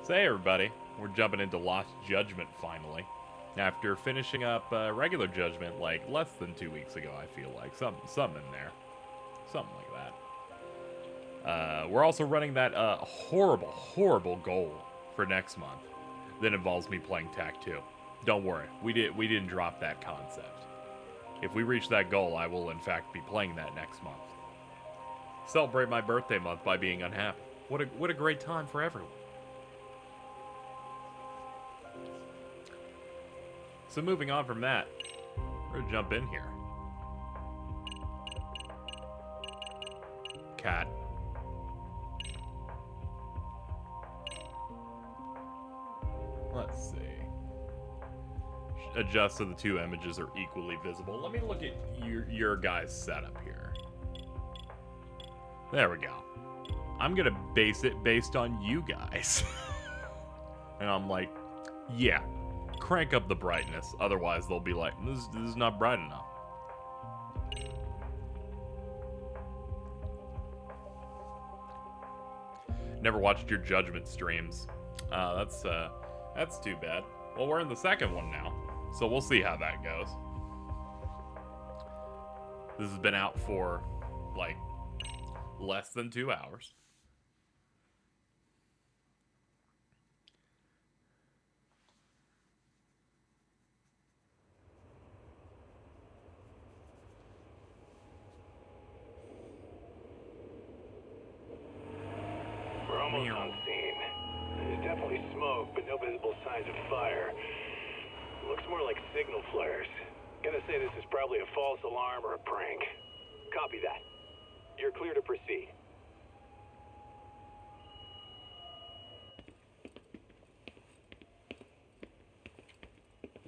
So hey everybody, we're jumping into Lost Judgment finally. After finishing up regular Judgment like less than 2 weeks ago, I feel like. Something in there. Something like that. We're also running that horrible goal for next month that involves me playing TAC 2. Don't worry, we didn't drop that concept. If we reach that goal, I will in fact be playing that next month. Celebrate my birthday month by being unhappy. What a great time for everyone. So moving on from that, we're gonna jump in here. Cat. Let's see. Adjust so the two images are equally visible. Let me look at your guys' setup here. There we go. I'm gonna base it based on you guys. And I'm like, yeah. Crank up the brightness, otherwise they'll be like, this is not bright enough. Never watched your Judgment streams. That's too bad. Well, we're in the second one now, so we'll see how that goes. This has been out for, like, less than 2 hours. Almost on scene. There's definitely smoke, but no visible signs of fire. Looks more like signal flares. Gonna say this is probably a false alarm or a prank. Copy that. You're clear to proceed.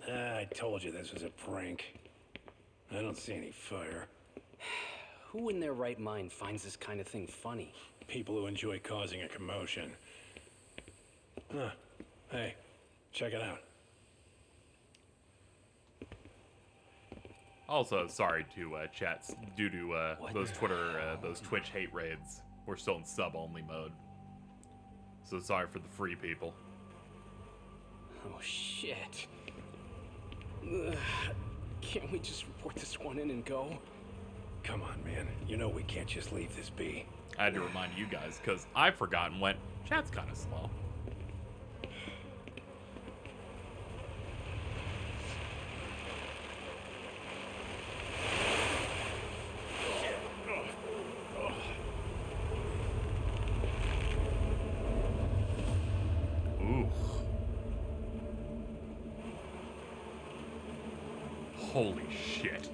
I told you this was a prank. I don't see any fire. Who in their right mind finds this kind of thing funny? People who enjoy causing a commotion. Huh. Hey, check it out. Also, sorry to chats due to those those Twitch hate raids. We're still in sub-only mode. So sorry for the free people. Oh, shit. Ugh. Can't we just report this one in and go? Come on, man. You know we can't just leave this be. I had to remind you guys, because I've forgotten when chat's kind of slow. Ooh. Holy shit.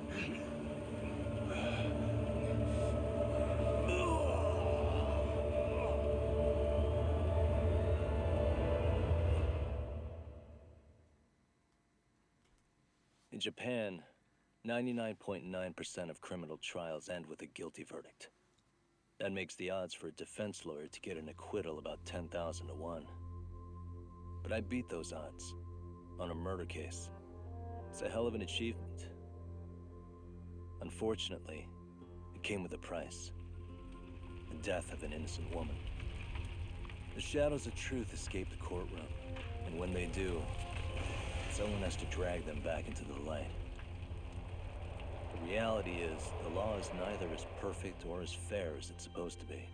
In Japan, 99.9% of criminal trials end with a guilty verdict. That makes the odds for a defense lawyer to get an acquittal about 10,000 to 1. But I beat those odds on a murder case. It's a hell of an achievement. Unfortunately, it came with a price. The death of an innocent woman. The shadows of truth escape the courtroom, and when they do, someone has to drag them back into the light. The reality is, the law is neither as perfect or as fair as it's supposed to be.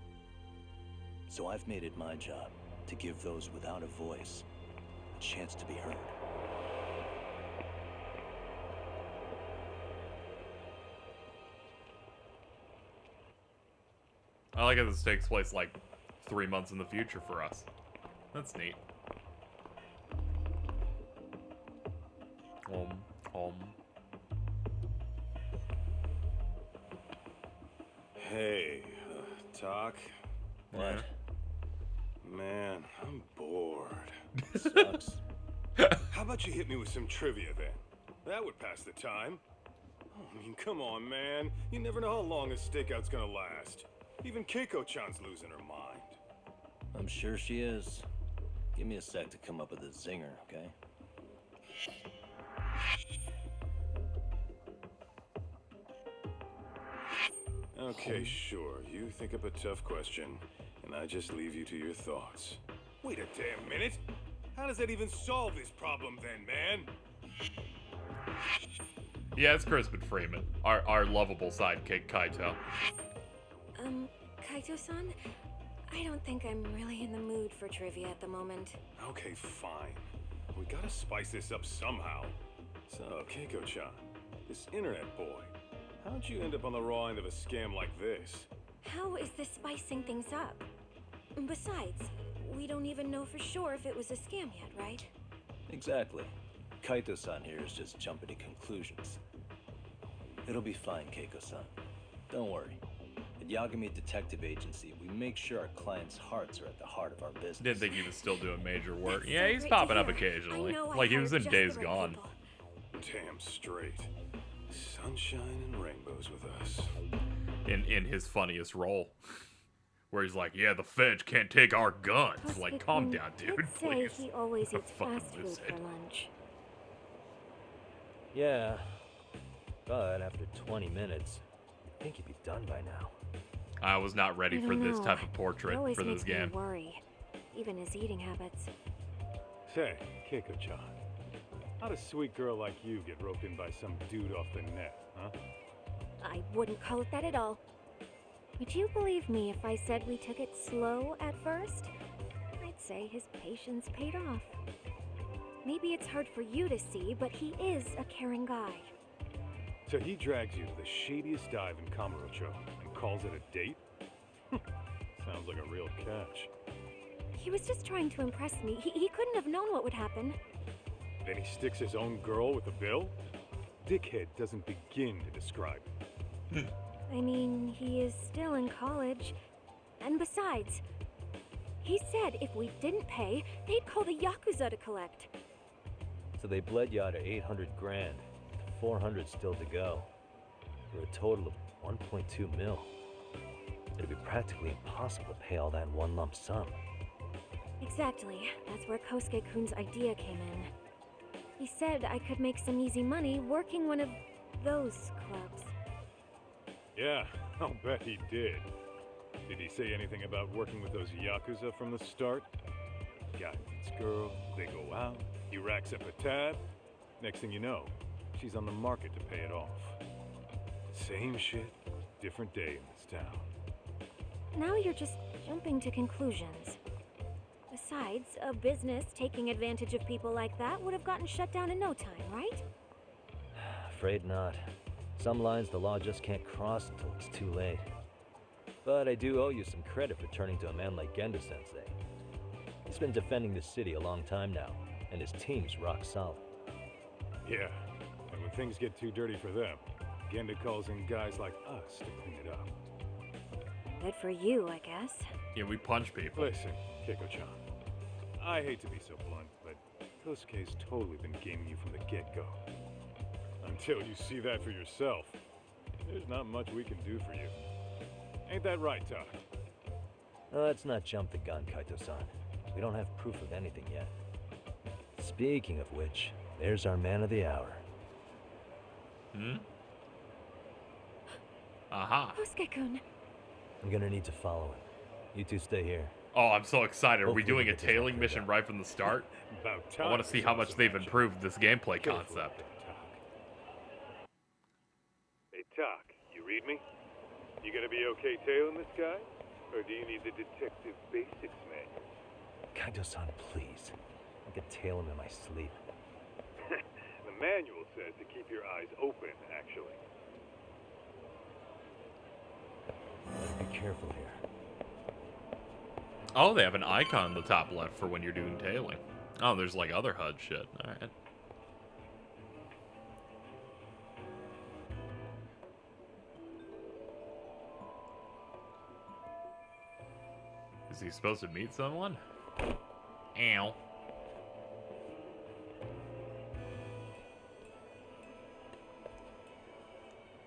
So I've made it my job to give those without a voice a chance to be heard. I like how this takes place like 3 months in the future for us. That's neat. Hey, Talk? What? Man, I'm bored. Sucks. How about you hit me with some trivia then? That would pass the time. I mean, come on, man. You never know how long a stakeout's gonna last. Even Keiko-chan's losing her mind. I'm sure she is. Give me a sec to come up with a zinger, okay? Okay, sure. You think up a tough question, and I just leave you to your thoughts. Wait a damn minute. How does that even solve this problem then, man? Yeah, it's Crispin Freeman, our lovable sidekick, Kaito. Kaito-san? I don't think I'm really in the mood for trivia at the moment. Okay, fine. We gotta spice this up somehow. So, Keiko-chan, this internet boy, how'd you end up on the raw end of a scam like this? How is this spicing things up? Besides, we don't even know for sure if it was a scam yet, right? Exactly. Kaito-san here is just jumping to conclusions. It'll be fine, Keiko-san. Don't worry. At Yagami Detective Agency, we make sure our clients' hearts are at the heart of our business. Didn't think he was still doing major work. That's Yeah, so he's great popping to up hear. occasionally. I know I Like he was in hired just Days the right Gone. people. Damn straight. Sunshine and rainbows with us. In his funniest role. Where he's like, yeah, the feds can't take our guns. Like, calm down, dude, Did say please. he always eats Fucking fast food lose for it. lunch. Yeah, but after 20 minutes, I think you'd be done by now. I was not ready I for don't this know. type of It portrait always for this makes me game. worry, even his eating habits. Say, Keiko-chan, how'd a sweet girl like you get roped in by some dude off the net, huh? I wouldn't call it that at all. Would you believe me if I said we took it slow at first? I'd say his patience paid off. Maybe it's hard for you to see, but he is a caring guy. So he drags you to the shadiest dive in Kamurocho and calls it a date? Sounds like a real catch. He was just trying to impress me. He couldn't have known what would happen. Then he sticks his own girl with the bill? Dickhead doesn't begin to describe it. I mean, he is still in college. And besides, he said if we didn't pay, they'd call the Yakuza to collect. So they bled you out of 800 grand, 400 still to go, for a total of 1.2 mil. It'd be practically impossible to pay all that in one lump sum. Exactly. That's where Kosuke-kun's idea came in. He said I could make some easy money working one of those clubs. Yeah, I'll bet he did. Did he say anything about working with those Yakuza from the start? Guy meets girl, they go out, he racks up a tab. Next thing you know, she's on the market to pay it off. Same shit, different day in this town. Now you're just jumping to conclusions. Besides, a business taking advantage of people like that would have gotten shut down in no time, right? Afraid not. Some lines the law just can't cross until it's too late. But I do owe you some credit for turning to a man like Genda-sensei. He's been defending the city a long time now, and his team's rock solid. Yeah, and when things get too dirty for them, Genda calls in guys like us to clean it up. Good for you, I guess. Yeah, we punch people. Listen, Keiko-chan, I hate to be so blunt, but Kosuke's totally been gaming you from the get-go. Until you see that for yourself, there's not much we can do for you. Ain't that right, Todd? Let's not jump the gun, Kaito-san. We don't have proof of anything yet. Speaking of which, there's our man of the hour. Aha. Kosuke-kun. I'm gonna need to follow him. You two stay here. Oh, I'm so excited. Are we Hopefully doing we a get this tailing one mission figured out. right from the start? About I time. want to see how much they've improved this gameplay Careful concept. with that talk. Hey, Talk, you read me? You gonna be okay tailing this guy? Or do you need the detective basics manual? Kaito-san, please. I could tail him in my sleep. The manual says to keep your eyes open, actually. Be careful here. Oh, they have an icon in the top left for when you're doing tailing. Oh, there's like other HUD shit. Alright. Is he supposed to meet someone? Ow.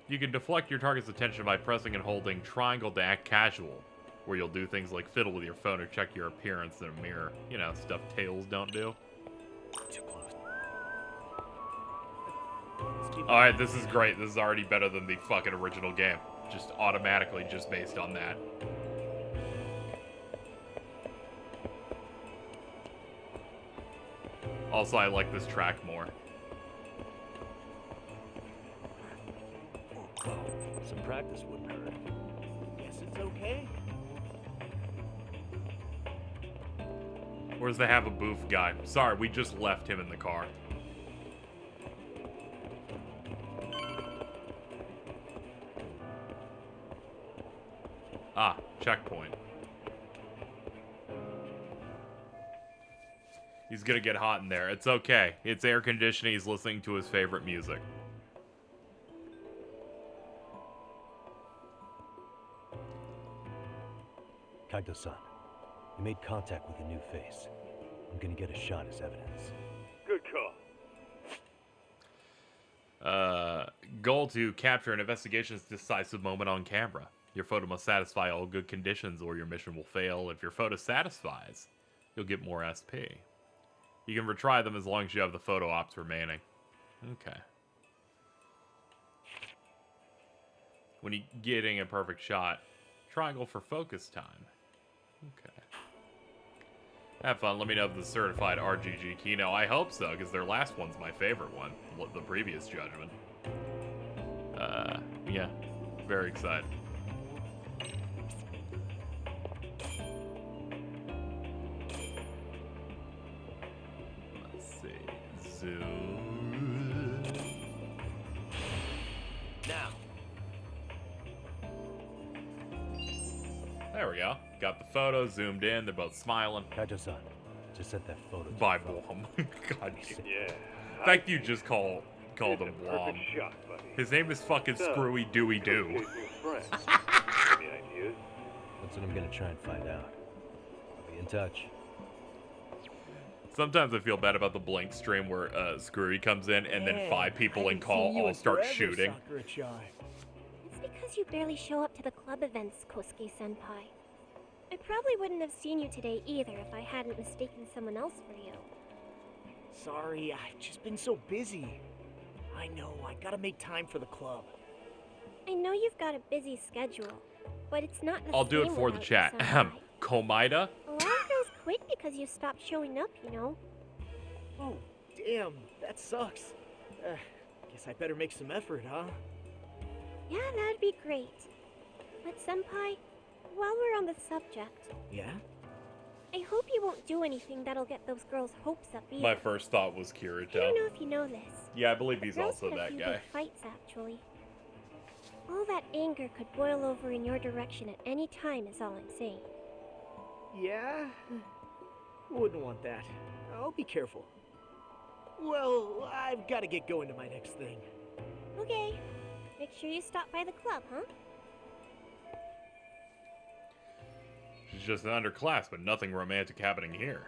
You can deflect your target's attention by pressing and holding triangle to act casual, where you'll do things like fiddle with your phone or check your appearance in a mirror. You know, stuff tails don't do. Too close. Alright, this is great. This is already better than the fucking original game. Just automatically, just based on that. Also, I like this track more. Some practice wouldn't hurt. Guess it's okay. Where's the have a booth guy? Sorry, we just left him in the car. Ah, checkpoint. He's gonna get hot in there. It's okay. It's air conditioning. He's listening to his favorite music. Kaito-san, you made contact with a new face. I'm gonna get a shot as evidence. Good call. Goal to capture an investigation's decisive moment on camera. Your photo must satisfy all good conditions or your mission will fail. If your photo satisfies, you'll get more SP. You can retry them as long as you have the photo ops remaining. Okay. When you're getting a perfect shot, triangle for focus time. Okay. Have fun. Let me know if the certified RGG Kino. I hope so, because their last one's my favorite one. The previous judgment. Yeah. Very excited. Let's see. Zoom. Now. There we go. Got the photo zoomed in. They're both smiling. Kaito-san, just set that photo. Bye, Blom. God. Yeah. The fact you just called him Blom. Shot, buddy. His name is fucking Screwy Dewey Doo. Any ideas? That's what I'm gonna try and find out. I'll be in touch. Sometimes I feel bad about the Blink stream where Screwy comes in and then 5 people in call all start shooting. It's because you barely show up to the club events, Kosuke-senpai. I probably wouldn't have seen you today either if I hadn't mistaken someone else for you. Sorry, I've just been so busy. I know, I gotta make time for the club. I know you've got a busy schedule, but it's not the I'll do it same for the without chat. you, senpai. Komida? A lot of girls quit because you stopped showing up, you know. Oh, damn, that sucks. Guess I better make some effort, huh? Yeah, that'd be great. But senpai, while we're on the subject, Yeah? I hope you won't do anything that'll get those girls' hopes up either. My first thought was I don't Kirito. know if you know this. Yeah, I believe he's Girls also had a that few guy. big fights, actually. All that anger could boil over in your direction at any time is all I'm saying. Yeah? Wouldn't want that. I'll be careful. Well, I've gotta get going to my next thing. Okay. Make sure you stop by the club, huh? She's just an underclass, but nothing romantic happening here.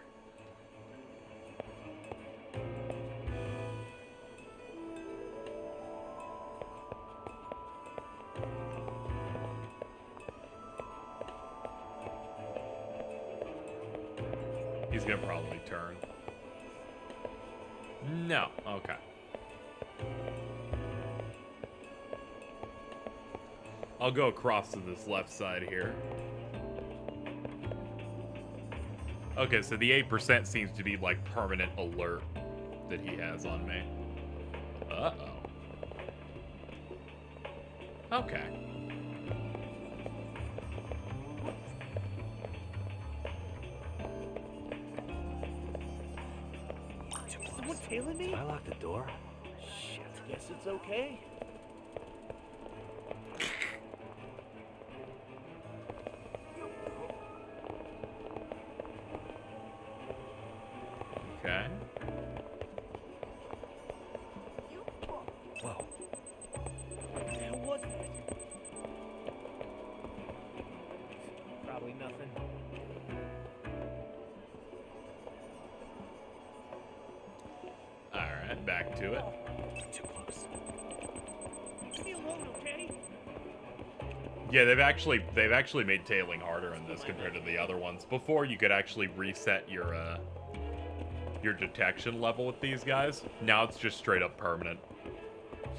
He's gonna probably turn. No, okay. I'll go across to this left side here. Okay, so the 8% seems to be like permanent alert that he has on me. Uh-oh. Okay. Someone tailing me? Did I lock the door? Shit, guess it's okay. Okay. Whoa. What the hell was that? Probably nothing. Alright, back to it. Too close. Leave me alone, okay? Yeah, they've actually made tailing harder in this compared to the other ones. Before you could actually reset your detection level with these guys. Now it's just straight up permanent.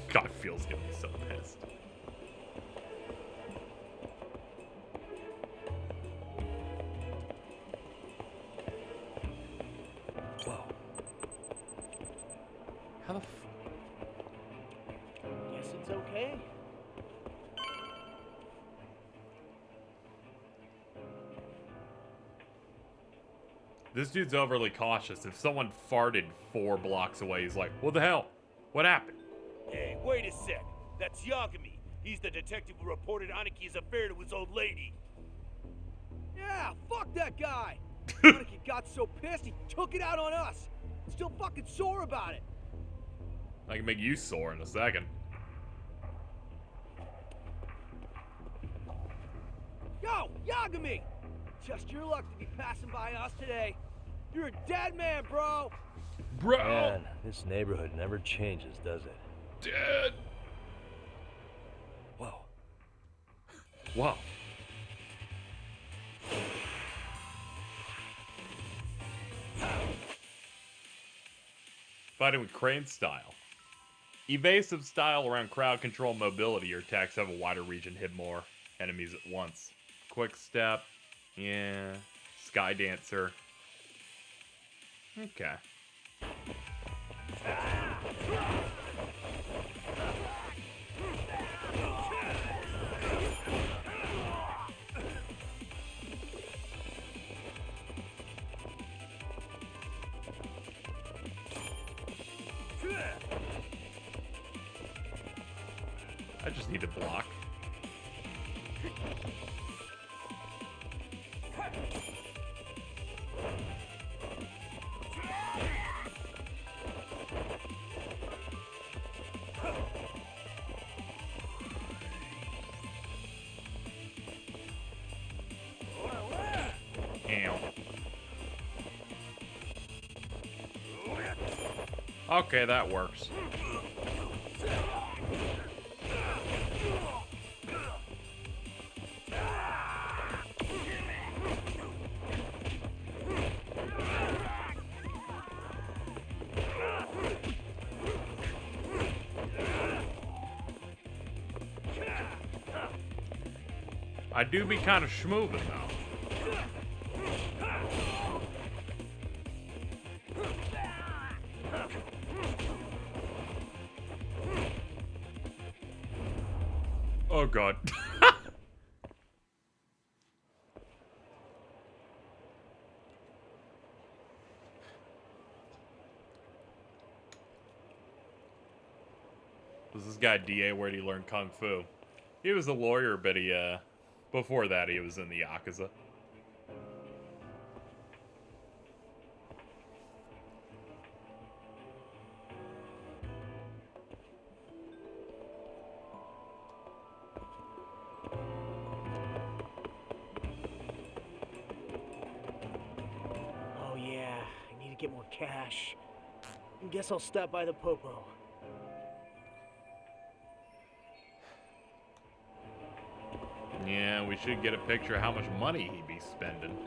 God, feels gonna be so pissed. Whoa. How the Guess it's okay. This dude's overly cautious. If someone farted 4 blocks away, he's like, what the hell? What happened? Hey, wait a sec. That's Yagami. He's the detective who reported Anaki's affair to his old lady. Yeah, fuck that guy. Anaki got so pissed he took it out on us. Still fucking sore about it. I can make you sore in a second. Yo, Yagami! Just your luck to be passing by us today. You're a dead man, bro. Bro! Man, this neighborhood never changes, does it? Dead! Whoa. Wow. Fighting with crane style. Evasive style around crowd control mobility. Your attacks have a wider region, hit more enemies at once. Quick step. Yeah. Sky dancer. Okay. I just need to block. Ow. Okay, that works. I do be kind of schmoovin' though. Oh god. Was this guy DA? Where'd he learn Kung Fu? He was a lawyer, but he, before that he was in the Yakuza. Oh yeah, I need to get more cash. I guess I'll stop by the Popo. Yeah, we should get a picture of how much money he'd be spending.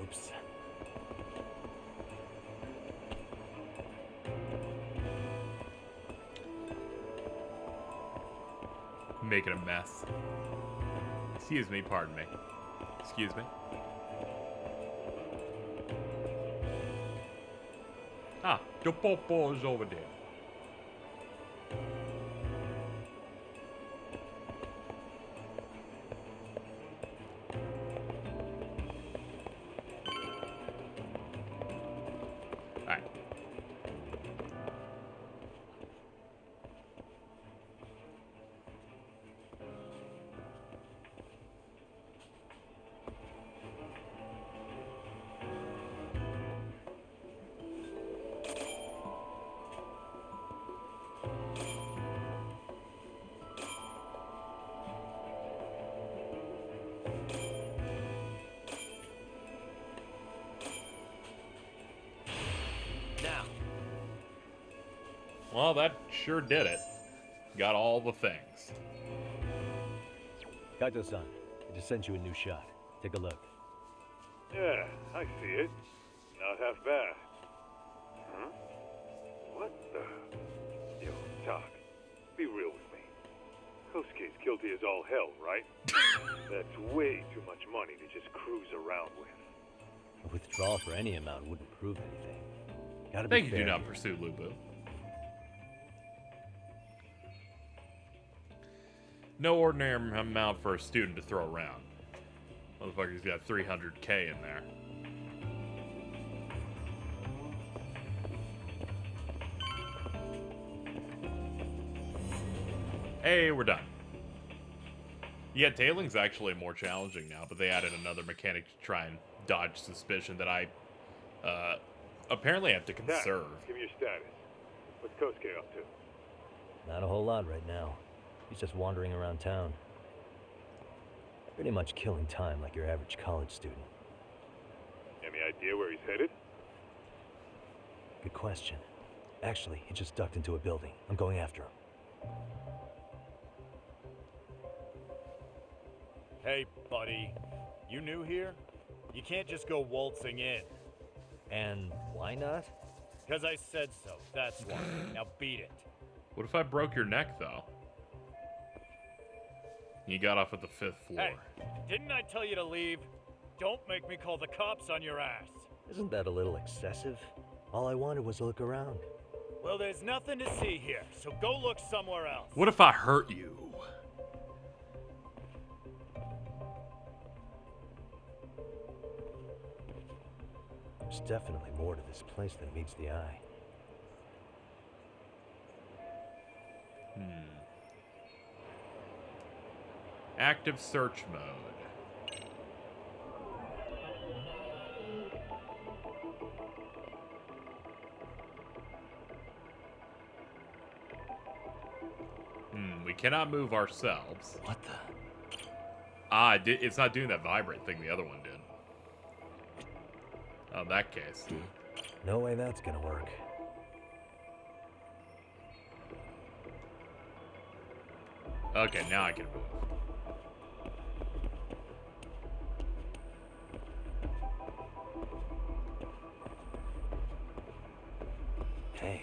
Oops. Making a mess. Excuse me, pardon me. Excuse me. Ah, the Popo is over there. Alright. Now, Well, that sure did it. Got all the things. Kaito-san, I just sent you a new shot. Take a look. Yeah, I see it. Not half bad. Huh? guilty as all hell, right? That's way too much money to just cruise around with. A withdrawal for any amount wouldn't prove anything. Gotta be Thank you, fair do not here. pursue Lubu. No ordinary amount for a student to throw around. Motherfucker's got 300K in there. Hey, we're done. Yeah, tailing's actually more challenging now, but they added another mechanic to try and dodge suspicion that I apparently have to conserve. Give me your status. What's Kosuke up to? Not a whole lot right now. He's just wandering around town. Pretty much killing time like your average college student. Any idea where he's headed? Good question. Actually, he just ducked into a building. I'm going after him. Hey, buddy. You new here? You can't just go waltzing in. And why not? Because I said so, that's why. Now beat it. What if I broke your neck, though? You got off at the 5th floor. Hey, didn't I tell you to leave? Don't make me call the cops on your ass. Isn't that a little excessive? All I wanted was to look around. Well, there's nothing to see here, so go look somewhere else. What if I hurt you? There's definitely more to this place than meets the eye. Active search mode. We cannot move ourselves. What the? Ah, it's not doing that vibrate thing the other one did. Oh, in that case. No way that's gonna work. Okay, now I can move. Hey.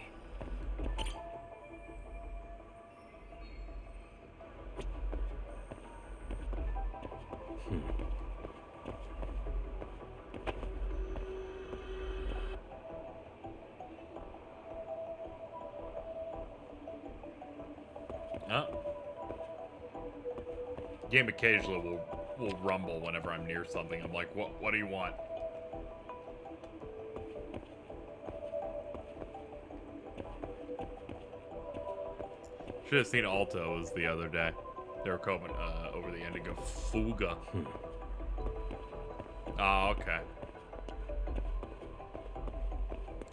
Game occasionally will rumble whenever I'm near something. I'm like, what do you want? Should have seen Altos the other day. They were coming over the end and go Fuga. Oh, okay.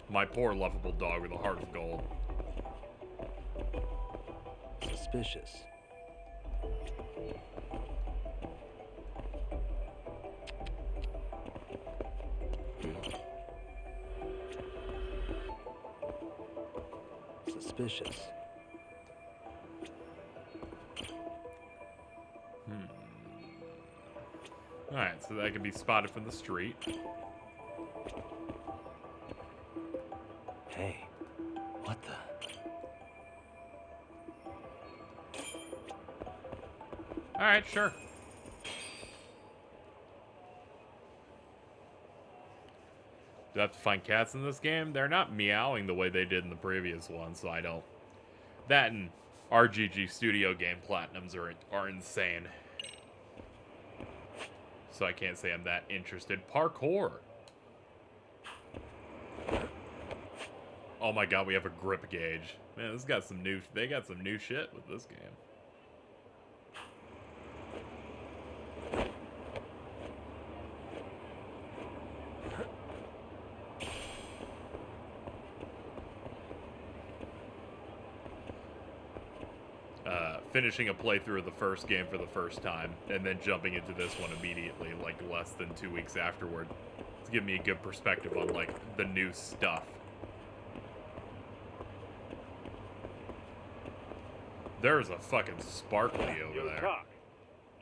My poor lovable dog with a heart of gold. Suspicious. Suspicious. Alright, so that can be spotted from the street. Hey, what the? Alright, sure. Do I have to find cats in this game? They're not meowing the way they did in the previous one, so I don't... That and RGG Studio game platinums are insane. So I can't say I'm that interested. Parkour! Oh my god, we have a grip gauge. Man, this got some new... They got some new shit with this game. Finishing a playthrough of the first game for the first time, and then jumping into this one immediately, like less than 2 weeks afterward, to give me a good perspective on, like, the new stuff. There's a fucking sparkly over there. Cock.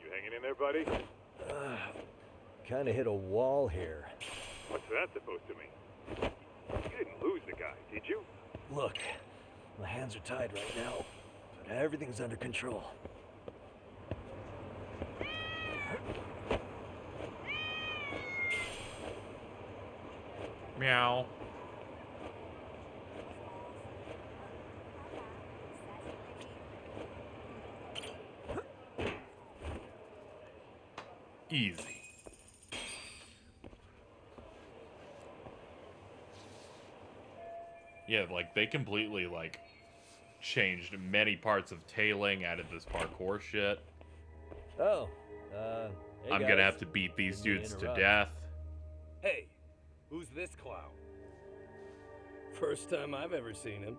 You hanging in there, buddy? Kinda hit a wall here. What's that supposed to mean? You didn't lose the guy, did you? Look, my hands are tied right now, but everything's under control. Meow. Easy. Yeah, like, they completely, like, changed many parts of tailing, added this parkour shit. Oh, hey I'm guys. gonna have to beat these Didn't mean to dudes to interrupt. death. Hey, who's this clown? First time I've ever seen him.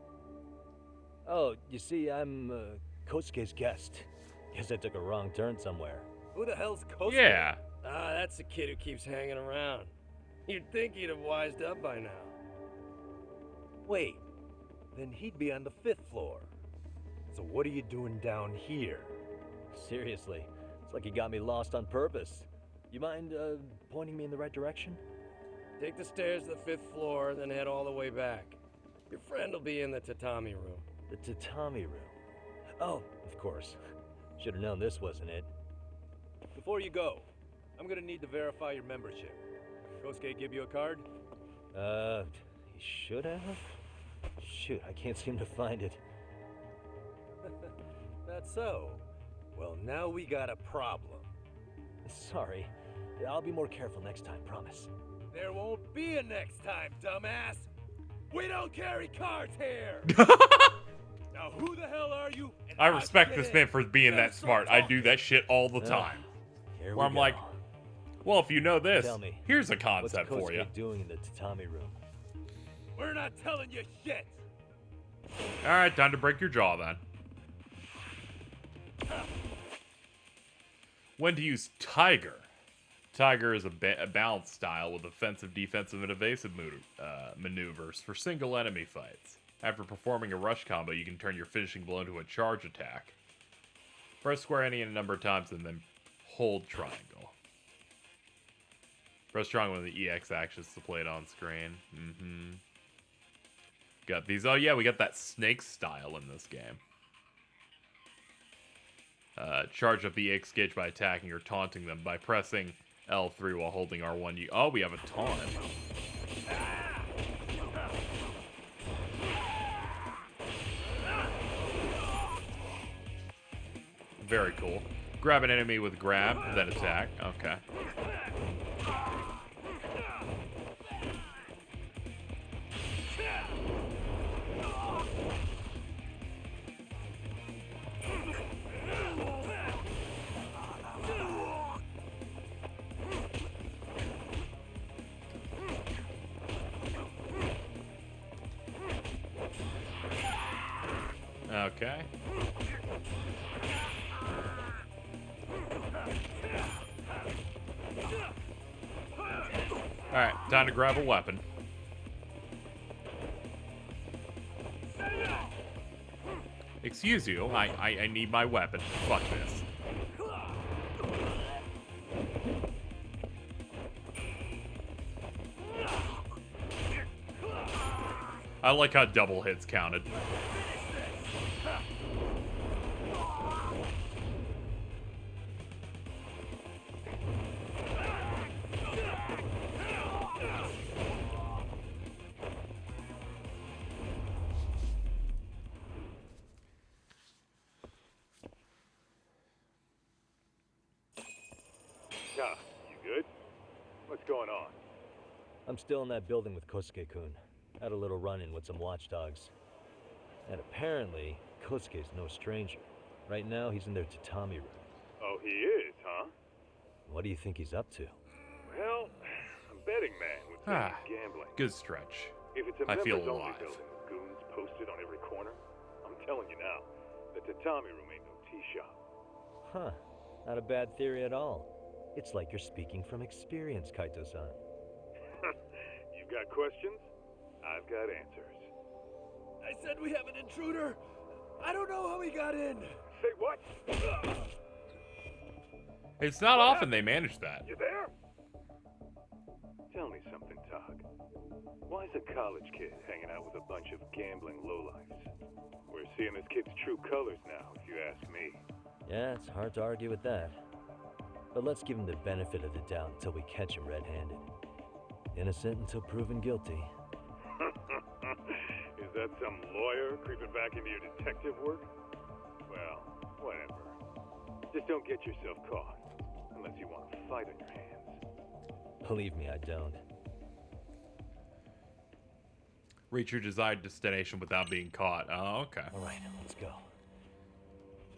Oh, you see, I'm Kosuke's guest. Guess I took a wrong turn somewhere. Who the hell's Kosuke? Yeah. Ah, that's the kid who keeps hanging around. You'd think he'd have wised up by now. Wait, then he'd be on the 5th floor. So what are you doing down here? Seriously, it's like he got me lost on purpose. You mind pointing me in the right direction? Take the stairs to the 5th floor, then head all the way back. Your friend will be in the tatami room. The tatami room. Oh, of course. Should have known this wasn't it. Before you go, I'm gonna need to verify your membership. Kosuke give you a card? He should have? Shoot, I can't seem to find it. That's so. Well, now we got a problem. Sorry. I'll be more careful next time, promise. There won't be a next time, dumbass! We don't carry cards here! Now who the hell are you? And I how'd respect you this get man in? for being Better that start smart. I do talking. that shit all the time. Here Where we I'm go. like, well, if you know this, Tell me, here's a what's concept for you. Kosuke doing in the tatami room? We're not telling you shit! Alright, time to break your jaw then. When to use Tiger. Tiger is a balanced style with offensive, defensive, and evasive maneuvers for single enemy fights. After performing a rush combo, you can turn your finishing blow into a charge attack. Press square any a number of times and then hold triangle. Press triangle when the EX actions to play it on screen. Got these. Oh yeah, we got that snake style in this game. Charge up the EX gauge by attacking or taunting them by pressing L3 while holding R1. Oh, we have a taunt. Very cool. Grab an enemy with grab, then attack. Okay. Okay. Alright, time to grab a weapon. Excuse you, I need my weapon. Fuck this. I like how double hits counted. Ah, you good? What's going on? I'm still in that building with Kosuke-kun. Had a little run-in with some watchdogs. And apparently, Kosuke's no stranger. Right now, he's in their tatami room. Oh, he is, huh? What do you think he's up to? Well, a betting man would say he's gambling. Good stretch. If it's a I feel members-only alive. building with goons posted on every corner, I'm telling you now, the tatami room ain't no tea shop. Huh. Not a bad theory at all. It's like you're speaking from experience, Kaito-san. You've got questions? I've got answers. I said we have an intruder. I don't know how he got in. Say what? It's not often they manage that. You there? Tell me something, Tog. Why's a college kid hanging out with a bunch of gambling lowlifes? We're seeing this kid's true colors now, if you ask me. Yeah, it's hard to argue with that. But let's give him the benefit of the doubt until we catch him red-handed. Innocent until proven guilty. Is that some lawyer creeping back into your detective work? Well, whatever. Just don't get yourself caught. Unless you want a fight on your hands. Believe me, I don't. Reach your desired destination without being caught. Oh, okay. All right, let's go.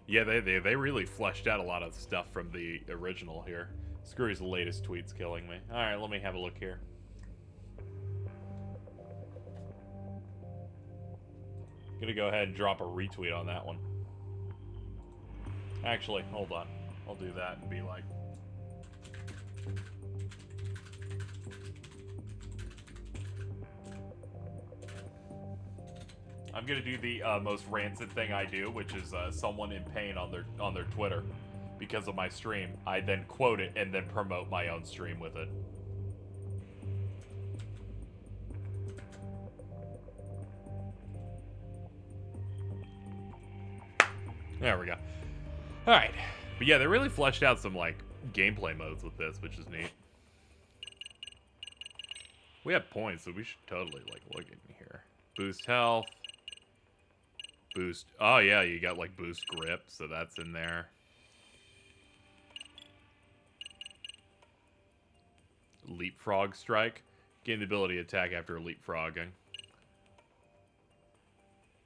Yeah, they really fleshed out a lot of stuff from the original here. Screwy's latest tweet's killing me. Alright, let me have a look here. Gonna go ahead and drop a retweet on that one. Actually, hold on. I'll do that and be like... I'm gonna do the most rancid thing I do, which is someone in pain on their Twitter because of my stream. I then quote it and then promote my own stream with it. There we go. All right, but yeah, they really fleshed out some like gameplay modes with this, which is neat. We have points, so we should totally like look in here. Boost health. Boost. Oh yeah, you got like boost grip, so that's in there. Leapfrog strike. Gain the ability to attack after leapfrogging.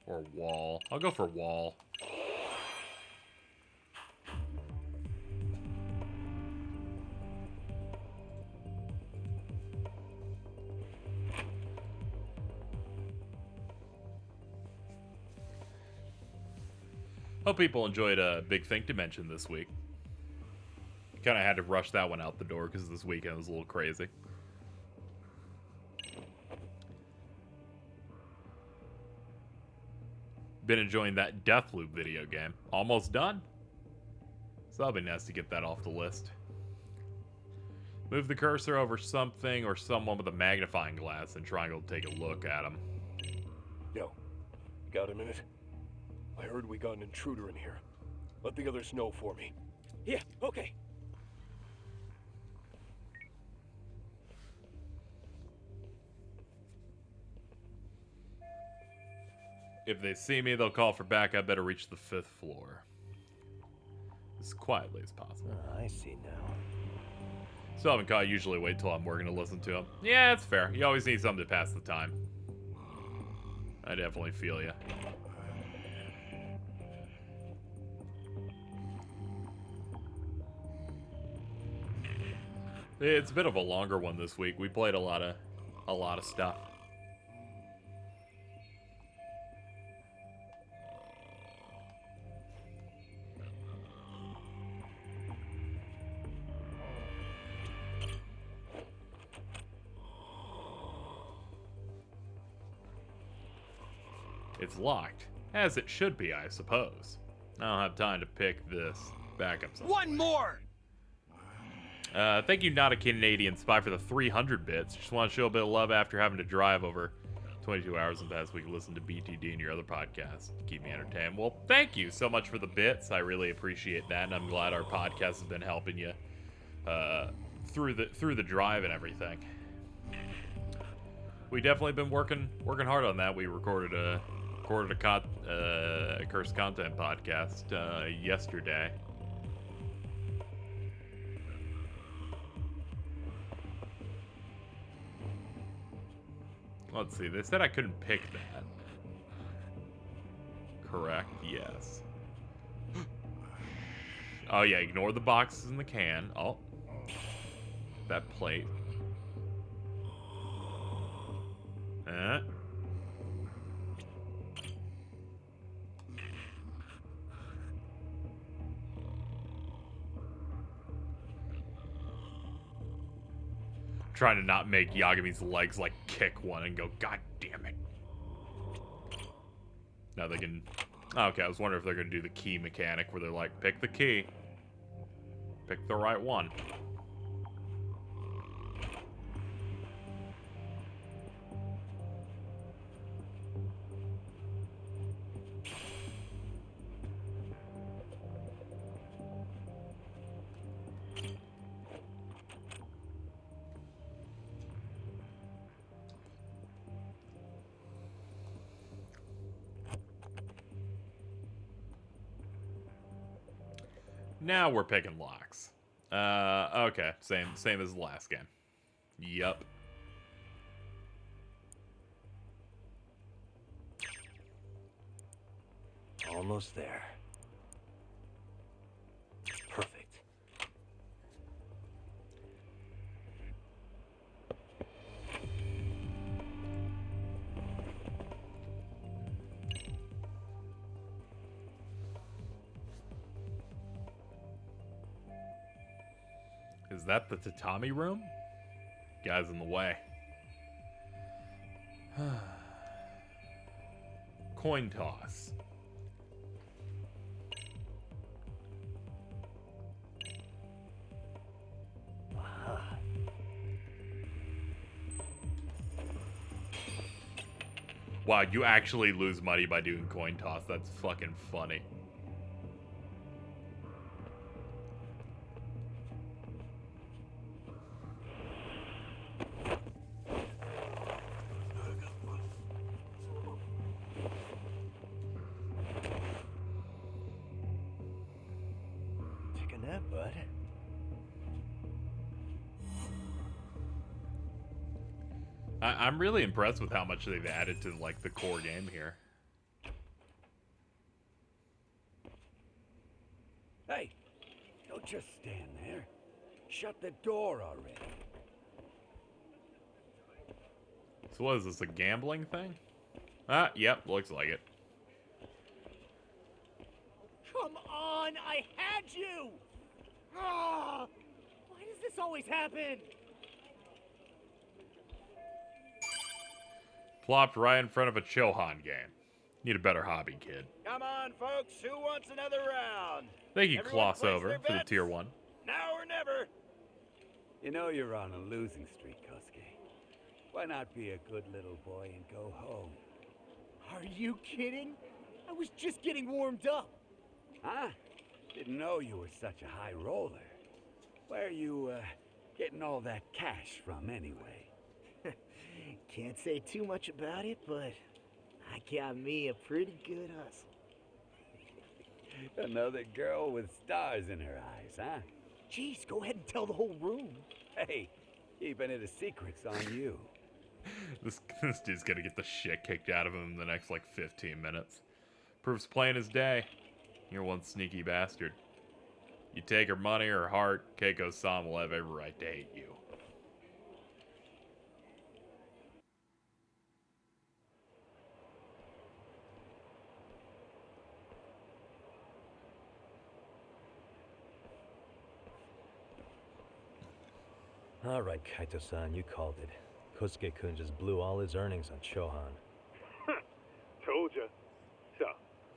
Or wall. I'll go for wall. Hope people enjoyed Big Think Dimension this week. Kind of had to rush that one out the door because this weekend was a little crazy. Been enjoying that Deathloop video game. Almost done. So that'll be nice to get that off the list. Move the cursor over something or someone with a magnifying glass and triangle to take a look at them. Yo, got a minute? I heard we got an intruder in here. Let the others know for me. Yeah, okay. If they see me, they'll call for backup. Better reach the 5th floor. As quietly as possible. I see now. So I haven't caught. Usually wait till I'm working to listen to them. Yeah, it's fair. You always need something to pass the time. I definitely feel you. It's a bit of a longer one this week. We played a lot of stuff. It's locked, as it should be, I suppose. I don't have time to pick this back up. One more! Thank you, Not a Canadian Spy, for the 300 bits. Just want to show a bit of love after having to drive over 22 hours in the past week. Listen to BTD and your other podcasts to keep me entertained. Well, thank you so much for the bits. I really appreciate that, and I'm glad our podcast has been helping you through the drive and everything. We definitely been working hard on that. We recorded a cursed content podcast yesterday. Let's see, they said I couldn't pick that. Correct, yes. Oh yeah, ignore the boxes in the can. Oh. That plate. Trying to not make Yagami's legs like kick one and go, God damn it. Now they can... Okay, I was wondering if they're going to do the key mechanic where they're like, pick the key. Pick the right one. Now we're picking locks. Okay, same as the last game. Yup. Almost there. Perfect. Is that the tatami room? Guy's in the way. Coin toss. Wow, you actually lose money by doing coin toss. That's fucking funny. Take a nap, bud. I'm really impressed with how much they've added to like the core game here. Hey, don't just stand there. Shut the door already. So what is this, a gambling thing? Yep, looks like it. Come on, I had you! Ah, why does this always happen? Plopped right in front of a Chohan game. Need a better hobby, kid. Come on, folks. Who wants another round? Thank you, Everyone Kloss place over their for the bets? tier 1. Now or never. You know you're on a losing streak, Kosuke. Why not be a good little boy and go home? Are you kidding? I was just getting warmed up. Huh? Didn't know you were such a high roller. Where are you, getting all that cash from anyway? Can't say too much about it, but I got me a pretty good hustle. Another girl with stars in her eyes, huh? Jeez, go ahead and tell the whole room. Hey, keeping it a secret's on you. This dude's gonna get the shit kicked out of him in the next, like, 15 minutes. Proof's plain as day. You're one sneaky bastard. You take her money or her heart, Keiko-san will have every right to hate you. All right, Kaito-san, you called it. Kosuke-kun just blew all his earnings on Chohan. Told ya. So,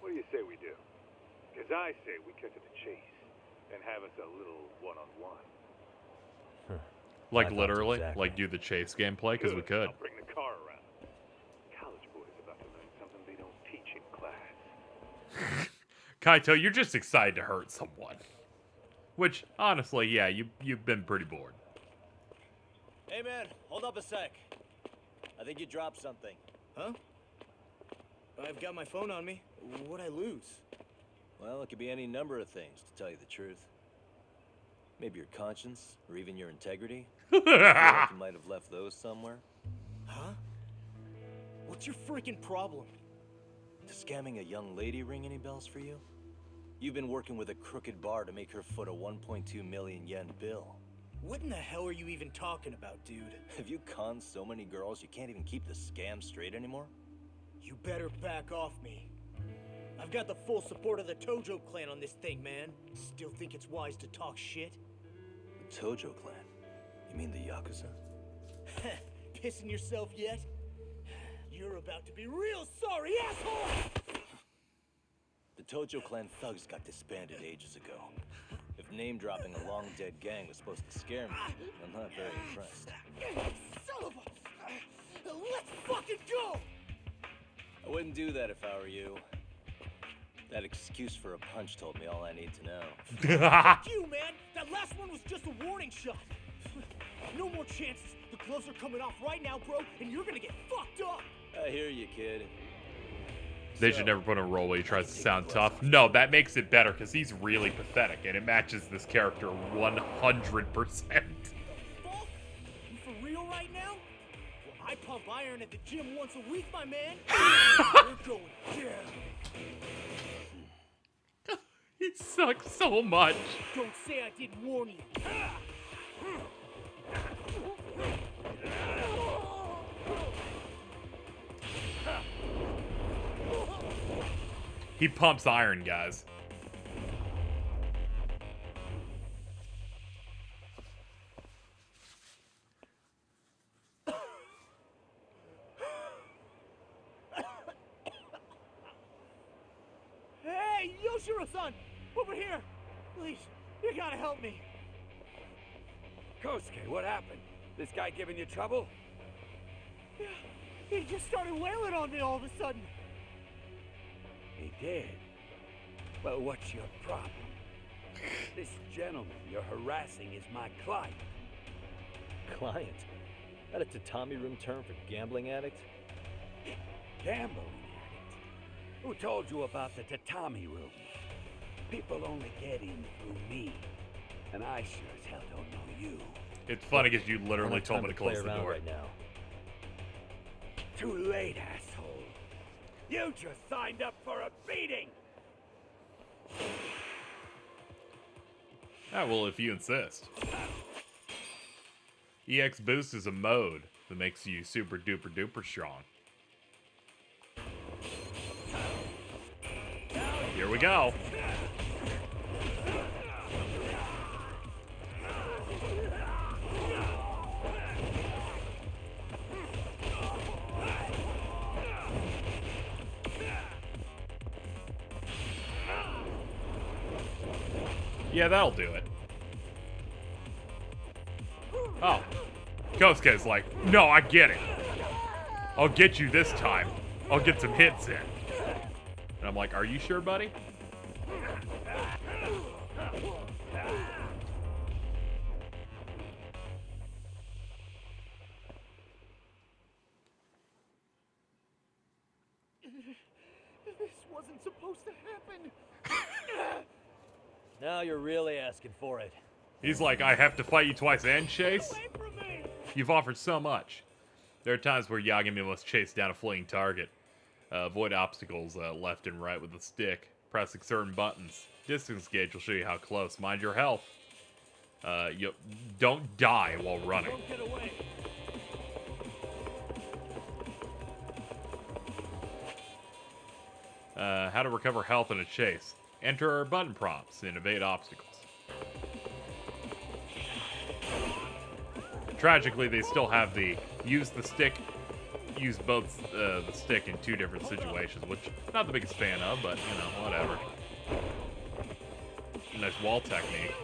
what do you say we do? Because I say we cut to the chase and have us a little one-on-one. Like, I thought literally? exactly. Like, do the chase gameplay? Because we could. I'll bring the car around. College boys about to learn something they don't teach in class. Kaito, you're just excited to hurt someone. Which, honestly, yeah, you've been pretty bored. Hey man, hold up a sec. I think you dropped something. Huh? I've got my phone on me. What'd I lose? Well, it could be any number of things, to tell you the truth. Maybe your conscience, or even your integrity. I feel like you might have left those somewhere. Huh? What's your freaking problem? Does scamming a young lady ring any bells for you? You've been working with a crooked bar to make her foot a 1.2 million yen bill. What in the hell are you even talking about, dude? Have you conned so many girls you can't even keep the scam straight anymore? You better back off me. I've got the full support of the Tojo clan on this thing, man. Still think it's wise to talk shit? The Tojo clan? You mean the Yakuza? Pissing yourself yet? You're about to be real sorry, asshole! The Tojo clan thugs got disbanded ages ago. If name-dropping a long-dead gang was supposed to scare me, I'm not very impressed. Son of a... Let's fucking go! I wouldn't do that if I were you. That excuse for a punch told me all I need to know. Fuck you, man! That last one was just a warning shot! No more chances! The gloves are coming off right now, bro, and you're gonna get fucked up! I hear you, kid. They should never put in a role where he tries to sound tough. No, that makes it better because he's really pathetic and it matches this character 100%. You for real right now? Well, I pump iron at the gym once a week, my man. We're going down. He sucks so much. Don't say I didn't warn you. He pumps iron, guys. Hey, Yoshiro-san! Over here! Please, you gotta help me. Kosuke, what happened? This guy giving you trouble? Yeah, he just started wailing on me all of a sudden. He did? Well, what's your problem? This gentleman you're harassing is my client. Client? That a tatami room term for gambling addict? Gambling addict? Who told you about the tatami room? People only get in through me. And I sure as hell don't know you. It's funny because you literally told me to close the door. Right now. Too late, asshole. You just signed up for a beating! Ah, well, if you insist. EX Boost is a mode that makes you super duper duper strong. Here we go. Yeah, that'll do it. Oh. Kosuke's like, no, I get it. I'll get you this time. I'll get some hits in. And I'm like, are you sure, buddy? This wasn't supposed to happen. Now you're really asking for it. He's like, I have to fight you twice and chase? You've offered so much. There are times where Yagami must chase down a fleeing target. Avoid obstacles left and right with the stick. Pressing certain buttons. Distance gauge will show you how close. Mind your health. You don't die while running. Don't get away. How to recover health in a chase. Enter button prompts and evade obstacles. Tragically, they still have the use the stick, use both the stick in two different situations, which I'm not the biggest fan of, but you know, whatever. Nice wall technique.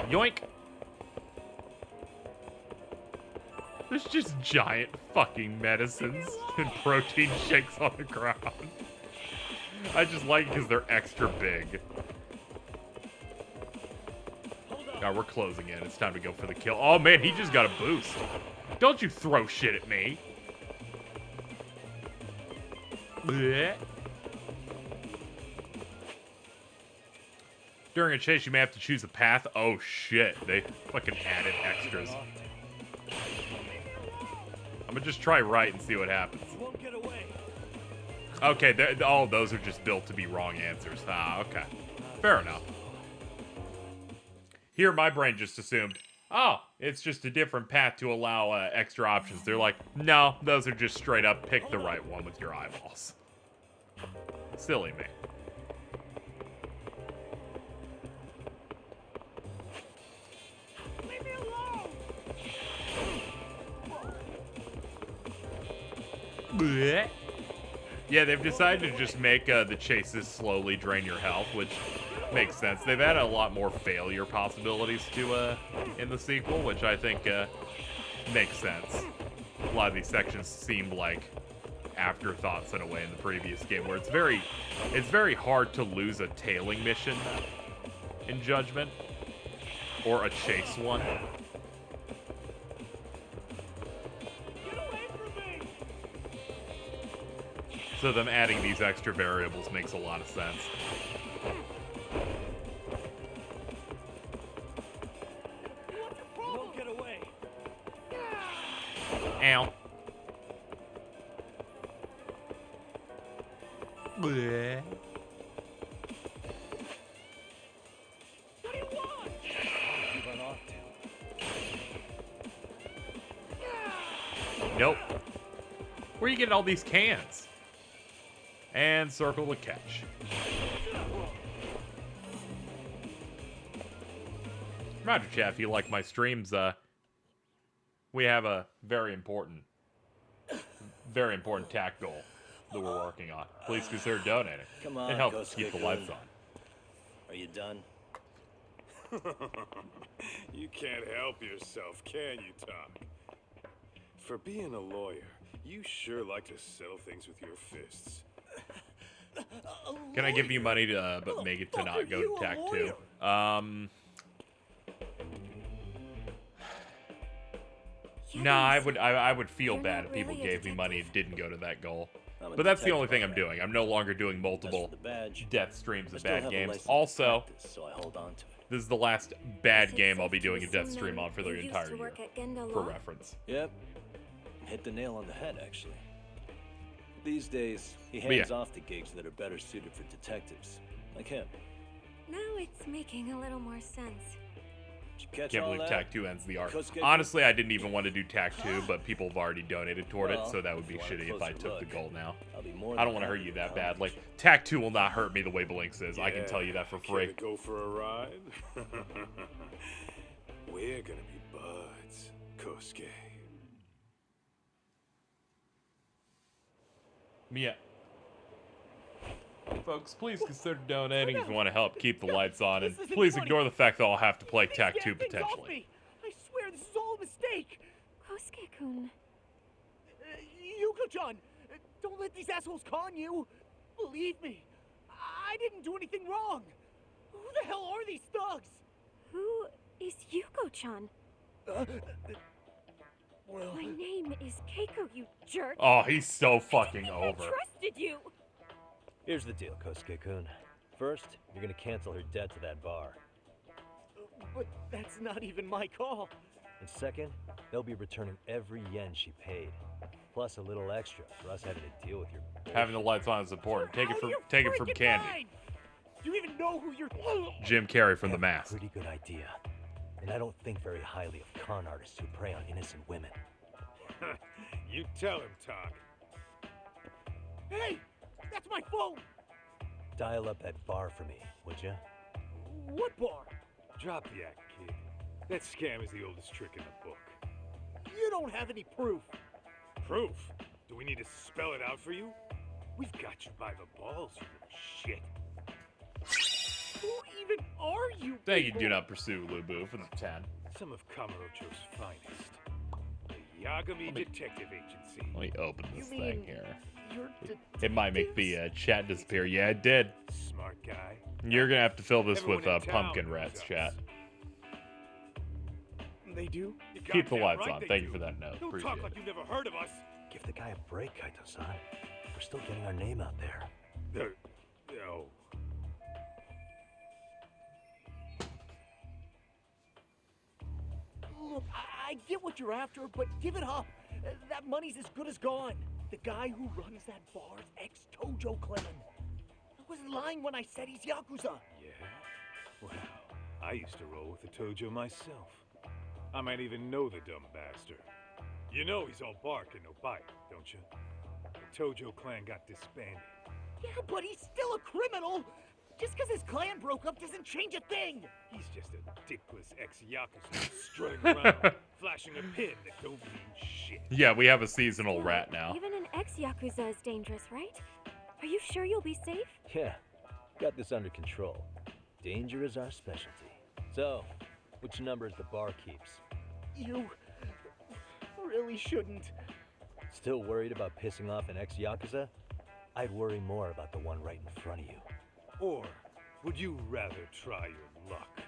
Yoink! There's just giant fucking medicines and protein shakes on the ground. I just like it because they're extra big. Now we're closing in. It's time to go for the kill. Oh man, he just got a boost. Don't you throw shit at me. Blech. During a chase, you may have to choose a path. Oh shit, they fucking added extras. I'm gonna just try right and see what happens. Okay, all those are just built to be wrong answers. Ah, okay. Fair enough. Here, my brain just assumed, oh, it's just a different path to allow extra options. They're like, no, those are just straight up pick the right one with your eyeballs. Silly me. Blech. Yeah, they've decided to just make the chases slowly drain your health, which makes sense. They've added a lot more failure possibilities to in the sequel, which I think makes sense. A lot of these sections seemed like afterthoughts in a way in the previous game, where it's very hard to lose a tailing mission in Judgment, or a chase one. So them adding these extra variables makes a lot of sense. Won't get away. Ow. Bleh. What do you want? You run off to. Nope. Where are you getting all these cans? And circle to catch. Roger, chat, if you like my streams, we have a very important tack goal that we're working on. Please consider donating. Come on, It helps keep the lights on. Are you done? You can't help yourself, can you, Tom? For being a lawyer, you sure like to settle things with your fists. Can I give you money to but make it to not go to tack 2? Nah, I would feel bad if people gave me money and didn't go to that goal. But that's the only thing I'm doing. I'm no longer doing multiple death streams of bad games. Also, so I hold on to it. this is the last bad game I'll be doing a death stream on for the entire year, for reference. Yep. Hit the nail on the head, actually. These days, he hands off to gigs that are better suited for detectives, like him. Now it's making a little more sense. Did you catch Can't all believe that? Tac 2 ends the arc. Honestly, I didn't even want to do Tac 2, but people have already donated toward it, so that would be shitty if I took the goal now. I don't want to hurt you that bad. Like, Tac 2 will not hurt me the way Blinks is. I can tell you that for free. Care to go for a ride? We're gonna be buds, Kosuke. Yeah. Folks, please consider donating if you want to help keep the lights on, and please ignore the fact that I'll have to play Tac 2 potentially. I swear this is all a mistake. Kosuke-kun. Yuko-chan, don't let these assholes con you. Believe me, I didn't do anything wrong. Who the hell are these thugs? Who is Yuko-chan? Well, My name is Keiko, you jerk. Oh, he's so fucking I over. trusted you. Here's the deal, Kosuke-kun. First, you're gonna cancel her debt to that bar. but that's not even my call. And second, they'll be returning every yen she paid. Plus a little extra for us having to deal with your bullshit. Having the lights on is important. Take it from Candy. Do you even know who you're... Jim Carrey from The Mask. Pretty good idea. And I don't think very highly of con artists who prey on innocent women. You tell him, Talk. Hey, that's my phone. Dial up that bar for me, would ya? What bar? Drop the act, kid. That scam is the oldest trick in the book. You don't have any proof. Proof? Do we need to spell it out for you? We've got you by the balls, you little shit. Who even are you? Thank you, people? Do Not Pursue, Lubu, for the 10. Some of Kamurocho's finest. The Yagami Detective Agency. Let me open this thing here. You're It might make the chat disappear. Yeah, it did. Smart guy. You're gonna have to fill this Everyone with in town pumpkin knows rats, us. chat. They do? You Keep the goddamn lights right on. they Thank you do. for that note. Don't Appreciate talk it. like you've never heard of us. Give the guy a break, Kaito-san. We're still getting our name out there. Oh. Look, I get what you're after, but give it up. That money's as good as gone. The guy who runs that bar's ex-Tojo clan. I wasn't lying when I said he's Yakuza. Yeah? Well, I used to roll with the Tojo myself. I might even know the dumb bastard. You know he's all bark and no bite, don't you? The Tojo clan got disbanded. Yeah, but he's still a criminal. Just because his clan broke up doesn't change a thing. He's just a dickless ex-Yakuza strutting around, flashing a pin that don't mean shit. Yeah, we have a seasonal rat now. Even an ex-Yakuza is dangerous, right? Are you sure you'll be safe? Yeah, got this under control. Danger is our specialty. So, which numbers the bar keeps? You really shouldn't. Still worried about pissing off an ex-Yakuza? I'd worry more about the one right in front of you. Or would you rather try your luck?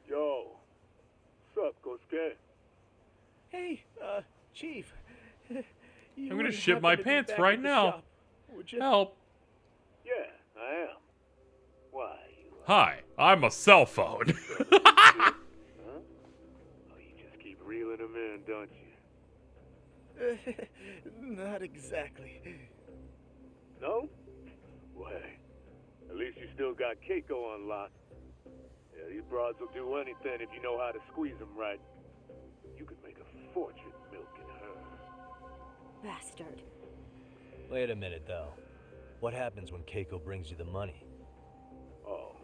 Yo, what's up, Kosuke? Hey, Chief. I'm gonna shit my pants right now. Help. Yeah, I am. Why? Hi, I'm a cell phone. Huh? Oh, you just keep reeling them in, don't you? Not exactly. No? Well, hey, at least you still got Keiko on lock. Yeah, these broads will do anything if you know how to squeeze them right. You could make a fortune milking her. Bastard. Wait a minute, though. What happens when Keiko brings you the money? Oh,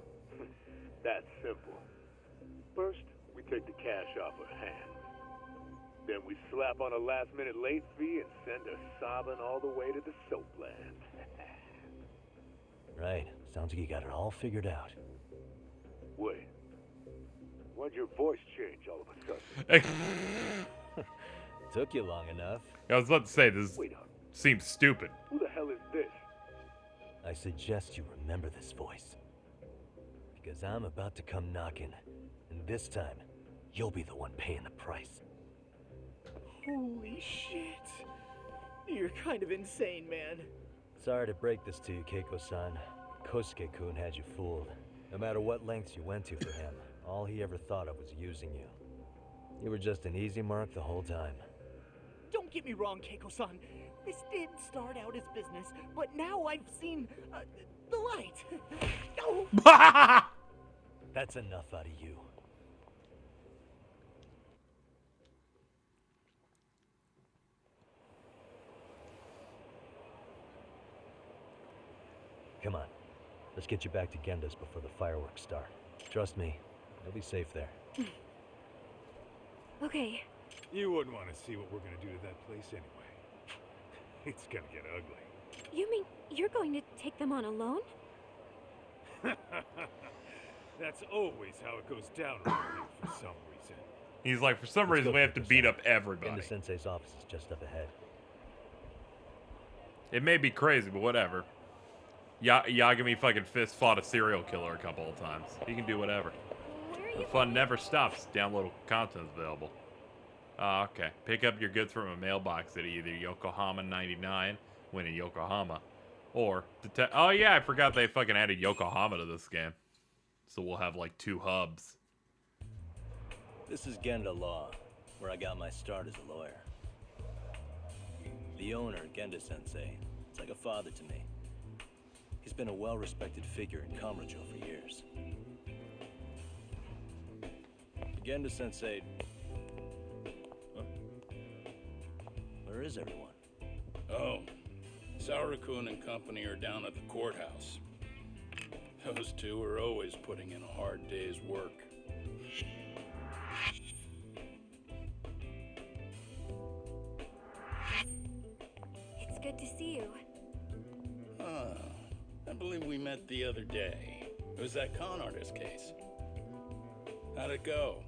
that's simple. First, we take the cash off her hands. Then we slap on a last-minute late fee and send her sobbing all the way to the soapland. Right. Sounds like you got it all figured out. Wait. Why'd your voice change all of a sudden? Took you long enough. I was about to say, this seems stupid. Who the hell is this? I suggest you remember this voice. Because I'm about to come knocking, and this time, you'll be the one paying the price. Holy shit. You're kind of insane, man. Sorry to break this to you, Keiko-san. Kosuke-kun had you fooled. No matter what lengths you went to for him, all he ever thought of was using you. You were just an easy mark the whole time. Don't get me wrong, Keiko-san. This did start out as business, but now I've seen the light. No. That's enough out of you. Come on. Let's get you back to Genda's before the fireworks start. Trust me, you'll be safe there. Okay. You wouldn't want to see what we're gonna do to that place anyway. It's gonna get ugly. You mean you're going to take them on alone? That's always how it goes down around here for some reason. He's like, for some reason, we have to beat up everybody. Genda-sensei's office is just up ahead. It may be crazy, but whatever. Yagami fucking fist fought a serial killer a couple of times. He can do whatever. The fun never stops. Download content's available. Okay. Pick up your goods from a mailbox at either Yokohama 99, when in Yokohama, or oh yeah, I forgot they fucking added Yokohama to this game. So we'll have like 2 hubs. This is Genda Law, where I got my start as a lawyer. The owner, Genda-sensei, is like a father to me. He's been a well-respected figure in Kamurocho for years. Genda-sensei... Huh? Where is everyone? Oh, Saurakun and company are down at the courthouse. Those two are always putting in a hard day's work. It's good to see you. I believe we met the other day. It was that con artist case. How'd it go?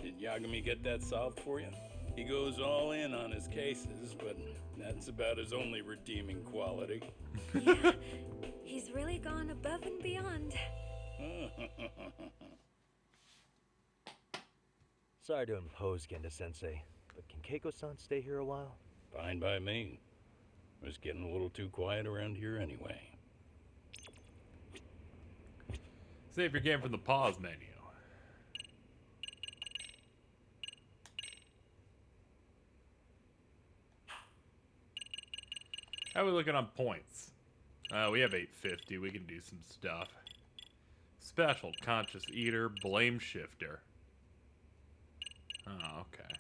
Did Yagami get that solved for you? He goes all in on his cases, but that's about his only redeeming quality. Yeah, he's really gone above and beyond. Sorry to impose, Genda-sensei, but can Keiko-san stay here a while? Fine by me. It was getting a little too quiet around here anyway. Save your game from the pause menu. How are we looking on points? We have 850. We can do some stuff. Special, conscious eater, blame shifter. Oh, okay.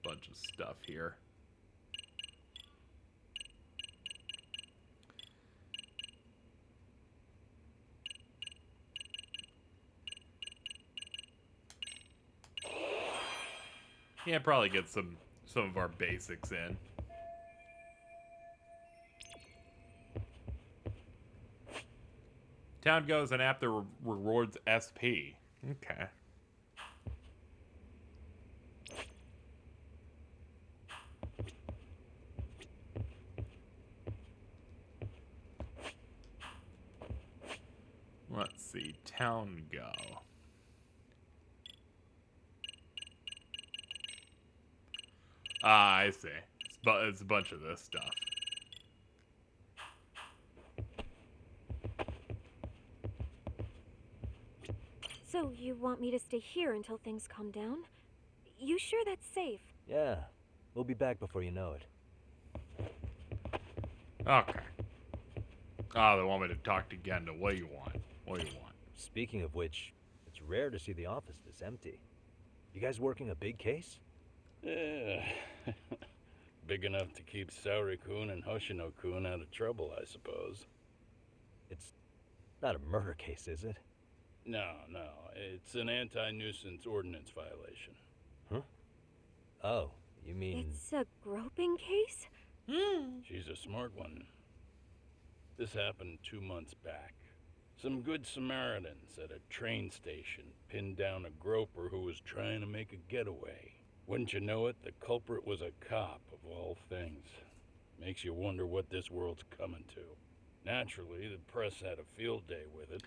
Bunch of stuff here. Yeah, probably get some of our basics in. Town Go is an app that rewards SP. Okay. Let's see. Town Go. Ah, I see. It's a bunch of this stuff. So you want me to stay here until things calm down? You sure that's safe? Yeah. We'll be back before you know it. Okay. Oh, they want me to talk to Genda. What do you want? What do you want? Speaking of which, it's rare to see the office this empty. You guys working a big case? Yeah. Big enough to keep Saori-kun and Hoshino-kun out of trouble, I suppose. It's not a murder case, is it? No. It's an anti-nuisance ordinance violation. Huh? Oh, you mean... It's a groping case? She's a smart one. This happened 2 months back. Some good Samaritans at a train station pinned down a groper who was trying to make a getaway. Wouldn't you know it, the culprit was a cop, of all things. Makes you wonder what this world's coming to. Naturally, the press had a field day with it.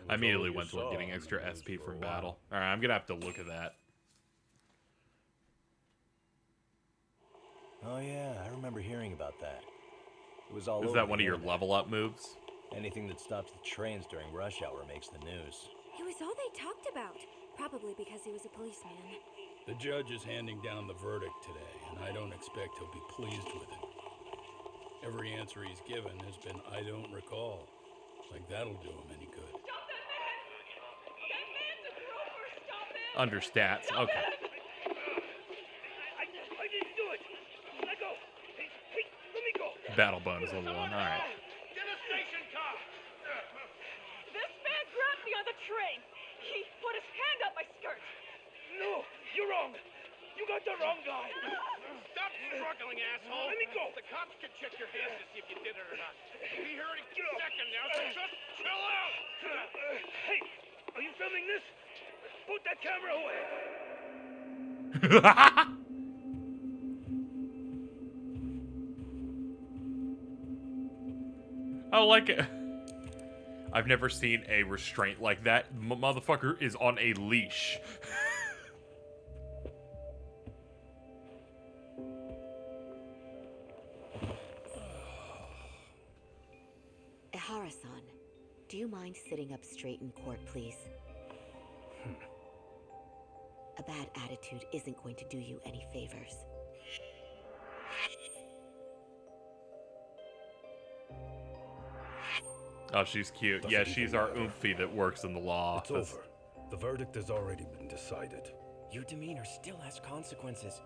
I immediately went toward getting extra SP from battle. Alright, I'm gonna have to look at that. Oh yeah, I remember hearing about that. It was all Is over that one the of your internet. level up moves? Anything that stops the trains during rush hour makes the news. It was all they talked about. Probably because he was a policeman. The judge is handing down the verdict today, and I don't expect he'll be pleased with it. Every answer he's given has been, I don't recall. Like that'll do him any good. Under stats, okay. I didn't do it. Let go. Hey, let me go. Battle bonus level 1, alright. Get a station car. This man grabbed me on the train. He put his hand up my skirt. No, you're wrong. You got the wrong guy. Stop struggling, asshole. Let me go. The cops can check your hands to see if you did it or not. Be here any second now, so just chill out. Hey, are you filming this? Put that camera away. I like it. I've never seen a restraint like that. Motherfucker is on a leash. Ehara-san, do you mind sitting up straight in court, please? A bad attitude isn't going to do you any favors. Oh, she's cute. Yeah, she's our oomphy that works in the law It's office. over. The verdict has already been decided. Your demeanor still has consequences.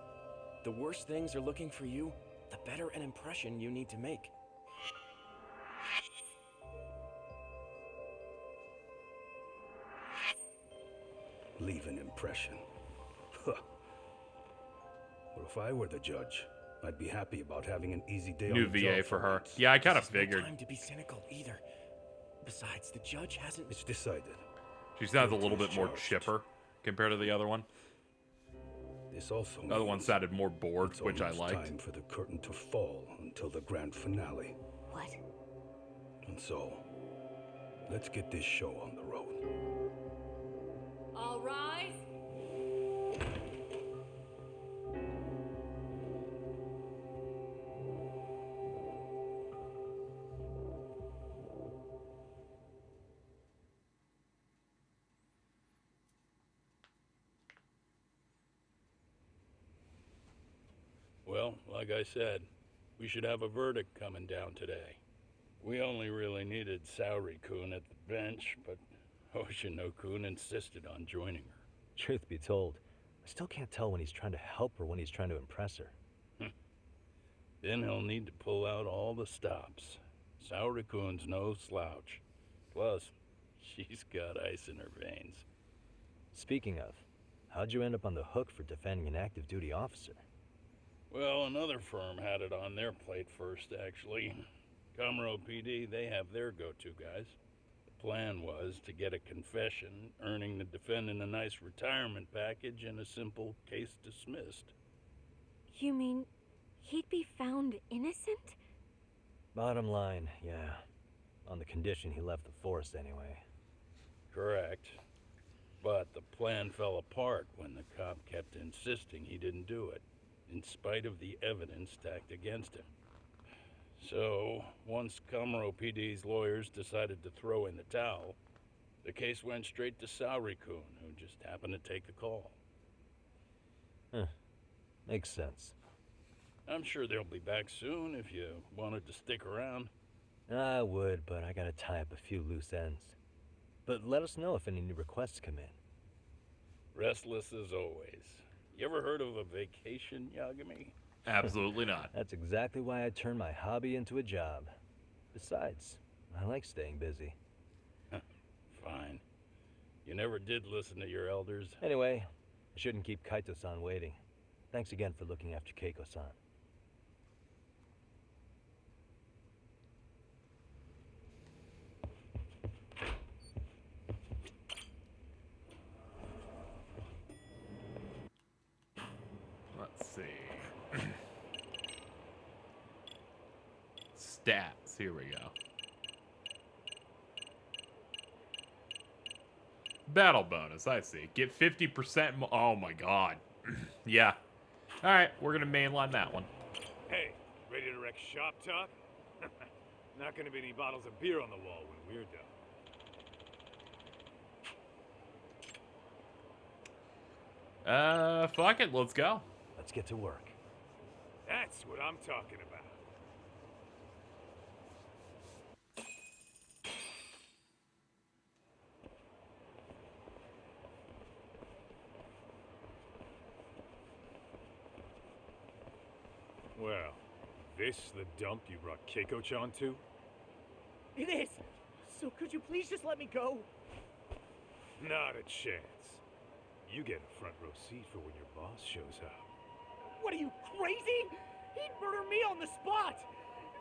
The worse things are looking for you, the better an impression you need to make. Leave an impression. Huh. Well, if I were the judge, I'd be happy about having an easy day New on the VA job for her. once. Yeah, I kind of This is no figured. time to be cynical either. Besides, the judge hasn't... It's decided. She sounds a Guilty little as bit more charged. chipper compared to the other one. This also The other one means sounded more bored, it's which I almost liked. time for the curtain to fall until the grand finale. What? And so, let's get this show on the road. All rise. Well, like I said, we should have a verdict coming down today. We only really needed Saori-kun at the bench, but Hoshino-kun insisted on joining her. Truth be told, I still can't tell when he's trying to help or when he's trying to impress her. Then he'll need to pull out all the stops. Saori-kun's no slouch. Plus, she's got ice in her veins. Speaking of, how'd you end up on the hook for defending an active duty officer? Well, another firm had it on their plate first, actually. Comro PD, they have their go-to guys. The plan was to get a confession, earning the defendant a nice retirement package and a simple case dismissed. You mean he'd be found innocent? Bottom line, yeah. On the condition he left the force anyway. Correct. But the plan fell apart when the cop kept insisting he didn't do it, in spite of the evidence stacked against him. So, once Kamaro PD's lawyers decided to throw in the towel, the case went straight to Saori-kun, who just happened to take the call. Huh. Makes sense. I'm sure they'll be back soon if you wanted to stick around. I would, but I gotta tie up a few loose ends. But let us know if any new requests come in. Restless as always. You ever heard of a vacation, Yagami? Absolutely not. That's exactly why I turned my hobby into a job. Besides, I like staying busy. Fine. You never did listen to your elders. Anyway, I shouldn't keep Kaito-san waiting. Thanks again for looking after Keiko-san. Let's see. Stats. Here we go. Battle bonus. I see. Get 50% more. Oh my god. Yeah. Alright, we're gonna mainline that one. Hey, ready to wreck shop talk? Not gonna be any bottles of beer on the wall when we're done. Fuck it. Let's go. Let's get to work. That's what I'm talking about. Well, this the dump you brought Keiko-chan to? It is! So could you please just let me go? Not a chance. You get a front row seat for when your boss shows up. What are you, crazy? He'd murder me on the spot!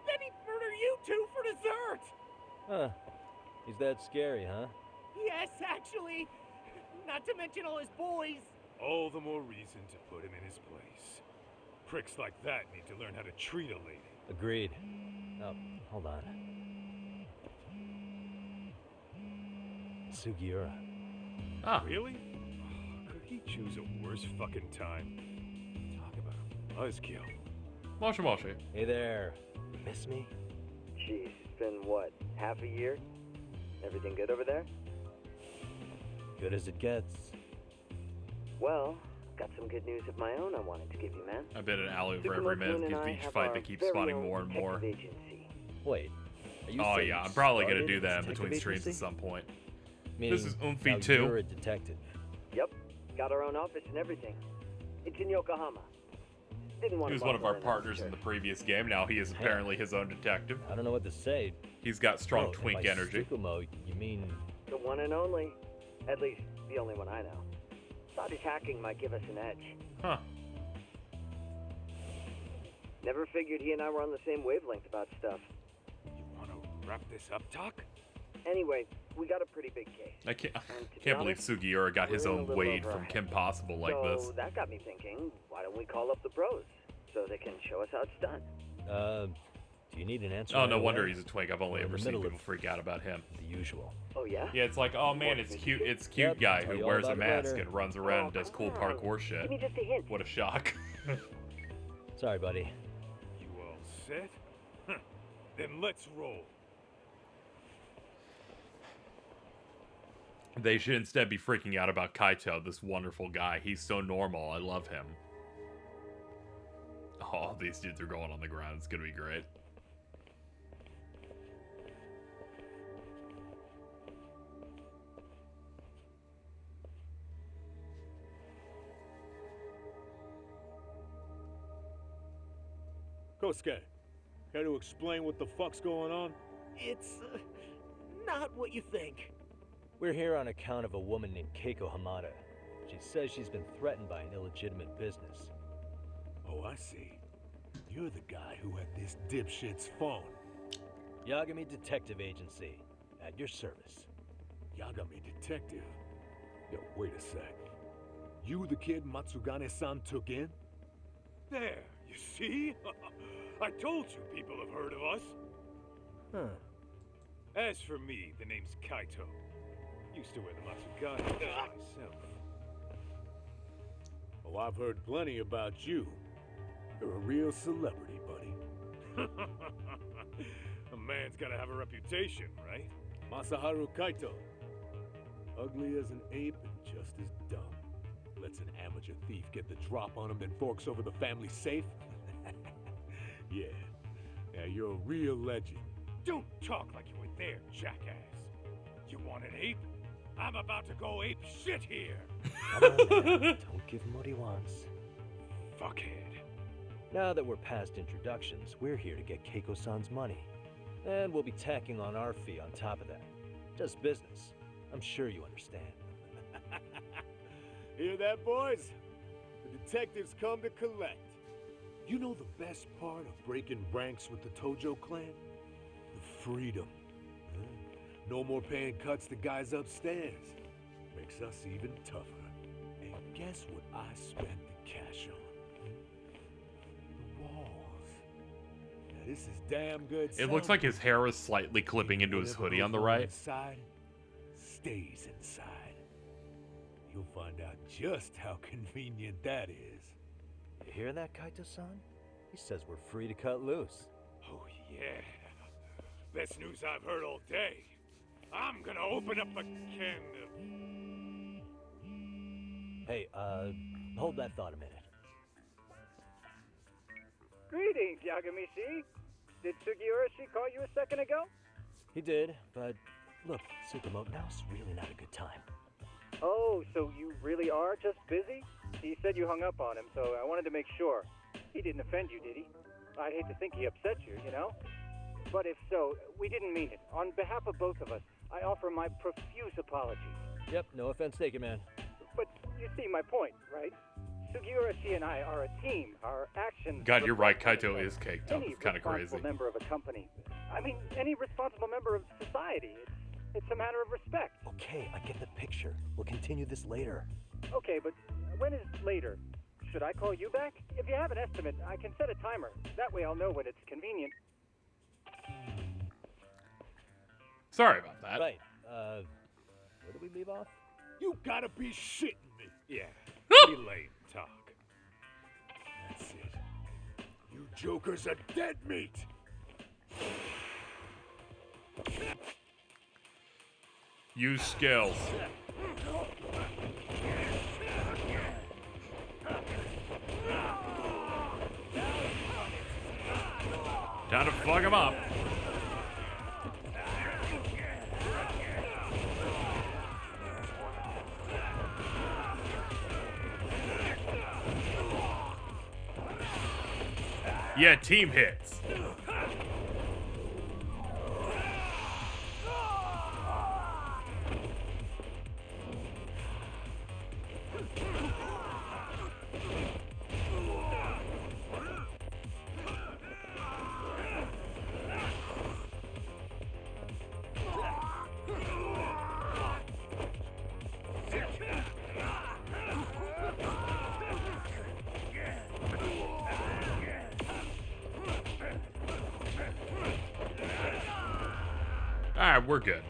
Then he'd murder you two for dessert! Huh. He's that scary, huh? Yes, actually. Not to mention all his boys. All the more reason to put him in his place. Pricks like that need to learn how to treat a lady. Agreed. Oh, hold on. Sugiura. Ah. Really? Could he choose a worse fucking time? Talk about a buzzkill. Moshi Moshi. Hey there. Miss me? Jeez, it's been what, half a year? Everything good over there? Good as it gets. Well, got some good news of my own I wanted to give you, man. I bet an alley for every minute because each fight that keeps spawning more and more. Wait. Are you Oh saying yeah, you I'm probably gonna started do a that in detective between streams agency? at some point. Meaning, This is now Umfi 2. You're a detective. Yep, got our own office and everything. It's in Yokohama. Didn't want He was to one of our bother partners in the previous game. Now he is apparently his own detective. I don't know what to say. He's got strong Oh, twink by energy. Tsukumo, you mean... The one and only. At least, the only one I know. Thought his hacking might give us an edge. Huh. Never figured he and I were on the same wavelength about stuff. You want to wrap this up, Doc? Anyway, we got a pretty big case. I can't be believe honest, Sugiura got his we're in a own little Wade over from our Kim heads. Possible like So this. that got me thinking, why don't we call up the pros so they can show us how it's done? Do you need an answer? Oh, right no wonder away? he's a twink. I've only We're in ever the seen middle people of freak out about him. The usual. Oh, yeah? Yeah, it's like, oh man, it's cute Yep, guy I'll tell who you all wears a about it mask later. and runs around and does cool parkour shit. Give me just a hint. What a shock. Sorry, buddy. You all set? Huh. Then let's roll. They should instead be freaking out about Kaito, this wonderful guy. He's so normal. I love him. Oh, these dudes are going on the ground. It's gonna be great. Kosuke, care to explain what the fuck's going on? It's not what you think. We're here on account of a woman named Keiko Hamada. She says she's been threatened by an illegitimate business. Oh, I see. You're the guy who had this dipshit's phone. Yagami Detective Agency, at your service. Yagami detective. Yo, wait a sec. You the kid Matsugane-san took in? There, you see? I told you people have heard of us. Huh. As for me, the name's Kaito. Used to wear the Matsugane myself. Oh, I've heard plenty about you. You're a real celebrity, buddy. A man's gotta have a reputation, right? Masaharu Kaito. Ugly as an ape and just as dumb. Lets an amateur thief get the drop on him, then forks over the family safe? Yeah. Now you're a real legend. Don't talk like you were there, jackass. You want an ape? I'm about to go ape shit here. Come on now. Don't give him what he wants. Fuckhead. Now that we're past introductions, we're here to get Keiko-san's money. And we'll be tacking on our fee on top of that. Just business. I'm sure you understand. Hear that, boys? The detectives come to collect. You know the best part of breaking ranks with the Tojo clan? The freedom. No more paying cuts to guys upstairs. Makes us even tougher. And guess what I spent the cash on? The walls. Now this is damn good. It looks like his hair is slightly clipping into his hoodie on the right. Inside stays inside. You'll find out just how convenient that is. You hear that, Kaito-san? He says we're free to cut loose. Oh yeah. Best news I've heard all day. I'm gonna open up a can of... Hey, hold that thought a minute. Greetings, Yagami-shi. Did Sugiura-shi call you a second ago? He did, but look, Tsukumo, now's really not a good time. Oh, so you really are just busy? He said you hung up on him, so I wanted to make sure. He didn't offend you, did he? I'd hate to think he upset you, you know? But if so, we didn't mean it. On behalf of both of us, I offer my profuse apologies. Yep, no offense taken, man. But you see my point, right? Sugiura-shi and I are a team. Our actions... God, you're right. Kaito is caked up. Any It's kind of crazy. responsible member of a company. I mean, any responsible member of society. It's a matter of respect. Okay, I get the picture. We'll continue this later. Okay, but when is later? Should I call you back? If you have an estimate, I can set a timer. That way I'll know when it's convenient. Sorry about that. Right, where did we leave off? You gotta be shitting me. Yeah, pretty lame talk. That's it. You jokers are dead meat. Use skills. Time to fuck him up. Yeah, team hits. Alright, we're good.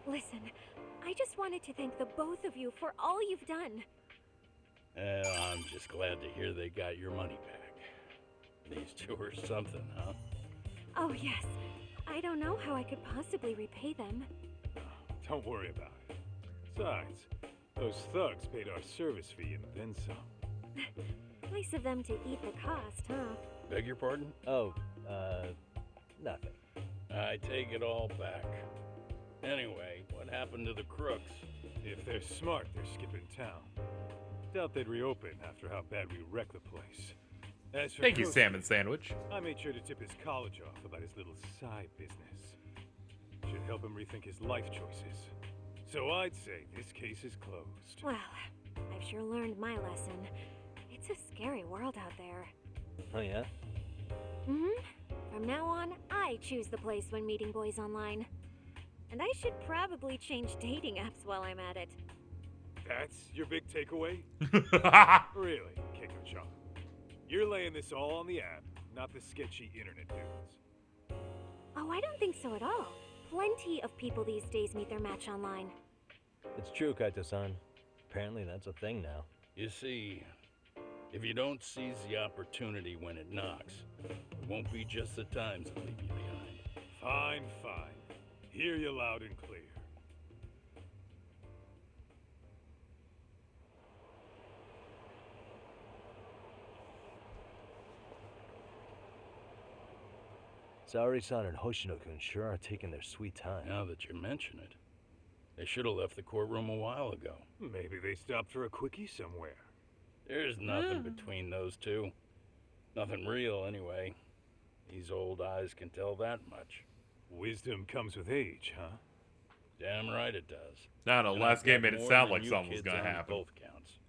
Listen, I just wanted to thank the both of you for all you've done. Well, I'm just glad to hear they got your money back. These two are something, huh? Oh, yes. I don't know how I could possibly repay them. Don't worry about it. Besides, those thugs paid our service fee and then some. Nice of them to eat the cost, huh? Beg your pardon? Oh, nothing. I take it all back. Anyway, what happened to the crooks? If they're smart, they're skipping town. Doubt they'd reopen after how bad we wrecked the place. As for Thank you, Koshi, Salmon Sandwich. I made sure to tip his college off about his little side business. Should help him rethink his life choices. So I'd say this case is closed. Well, I've sure learned my lesson. It's a scary world out there. Oh, yeah? Mm-hmm. From now on, I choose the place when meeting boys online. And I should probably change dating apps while I'm at it. That's your big takeaway? Really, Keiko-chan? You're laying this all on the app, not the sketchy internet dudes. Oh, I don't think so at all. Plenty of people these days meet their match online. It's true, Kaito-san. Apparently that's a thing now. You see, if you don't seize the opportunity when it knocks, it won't be just the times that leave you behind. Fine, fine. Hear you loud and clear. Saori-san and Hoshino-kun sure are taking their sweet time. Now that you mention it, they should have left the courtroom a while ago. Maybe they stopped for a quickie somewhere. There's nothing between those two. Nothing real, anyway. These old eyes can tell that much. Wisdom comes with age, huh? Damn right it does. No, And last I've game got made it more sound than like you something was kids gonna on happen. Both counts.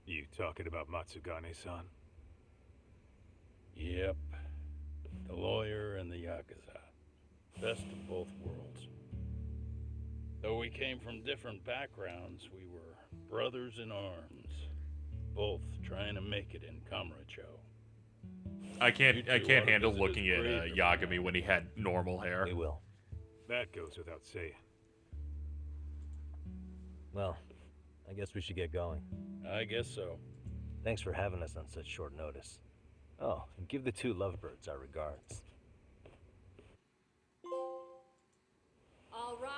You talking about Matsugane-san? Yep. The lawyer and the Yakuza. Best of both worlds. Though we came from different backgrounds, we were brothers in arms. Both trying to make it in Kamurocho. I can't handle visit looking his at grave Yagami when he had normal hair. We will. That goes without saying. Well, I guess we should get going. I guess so. Thanks for having us on such short notice. Oh, and give the two lovebirds our regards. All rise.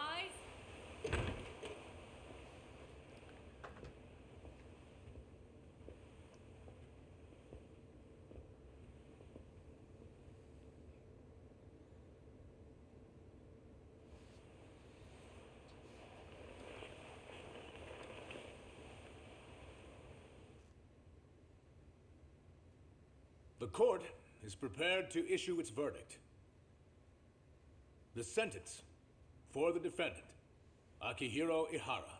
The court is prepared to issue its verdict. The sentence for the defendant, Akihiro Ihara,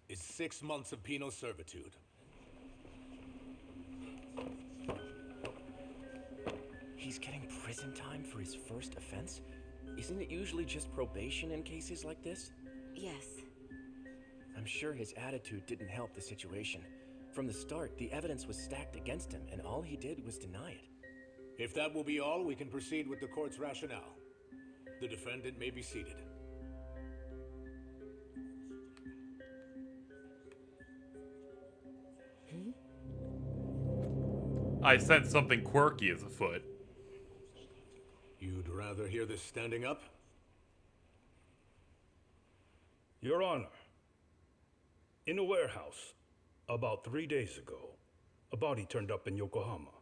is 6 months of penal servitude. He's getting prison time for his first offense? Isn't it usually just probation in cases like this? Yes. I'm sure his attitude didn't help the situation. From the start, the evidence was stacked against him, and all he did was deny it. If that will be all, we can proceed with the court's rationale. The defendant may be seated. I sense something quirky is afoot. You'd rather hear this standing up? Your Honor, in a warehouse, about 3 days ago, a body turned up in Yokohama.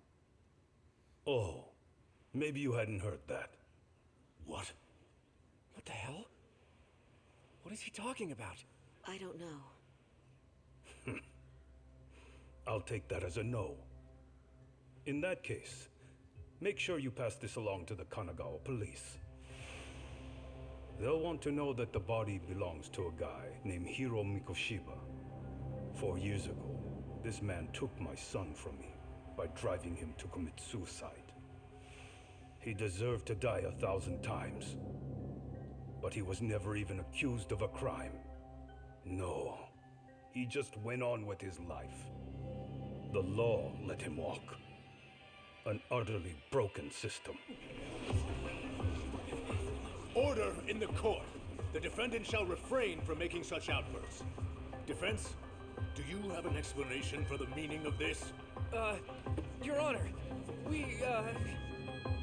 Oh, maybe you hadn't heard that. What? What the hell? What is he talking about? I don't know. I'll take that as a no. In that case, make sure you pass this along to the Kanagawa police. They'll want to know that the body belongs to a guy named Hiro Mikoshiba. 4 years ago, this man took my son from me by driving him to commit suicide. He deserved to die 1,000 times, but he was never even accused of a crime. No, he just went on with his life. The law let him walk. An utterly broken system. Order in the court. The defendant shall refrain from making such outbursts. Defense, do you have an explanation for the meaning of this? Your Honor, we,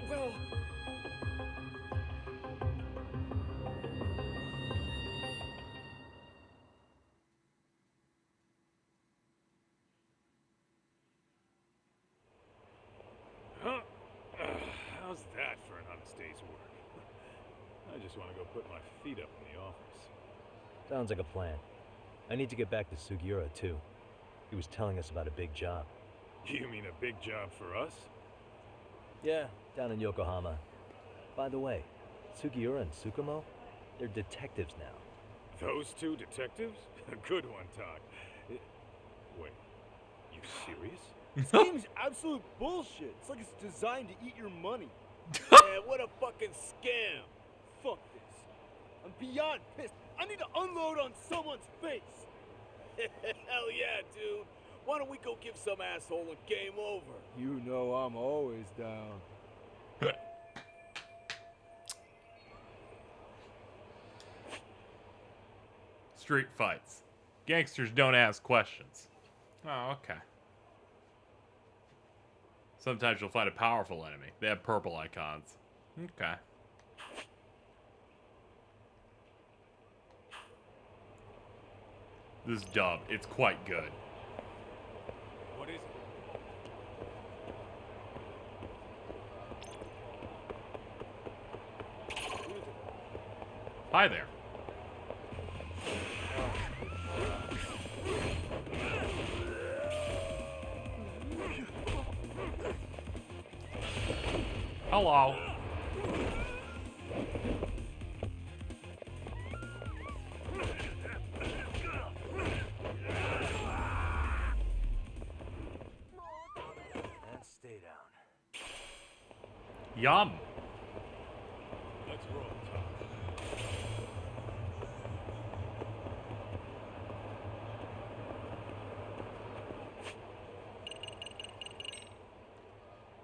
well... How's that for an honest day's work? I just want to go put my feet up in the office. Sounds like a plan. I need to get back to Sugiura, too. He was telling us about a big job. You mean a big job for us? Yeah, down in Yokohama. By the way, Sugiura and Tsukumo, they're detectives now. Those two detectives? Good one, Todd. Wait, you serious? This game's absolute bullshit. It's like it's designed to eat your money. Yeah, what a fucking scam. Fuck this. I'm beyond pissed. I need to unload on someone's face. Hell yeah, dude. Why don't we go give some asshole a game over? You know I'm always down. Street fights. Gangsters don't ask questions. Oh, okay. Sometimes you'll find a powerful enemy. They have purple icons. Okay. This is dub. It's quite good. What is it? Hi there. Hello. And stay down. Yum. Let's roll, Todd.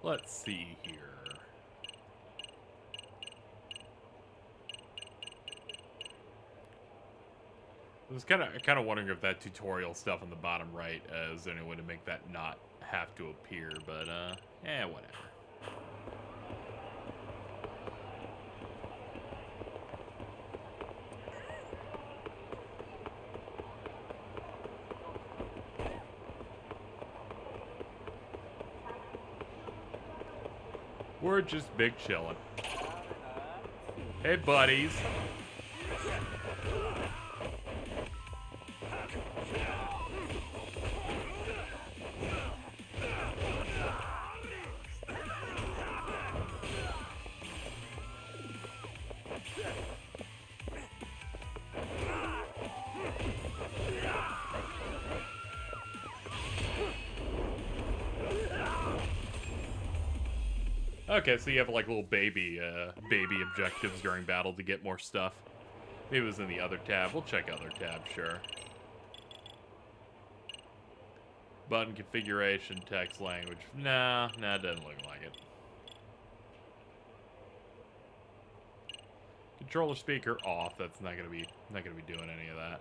Let's see here. I was kind of wondering if that tutorial stuff on the bottom right is there any way to make that not have to appear, but whatever. We're just big chillin'. Hey, buddies. Okay, so you have like little baby objectives during battle to get more stuff. Maybe it was in the other tab. We'll check other tab, sure. Button configuration, text language. Nah, it doesn't look like it. Controller speaker off. That's not gonna be doing any of that.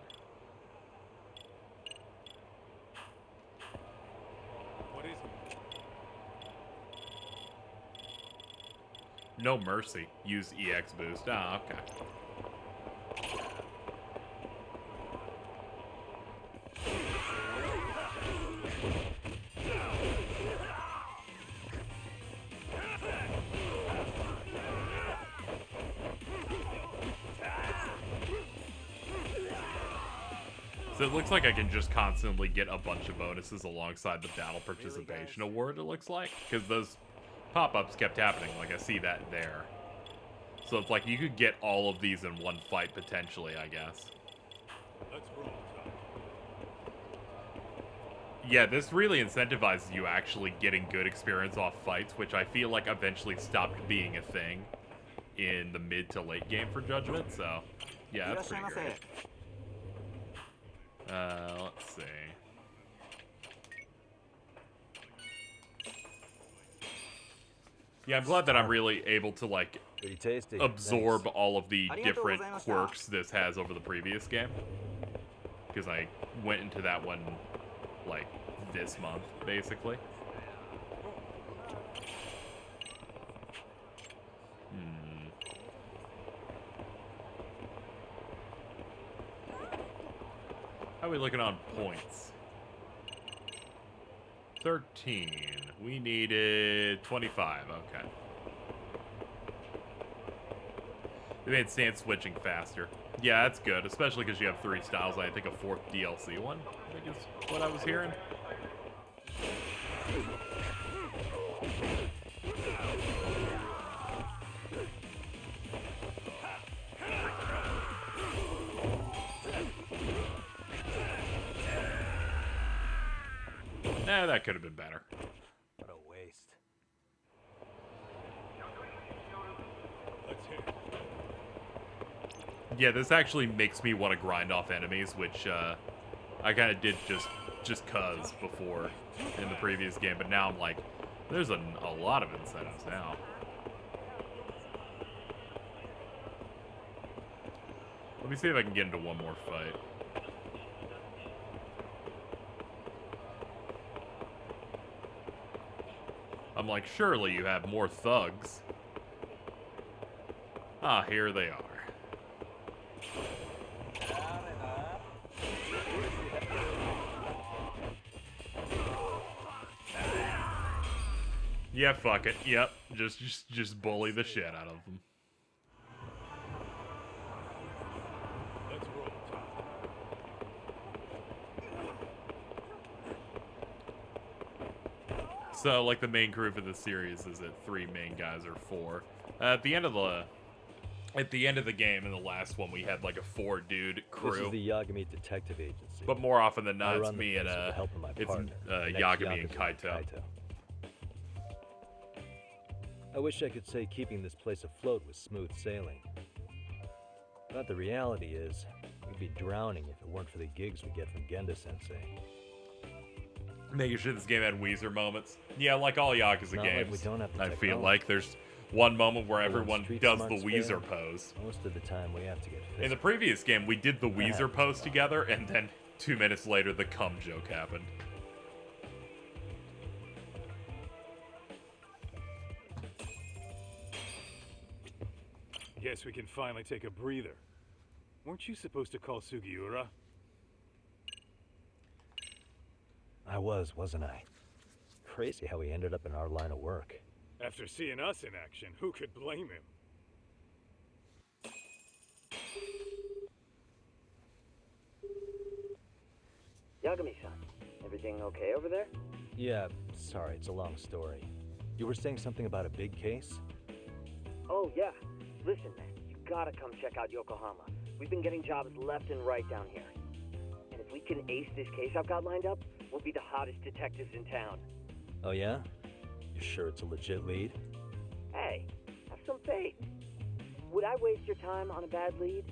What is it? No mercy. Use EX boost. Ah, okay. So it looks like I can just constantly get a bunch of bonuses alongside the battle participation award, it looks like. Because those pop-ups kept happening, like I see that there. So it's like you could get all of these in one fight, potentially, I guess. Let's roll, Todd. Yeah, this really incentivizes you actually getting good experience off fights, which I feel like eventually stopped being a thing in the mid to late game for Judgment, so yeah, that's pretty great. Let's see. Yeah, I'm glad that I'm really able to, like, absorb all of the different quirks this has over the previous game. Because I went into that one, like, this month, basically. How are we looking on points? 13. We needed 25. Okay. They made stance switching faster. Yeah, that's good, especially because you have 3 styles. I think a 4th DLC one, I think is what I was hearing. Nah, that could have been better. What a waste. Let's hear it. Yeah, this actually makes me want to grind off enemies, which I kind of did just cuz before in the previous game, but now I'm like, there's a lot of incentives now. Let me see if I can get into one more fight. I'm like, surely you have more thugs. Ah, here they are. Yeah, fuck it. Yep, just bully the shit out of them. Let's roll. So, like, the main crew for the series is that 3 main guys or 4. At the end of the game in the last one, we had like a 4-dude crew. This is the Yagami Detective Agency. But more often than not, it's me and it's Yagami and Kaito. I wish I could say keeping this place afloat was smooth sailing. But the reality is, we'd be drowning if it weren't for the gigs we get from Genda-sensei. Making sure this game had Weezer moments. Yeah, like all Yakuza Not games. like we don't have the I feel technology. like there's one moment where But when everyone street does the smarts Weezer fail, pose. Most of the time we have to get In the physical. previous game, we did the Weezer pose together, and then 2 minutes later, the cum joke happened. Guess we can finally take a breather. Weren't you supposed to call Sugiura? I wasn't I? Crazy how he ended up in our line of work. After seeing us in action, who could blame him? Yagami-san, everything okay over there? Yeah, sorry, it's a long story. You were saying something about a big case? Oh, yeah. Listen, man, you gotta come check out Yokohama. We've been getting jobs left and right down here. And if we can ace this case I've got lined up, we'll be the hottest detectives in town. Oh yeah? You sure it's a legit lead? Hey, have some faith. Would I waste your time on a bad lead?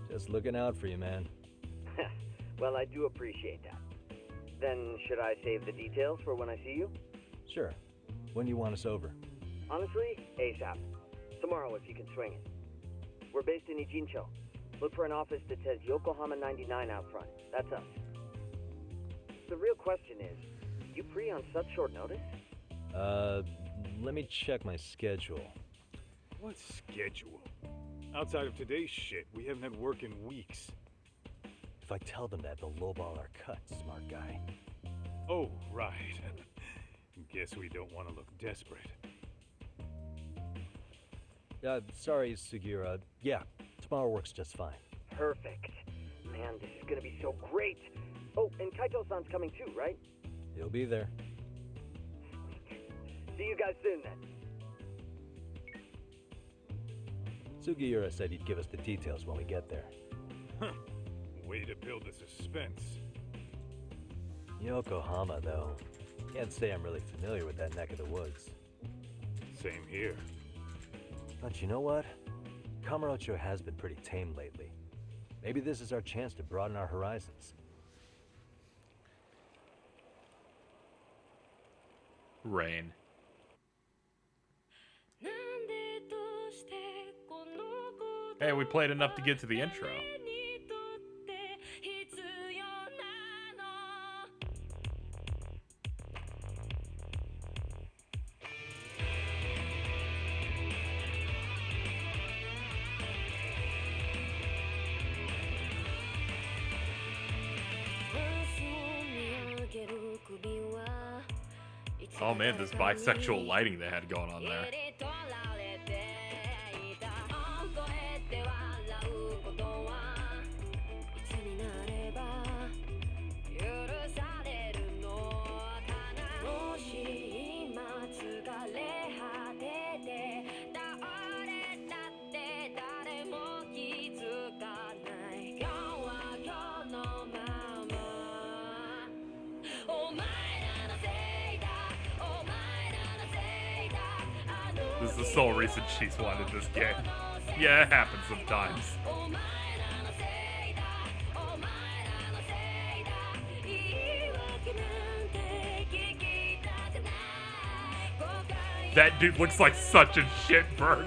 Just looking out for you, man. Well, I do appreciate that. Then should I save the details for when I see you? Sure. When do you want us over? Honestly, ASAP. Tomorrow if you can swing it. We're based in Ijincho. Look for an office that says Yokohama 99 out front. That's us. The real question is, you free on such short notice? Let me check my schedule. What schedule? Outside of today's shit, we haven't had work in weeks. If I tell them that, they'll lowball our cut, smart guy. Oh, right. Guess we don't want to look desperate. Sorry, Sugiura. Yeah, tomorrow works just fine. Perfect. Man, this is gonna be so great. Oh, and Kaito-san's coming too, right? He'll be there. See you guys soon then. Sugiura said he'd give us the details when we get there. Huh. Way to build the suspense. Yokohama, though. Can't say I'm really familiar with that neck of the woods. Same here. But you know what? Kamurocho has been pretty tame lately. Maybe this is our chance to broaden our horizons. Rain. Hey, we played enough to get to the intro. Oh man, this bisexual lighting they had going on there. This is the sole reason she's wanted this game. Yeah, it happens sometimes. That dude looks like such a shitbird.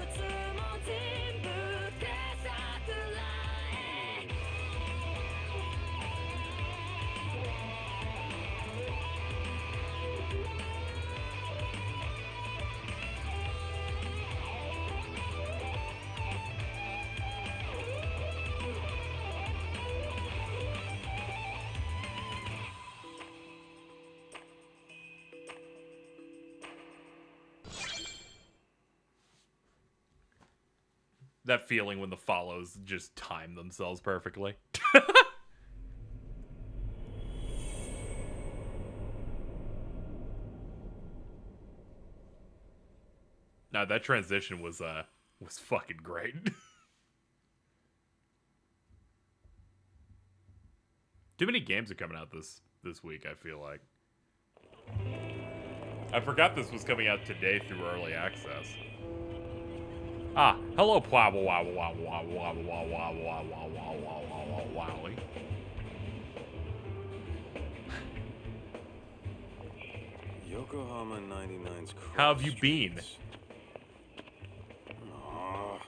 That feeling when the follows just time themselves perfectly. Now that transition was fucking great. Too many games are coming out this week, I feel like. I forgot this was coming out today through early access. Ah, hello, Wowie. Yokohama 99's How have you been? Aw,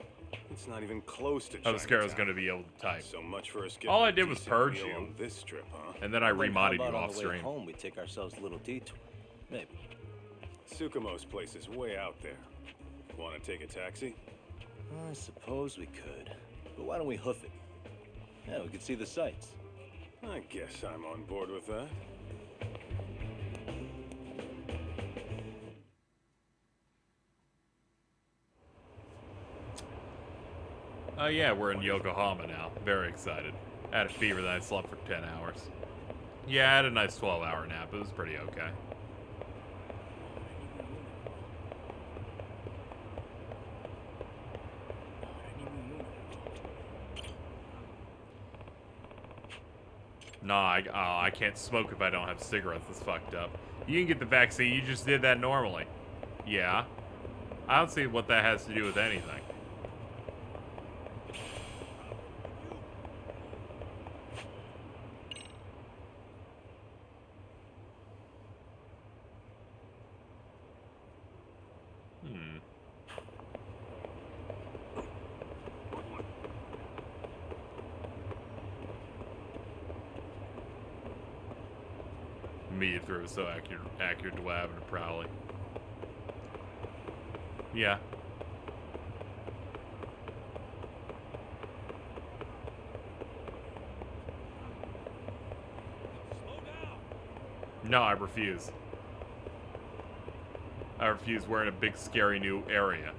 it's not even close to I was scared I was Chinatown. going to be able to type. So much for us All I getting did was decent purge meal you. on this trip, huh? And then I Well, how remotted about you on off the way stream. home, we take ourselves a little detour. Maybe. Tsukumo's place is way out there. Want to take a taxi? I suppose we could. But why don't we hoof it? Yeah, we could see the sights. I guess I'm on board with that. Oh yeah, we're in Yokohama now. Very excited. I had a fever that I slept for 10 hours. Yeah, I had a nice 12-hour nap. It was pretty okay. Nah, I can't smoke if I don't have cigarettes. That's fucked up. You can get the vaccine. You just did that normally. Yeah. I don't see what that has to do with anything. Me through was so accurate to what happened to Prowley. Yeah. No, I refuse. I refuse. We're in a big, scary new area.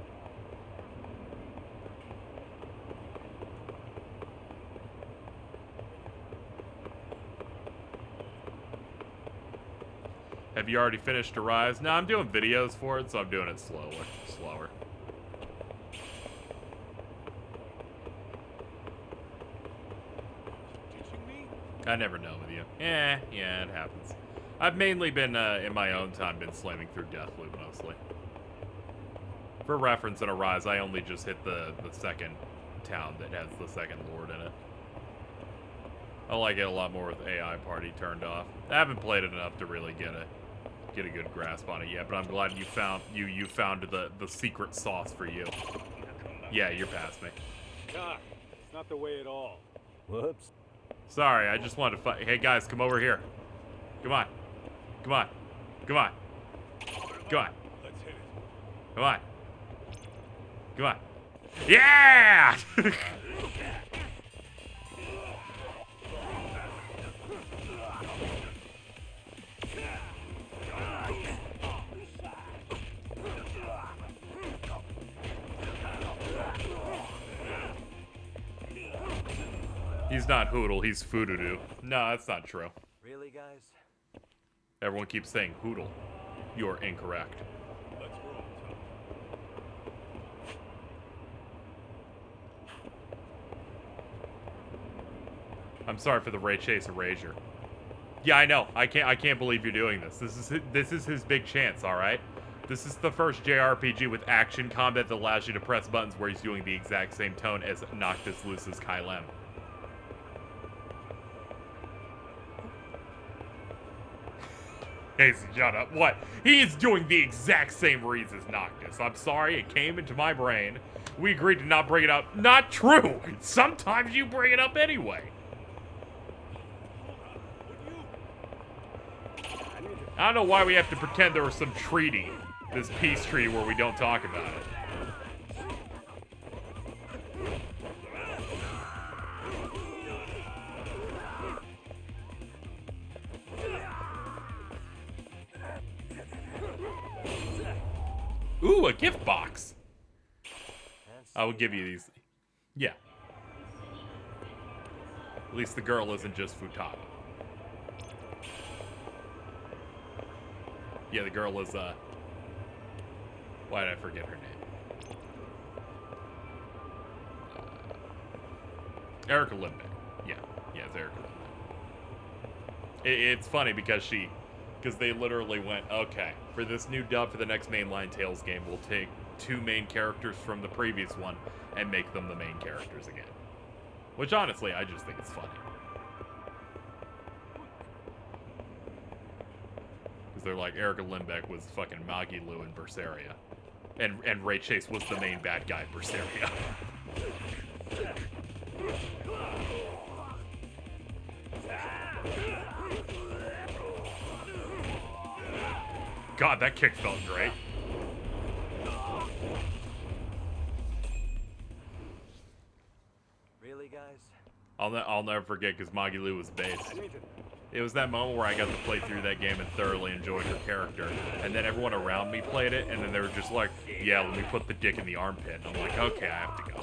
Have you already finished Arise? No, I'm doing videos for it, so I'm doing it slower. I never know with you. Yeah, it happens. I've mainly been, in my own time, been slamming through Deathloop mostly. For reference, in Arise, I only just hit the second town that has the second lord in it. I like it a lot more with AI party turned off. I haven't played it enough to really get a good grasp on it yet, but I'm glad you found the secret sauce for you. Yeah, you're past me. God, it's not the way at all. Whoops. Sorry, I just wanted to fight. Hey guys, come over here. Come on. Come on. Come on. Come on. Let's hit it. Come on. Come on. Yeah! He's not Hoodle, he's Foodoodoo. No, that's not true. Really, guys? Everyone keeps saying Hoodle. You're incorrect. Let's roll, Tom. I'm sorry for the Ray Chase erasure. Yeah, I know. I can't believe you're doing this. This is his big chance, all right? This is the first JRPG with action combat that allows you to press buttons where he's doing the exact same tone as Noctis Luce's Kylem. Casey, shut up. What? He is doing the exact same reads as Noctis. I'm sorry, it came into my brain. We agreed to not bring it up. Not true! Sometimes you bring it up anyway. I don't know why we have to pretend there was some treaty. This peace treaty where we don't talk about it. Ooh, a gift box. I will give you these. Yeah. At least the girl isn't just Futaba. Yeah, the girl is, why did I forget her name? Erica Limbeck. Yeah, it's Erica Limbeck. It's funny because they literally went, okay, for this new dub for the next mainline Tales game, we'll take 2 main characters from the previous one and make them the main characters again. Which, honestly, I just think it's funny. Because they're like, Erica Limbeck was fucking Magilu in Berseria. And Ray Chase was the main bad guy in Berseria. God, that kick felt great. Really, guys? I'll never forget because Magilu was based. It was that moment where I got to play through that game and thoroughly enjoyed her character. And then everyone around me played it, and then they were just like, yeah, let me put the dick in the armpit. And I'm like, okay, I have to go.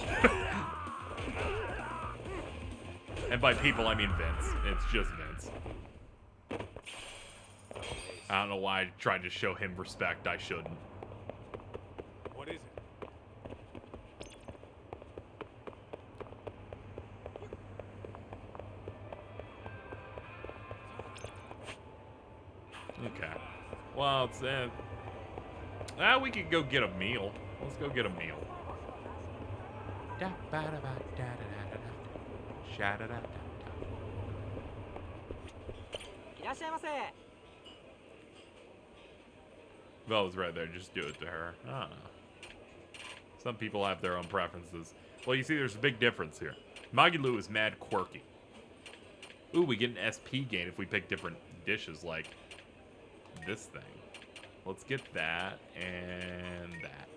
And by people, I mean Vince. It's just Vince. I don't know why I tried to show him respect. I shouldn't. What is it? Okay. Well, it's we could go get a meal. Let's go get a meal. Vel's right there. Just do it to her. I don't know. Some people have their own preferences. Well, you see, there's a big difference here. Magilu is mad quirky. Ooh, we get an SP gain if we pick different dishes like this thing. Let's get that and that.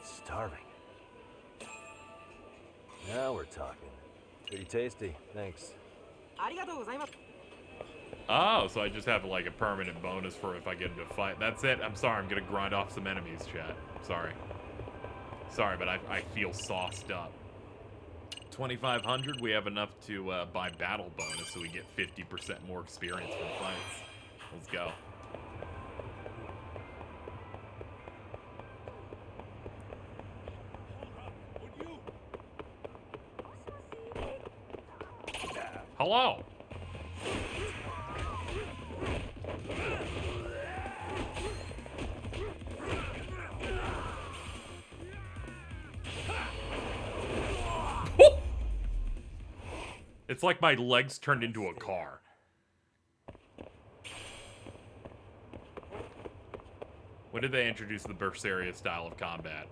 Starving. Now we're talking. Pretty tasty, thanks. Oh, so I just have like a permanent bonus for if I get into a fight. That's it. I'm sorry, I'm gonna grind off some enemies, chat. Sorry. Sorry, but I feel sauced up. 2,500, we have enough to buy battle bonus, so we get 50% more experience from fights. Let's go. Hello. It's like my legs turned into a car. When did they introduce the Berseria style of combat?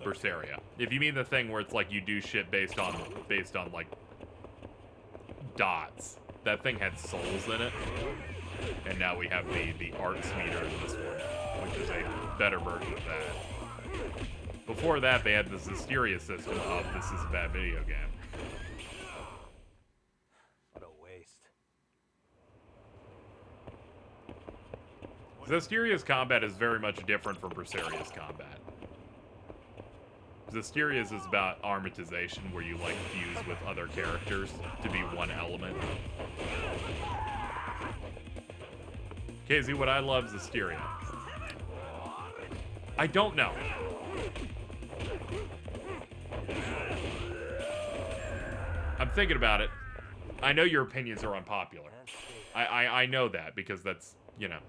Berseria. If you mean the thing where it's like you do shit based on like dots. That thing had souls in it. And now we have the arts meter in this one, which is a better version of that. Before that, they had the Zisteria system of this is a bad video game. What a waste. Zesteria's combat is very much different from Berseria's combat. Zesteria's is about armatization, where you like fuse with other characters to be one element. KZ, what I love is Zesteria. I don't know. thinking about it, I know your opinions are unpopular. I know that because that's, you know,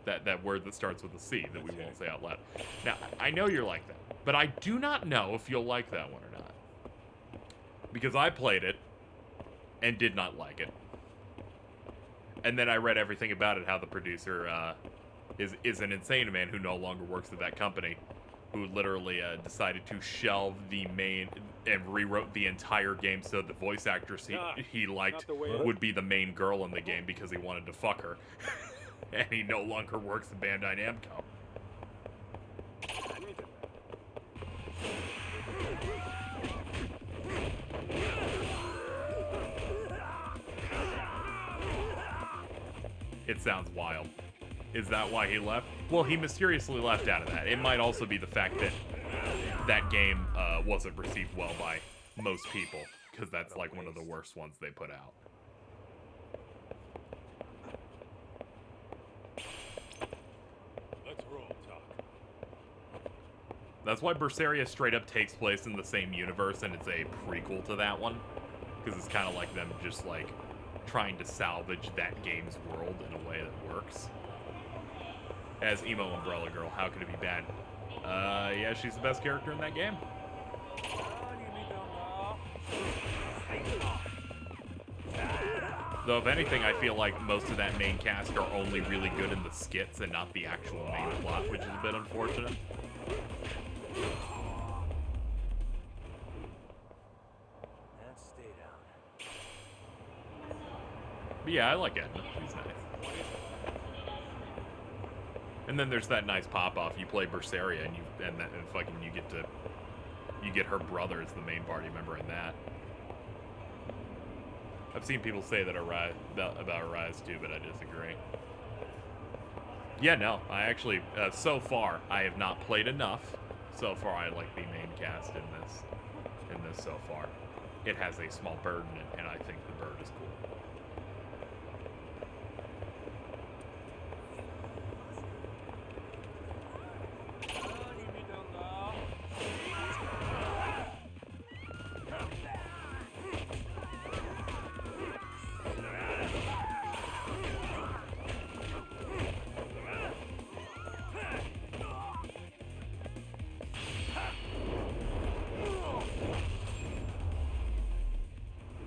that word that starts with a C that we won't say out loud. Now, I know you're like that, but I do not know if you'll like that one or not. Because I played it and did not like it. And then I read everything about it, how the producer is an insane man who no longer works at that company, who literally decided to shelve the main and rewrote the entire game so the voice actress he liked would be the main girl in the game because he wanted to fuck her. And he no longer works at Bandai Namco. It sounds wild. Is that why he left? Well, he mysteriously left out of that. It might also be the fact that that game wasn't received well by most people, because that's like one of the worst ones they put out. Let's roll, Talk. That's why Berseria straight up takes place in the same universe, and it's a prequel to that one, because it's kind of like them just like trying to salvage that game's world in a way that works. As Emo Umbrella Girl, how could it be bad? Yeah, she's the best character in that game. Though, if anything, I feel like most of that main cast are only really good in the skits and not the actual main plot, which is a bit unfortunate. But yeah, I like Edna. She's nice. And then there's that nice pop-off. You play Berseria, and you get her brother as the main party member in that. I've seen people say that about Arise too, but I disagree. Yeah, no, I actually so far I have not played enough. So far, I like the main cast in this so far. It has a small bird in it, and I think the bird is cool.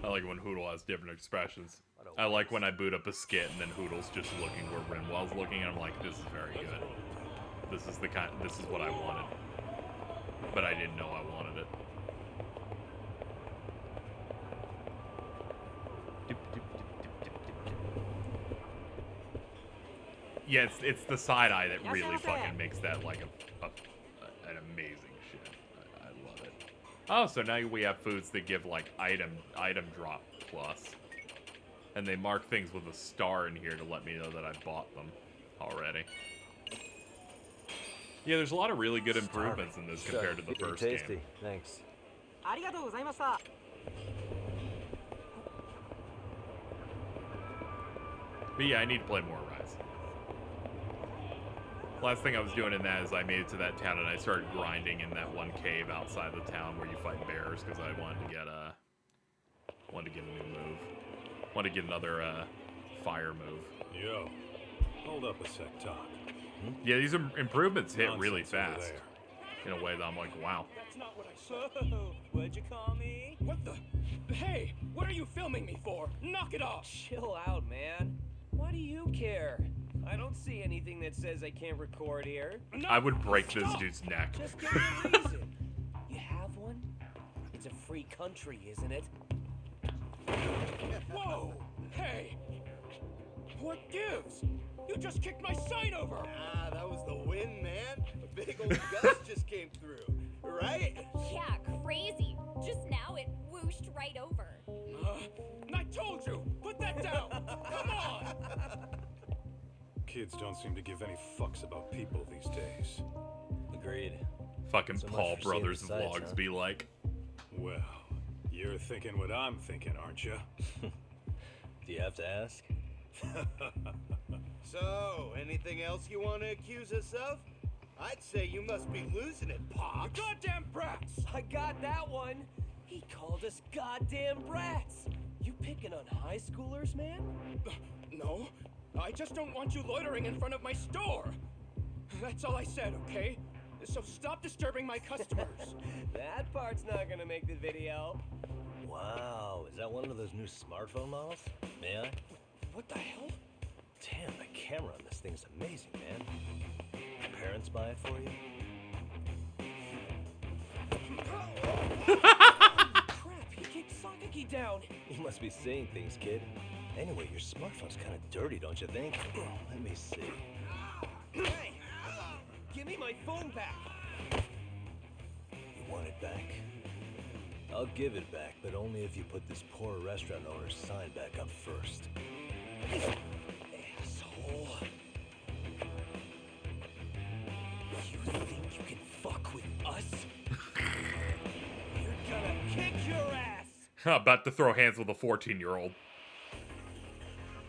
I like when Hoodle has different expressions. I like when I boot up a skit and then Hoodle's just looking where Renwell's looking, and I'm like, this is very good. This is what I wanted. But I didn't know I wanted it. Yeah, it's the side eye that really fucking makes that like an amazing shit. I love it. Oh, so now we have foods that give like item drop plus. And they mark things with a star in here to let me know that I bought them already. Yeah, there's a lot of really good improvements in this compared to the first tasty. game. Thanks. But yeah, I need to play more Rise. Last thing I was doing in that is I made it to that town and I started grinding in that one cave outside the town where you fight bears because I wanted to get a new move. Want to get another fire move. Yo, hold up a sec, Talk. Yeah, these improvements hit really fast. In a way that I'm like, wow. That's not what I said. What'd you call me? What the? Hey, what are you filming me for? Knock it off! Chill out, man. Why do you care? I don't see anything that says I can't record here. No, I would break this dude's neck. Just give me a reason. You have one? It's a free country, isn't it? Whoa! Hey! What gives? You just kicked my sign over! Ah, that was the wind, man. A big old gust just came through, right? Yeah, crazy. Just now it whooshed right over. I told you! Put that down! Come on! Kids don't seem to give any fucks about people these days. Agreed. Fucking So Paul much for seeing Brothers the sights, vlogs huh? be like. Well, you're thinking what I'm thinking, aren't you? Do you have to ask? So, anything else you want to accuse us of? I'd say you must be losing it, Pops. You goddamn brats! I got that one. He called us goddamn brats. You picking on high schoolers, man? No, I just don't want you loitering in front of my store. That's all I said, okay? So stop disturbing my customers. That part's not gonna make the video. Wow, is that one of those new smartphone models? May I? What the hell? Damn, the camera on this thing's amazing, man. Parents buy it for you? Crap, he kicked Sakaki down. You must be seeing things, kid. Anyway, your smartphone's kind of dirty, don't you think? Let me see. Hey, give me my phone back. You want it back? I'll give it back, but only if you put this poor restaurant owner's sign back up first. Asshole. You think you can fuck with us? You're gonna kick your ass! About to throw hands with a 14-year-old.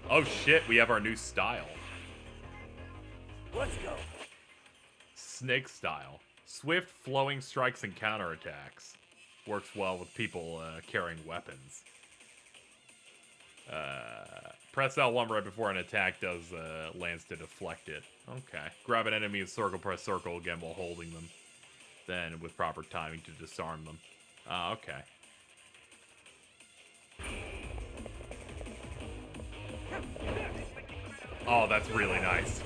Oh shit, we have our new style. Let's go. Snake style. Swift, flowing strikes and counterattacks. Works well with people carrying weapons. Press L1 right before an attack does lands to deflect it. Okay. Grab an enemy and circle, press circle again while holding them. Then, with proper timing, to disarm them. Okay. Oh, that's really nice.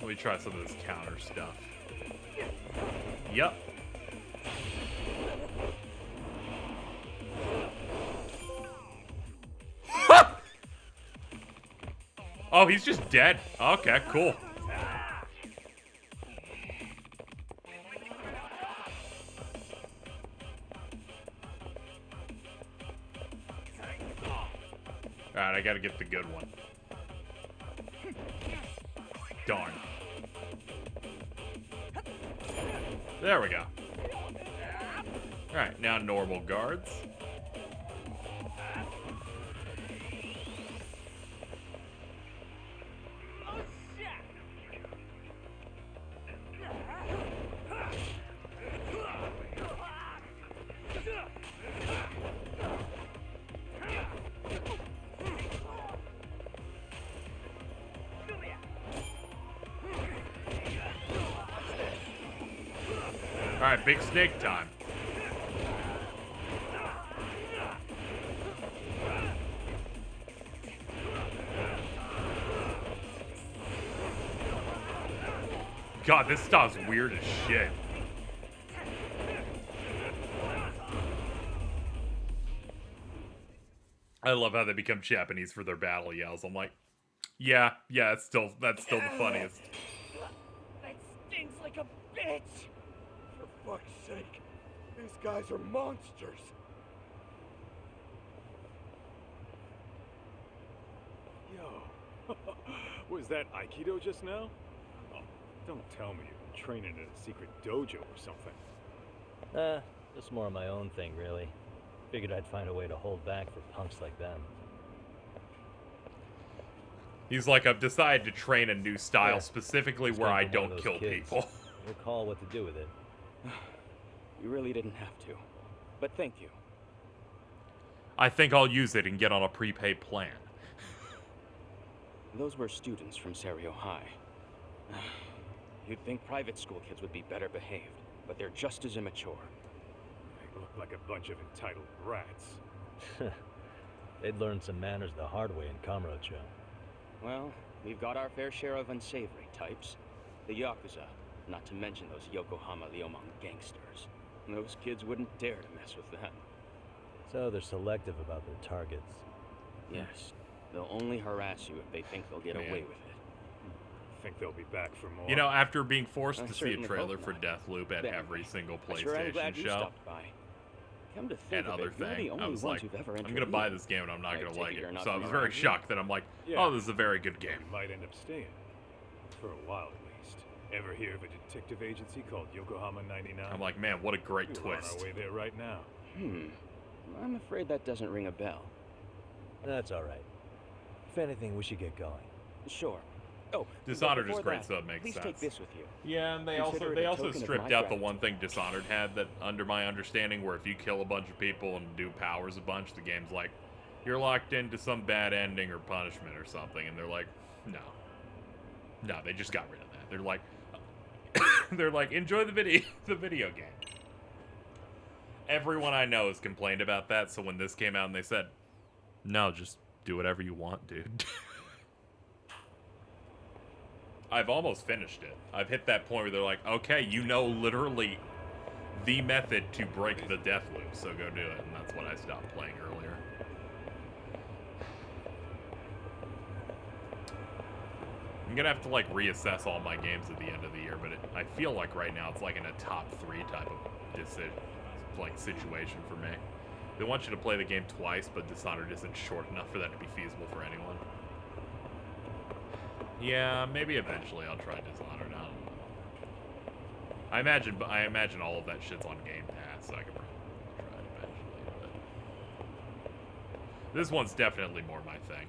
Let me try some of this counter stuff. Yep. Oh, he's just dead. Okay, cool. Alright, I gotta get the good one. Darn. There we go. Alright, now normal guards. Alright, big snake time. God, this style's weird as shit. I love how they become Japanese for their battle yells. I'm like, yeah, that's still the funniest. That stings like a bitch! For fuck's sake, these guys are monsters. Yo, was that Aikido just now? Oh, don't tell me you've been training in a secret dojo or something. Just more of my own thing, really. Figured I'd find a way to hold back for punks like them. He's like, I've decided to train a new style specifically where I don't kill people. Your call what to do with it. You really didn't have to. But thank you. I think I'll use it and get on a prepaid plan. Those were students from Serio High. You'd think private school kids would be better behaved, but they're just as immature. They look like a bunch of entitled brats. They'd learn some manners the hard way in Kamurocho. Well, we've got our fair share of unsavory types. The Yakuza, not to mention those Yokohama Liomang gangsters. Those kids wouldn't dare to mess with them. So they're selective about their targets. Yes. They'll only harass you if they think they'll get away with it. Think they'll be back for more? You know, after being forced I to see a certainly trailer hope for not. Deathloop at Then, every single I sure am PlayStation glad you show stopped by. Come to think and of other it, you're the thing, only I was ones like, who've ever I'm entered gonna buy Leon. this game and I'm not I gonna take like it it. you're not So I from was around very here? shocked that I'm like, Yeah. oh, this is a very good game. We might end up staying. For a while at least. Ever hear of a detective agency called Yokohama 99? I'm like, man, what a great We're on twist. our way there right now. I'm afraid that doesn't ring a bell. That's all right. If anything, we should get going. Sure. Oh, Dishonored is before great, that, so it makes please sense. take this with you. Yeah, and they Consider it a also token of stripped my out the gratitude. one thing Dishonored had that, under my understanding, where if you kill a bunch of people and do powers a bunch, the game's like, you're locked into some bad ending or punishment or something, and they're like, no. No, they just got rid of that. They're like, enjoy the video game. Everyone I know has complained about that, so when this came out and they said, no, just do whatever you want, dude. I've almost finished it. I've hit that point where they're like, okay, you know literally the method to break the death loop, so go do it, and that's when I stopped playing earlier. I'm gonna have to, like, reassess all my games at the end of the year, but I feel like right now it's, like, in a top 3 type of situation for me. They want you to play the game twice, but Dishonored isn't short enough for that to be feasible for anyone. Yeah, maybe eventually I'll try Dishonored. I don't know. I imagine all of that shit's on Game Pass, so I can probably try it eventually. But this one's definitely more my thing.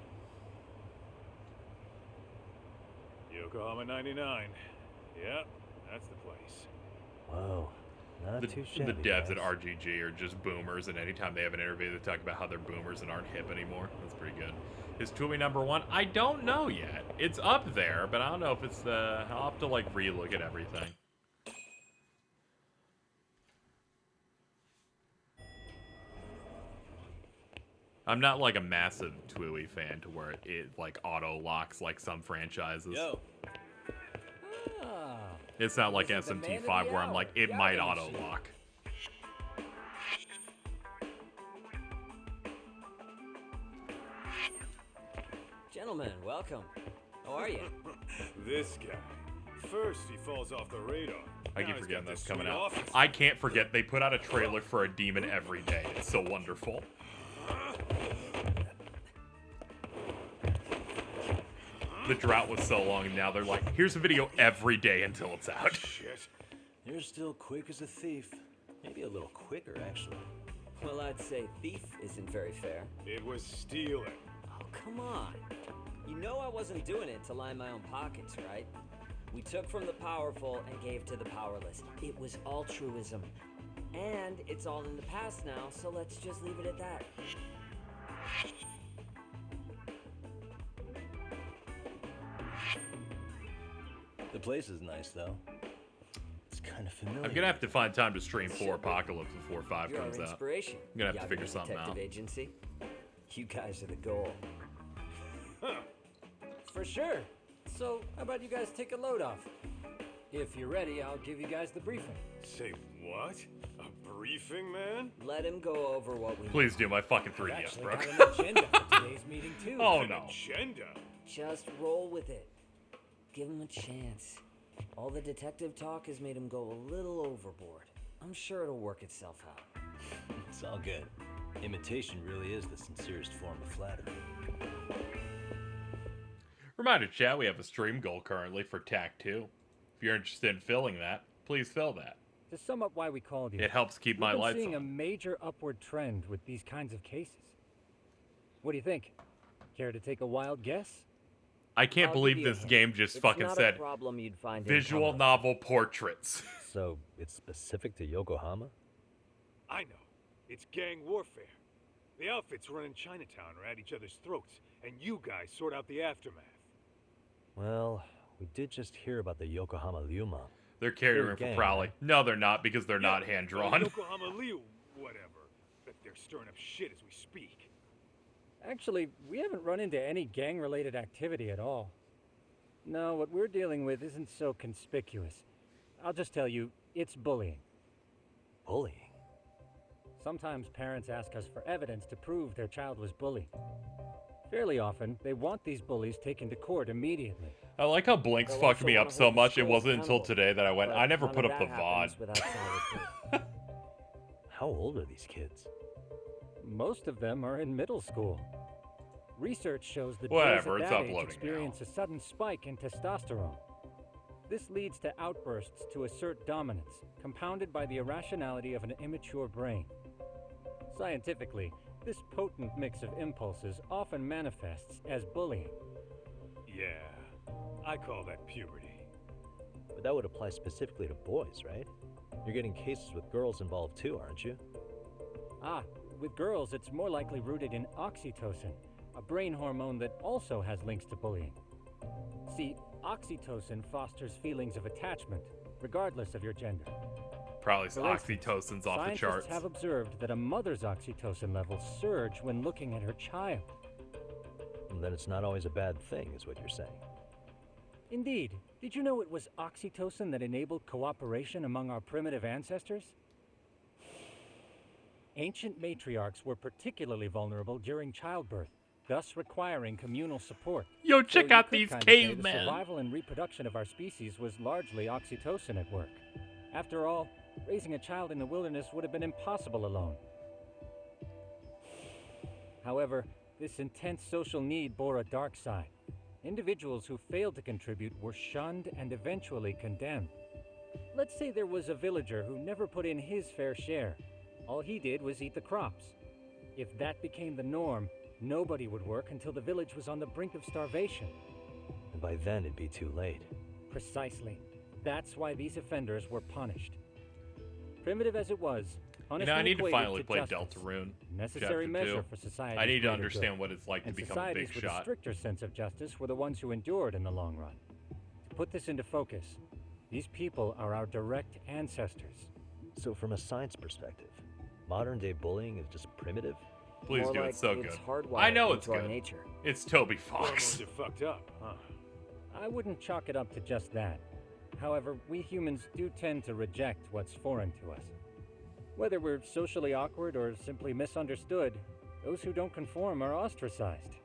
Yokohama 99. Yeah, that's the place. Whoa. Not too shabby, The devs guys. at RGG are just boomers, and anytime they have an interview, they talk about how they're boomers and aren't hip anymore. That's pretty good. Is Tui #1? I don't know yet. It's up there, but I don't know if it's I'll have to, like, re-look at everything. I'm not, like, a massive Tui fan to where it like, auto-locks like some franchises. Yo. It's not like This is the man of SMT5 the where I'm hour, like, it the might auto machine. auto-lock. Gentlemen, welcome. How are you? This guy. First, he falls off the radar. I Now keep he's forgetting got that's this coming sweet out. office. I can't forget they put out a trailer for a demon every day. It's so wonderful. The drought was so long, and now they're like, here's a video every day until it's out. Shit. You're still quick as a thief. Maybe a little quicker, actually. Well, I'd say thief isn't very fair. It was stealing. Oh, come on. You know I wasn't doing it to line my own pockets, right? We took from the powerful and gave to the powerless. It was altruism. And it's all in the past now, so let's just leave it at that. The place is nice, though. It's kind of familiar. I'm gonna have to find time to stream 4 Apocalypse before 5 You're our comes out. inspiration. I'm gonna have to Yagami figure something Detective out. Agency. You guys are the goal. Huh. For sure. So, how about you guys take a load off? If you're ready, I'll give you guys the briefing. Say what? A briefing, man? Let him go over what we Please do, my fucking I've 3DS actually broke. got an agenda for today's meeting, too. Oh An no. agenda? Just roll with it. Give him a chance. All the detective talk has made him go a little overboard. I'm sure it'll work itself out. It's all good. Imitation really is the sincerest form of flattery. Reminder, chat, we have a stream goal currently for TAC 2. If you're interested in filling that, please fill that. To sum up why we called you, It helps keep my we've been lights seeing a on. major upward trend with these kinds of cases. What do you think? Care to take a wild guess? I can't I'll believe give you a this hint. game just It's fucking not a said problem you'd find in visual Tumblr. novel portraits. So, it's specific to Yokohama? I know. It's gang warfare. The outfits running Chinatown are at each other's throats, and you guys sort out the aftermath. Well, we did just hear about the Yokohama Liuma. They're catering Good for game, Prowley. right? No, they're not, because they're not hand-drawn. Yokohama Liu, whatever. Bet they're stirring up shit as we speak. Actually, we haven't run into any gang-related activity at all. No, what we're dealing with isn't so conspicuous. I'll just tell you, it's bullying. Bullying? Sometimes parents ask us for evidence to prove their child was bullied. Fairly often, they want these bullies taken to court immediately. I like how Blinks They'll fucked also me wanna up so hold the much, it scales wasn't until accountable, today that I went, but I never none put of up the that happens VOD. without solid proof. How old are these kids? Most of them are in middle school. Research shows that Whatever, boys it's at that age uploading experience a sudden spike in testosterone. This leads to outbursts to assert dominance, compounded by the irrationality of an immature brain. Scientifically, This potent mix of impulses often manifests as bullying. Yeah, I call that puberty. But that would apply specifically to boys, right? You're getting cases with girls involved too, aren't you? Ah, with girls, it's more likely rooted in oxytocin, a brain hormone that also has links to bullying. See, oxytocin fosters feelings of attachment, regardless of your gender. Probably For instance, oxytocin's off the charts. Scientists have observed that a mother's oxytocin levels surge when looking at her child. And then it's not always a bad thing, is what you're saying. Indeed. Did you know it was oxytocin that enabled cooperation among our primitive ancestors? Ancient matriarchs were particularly vulnerable during childbirth, thus requiring communal support. Yo, check So you out could these kinda say the cavemen. survival and reproduction of our species was largely oxytocin at work. After all, raising a child in the wilderness would have been impossible alone. However, this intense social need bore a dark side. Individuals who failed to contribute were shunned and eventually condemned. Let's say there was a villager who never put in his fair share. All he did was eat the crops. If that became the norm, nobody would work until the village was on the brink of starvation. And by then it'd be too late. Precisely. That's why these offenders were punished. Primitive as it was, You punishment know, I need to equated finally play justice, Deltarune. necessary Chapter measure 2. for society. I need to understand what it's like to become a big societies with shot. a stricter sense of justice were the ones who endured in the long run. To put this into focus, these people are our direct ancestors. So from a science perspective, modern day bullying is just primitive? Please More do, like it's so it's good. hardwired I know it's into our good. nature. It's Toby Hormones Fox. are fucked up, huh? I wouldn't chalk it up to just that. However, we humans do tend to reject what's foreign to us. Whether we're socially awkward or simply misunderstood, those who don't conform are ostracized.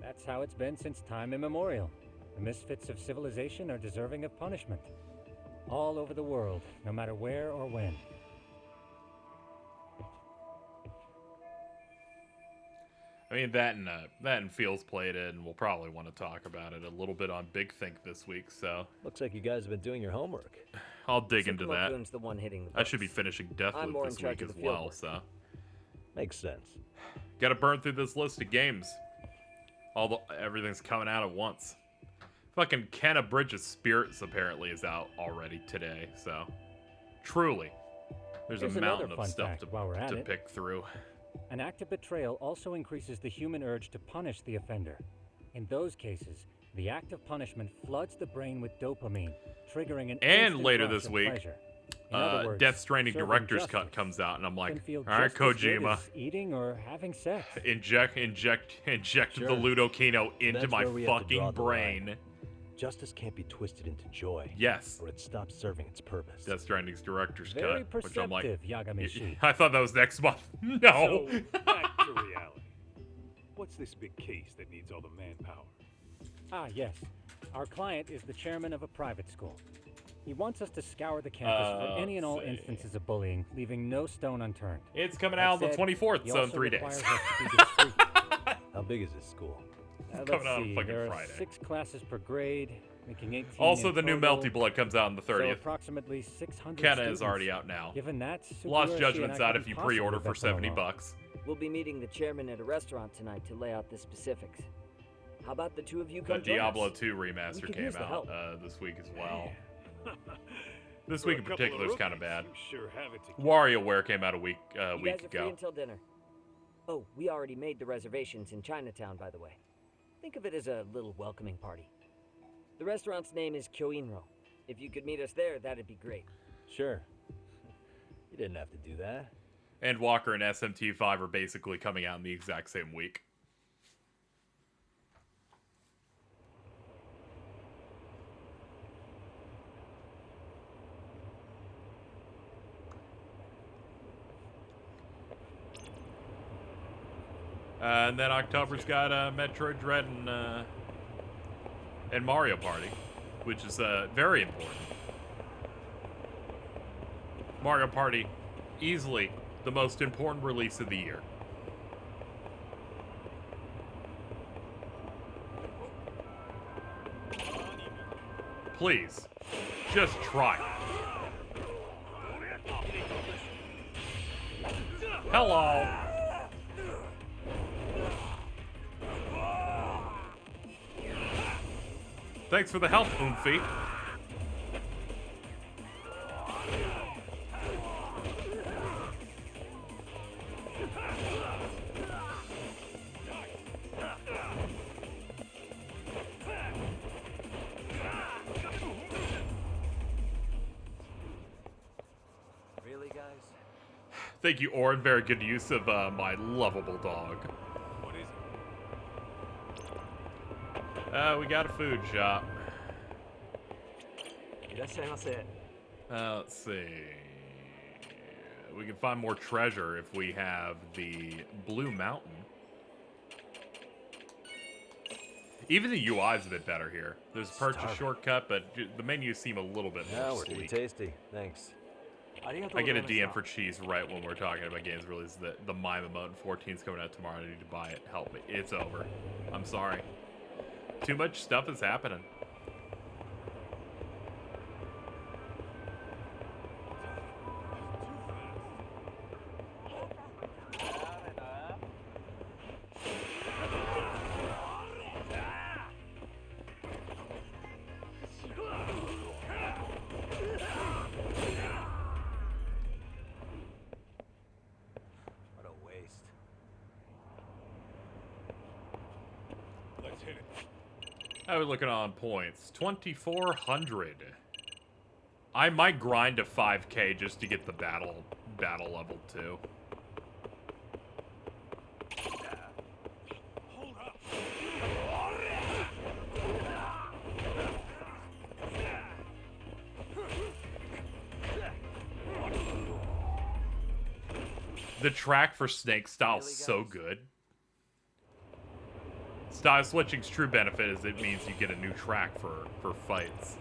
That's how it's been since time immemorial. The misfits of civilization are deserving of punishment. All over the world, no matter where or when. I mean, that and Feels played it, and we'll probably want to talk about it a little bit on Big Think this week, so Looks like you guys have been doing your homework. I'll dig into that. Sycamore the one hitting the I should be books. finishing I'm Deathloop more in this charge week of as the field well, work. so Makes sense. gotta burn through this list of games. Everything's coming out at once. Fucking Kenna Bridges Spirits apparently is out already today, so truly, there's Here's a another mountain of fun stuff fact while we're at to it. pick through. An act of betrayal also increases the human urge to punish the offender. In those cases, the act of punishment floods the brain with dopamine, triggering an And instant later rush this of week, pleasure. In other words, Death Stranding serving Director's justice Cut comes out, and I'm like, can feel all right, just as good Kojima, as eating or having sex. inject Sure. the Ludokino into That's my where we have to draw fucking the line. brain. Justice can't be twisted into joy. Yes. Or it stops serving its purpose. Death Stranding's Director's Very Cut, which I'm like, perceptive, Yagamishi. I thought that was next month. No. So, back to reality. What's this big case that needs all the manpower? Ah, yes. Our client is the chairman of a private school. He wants us to scour the campus for any and all instances of bullying, leaving no stone unturned. It's coming That out on the said, 24th, he so in also 3 days. requires us to be discreet. How big is this school? Let's coming out on see, fucking there are Friday. 6 classes per grade, making 18 Also, in the new total, Melty Blood comes out on the so 30th. approximately 600 Kenna students. is already out now. Given that, Lost Sugiyoshi Judgment's and I out couldn't if you possibly pre-order for bet them along. $70. We'll be meeting the chairman at a restaurant tonight to lay out the specifics. How about the two of you The come join Diablo us? 2 We remaster could came use the out help. this week as well. This For week a in couple particular of is kind of rookies, bad. you sure have it together. WarioWare came out a week You guys are free ago. until dinner. Oh, we already made the reservations in Chinatown, by the way. Think of it as a little welcoming party. The restaurant's name is Kyoinro. If you could meet us there, that'd be great. Sure. You didn't have to do that. And Walker and SMT5 are basically coming out in the exact same week. And then October's got Metroid Dread and Mario Party, which is very important. Mario Party, easily the most important release of the year. Please, just try it. Hello. Thanks for the help, Oomfy. Really, guys? Thank you, Orin. Very good use of my lovable dog. What is it? We got a food shop. Let's see. We can find more treasure if we have the Blue Mountain. Even the UI's a bit better here. There's a purchase shortcut, but the menus seem a little bit more We're sleek. tasty. Thanks. I get a DM for cheese right when we're talking about games release. The Mime Emote 14 is coming out tomorrow. I need to buy it. Help me. It's over. I'm sorry. Too much stuff is happening. What a waste. Let's hit it. I was looking on points. 2,400. I might grind to 5K just to get the battle level 2. Hold up. The track for Snake Style's so good. Style switching's true benefit is it means you get a new track for fights.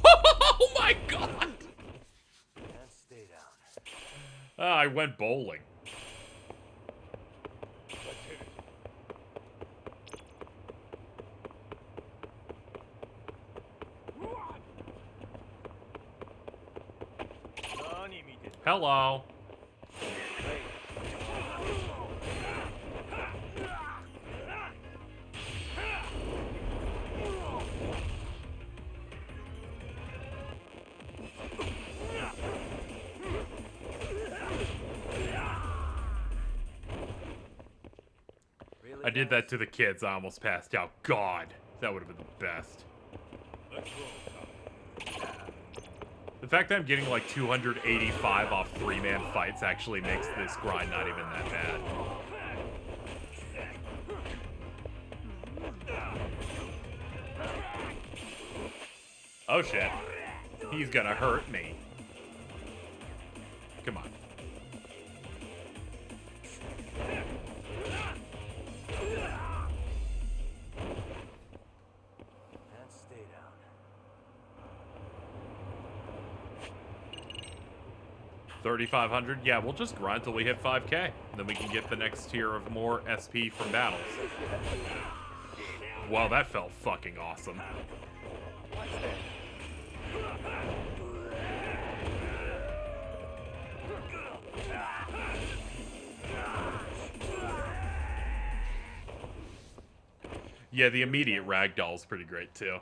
Oh my god! And stay down. I went bowling. Hello. I did that to the kids. I almost passed out. God, that would have been the best. The fact that I'm getting like 285 off 3-man fights actually makes this grind not even that bad. Oh shit. He's gonna hurt me. Come on. And stay down. 3,500? Yeah, we'll just grind till we hit 5K. Then we can get the next tier of more SP from battles. Wow, that felt fucking awesome. Yeah, the immediate ragdoll is pretty great too.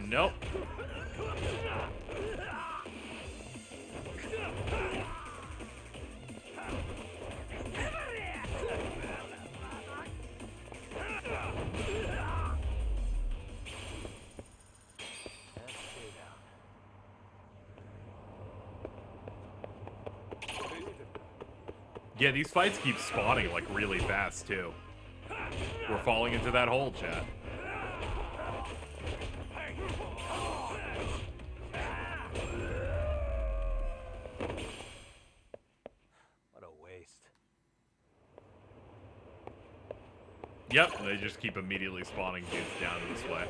Nope. Yeah, these fights keep spawning like really fast too. We're falling into that hole, chat. What a waste. Yep, they just keep immediately spawning dudes down this way.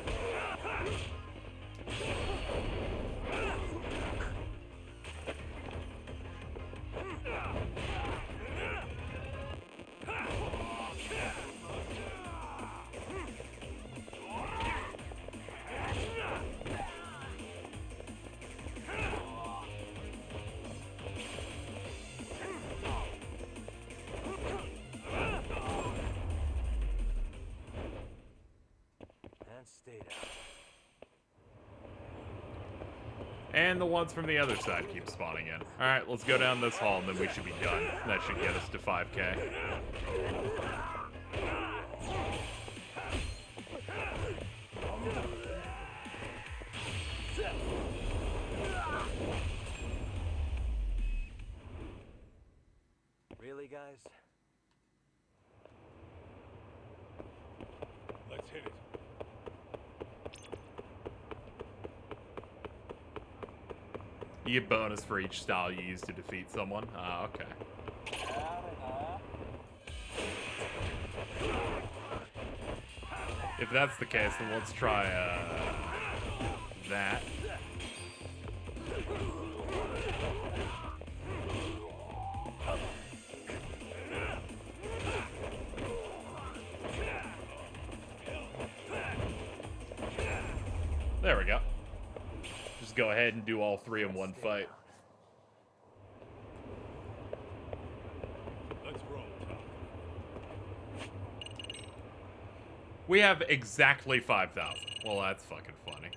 And the ones from the other side keep spawning in. Alright, let's go down this hall and then we should be done. That should get us to 5K. Really, guys? Let's hit it. You get bonus for each style you use to defeat someone. Ah, okay. If that's the case, then let's try that. There we go. Just go ahead and do all three in one fight. Let's roll, Tom. We have exactly 5,000. Well, that's fucking funny.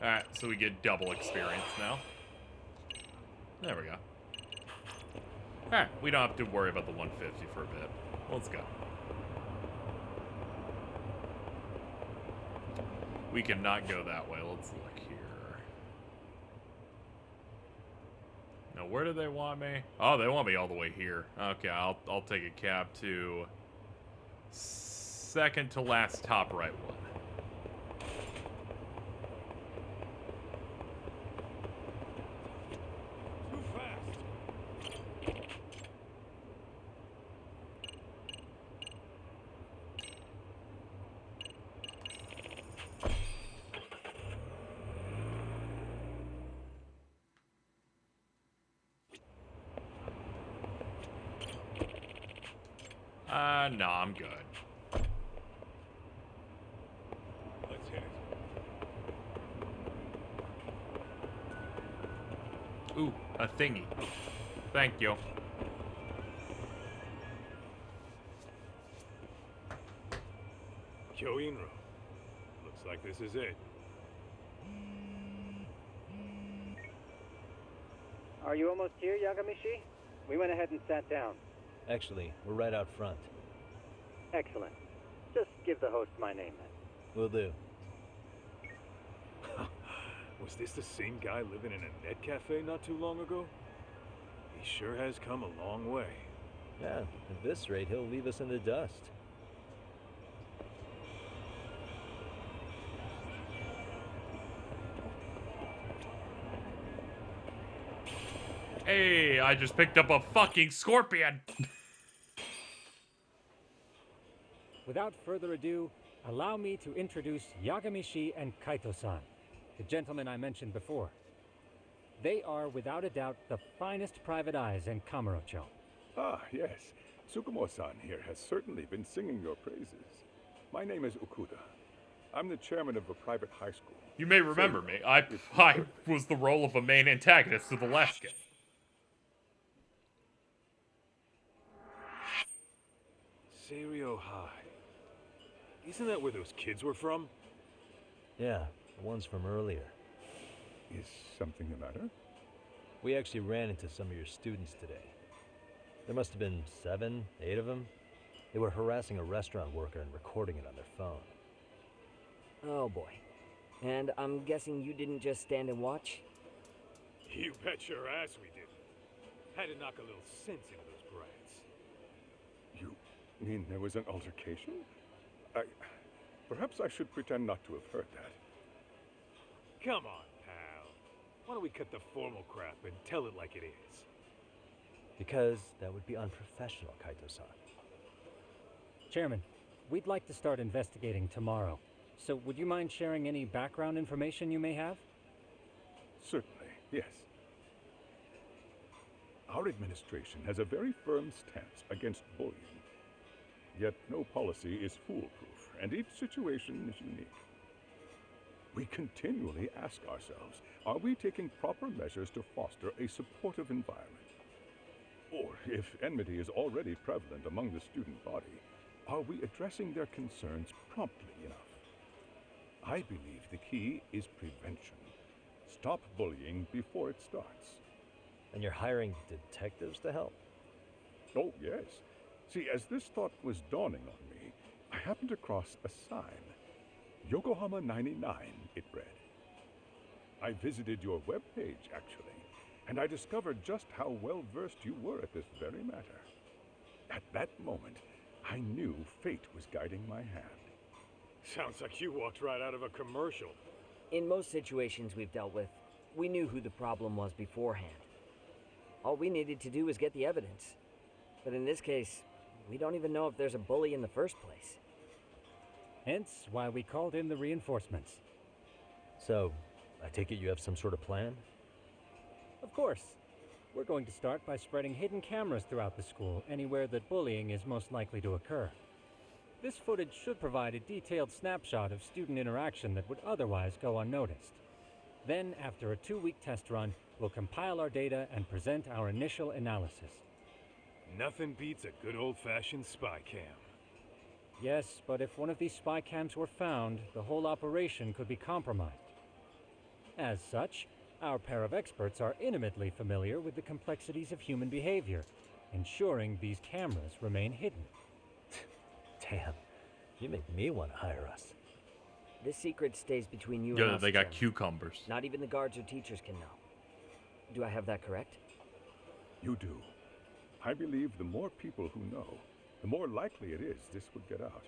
Alright, so we get double experience now. There we go. Alright, we don't have to worry about the 150 for a bit. Let's go. We cannot go that way. Let's look here. Now, where do they want me? Oh, they want me all the way here. Okay, I'll take a cab to second to last top right one. Too fast. No, I'm good. Let's hit it. Ooh, a thingy. Thank you. Kyoinro. Looks like this is it. Are you almost here, Yagamishi? We went ahead and sat down. Actually, we're right out front. Excellent. Just give the host my name then. Will do. Was this the same guy living in a net cafe not too long ago? He sure has come a long way. Yeah, at this rate, he'll leave us in the dust. Hey, I just picked up a fucking scorpion. Without further ado, allow me to introduce Yagamishi and Kaito-san, the gentlemen I mentioned before. They are, without a doubt, the finest private eyes in Kamurocho. Ah, yes. Tsukumo-san here has certainly been singing your praises. My name is Okuda. I'm the chairman of a private high school. You may remember me. I was the role of a main antagonist of the last game. Seiryo High. Isn't that where those kids were from? Yeah, the ones from earlier. Is something the matter? We actually ran into some of your students today. There must have been 7, 8 of them. They were harassing a restaurant worker and recording it on their phone. Oh boy. And I'm guessing you didn't just stand and watch? You bet your ass we didn't. Had to knock a little sense into those brats. You mean there was an altercation? Perhaps I should pretend not to have heard that. Come on, pal. Why don't we cut the formal crap and tell it like it is? Because that would be unprofessional, Kaito-san. Chairman, we'd like to start investigating tomorrow. So would you mind sharing any background information you may have? Certainly, yes. Our administration has a very firm stance against bullying. Yet no policy is foolproof, and each situation is unique. We continually ask ourselves, are we taking proper measures to foster a supportive environment? Or, if enmity is already prevalent among the student body, are we addressing their concerns promptly enough? I believe the key is prevention. Stop bullying before it starts. And you're hiring detectives to help? Oh, yes. See, as this thought was dawning on me, I happened across a sign. Yokohama 99, it read. I visited your webpage, actually, and I discovered just how well-versed you were at this very matter. At that moment, I knew fate was guiding my hand. Sounds like you walked right out of a commercial. In most situations we've dealt with, we knew who the problem was beforehand. All we needed to do was get the evidence. But in this case, we don't even know if there's a bully in the first place. Hence why we called in the reinforcements. So, I take it you have some sort of plan? Of course. We're going to start by spreading hidden cameras throughout the school, anywhere that bullying is most likely to occur. This footage should provide a detailed snapshot of student interaction that would otherwise go unnoticed. Then, after a 2-week test run, we'll compile our data and present our initial analysis. Nothing beats a good old-fashioned spy cam. Yes, but if one of these spy cams were found, the whole operation could be compromised. As such, our pair of experts are intimately familiar with the complexities of human behavior, ensuring these cameras remain hidden. Damn, you make me want to hire us. This secret stays between you and Yeah, us. they got Chairman. cucumbers. Not even the guards or teachers can know. Do I have that correct? You do. I believe the more people who know, the more likely it is this would get out.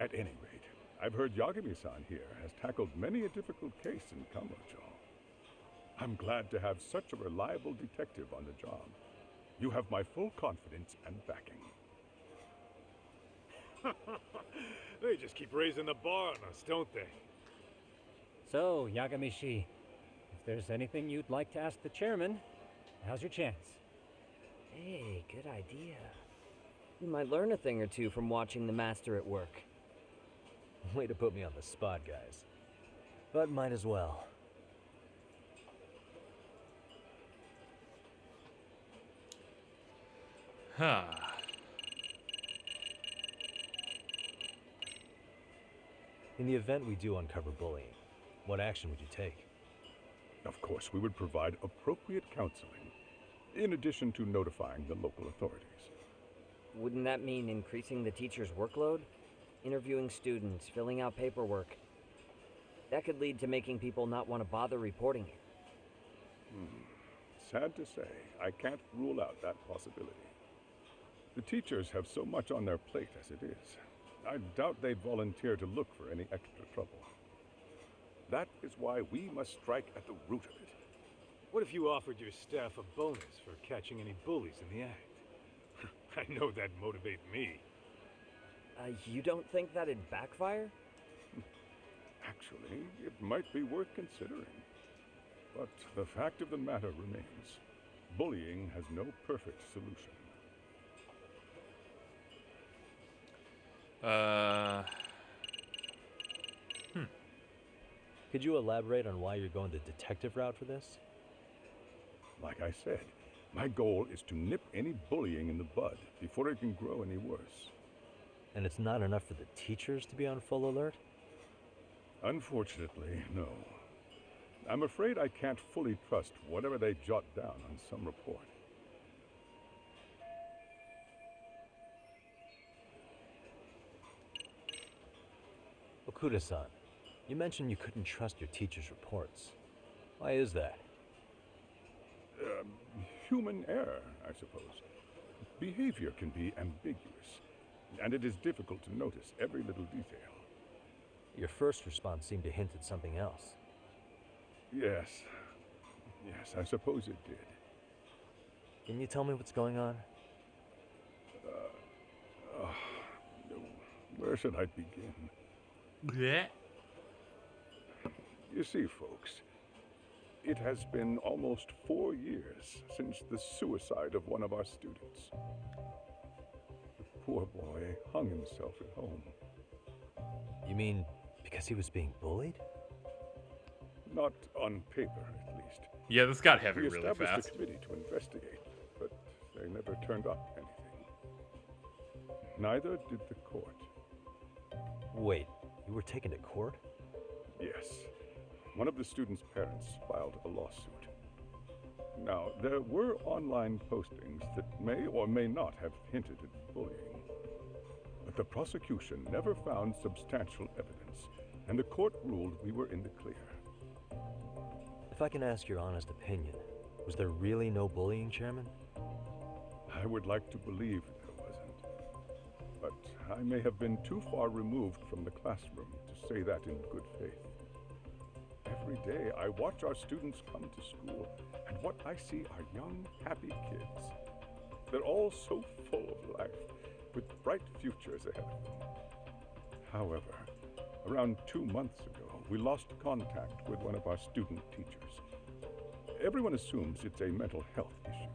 At any rate, I've heard Yagami-san here has tackled many a difficult case in Kamurocho. I'm glad to have such a reliable detective on the job. You have my full confidence and backing. They just keep raising the bar on us, don't they? So, Yagami-shi, if there's anything you'd like to ask the chairman, now's your chance. Hey, good idea. We might learn a thing or two from watching the master at work. Way to put me on the spot, guys. But might as well. Huh. In the event we do uncover bullying, what action would you take? Of course, we would provide appropriate counseling, in addition to notifying the local authorities. Wouldn't that mean increasing the teacher's workload? Interviewing students, filling out paperwork. That could lead to making people not want to bother reporting it. Sad to say, I can't rule out that possibility. The teachers have so much on their plate as it is. I doubt they'd volunteer to look for any extra trouble. That is why we must strike at the root of it. What if you offered your staff a bonus for catching any bullies in the act? I know that'd motivate me. You don't think that'd backfire? Actually, it might be worth considering. But the fact of the matter remains, bullying has no perfect solution. Could you elaborate on why you're going the detective route for this? Like I said, my goal is to nip any bullying in the bud before it can grow any worse. And it's not enough for the teachers to be on full alert? Unfortunately, no. I'm afraid I can't fully trust whatever they jot down on some report. Okuda-san, you mentioned you couldn't trust your teacher's reports. Why is that? Human error, I suppose. Behavior can be ambiguous, and it is difficult to notice every little detail. Your first response seemed to hint at something else. Yes, I suppose it did. Can you tell me what's going on? Where should I begin? Yeah. You see, folks, it has been almost 4 years since the suicide of one of our students. The poor boy hung himself at home. You mean because he was being bullied? Not on paper, at least. Yeah, this got heavy We really established fast. a committee to investigate, but they never turned up anything. Neither did the court. Wait, you were taken to court? Yes. one of the students' parents filed a lawsuit. Now, there were online postings that may or may not have hinted at bullying. But the prosecution never found substantial evidence, and the court ruled we were in the clear. If I can ask your honest opinion, was there really no bullying, Chairman? I would like to believe there wasn't. But I may have been too far removed from the classroom to say that in good faith. Every day I watch our students come to school, and what I see are young, happy kids. They're all so full of life, with bright futures ahead of them. However, around 2 months ago, we lost contact with one of our student teachers. Everyone assumes it's a mental health issue.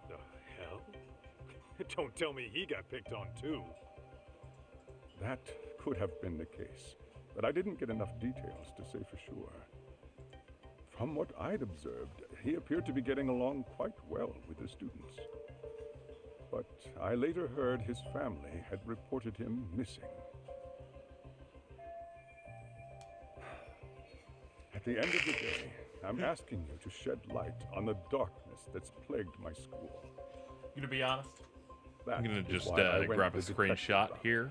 The hell? Don't tell me he got picked on too. That could have been the case, but I didn't get enough details to say for sure. From what I'd observed, he appeared to be getting along quite well with the students. But I later heard his family had reported him missing. At the end of the day, I'm asking you to shed light on the darkness that's plagued my school. You gonna be honest? I'm gonna That is just why I went grab a the detective screenshot route. here.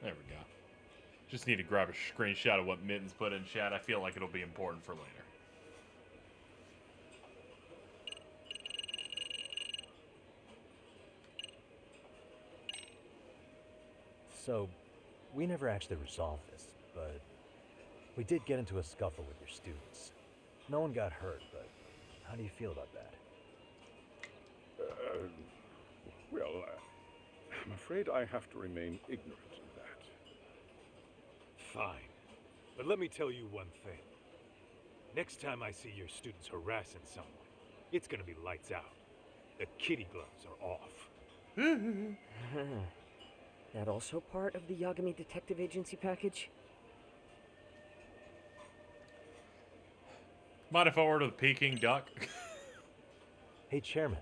There we go. Just need to grab a screenshot of what Mittens put in chat. I feel like it'll be important for later. So, we never actually resolved this, but we did get into a scuffle with your students. No one got hurt, but how do you feel about that? I'm afraid I have to remain ignorant of that. Fine. But let me tell you one thing. Next time I see your students harassing someone, it's gonna be lights out. The kitty gloves are off. That also part of the Yagami Detective Agency package? Mind if I order the Peking duck? Hey, Chairman,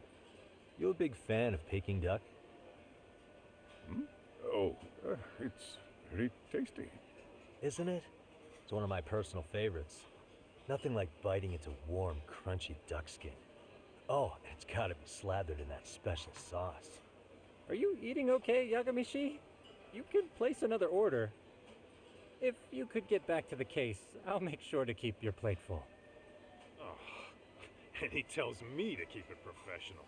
you a big fan of Peking duck? Oh, it's very tasty. Isn't it? It's one of my personal favorites. Nothing like biting into warm, crunchy duck skin. Oh, and it's gotta be slathered in that special sauce. Are you eating okay, Yagamishi? You can place another order. If you could get back to the case, I'll make sure to keep your plate full. Oh, and he tells me to keep it professional.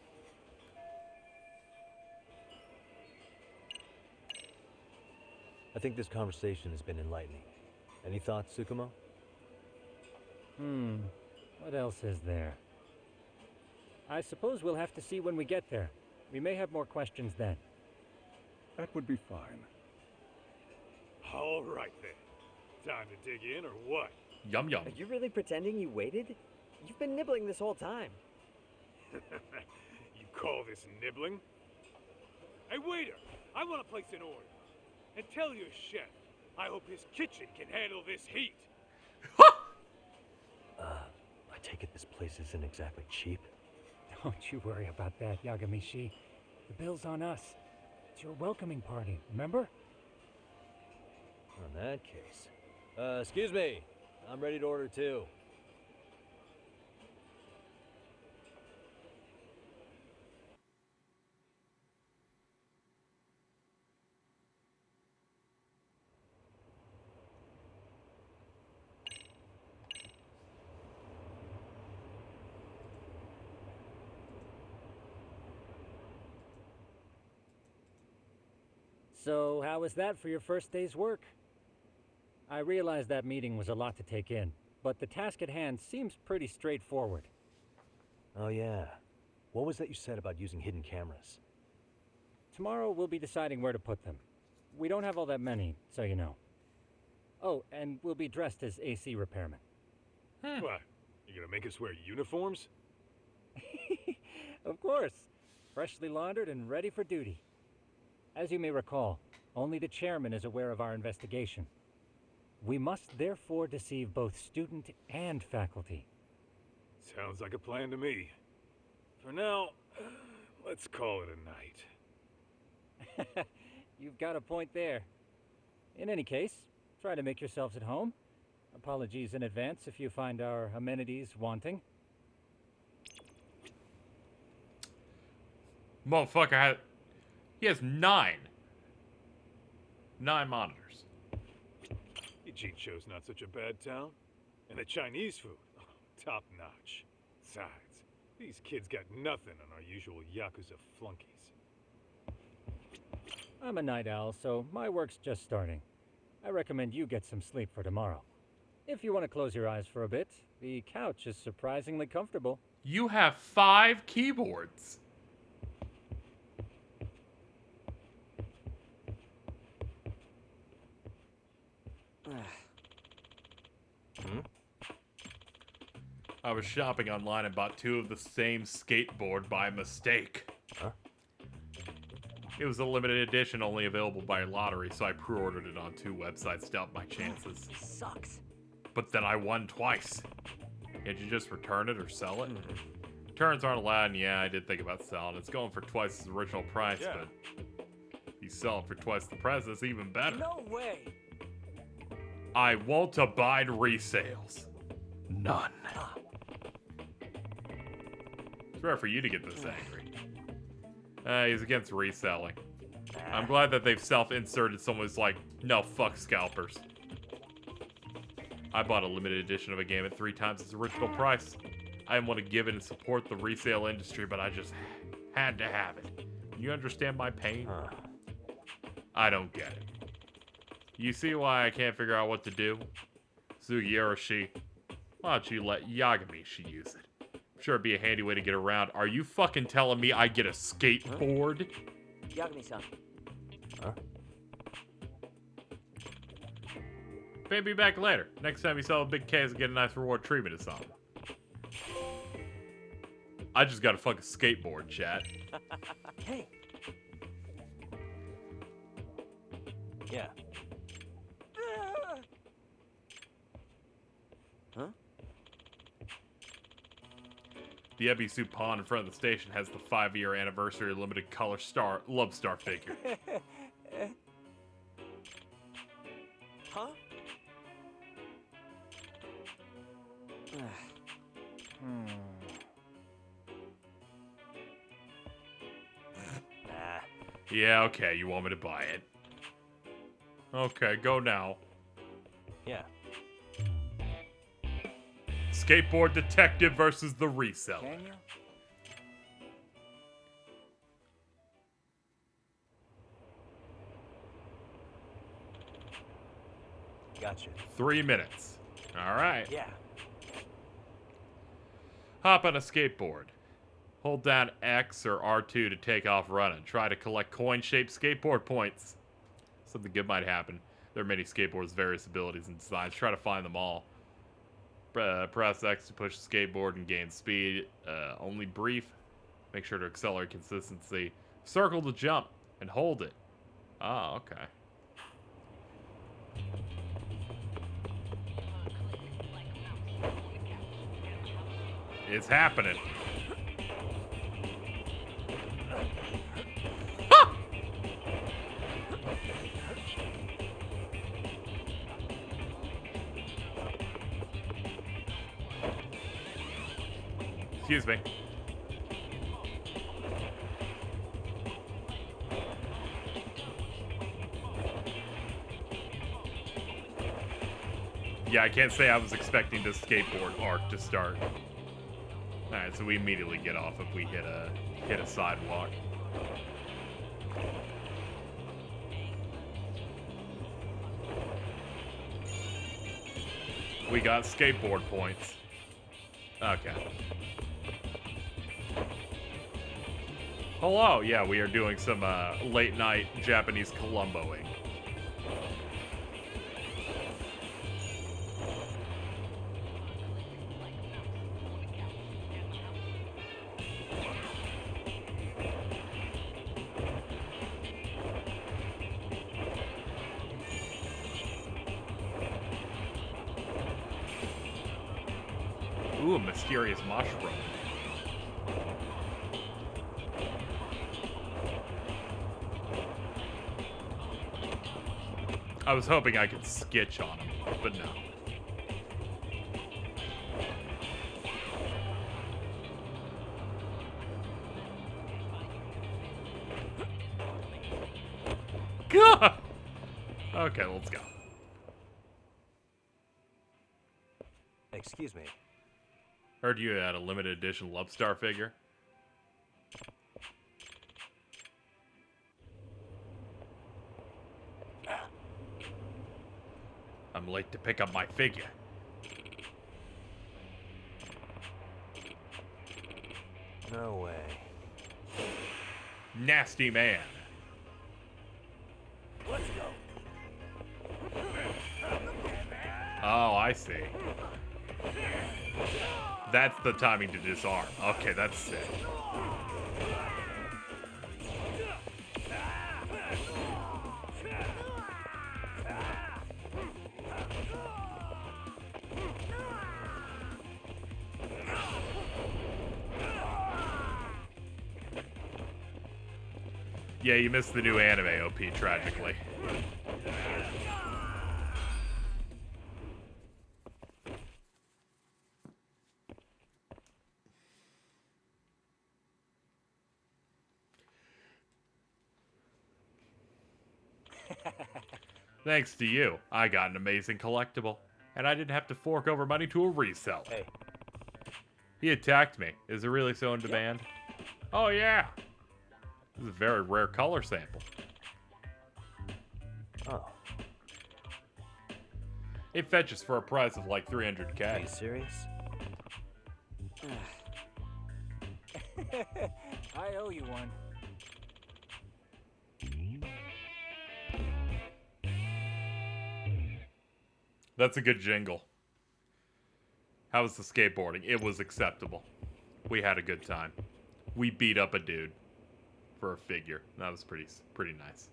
I think this conversation has been enlightening. Any thoughts, Tsukumo? What else is there? I suppose we'll have to see when we get there. We may have more questions then. That would be fine. All right then. Time to dig in or what? Yum yum. Are you really pretending you waited? You've been nibbling this whole time. You call this nibbling? Hey waiter, I want to place an order. And tell your chef, I hope his kitchen can handle this heat. I take it this place isn't exactly cheap? Don't you worry about that, Yagamishi. The bill's on us. It's your welcoming party, remember? In that case. Excuse me. I'm ready to order too. So, how was that for your first day's work? I realize that meeting was a lot to take in, but the task at hand seems pretty straightforward. Oh yeah. What was that you said about using hidden cameras? Tomorrow we'll be deciding where to put them. We don't have all that many, so you know. Oh, and we'll be dressed as AC repairmen. What? You gonna make us wear uniforms? Of course. Freshly laundered and ready for duty. As you may recall, only the chairman is aware of our investigation. We must therefore deceive both student and faculty. Sounds like a plan to me. For now, let's call it a night. you've got a point there. In any case, try to make yourselves at home. Apologies in advance if you find our amenities wanting. Motherfucker he has 9 monitors. Jincho's not such a bad town. And the Chinese food, top notch. Besides, these kids got nothing on our usual Yakuza flunkies. I'm a night owl, so my work's just starting. I recommend you get some sleep for tomorrow. If you want to close your eyes for a bit, the couch is surprisingly comfortable. You have 5 keyboards. I was shopping online and bought 2 of the same skateboard by mistake. Huh? It was a limited edition, only available by lottery, so I pre-ordered it on 2 websites to up my chances. Sucks. But then I won twice. Can't you just return it or sell it? Returns aren't allowed, and yeah, I did think about selling. It's going for twice its original price, but if you sell it for twice the price, that's even better. No way. I won't abide resales. None. It's rare for you to get this angry. He's against reselling. I'm glad that they've self-inserted someone who's like, no, fuck scalpers. I bought a limited edition of a game at 3 times its original price. I didn't want to give it and support the resale industry, but I just had to have it. You understand my pain? I don't get it. You see why I can't figure out what to do? Sugiyoshi, why don't you let Yagami-shi use it? I'm sure it'd be a handy way to get around. Are you fucking telling me I get a skateboard? Yagami-san. Huh? Maybe back later. Next time you sell a big case and get a nice reward treatment or something. I just got a fucking skateboard, chat. Hey. Yeah. Huh? The Ebisu Pond in front of the station has the 5-year anniversary limited color love star figure. Huh? Yeah, okay, you want me to buy it. Okay, go now. Yeah. Skateboard detective versus the reseller. Can you? Gotcha. 3 minutes. All right. Yeah. Hop on a skateboard. Hold down X or R2 to take off running. Try to collect coin-shaped skateboard points. Something good might happen. There are many skateboards with various abilities and designs. Try to find them all. Press X to push the skateboard and gain speed. Only brief. Make sure to accelerate consistency. Circle to jump and hold it. Oh, okay. It's happening. Excuse me. Yeah, I can't say I was expecting this skateboard arc to start. Alright, so we immediately get off if we hit a sidewalk. We got skateboard points. Okay. Hello, yeah, we are doing some late night Japanese Columboing. Ooh, a mysterious mushroom. I was hoping I could sketch on him, but no. God! Okay, let's go. Excuse me. Heard you had a limited edition Love Star figure. I'm late to pick up my figure. No way. Nasty man. Let's go. Oh, I see. That's the timing to disarm. Okay, that's sick. Yeah, you missed the new anime OP, tragically. Thanks to you, I got an amazing collectible, and I didn't have to fork over money to a reseller. Hey. He attacked me. Is it really so in demand? Oh yeah. This is a very rare color sample. Oh. It fetches for a price of like 300K. Are you serious? I owe you one. That's a good jingle. How was the skateboarding? It was acceptable. We had a good time. We beat up a dude for a figure. That was pretty nice.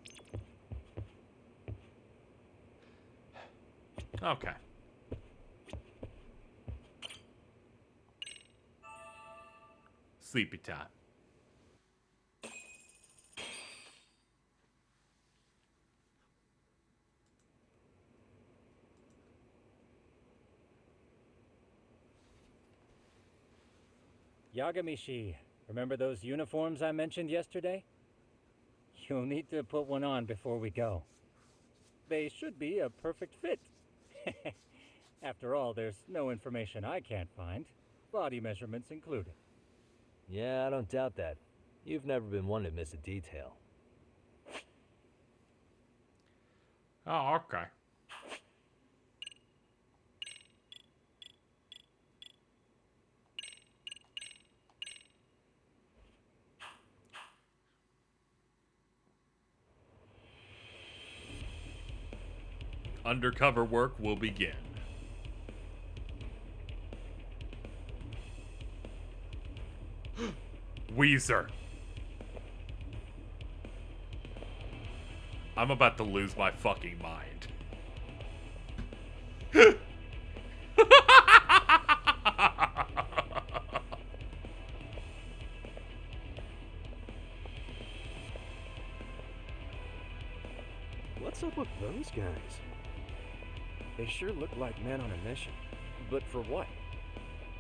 Okay. Sleepy time. Yagamishi, remember those uniforms I mentioned yesterday? You'll need to put one on before we go. They should be a perfect fit. After all, there's no information I can't find, body measurements included. Yeah, I don't doubt that. You've never been one to miss a detail. Oh, okay. Undercover work will begin. Weezer. I'm about to lose my fucking mind. What's up with those guys? They sure look like men on a mission. But for what?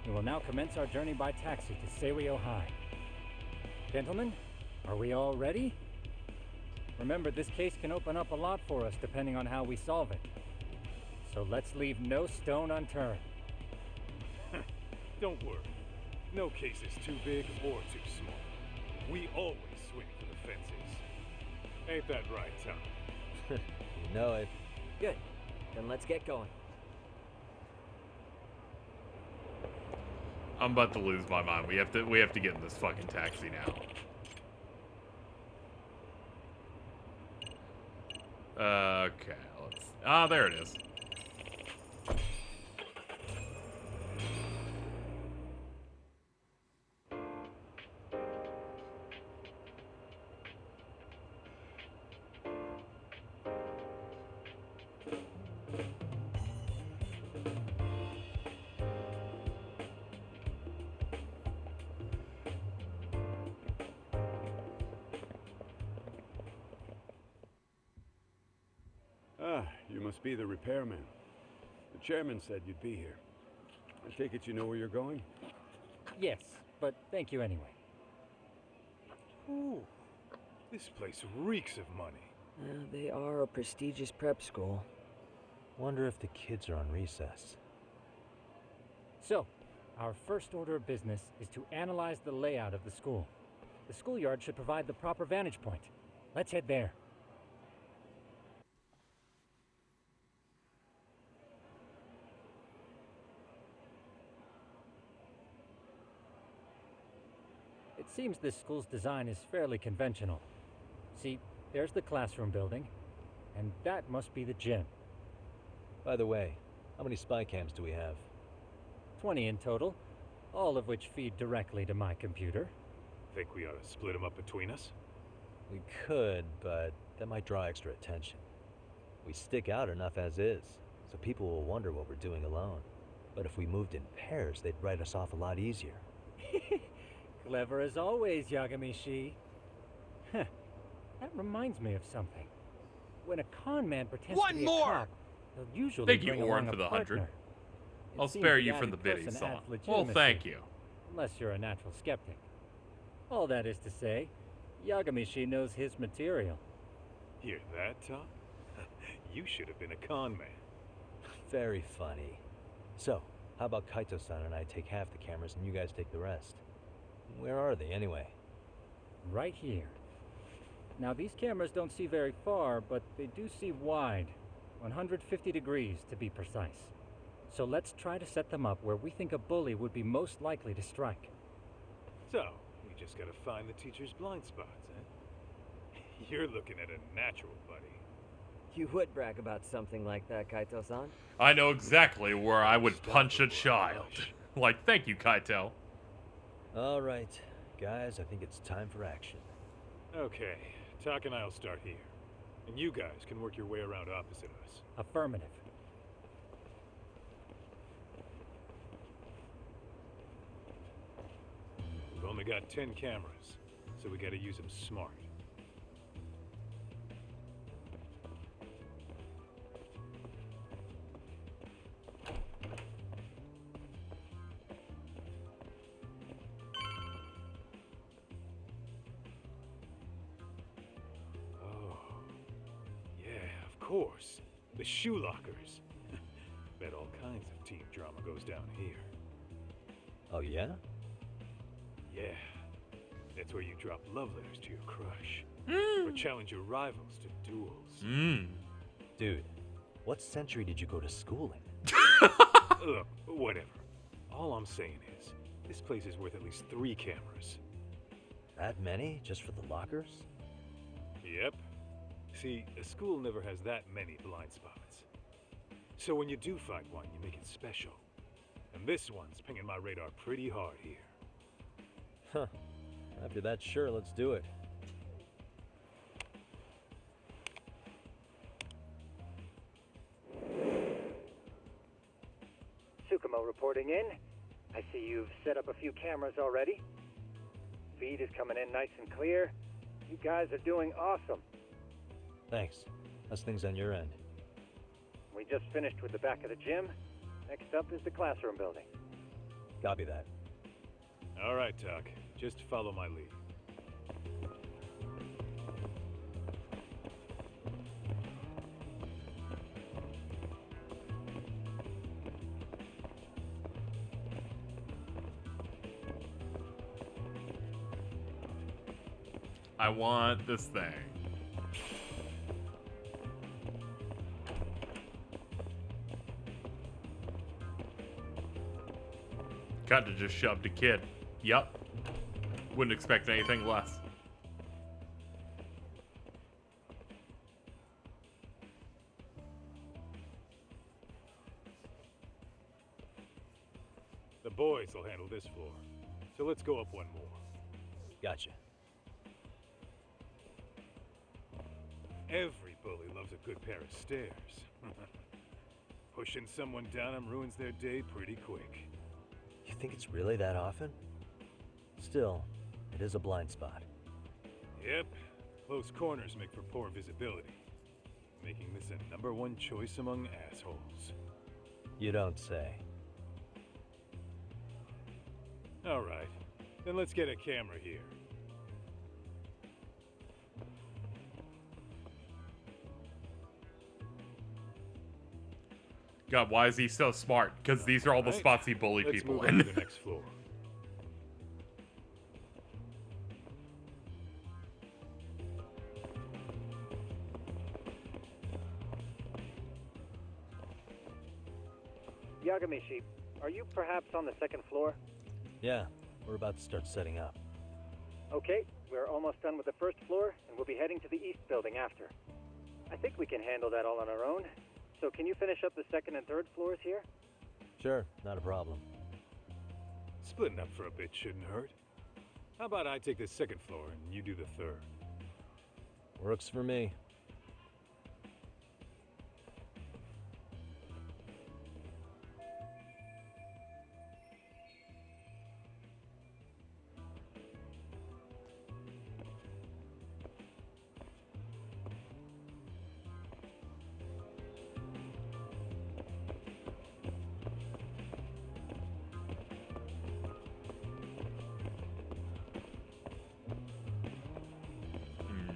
We will now commence our journey by taxi to Seiryo High. Gentlemen, are we all ready? Remember, this case can open up a lot for us depending on how we solve it. So let's leave no stone unturned. Don't worry. No case is too big or too small. We always swing for the fences. Ain't that right, Tom? You know it. Good. Then let's get going. I'm about to lose my mind. We have to get in this fucking taxi now. Okay, let's... Ah, there it is. Ah, you must be the repairman. The chairman said you'd be here. I take it you know where you're going? Yes, but thank you anyway. Ooh, this place reeks of money. They are a prestigious prep school. Wonder if the kids are on recess. So, our first order of business is to analyze the layout of the school. The schoolyard should provide the proper vantage point. Let's head there. It seems this school's design is fairly conventional. See, there's the classroom building, and that must be the gym. By the way, how many spy cams do we have? 20 in total, all of which feed directly to my computer. Think we ought to split them up between us? We could, but that might draw extra attention. We stick out enough as is, so people will wonder what we're doing alone. But if we moved in pairs, they'd write us off a lot easier. Clever as always, Yagami-shi. Huh. That reminds me of something. When a con man pretends to be a cop, they'll usually Thank you, bring Warren, along for the a 100. partner. I'll It seems spare the you from the added bidding person song. adds Well, legitimacy, thank you. Unless you're a natural skeptic. All that is to say, Yagami-shi knows his material. Hear that, Tom? You should have been a con man. Very funny. So, how about Kaito-san and I take half the cameras and you guys take the rest? Where are they, anyway? Right here. Now, these cameras don't see very far, but they do see wide. 150 degrees, to be precise. So let's try to set them up where we think a bully would be most likely to strike. So, we just gotta find the teacher's blind spots, eh? You're looking at a natural, buddy. You would brag about something like that, Kaito-san. I know exactly where I would punch a child. Like, thank you, Kaito. All right, guys, I think it's time for action. Okay, Tak and I'll start here. And you guys can work your way around opposite us. Affirmative. We've only got 10 cameras, so we gotta use them smart. Course, the shoe lockers. Bet all kinds of teen drama goes down here. Oh, yeah? Yeah. That's where you drop love letters to your crush. Or challenge your rivals to duels. Dude, what century did you go to school in? Look, whatever. All I'm saying is, this place is worth at least 3 cameras. That many? Just for the lockers? Yep. See, a school never has that many blind spots. So when you do find one, you make it special. And this one's pinging my radar pretty hard here. Huh. After that, sure, let's do it. Tsukumo reporting in. I see you've set up a few cameras already. Feed is coming in nice and clear. You guys are doing awesome. Thanks. How's things on your end? We just finished with the back of the gym. Next up is the classroom building. Copy that. All right, Tak. Just follow my lead. I want this thing. Kinda just shoved a kid. Yup. Wouldn't expect anything less. The boys will handle this floor. So let's go up one more. Gotcha. Every bully loves a good pair of stairs. Pushing someone down them ruins their day pretty quick. You think it's really that often? Still, it is a blind spot. Yep. Close corners make for poor visibility. making this a #1 choice among assholes. You don't say. All right, then let's get a camera here. God, why is he so smart? Because these are all the spots he bullied Let's people move in. on to the next floor. Yagami-shi, are you perhaps on the second floor? Yeah, we're about to start setting up. Okay, we're almost done with the first floor, and we'll be heading to the east building after. I think we can handle that all on our own. So can you finish up the second and third floors here? Sure, not a problem. Splitting up for a bit shouldn't hurt. How about I take the second floor and you do the third? Works for me.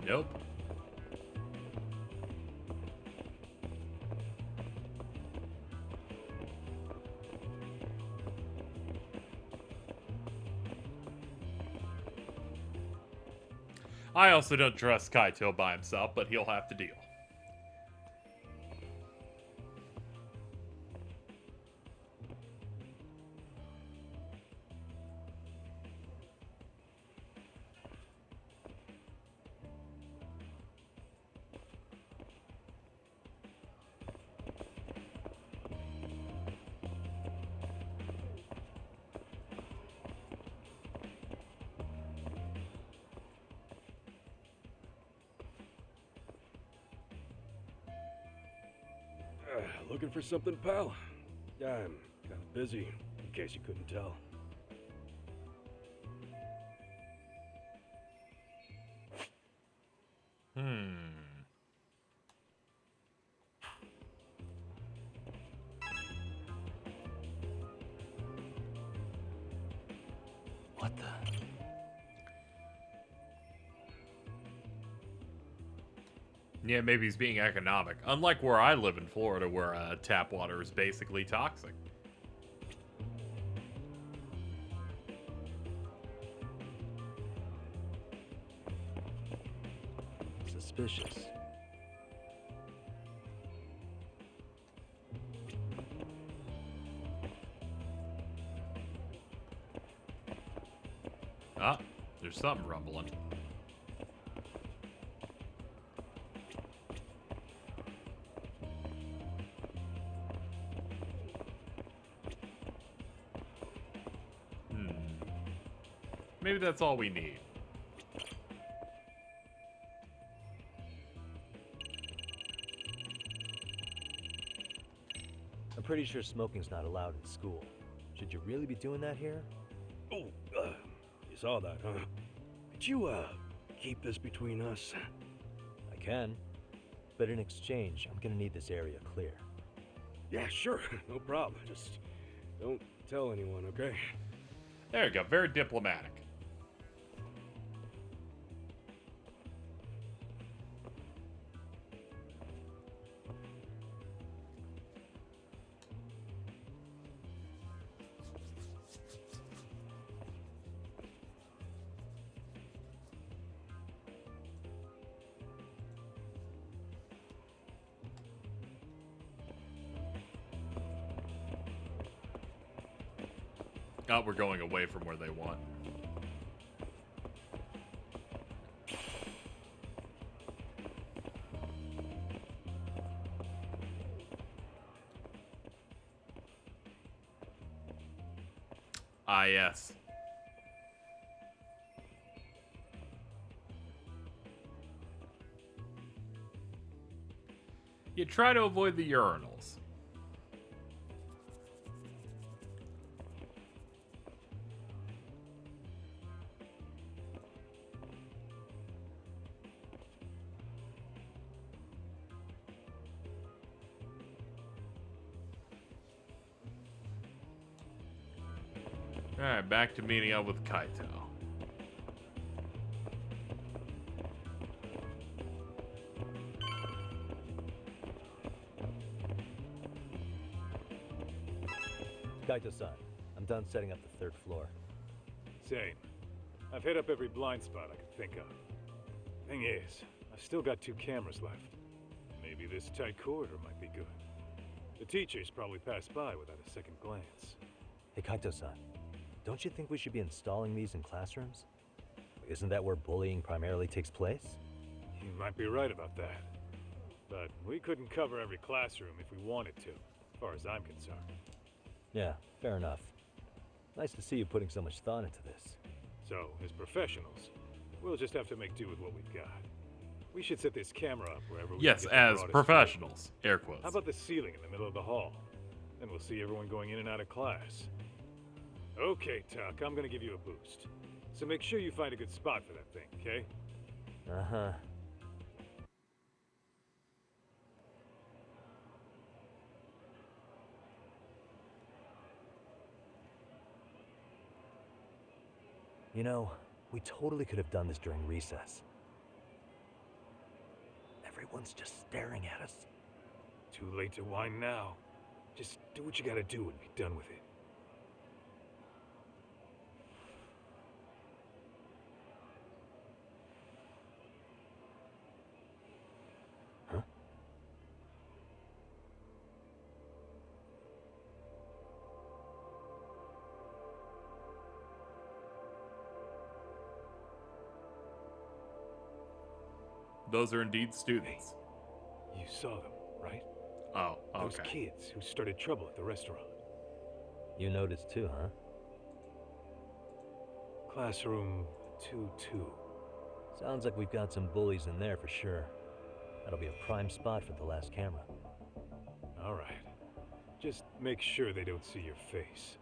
Nope. I also don't trust Kaito by himself, but he'll have to deal. Looking for something, pal? I'm kind of busy, in case you couldn't tell. What the? Yeah, maybe he's being economic. Unlike where I live in Florida, where tap water is basically toxic. Suspicious. Ah, there's something rumbling. Maybe that's all we need. I'm pretty sure smoking's not allowed in school. Should you really be doing that here? Oh, you saw that, huh? Could you, keep this between us? I can. But in exchange, I'm gonna need this area clear. Yeah, sure. No problem. Just don't tell anyone, okay? There you go. Very diplomatic. Oh, we're going away from where they want. Ah, yes. You try to avoid the urinals. Alright, back to meeting up with Kaito. Kaito-san, I'm done setting up the 3rd floor. Same. I've hit up every blind spot I could think of. Thing is, I've still got 2 cameras left. Maybe this tight corridor might be good. The teachers probably passed by without a second glance. Hey Kaito-san, don't you think we should be installing these in classrooms? Isn't that where bullying primarily takes place? You might be right about that. But we couldn't cover every classroom if we wanted to, as far as I'm concerned. Yeah, fair enough. Nice to see you putting so much thought into this. So, as professionals, we'll just have to make do with what we've got. We should set this camera up wherever we Yes, can get the as broadest professionals. view. Air quotes. How about the ceiling in the middle of the hall? Then we'll see everyone going in and out of class. Okay, Tuck, I'm gonna give you a boost. So make sure you find a good spot for that thing, okay? Uh-huh. You know, we totally could have done this during recess. Everyone's just staring at us. Too late to whine now. Just do what you gotta do and be done with it. Huh? Those are indeed students. You saw them, right? Oh, okay. Those kids who started trouble at the restaurant. You noticed too, huh? Classroom 2-2. Sounds like we've got some bullies in there for sure. That'll be a prime spot for the last camera. All right. Just make sure they don't see your face.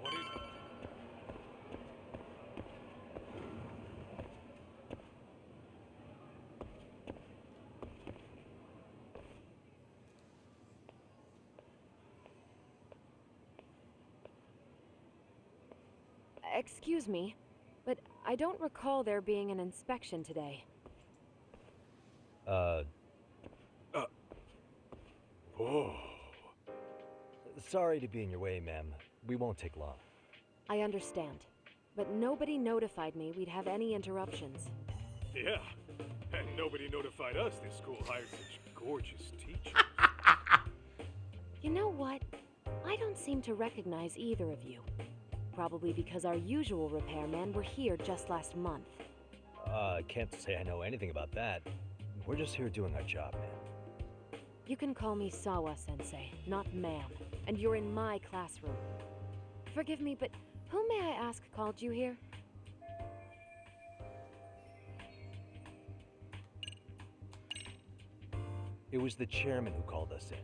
What is it? Excuse me, but I don't recall there being an inspection today. Oh. Sorry to be in your way, ma'am. We won't take long. I understand, but nobody notified me we'd have any interruptions. Yeah, and nobody notified us this school hired such gorgeous teachers. You know what? I don't seem to recognize either of you. Probably because our usual repairmen were here just last month. Can't say I know anything about that. We're just here doing our job, man. You can call me Sawa-sensei, not ma'am, and you're in my classroom. Forgive me, but who may I ask called you here? It was the chairman who called us in.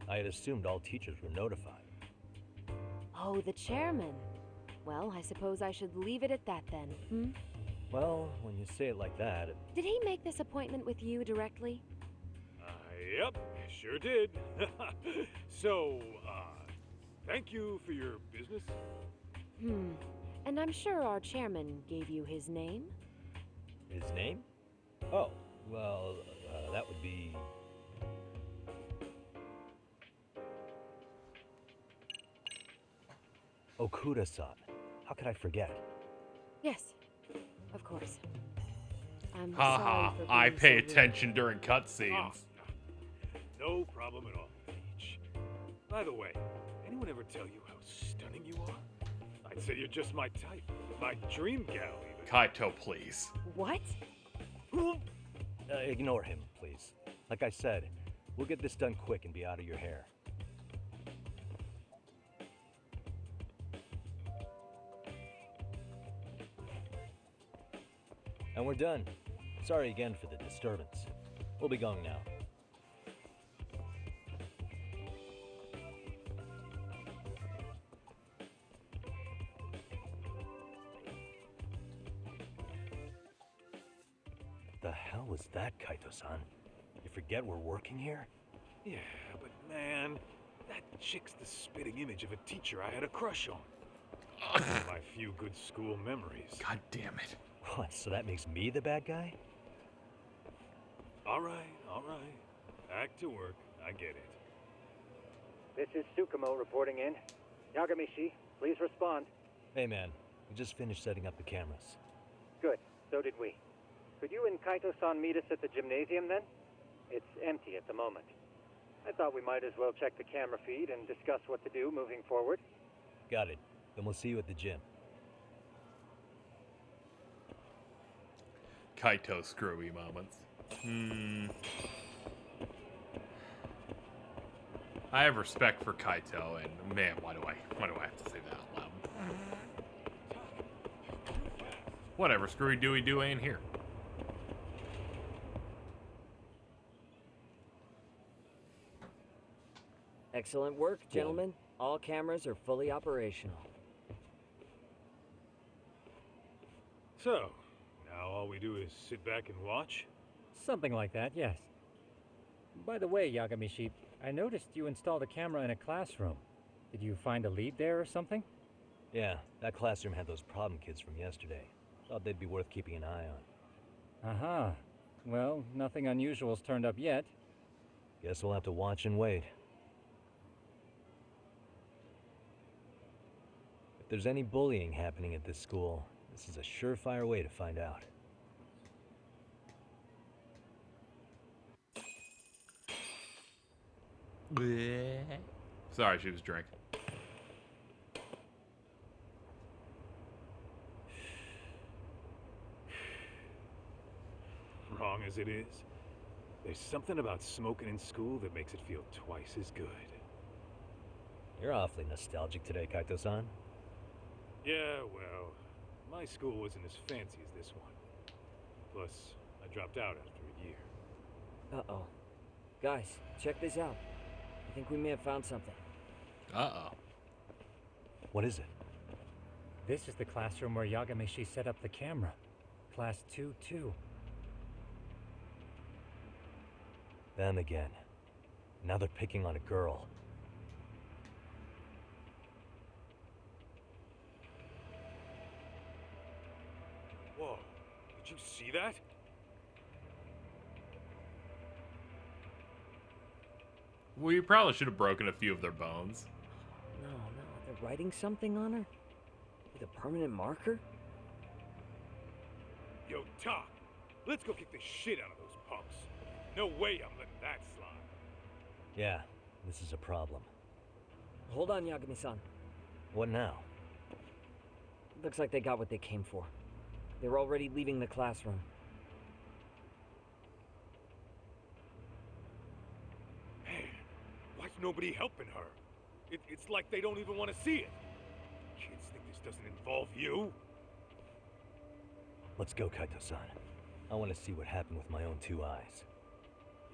I had assumed all teachers were notified. Oh, the chairman. Well, I suppose I should leave it at that then, hmm? Well, when you say it like that... Did he make this appointment with you directly? Yep, sure did. So, thank you for your business. And I'm sure our chairman gave you his name? His name? Oh, well, that would be... Okuda-san. How could I forget? Yes, of course. I'm Haha, sorry for I being pay so rude. attention during cutscenes. No problem at all, Peach. By the way, anyone ever tell you how stunning you are? I'd say you're just my type. My dream gal, even. Kaito, please. What? Ignore him, please. Like I said, we'll get this done quick and be out of your hair. And we're done. Sorry again for the disturbance. We'll be going now. The hell was that, Kaito-san? You forget we're working here? Yeah, but man, that chick's the spitting image of a teacher I had a crush on. My few good school memories. God damn it. What, so that makes me the bad guy? All right. Back to work. I get it. This is Tsukumo reporting in. Yagamishi, please respond. Hey man, we just finished setting up the cameras. Good, so did we. Could you and Kaito-san meet us at the gymnasium then? It's empty at the moment. I thought we might as well check the camera feed and discuss what to do moving forward. Got it. Then we'll see you at the gym. Kaito screwy moments. I have respect for Kaito, and man, why do I have to say that out loud? Whatever, screwy doo ain't here. Excellent work, gentlemen. All cameras are fully operational. So, now all we do is sit back and watch? Something like that, yes. By the way, Yagamishi, I noticed you installed a camera in a classroom. Did you find a lead there or something? Yeah, that classroom had those problem kids from yesterday. Thought they'd be worth keeping an eye on. Aha. Well, nothing unusual's turned up yet. Guess we'll have to watch and wait. If there's any bullying happening at this school, this is a surefire way to find out. Sorry, she was drinking. Wrong as it is, there's something about smoking in school that makes it feel twice as good. You're awfully nostalgic today, Kaito-san. Yeah, well, my school wasn't as fancy as this one. Plus, I dropped out after a year. Uh-oh. Guys, check this out. I think we may have found something. Uh-oh. What is it? This is the classroom where Yagamishi set up the camera. Class 2-2. Them again. Now they're picking on a girl. Whoa, did you see that? We probably should have broken a few of their bones. No, they're writing something on her? With a permanent marker? Yo, Doc, let's go kick the shit out of those punks. No way I'm letting that slide. Yeah, this is a problem. Hold on, Yagami-san. What now? Looks like they got what they came for. They're already leaving the classroom. Man, why's nobody helping her? It's like they don't even want to see it. Kids think this doesn't involve you? Let's go, Kaito-san. I want to see what happened with my own two eyes.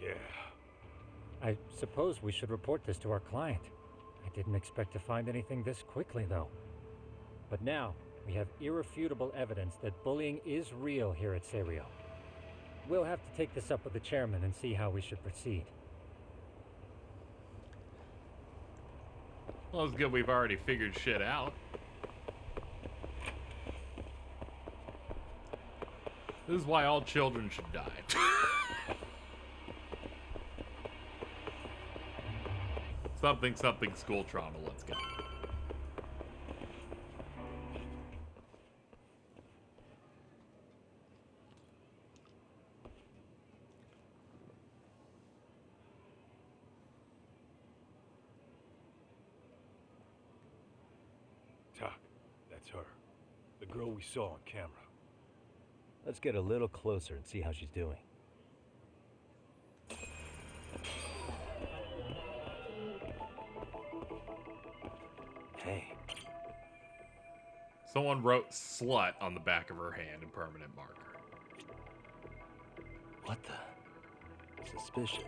Yeah. I suppose we should report this to our client. I didn't expect to find anything this quickly, though. But now, we have irrefutable evidence that bullying is real here at Serio. We'll have to take this up with the chairman and see how we should proceed. Well, it's good we've already figured shit out. This is why all children should die. Something school trauma, let's go. Doc, that's her. The girl we saw on camera. Let's get a little closer and see how she's doing. Hey. Someone wrote slut on the back of her hand in permanent marker. What the? Suspicious.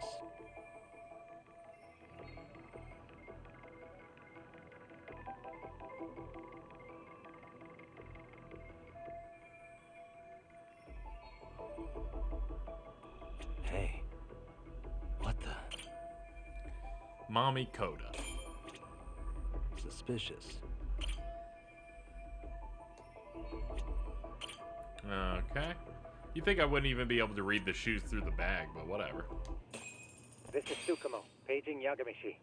Hey. What the? Mommy Coda. Suspicious. Okay. You think I wouldn't even be able to read the shoes through the bag, but whatever. This is Tsukumo, paging Yagamishi.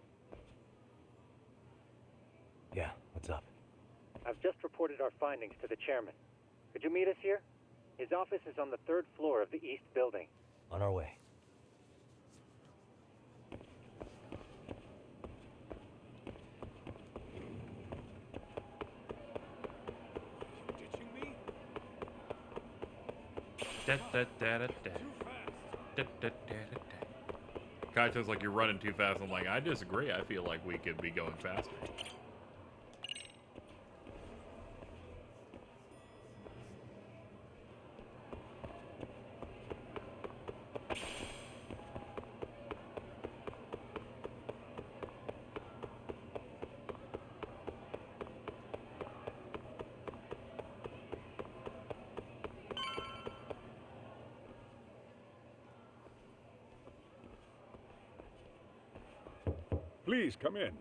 Yeah, what's up? I've just reported our findings to the chairman. Could you meet us here? His office is on the 3rd floor of the east building. On our way. Kaito's like, you're running too fast. I'm like, I disagree. I feel like we could be going faster. Please come in.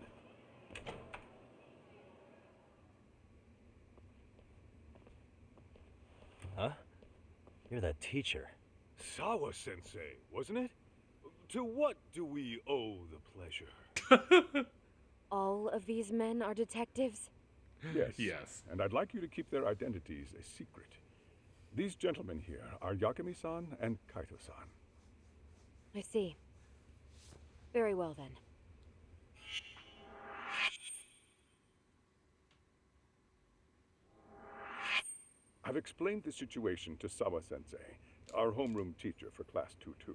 Huh? You're that teacher. Sawa-sensei, wasn't it? To what do we owe the pleasure? All of these men are detectives? Yes. Yes. And I'd like you to keep their identities a secret. These gentlemen here are Yagami-san and Kaito-san. I see. Very well then. I've explained the situation to Sawa-sensei, our homeroom teacher for Class 2-2.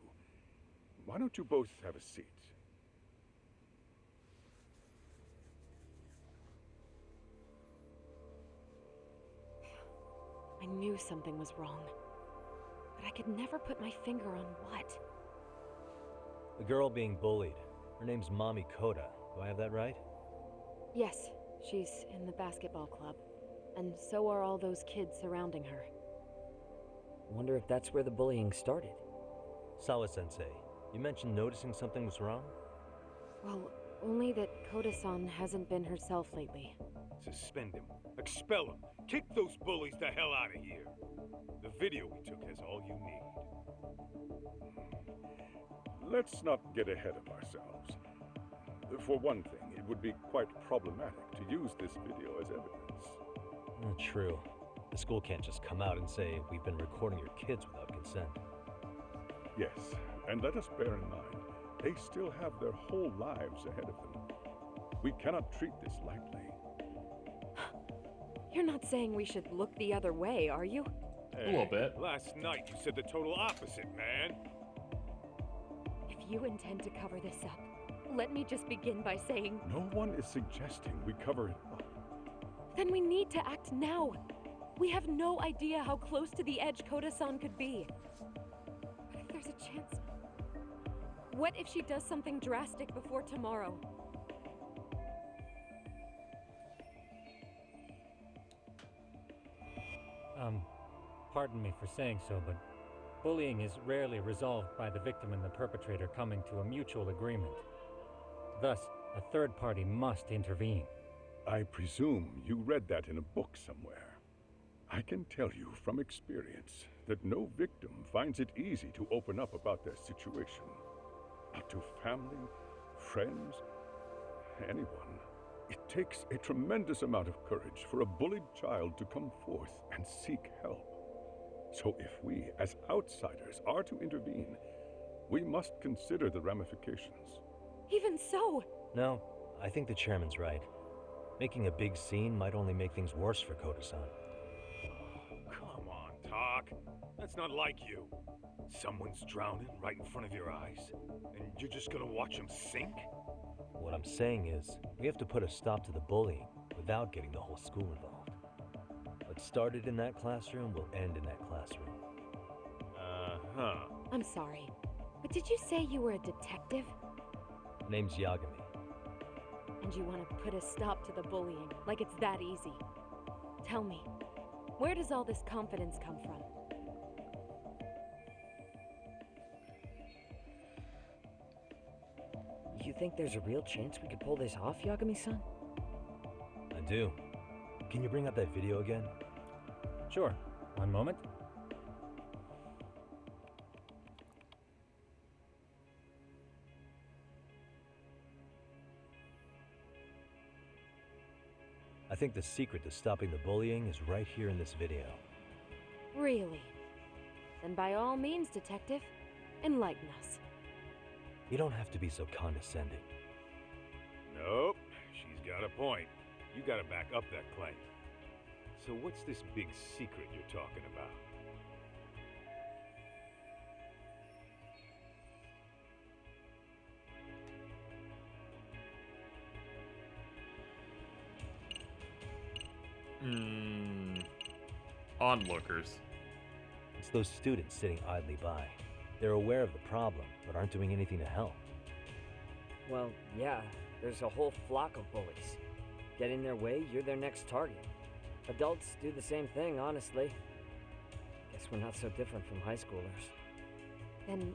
Why don't you both have a seat? I knew something was wrong, but I could never put my finger on what. The girl being bullied. Her name's Mommy Coda. Do I have that right? Yes, she's in the basketball club. And so are all those kids surrounding her. Wonder if that's where the bullying started. Sawa-sensei, you mentioned noticing something was wrong? Well, only that Koda-san hasn't been herself lately. Suspend him. Expel him. Kick those bullies the hell out of here. The video we took has all you need. Let's not get ahead of ourselves. For one thing, it would be quite problematic to use this video as evidence. True. The school can't just come out and say, we've been recording your kids without consent. Yes, and let us bear in mind, they still have their whole lives ahead of them. We cannot treat this lightly. You're not saying we should look the other way, are you? Hey, a little bit. Last night you said the total opposite, man. If you intend to cover this up, let me just begin by saying... No one is suggesting we cover it up. Then we need to act now. We have no idea how close to the edge Koda-san could be. What if there's a chance? What if she does something drastic before tomorrow? Pardon me for saying so, but bullying is rarely resolved by the victim and the perpetrator coming to a mutual agreement. Thus, a third party must intervene. I presume you read that in a book somewhere. I can tell you from experience that no victim finds it easy to open up about their situation. Not to family, friends, anyone. It takes a tremendous amount of courage for a bullied child to come forth and seek help. So if we, as outsiders, are to intervene, we must consider the ramifications. Even so... No, I think the chairman's right. Making a big scene might only make things worse for Koda-san. Come on, Talk. That's not like you. Someone's drowning right in front of your eyes, and you're just gonna watch him sink? What I'm saying is, we have to put a stop to the bullying without getting the whole school involved. What started in that classroom will end in that classroom. Uh-huh. I'm sorry, but did you say you were a detective? Name's Yagami. And you want to put a stop to the bullying, like it's that easy. Tell me, where does all this confidence come from? You you think there's a real chance we could pull this off, Yagami-san? I do. Can you bring up that video again? Sure. One moment. I think the secret to stopping the bullying is right here in this video. Really? Then by all means, Detective, enlighten us. You don't have to be so condescending. Nope, she's got a point. You gotta back up that claim. So what's this big secret you're talking about? Onlookers. It's those students sitting idly by. They're aware of the problem, but aren't doing anything to help. Well, yeah, there's a whole flock of bullies. Get in their way, you're their next target. Adults do the same thing, honestly. Guess we're not so different from high schoolers. Then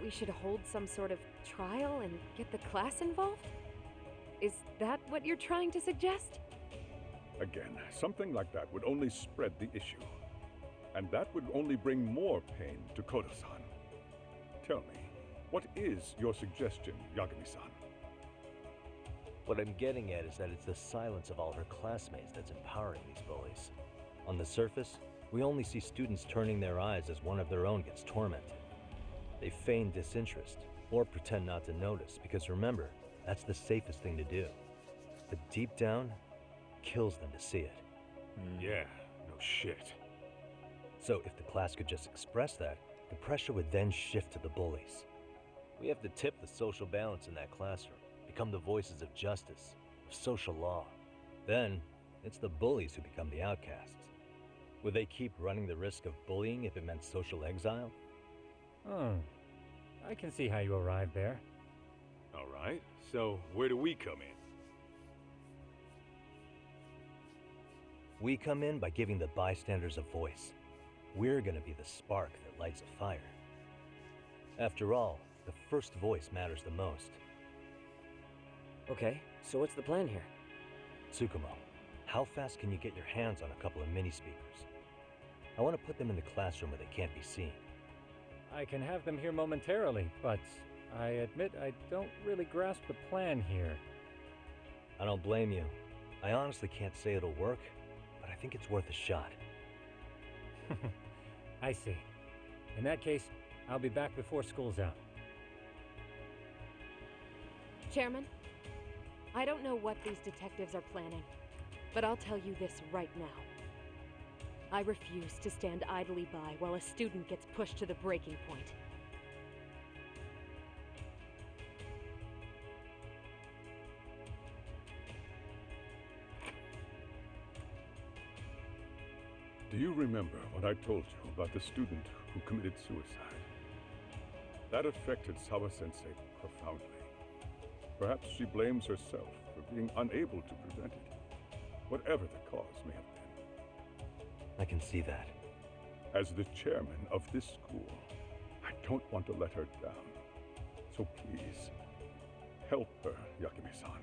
we should hold some sort of trial and get the class involved? Is that what you're trying to suggest? Again, something like that would only spread the issue. And that would only bring more pain to Koda-san. Tell me, what is your suggestion, Yagami-san? What I'm getting at is that it's the silence of all her classmates that's empowering these bullies. On the surface, we only see students turning their eyes as one of their own gets tormented. They feign disinterest, or pretend not to notice, because remember, that's the safest thing to do. But deep down, kills them to see it. Yeah, no shit. So if the class could just express that, the pressure would then shift to the bullies. We have to tip the social balance in that classroom, become the voices of justice, of social law. Then, it's the bullies who become the outcasts. Would they keep running the risk of bullying if it meant social exile? I can see how you arrived there. All right, so where do we come in? We come in by giving the bystanders a voice. We're gonna be the spark that lights a fire. After all, the first voice matters the most. Okay, so what's the plan here? Tsukumo, how fast can you get your hands on a couple of mini speakers? I want to put them in the classroom where they can't be seen. I can have them here momentarily, but I admit I don't really grasp the plan here. I don't blame you. I honestly can't say it'll work, but I think it's worth a shot. I see. In that case, I'll be back before school's out. Chairman, I don't know what these detectives are planning, but I'll tell you this right now. I refuse to stand idly by while a student gets pushed to the breaking point. Do you remember what I told you about the student who committed suicide? That affected Sawa-sensei profoundly. Perhaps she blames herself for being unable to prevent it, whatever the cause may have been. I can see that. As the chairman of this school, I don't want to let her down. So please, help her, Yagami-san.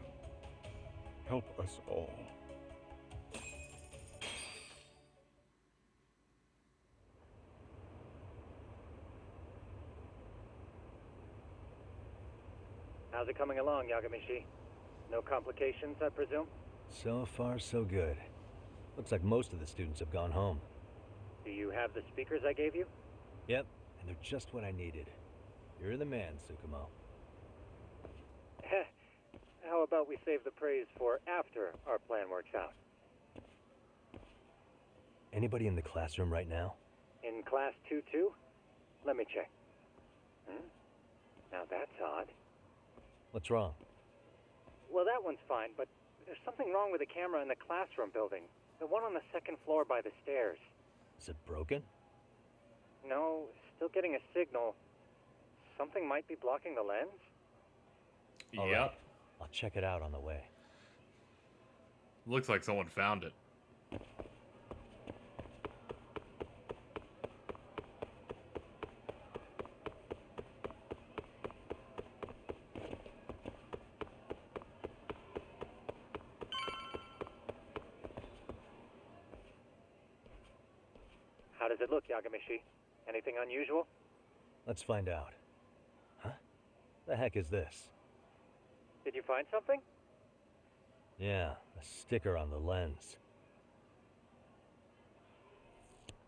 Help us all. How's it coming along, Yagami-shi? No complications, I presume? So far, so good. Looks like most of the students have gone home. Do you have the speakers I gave you? Yep, and they're just what I needed. You're the man, Tsukumo. How about we save the praise for after our plan works out? Anybody in the classroom right now? In class 2-2? Let me check. Now that's odd. What's wrong? Well, that one's fine, but there's something wrong with the camera in the classroom building. The one on the second floor by the stairs. Is it broken? No, still getting a signal. Something might be blocking the lens? All right. I'll check it out on the way. Looks like someone found it. How does it look, Yagamishi? Anything unusual? Let's find out. Huh? The heck is this? Did you find something? Yeah, a sticker on the lens.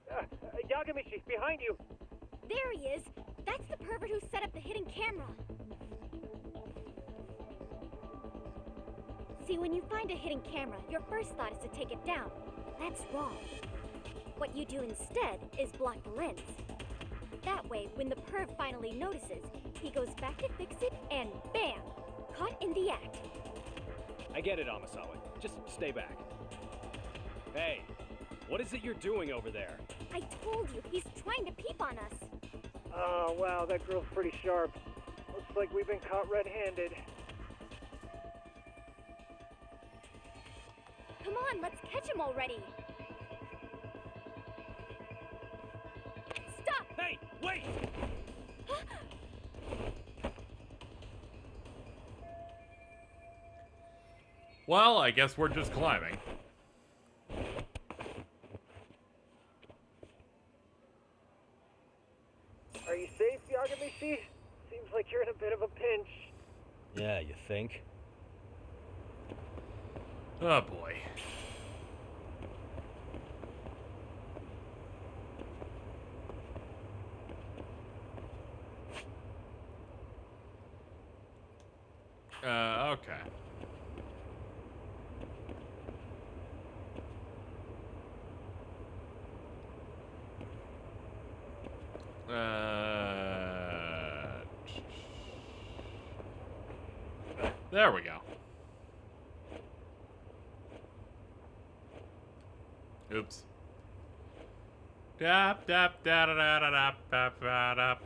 Yagamishi, behind you! There he is! That's the pervert who set up the hidden camera. See, when you find a hidden camera, your first thought is to take it down. That's wrong. What you do instead is block the lens. That way, when the perv finally notices, he goes back to fix it and bam! Caught in the act. I get it, Amasawa. Just stay back. Hey, what is it you're doing over there? I told you, he's trying to peep on us. Oh, wow, that girl's pretty sharp. Looks like we've been caught red-handed. Come on, let's catch him already. Stop! Hey, wait! Well, I guess we're just climbing. Are you safe, Yagamishi? Seems like you're in a bit of a pinch. Yeah, you think? Oh boy. Okay. There we go. Oops. Dap dap da da da da da dap dap dap.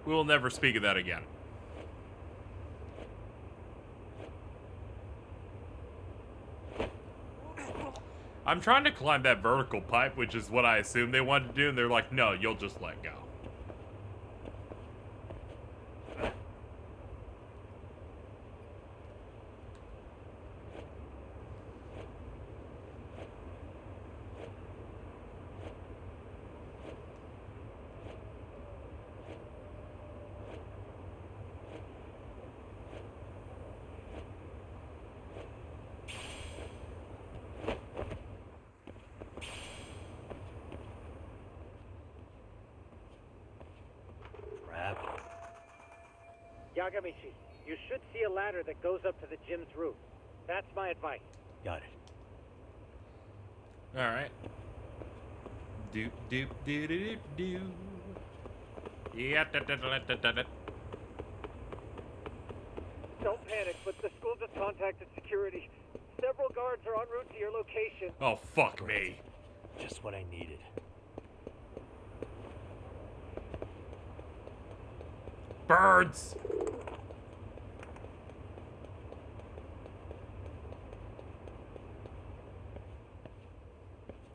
We will never speak of that again. I'm trying to climb that vertical pipe, which is what I assumed they wanted to do, and they're like, no, you'll just let go. Yagamishi, you should see a ladder that goes up to the gym's roof. That's my advice. Got it. Alright. Doop doop doo doo doo doo. Yeah, da da da da da da. Don't panic, but the school just contacted security. Several guards are en route to your location. Oh, fuck me. Just what I needed. Birds!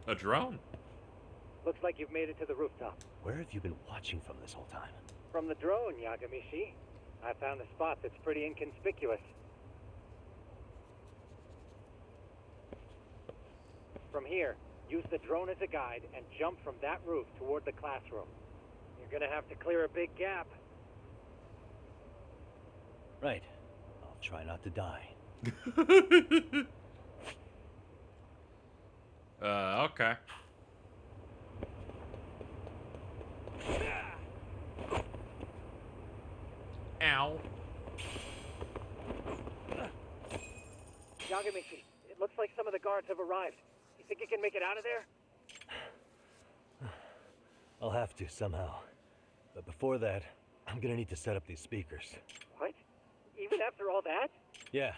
A drone? Looks like you've made it to the rooftop. Where have you been watching from this whole time? From the drone, Yagamishi. I found a spot that's pretty inconspicuous. From here, use the drone as a guide and jump from that roof toward the classroom. You're gonna have to clear a big gap. Right. I'll try not to die. Okay. Ow. Yagamishi, it looks like some of the guards have arrived. You think you can make it out of there? I'll have to somehow. But before that, I'm gonna need to set up these speakers. What? Even after all that? Yeah,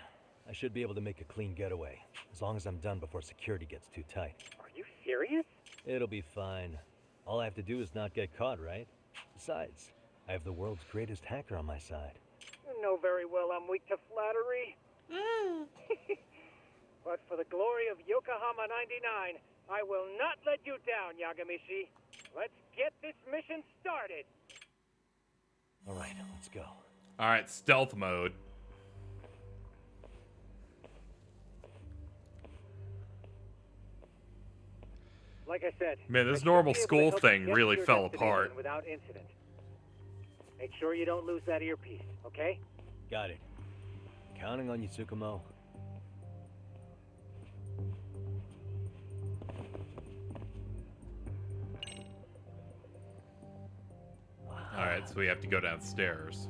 I should be able to make a clean getaway, as long as I'm done before security gets too tight. Are you serious? It'll be fine. All I have to do is not get caught, right? Besides, I have the world's greatest hacker on my side. You know very well I'm weak to flattery. But for the glory of Yokohama 99, I will not let you down, Yagamishi. Let's get this mission started. All right, let's go. All right, stealth mode. Like I said, Man, this I should normal be able to school help thing you get really to your fell destination apart. without incident. Make sure you don't lose that earpiece, okay? Got it. Counting on you, Tsukumo. Alright, so we have to go downstairs.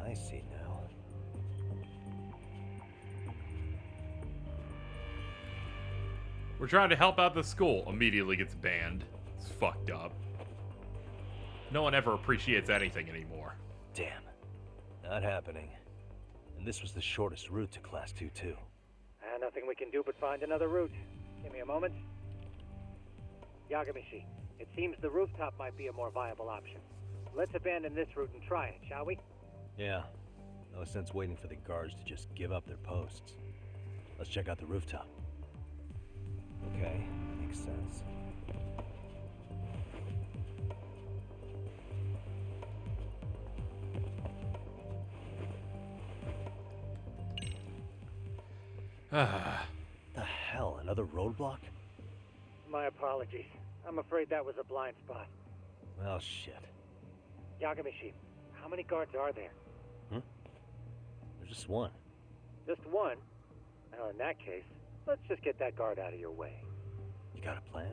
I see now. We're trying to help out the school. Immediately gets banned. It's fucked up. No one ever appreciates anything anymore. Damn. Not happening. And this was the shortest route to Class 2, too. Nothing we can do but find another route. Give me a moment. Yagamishi, it seems the rooftop might be a more viable option. Let's abandon this route and try it, shall we? Yeah. No sense waiting for the guards to just give up their posts. Let's check out the rooftop. Okay, makes sense. The hell, another roadblock? My apologies. I'm afraid that was a blind spot. Well, shit. Yagamishi, how many guards are there? There's just one. Just one? Well, in that case, let's just get that guard out of your way. You got a plan?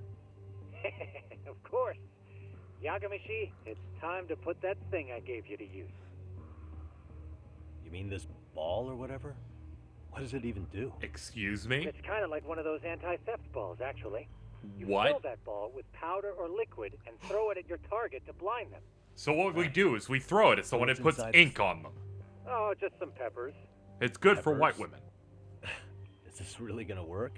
Of course. Yagamishi, it's time to put that thing I gave you to use. You mean this ball or whatever? What does it even do? Excuse me? It's kind of like one of those anti-theft balls, actually. You What? fill that ball with powder or liquid and throw it at your target to blind them. So what we do is we throw it at someone and it puts ink on them. Oh, just some peppers. It's good for Peppers? white women. Is this really gonna work?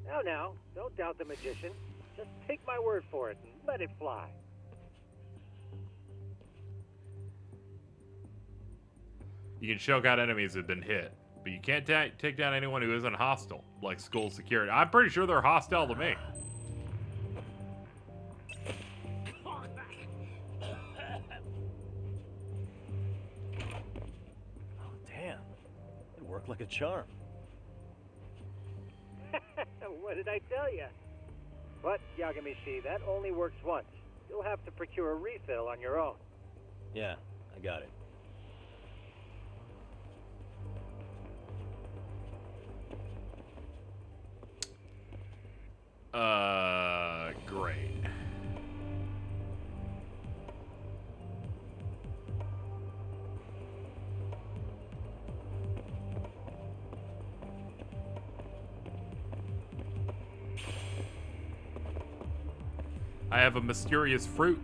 Now, don't doubt the magician. Just take my word for it and let it fly. You can choke out enemies that have been hit, but you can't take down anyone who isn't hostile, like school security. I'm pretty sure they're hostile to me. Oh, damn. It worked like a charm. What did I tell you? But, Yagamishi, that only works once. You'll have to procure a refill on your own. Yeah, I got it. Great. I have a mysterious fruit.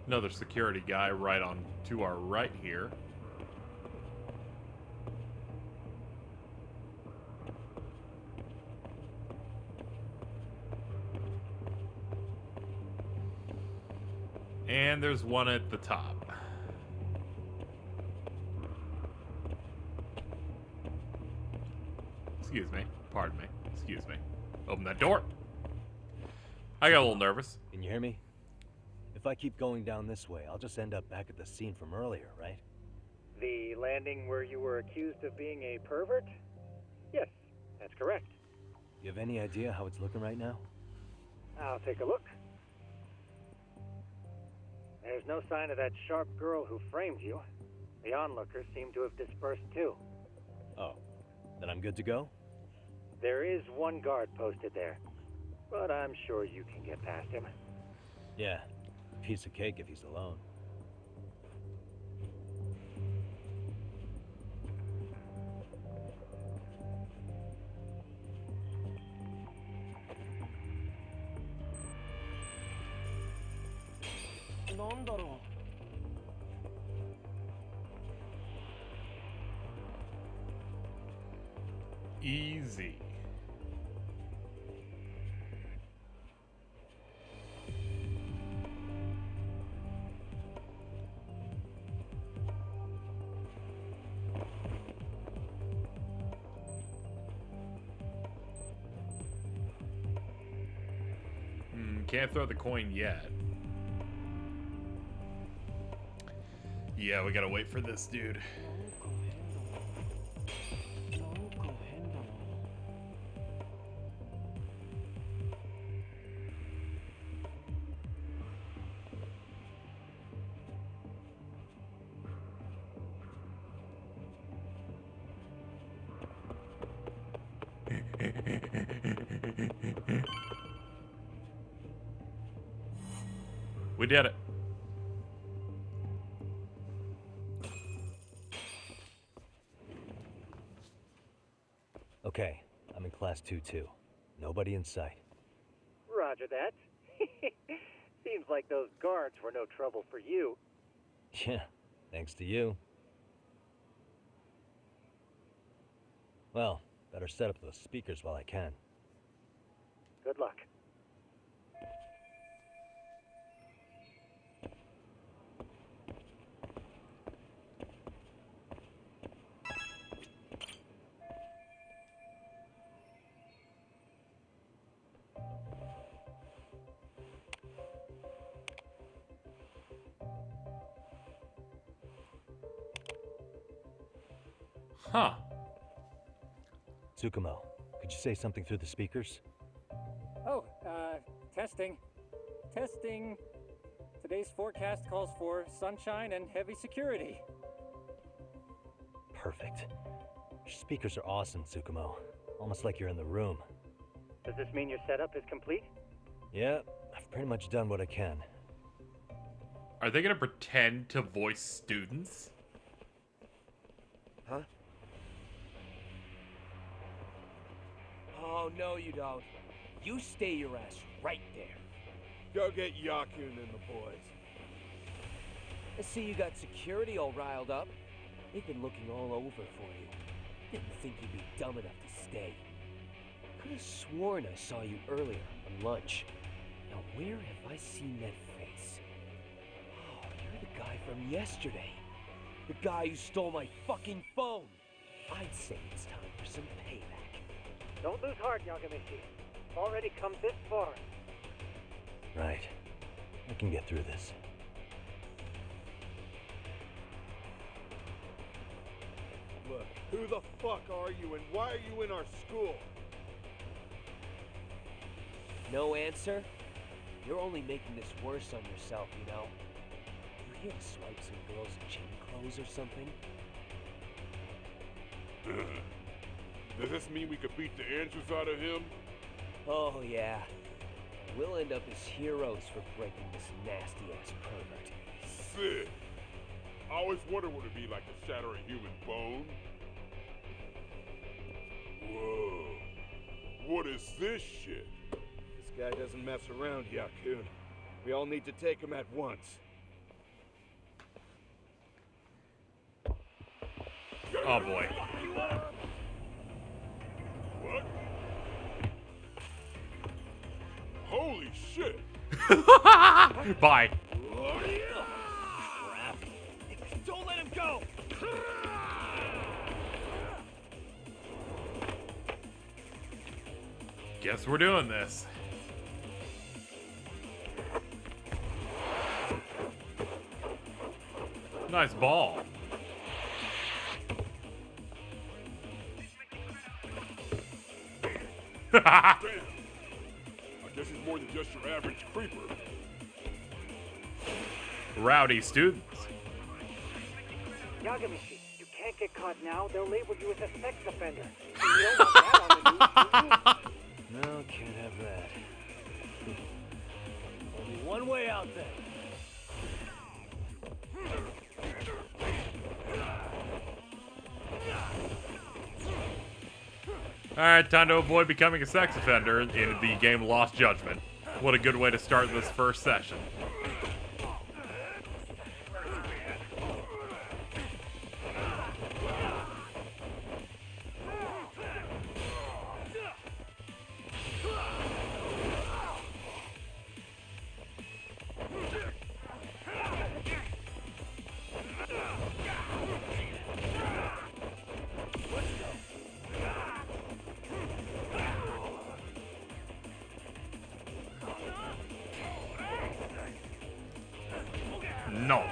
Another security guy right on to our right here. And there's one at the top. Excuse me. Pardon me. Excuse me. Open that door. I got a little nervous. Can you hear me? If I keep going down this way, I'll just end up back at the scene from earlier, right? The landing where you were accused of being a pervert? Yes, that's correct. You have any idea how it's looking right now? I'll take a look. There's no sign of that sharp girl who framed you. The onlookers seem to have dispersed too. Oh, then I'm good to go? There is one guard posted there, but I'm sure you can get past him. Yeah, piece of cake if he's alone. Easy. Can't throw the coin yet. Yeah, we gotta wait for this dude. We did it. Okay, I'm in class 2-2. Nobody in sight. Roger that. Seems like those guards were no trouble for you. Yeah, thanks to you. Well, better set up those speakers while I can. Good luck. Huh. Tsukumo, could you say something through the speakers? Oh, testing. Testing. Today's forecast calls for sunshine and heavy security. Perfect. Your speakers are awesome, Tsukumo. Almost like you're in the room. Does this mean your setup is complete? Yeah, I've pretty much done what I can. Are they gonna pretend to voice students? Huh? Oh, no you don't. You stay your ass right there. Go get Yakun and the boys. I see you got security all riled up. They've been looking all over for you. Didn't think you'd be dumb enough to stay. Could have sworn I saw you earlier on lunch. Now where have I seen that face? Oh, you're the guy from yesterday. The guy who stole my fucking phone. I'd say it's time for some payback. Don't lose heart, Yagamichi. Already come this far. Right. I can get through this. Look, who the fuck are you and why are you in our school? No answer? You're only making this worse on yourself, you know? You here to swipe some girl's gym clothes or something? Does this mean we could beat the answers out of him? Oh, yeah. We'll end up as heroes for breaking this nasty-ass pervert. Sick. I always wondered what it'd be like to shatter a human bone. Whoa. What is this shit? This guy doesn't mess around, Yakun. We all need to take him at once. Oh boy. What? Holy shit! Bye. Crap. Don't let him go! Guess we're doing this. Nice ball. Damn. I guess he's more than just your average creeper. Rowdy students. Yagamichi, you can't get caught now. They'll label you as a sex offender. You don't want that on the news, do you? No, can't have that. Only one way out there. Alright, time to avoid becoming a sex offender in the game Lost Judgment. What a good way to start this first session. No.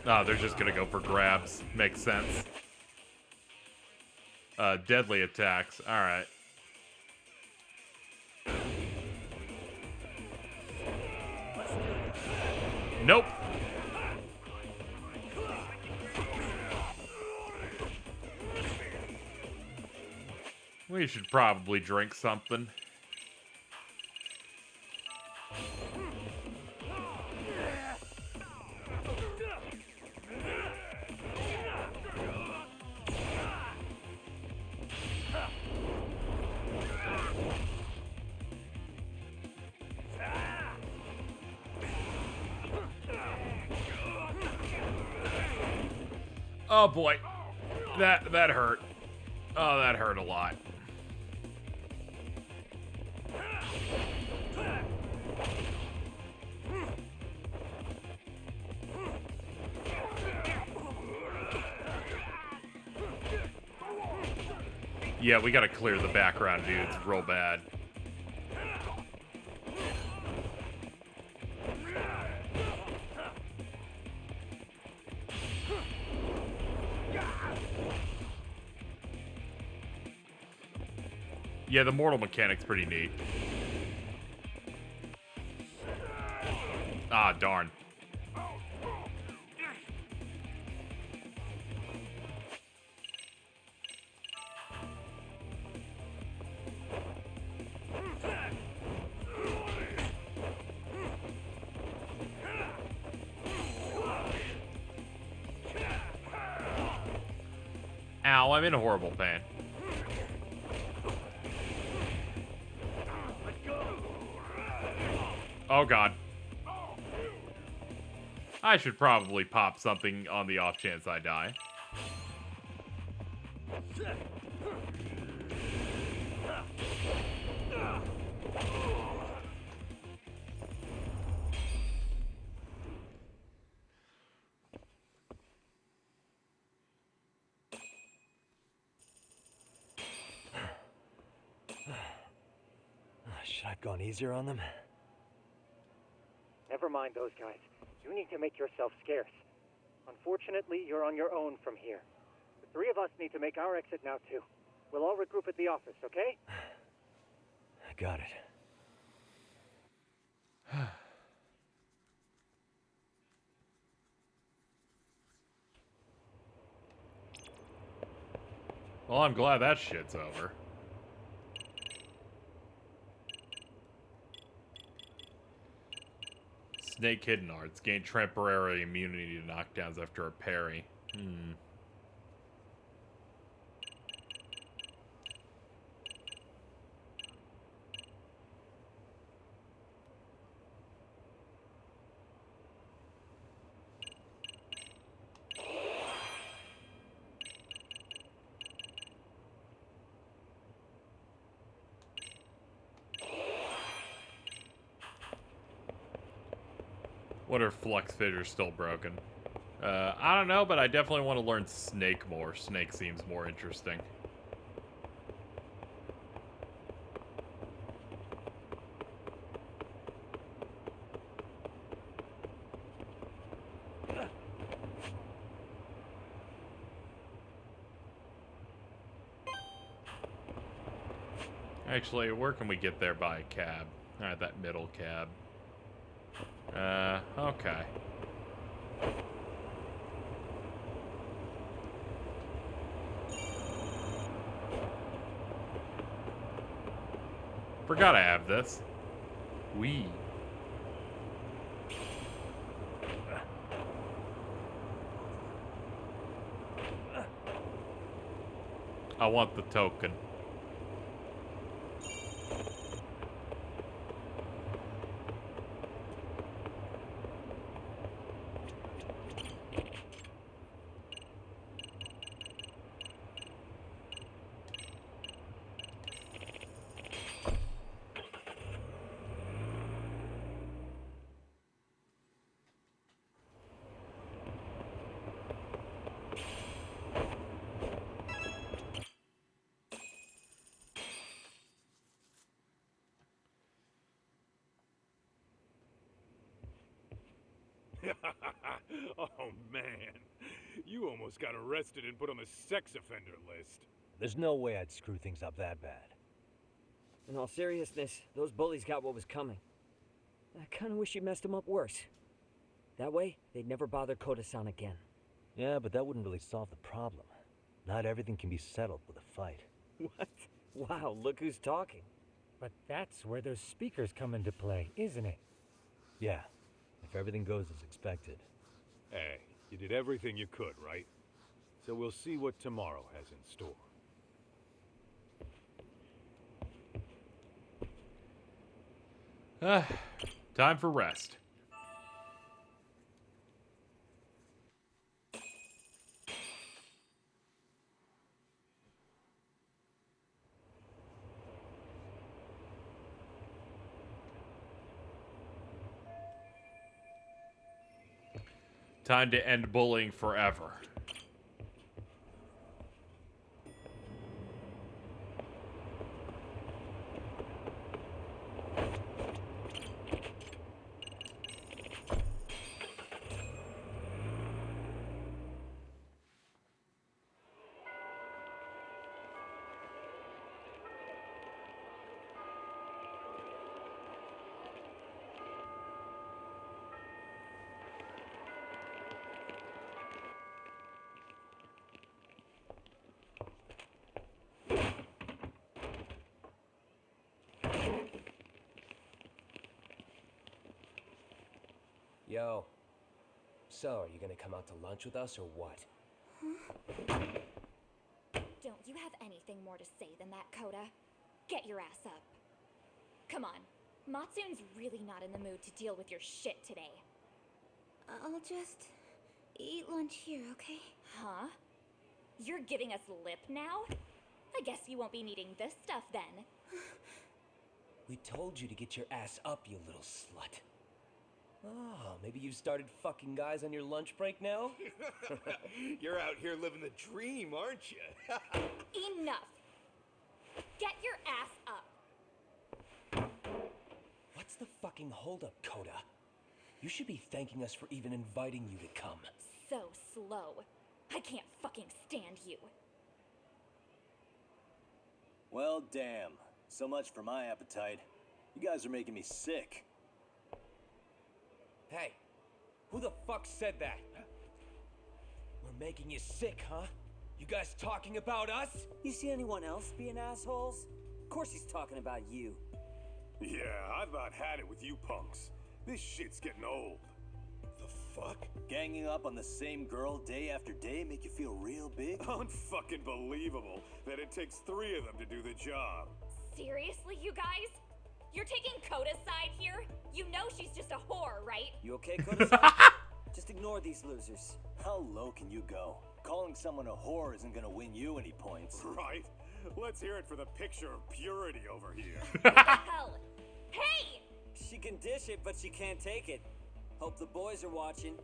Ah, they're just gonna go for grabs. Makes sense. Deadly attacks. Alright. Nope. We should probably drink something. Oh boy, that hurt. Oh, that hurt a lot. Yeah, we gotta clear the background, dude. It's real bad. Yeah, the mortal mechanic's pretty neat. Ah, darn. Ow, I'm in horrible pain. Oh god. I should probably pop something on the off chance I die. Should I have gone easier on them? Never mind those guys. You need to make yourself scarce. Unfortunately, you're on your own from here. The three of us need to make our exit now, too. We'll all regroup at the office, okay? Got it. Well, I'm glad that shit's over. Snake Hidden Arts. Gain temporary immunity to knockdowns after a parry. What are Flux Fissures still broken? I don't know, but I definitely want to learn Snake more. Snake seems more interesting. Actually, where can we get there by a cab? Alright, that middle cab. Okay. Forgot I have this. Wee. I want the token. Oh man, you almost got arrested and put on the sex offender list. There's no way I'd screw things up that bad. In all seriousness, those bullies got what was coming. I kinda wish you messed them up worse. That way, they'd never bother Koda-san again. Yeah, but that wouldn't really solve the problem. Not everything can be settled with a fight. What? Wow, look who's talking. But that's where those speakers come into play, isn't it? Yeah, if everything goes as expected. Hey, you did everything you could, right? So we'll see what tomorrow has in store. Time for rest. Time to end bullying forever. Yo. So, are you gonna come out to lunch with us or what? Don't you have anything more to say than that, Koda? Get your ass up. Come on. Matsune's really not in the mood to deal with your shit today. I'll just eat lunch here, okay? Huh? You're giving us lip now? I guess you won't be needing this stuff then. We told you to get your ass up, you little slut. Oh, maybe you've started fucking guys on your lunch break now? You're out here living the dream, aren't you? Enough! Get your ass up! What's the fucking holdup, Koda? You should be thanking us for even inviting you to come. So slow. I can't fucking stand you. Well, damn. So much for my appetite. You guys are making me sick. Hey, who the fuck said that? We're making you sick, huh? You guys talking about us? You see anyone else being assholes? Of course he's talking about you. Yeah, I've about had it with you punks. This shit's getting old. The fuck? Ganging up on the same girl day after day make you feel real big? Unfucking believable that it takes 3 of them to do the job. Seriously, you guys? You're taking Koda's side here? You know she's just a whore, right? You okay, Koda-san? Just ignore these losers. How low can you go? Calling someone a whore isn't gonna win you any points. Right? Let's hear it for the picture of purity over here. What the hell? Hey! She can dish it, but she can't take it. Hope the boys are watching.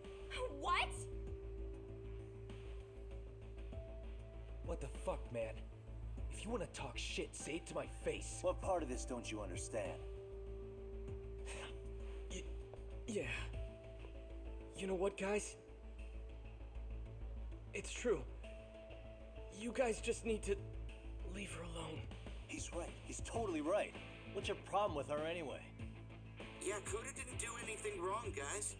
What? What the fuck, man? If you want to talk shit, say it to my face. What part of this don't you understand? Yeah. You know what, guys? It's true. You guys just need to leave her alone. He's right. He's totally right. What's your problem with her anyway? Yeah, Koda didn't do anything wrong, guys.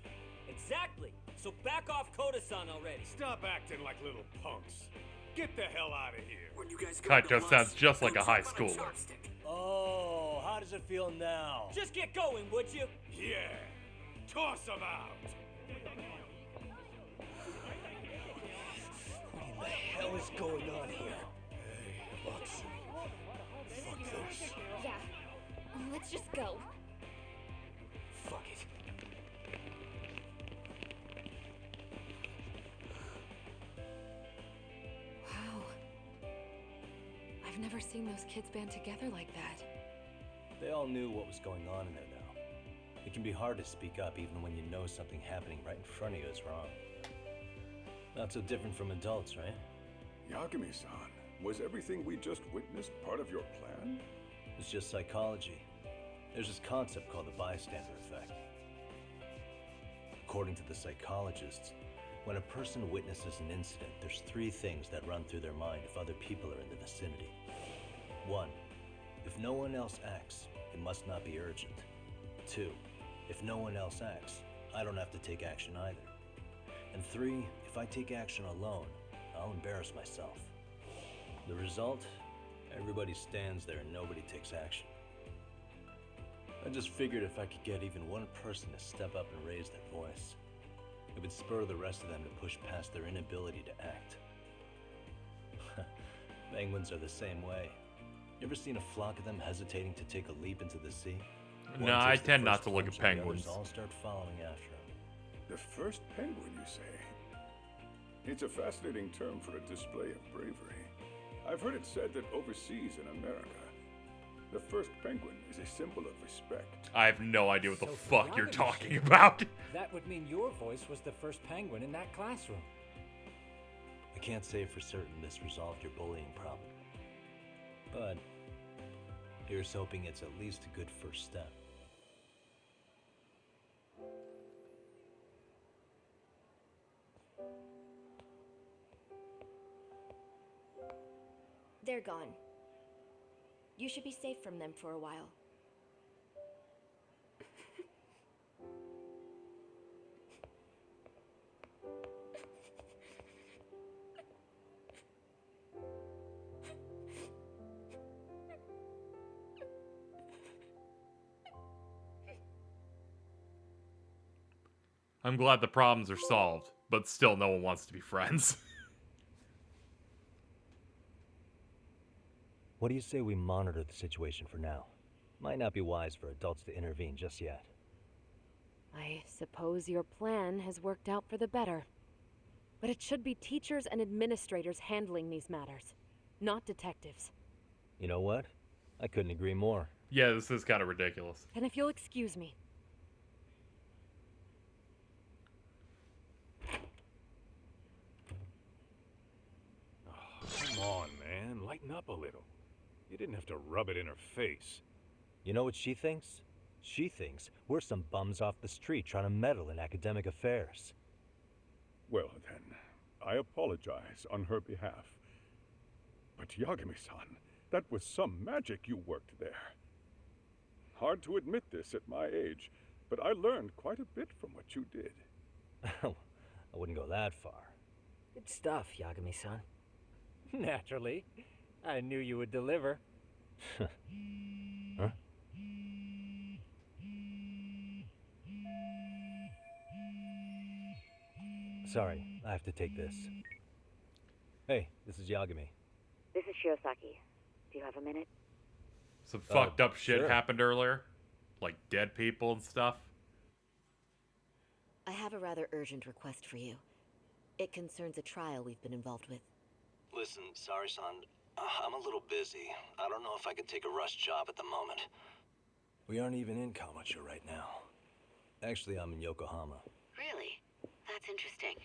Exactly. So back off Koda-san already. Stop acting like little punks. Get the hell out of here. When you guys Kaito sounds just like a high schooler. Oh, hi how does it feel now? Just get going, would you? Yeah. Toss him out. What in the hell is going on here? Hey, Watson. Fuck this. Yeah. Let's just go. Fuck it. Wow. I've never seen those kids band together like that. They all knew what was going on in there now. It can be hard to speak up even when you know something happening right in front of you is wrong. Not so different from adults, right? Yagami-san, was everything we just witnessed part of your plan? It's just psychology. There's this concept called the bystander effect. According to the psychologists, when a person witnesses an incident, there's 3 things that run through their mind if other people are in the vicinity. 1, if no one else acts, it must not be urgent. 2, if no one else acts, I don't have to take action either. And 3, if I take action alone, I'll embarrass myself. The result? Everybody stands there and nobody takes action. I just figured if I could get even one person to step up and raise their voice, it would spur the rest of them to push past their inability to act. Penguins are the same way. You ever seen a flock of them hesitating to take a leap into the sea? No, I tend not to look at penguins. The others all start following after them. The first penguin, you say? It's a fascinating term for a display of bravery. I've heard it said that overseas in America, the first penguin is a symbol of respect. I have no idea what the So fuck you're Yagami-san, talking about. That would mean your voice was the first penguin in that classroom. I can't say for certain this resolved your bullying problem. But here's hoping it's at least a good first step. They're gone. You should be safe from them for a while. I'm glad the problems are solved, but still no one wants to be friends. What do you say we monitor the situation for now? Might not be wise for adults to intervene just yet. I suppose your plan has worked out for the better. But it should be teachers and administrators handling these matters, not detectives. You know what? I couldn't agree more. Yeah, this is kind of ridiculous. And if you'll excuse me. Come on, man. Lighten up a little. You didn't have to rub it in her face. You know what she thinks? She thinks we're some bums off the street trying to meddle in academic affairs. Well then, I apologize on her behalf. But Yagami-san, that was some magic you worked there. Hard to admit this at my age, but I learned quite a bit from what you did. I wouldn't go that far. Good stuff, Yagami-san. Naturally. I knew you would deliver. Huh? Sorry, I have to take this. Hey, this is Yagami. This is Shirosaki. Do you have a minute? Some fucked up shit sure. happened earlier. Like dead people and stuff. I have a rather urgent request for you. It concerns a trial we've been involved with. Listen, sorry-san, I'm a little busy. I don't know if I could take a rush job at the moment. We aren't even in Kawachi right now. Actually, I'm in Yokohama. Really? That's interesting.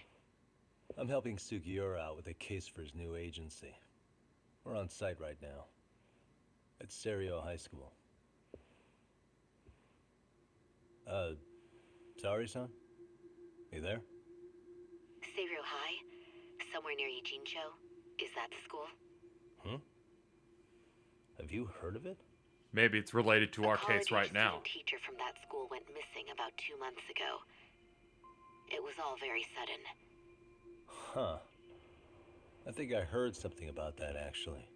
I'm helping Sugiura out with a case for his new agency. We're on site right now. At Serio High School. Sorry-san? You there? Serio High? Somewhere near Eugene-cho? Is that the school? Have you heard of it? Maybe it's related to our case right now. A teacher from that school went missing about 2 months ago. It was all very sudden. Huh. I think I heard something about that, actually.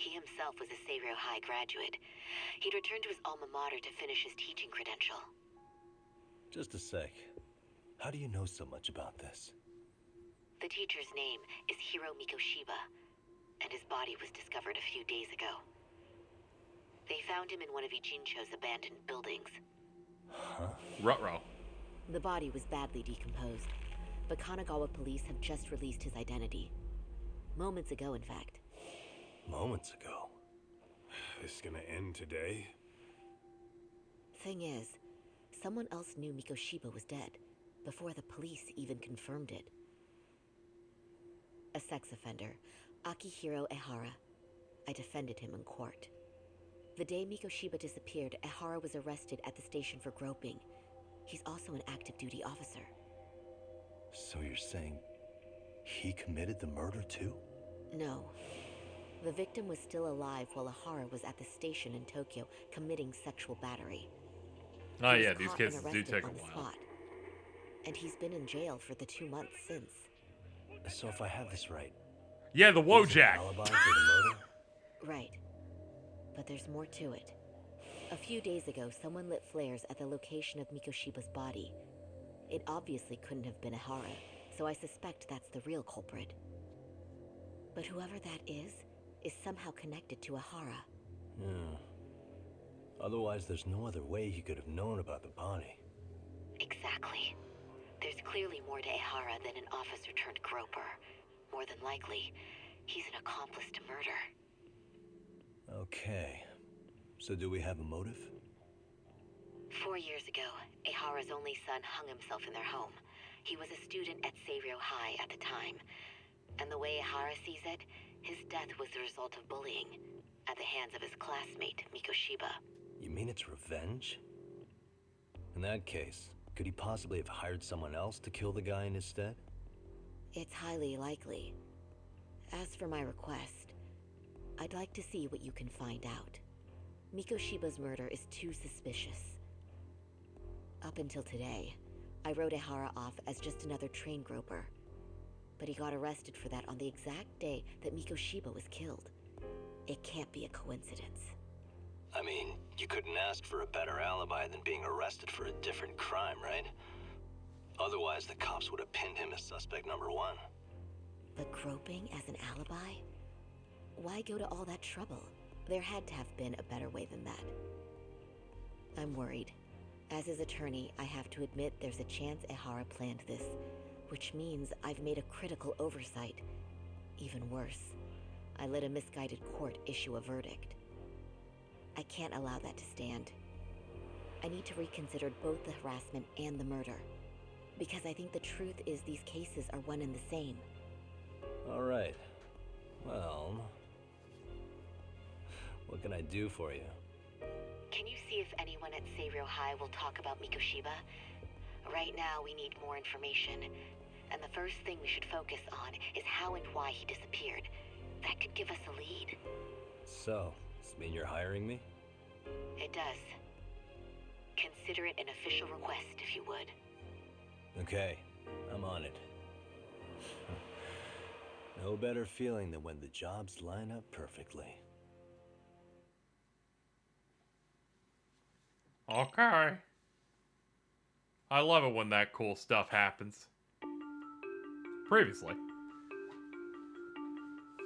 He himself was a Seiryō High graduate. He'd returned to his alma mater to finish his teaching credential. Just a sec. How do you know so much about this? The teacher's name is Hiro Mikoshiba, and his body was discovered a few days ago. They found him in one of Ijincho's abandoned buildings. Huh? Ruh-roh. The body was badly decomposed, but Kanagawa police have just released his identity. Moments ago, in fact. Moments ago? This gonna end today? Thing is, someone else knew Mikoshiba was dead, before the police even confirmed it. A sex offender, Akihiro Ehara. I defended him in court. The day Mikoshiba disappeared, Ehara was arrested at the station for groping. He's also an active duty officer. So you're saying he committed the murder too? No. The victim was still alive while Ehara was at the station in Tokyo committing sexual battery. Oh He was yeah, these caught and cases do arrested take a on the while. spot. And he's been in jail for the 2 months since. So if I have this right... Yeah, the he's an Wojak! alibi for the murder? Right. But there's more to it. A few days ago, someone lit flares at the location of Mikoshiba's body. It obviously couldn't have been Ehara, so I suspect that's the real culprit. But whoever that is somehow connected to Ehara. Yeah. Otherwise, there's no other way he could have known about the body. Exactly. There's clearly more to Ehara than an officer-turned-groper. More than likely, he's an accomplice to murder. Okay. So do we have a motive? 4 years ago, Ehara's only son hung himself in their home. He was a student at Seiryō High at the time. And the way Ehara sees it, his death was the result of bullying at the hands of his classmate, Mikoshiba. You mean it's revenge? In that case, could he possibly have hired someone else to kill the guy in his stead? It's highly likely. As for my request, I'd like to see what you can find out. Mikoshiba's murder is too suspicious. Up until today, I wrote Ehara off as just another train groper. But he got arrested for that on the exact day that Mikoshiba was killed. It can't be a coincidence. I mean, you couldn't ask for a better alibi than being arrested for a different crime, right? Otherwise, the cops would have pinned him as suspect number one. But groping as an alibi? Why go to all that trouble? There had to have been a better way than that. I'm worried. As his attorney, I have to admit there's a chance Ehara planned this, which means I've made a critical oversight. Even worse, I let a misguided court issue a verdict. I can't allow that to stand. I need to reconsider both the harassment and the murder, because I think the truth is these cases are one and the same. All right. Well, what can I do for you? Can you see if anyone at Seiryō High will talk about Mikoshiba? Right now, we need more information. And the first thing we should focus on is how and why he disappeared. That could give us a lead. So, does this mean you're hiring me? It does. Consider it an official request, if you would. Okay, I'm on it. No better feeling than when the jobs line up perfectly. Okay. I love it when that cool stuff happens. Previously.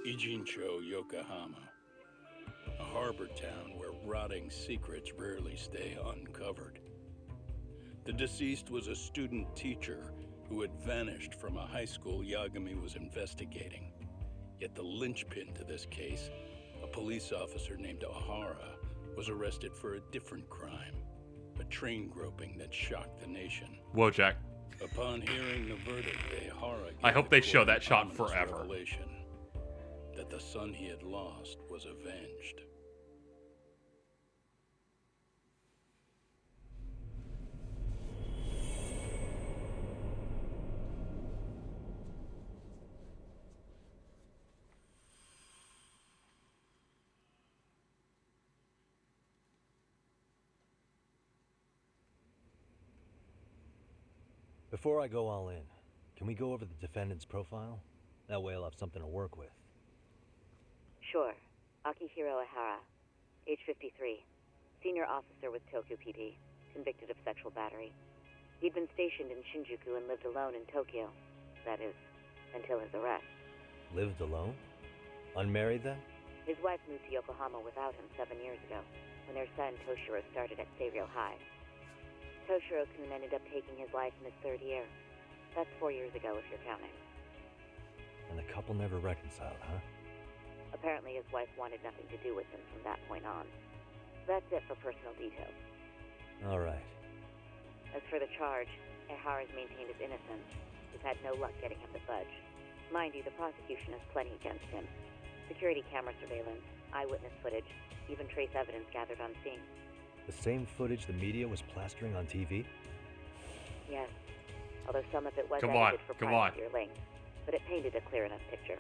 Ijincho, Yokohama. A harbor town where rotting secrets rarely stay uncovered. The deceased was a student teacher who had vanished from a high school Yagami was investigating. Yet the linchpin to this case, a police officer named Ehara, was arrested for a different crime. A train groping that shocked the nation. Wojak. Upon hearing the verdict, Ehara I hope they show that an shot ominous forever. revelation that the son he had lost was avenged. Before I go all in, can we go over the defendant's profile? That way I'll have something to work with. Sure. Akihiro Ihara, age 53, senior officer with Tokyo PD, convicted of sexual battery. He'd been stationed in Shinjuku and lived alone in Tokyo. That is, until his arrest. Lived alone? Unmarried then? His wife moved to Yokohama without him 7 years ago, when their son Toshiro started at Seiryō High. Toshiro-kun ended up taking his life in his 3rd year. That's 4 years ago, if you're counting. And the couple never reconciled, huh? Apparently his wife wanted nothing to do with him from that point on. That's it for personal details. All right. As for the charge, Ihara's maintained his innocence. We've had no luck getting him to budge. Mind you, the prosecution has plenty against him. Security camera surveillance, eyewitness footage, even trace evidence gathered on scene. The same footage the media was plastering on TV? Yes. Although some of it was Come edited on, for come on. privacy or links, but it painted a clear enough picture.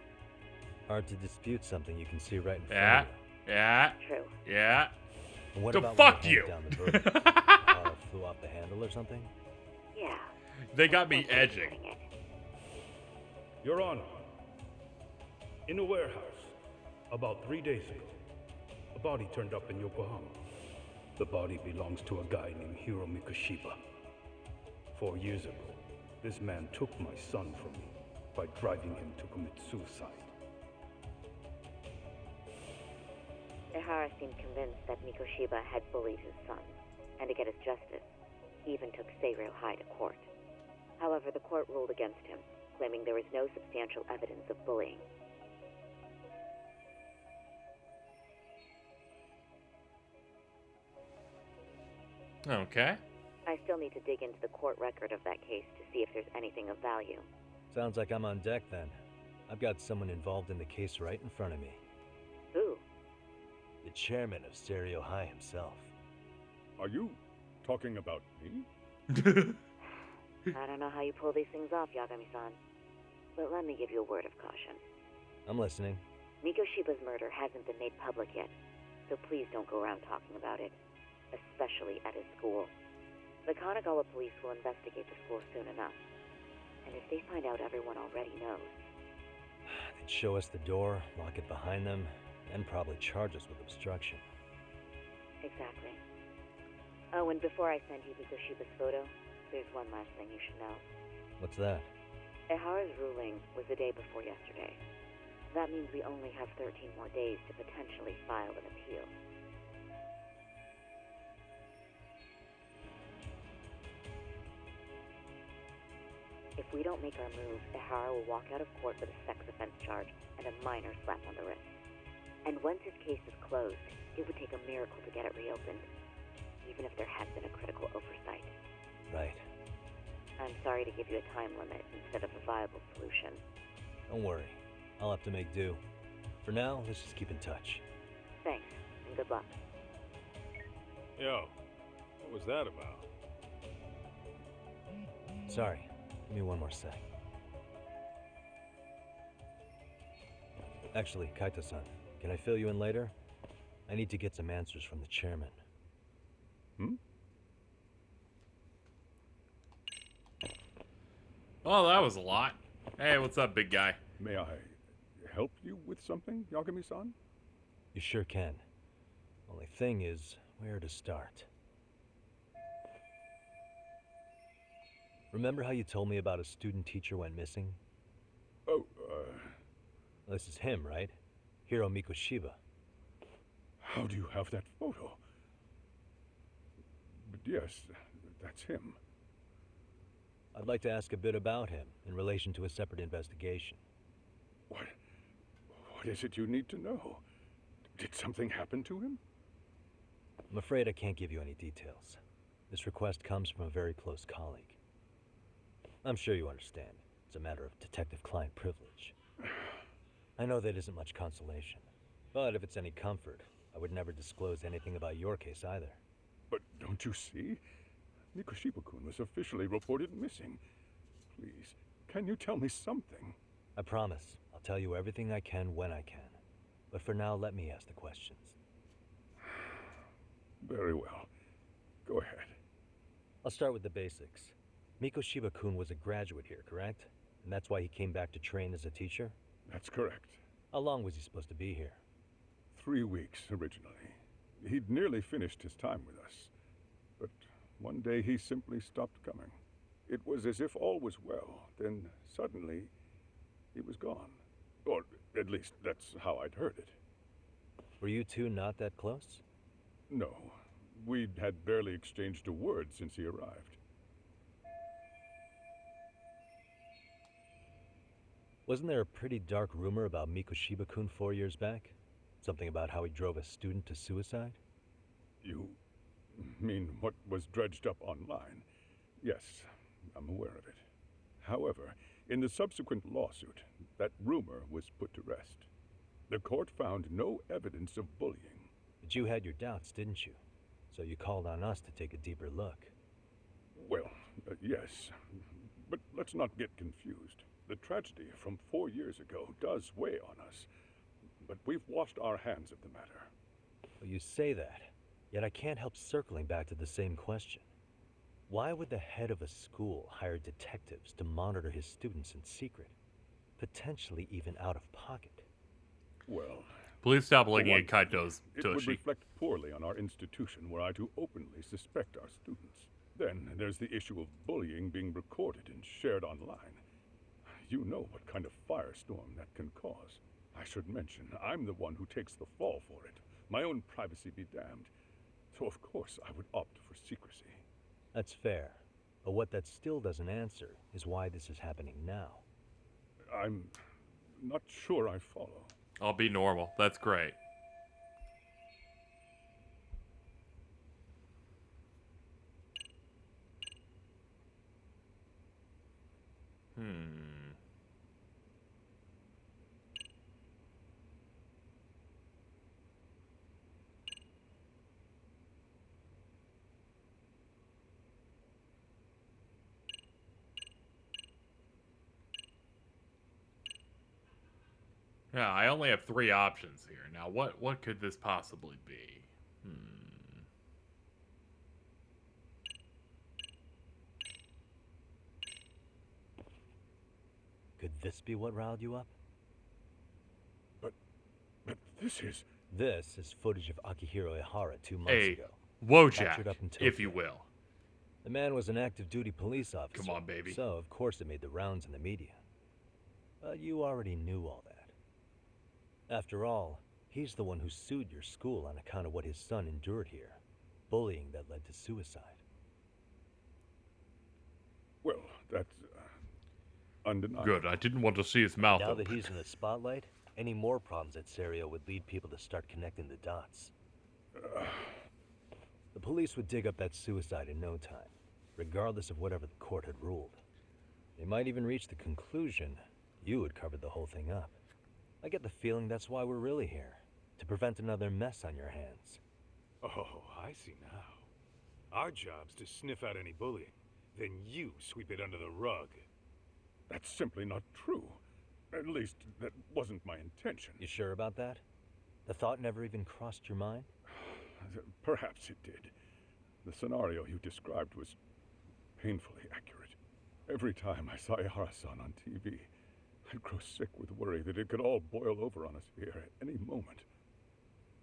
Hard to dispute something you can see right in front Yeah, of you. yeah, True. yeah. And what So about fuck when they you. handed down the verdict? Car flew off the handle or something? Yeah. They got me edging. Your Honor, in a warehouse, about 3 days ago, a body turned up in Yokohama. The body belongs to a guy named Hiro Mikoshiba. 4 years ago, this man took my son from me by driving him to commit suicide. Ihara seemed convinced that Mikoshiba had bullied his son, and to get his justice, he even took Seiryō High to court. However, the court ruled against him, claiming there was no substantial evidence of bullying. Okay. I still need to dig into the court record of that case to see if there's anything of value. Sounds like I'm on deck then. I've got someone involved in the case right in front of me. Who? The chairman of Seiryō High himself. Are you talking about me? I don't know how you pull these things off, Yagami-san. But let me give you a word of caution. I'm listening. Mikoshiba's murder hasn't been made public yet, so please don't go around talking about it, especially at his school. The Kanagawa police will investigate the school soon enough. And if they find out everyone already knows... They'd show us the door, lock it behind them, and probably charge us with obstruction. Exactly. Oh, and before I send you Mikoshiba's photo, there's one last thing you should know. What's that? Ihara's ruling was the day before yesterday. That means we only have 13 more days to potentially file an appeal. If we don't make our move, Ihara will walk out of court with a sex offense charge and a minor slap on the wrist. And once his case is closed, it would take a miracle to get it reopened, even if there had been a critical oversight. Right. I'm sorry to give you a time limit instead of a viable solution. Don't worry. I'll have to make do. For now, let's just keep in touch. Thanks, and good luck. Yo, what was that about? Sorry. Give me one more sec. Actually, Kaito-san, can I fill you in later? I need to get some answers from the chairman. Well, that was a lot. Hey, what's up, big guy? May I help you with something, Yagami-san? You sure can. Only thing is, where to start? Remember how you told me about a student teacher went missing? Oh, This is him, right? Hiro Mikoshiba. How do you have that photo? But yes, that's him. I'd like to ask a bit about him in relation to a separate investigation. What is it you need to know? Did something happen to him? I'm afraid I can't give you any details. This request comes from a very close colleague. I'm sure you understand. It's a matter of detective-client privilege. I know that isn't much consolation. But if it's any comfort, I would never disclose anything about your case either. But don't you see? Mikoshiba-kun was officially reported missing. Please, can you tell me something? I promise. I'll tell you everything I can when I can. But for now, let me ask the questions. Very well. Go ahead. I'll start with the basics. Mikoshiba-kun was a graduate here, correct? And that's why he came back to train as a teacher? That's correct. How long was he supposed to be here? 3 weeks originally. He'd nearly finished his time with us. But one day he simply stopped coming. It was as if all was well. Then suddenly, he was gone. Or at least that's how I'd heard it. Were you two not that close? No. We'd had barely exchanged a word since he arrived. Wasn't there a pretty dark rumor about Mikoshiba-kun 4 years back? Something about how he drove a student to suicide? You mean what was dredged up online? Yes, I'm aware of it. However, in the subsequent lawsuit, that rumor was put to rest. The court found no evidence of bullying. But you had your doubts, didn't you? So you called on us to take a deeper look. Well, yes. But let's not get confused. The tragedy from 4 years ago does weigh on us. But we've washed our hands of the matter. Well, you say that, yet I can't help circling back to the same question. Why would the head of a school hire detectives to monitor his students in secret? Potentially even out of pocket. Well, please stop looking at Kaito's it would tushy. reflect poorly on our institution were I to openly suspect our students. Then there's the issue of bullying being recorded and shared online. You know what kind of firestorm that can cause. I should mention, I'm the one who takes the fall for it. My own privacy be damned. So of course I would opt for secrecy. That's fair. But what that still doesn't answer is why this is happening now. I'm not sure I follow. I'll be normal. That's great. Yeah, I only have 3 options here. Now, what could this possibly be? Could this be what riled you up? But this is... This is footage of Akihiro Ihara 2 months A ago. Wojak, if you will. The man was an active duty police officer. Come on, baby. So, of course, it made the rounds in the media. But you already knew all that. After all, he's the one who sued your school on account of what his son endured here. Bullying that led to suicide. Well, that's undeniable. Good, I didn't want to see his mouth Now open. that he's in the spotlight, any more problems at Serio would lead people to start connecting the dots. The police would dig up that suicide in no time, regardless of whatever the court had ruled. They might even reach the conclusion you had covered the whole thing up. I get the feeling that's why we're really here, to prevent another mess on your hands. Oh, I see now. Our job's to sniff out any bullying, then you sweep it under the rug. That's simply not true. At least, that wasn't my intention. You sure about that? The thought never even crossed your mind? Perhaps it did. The scenario you described was painfully accurate. Every time I saw Ihara-san on TV, I'd grow sick with worry that it could all boil over on us here at any moment.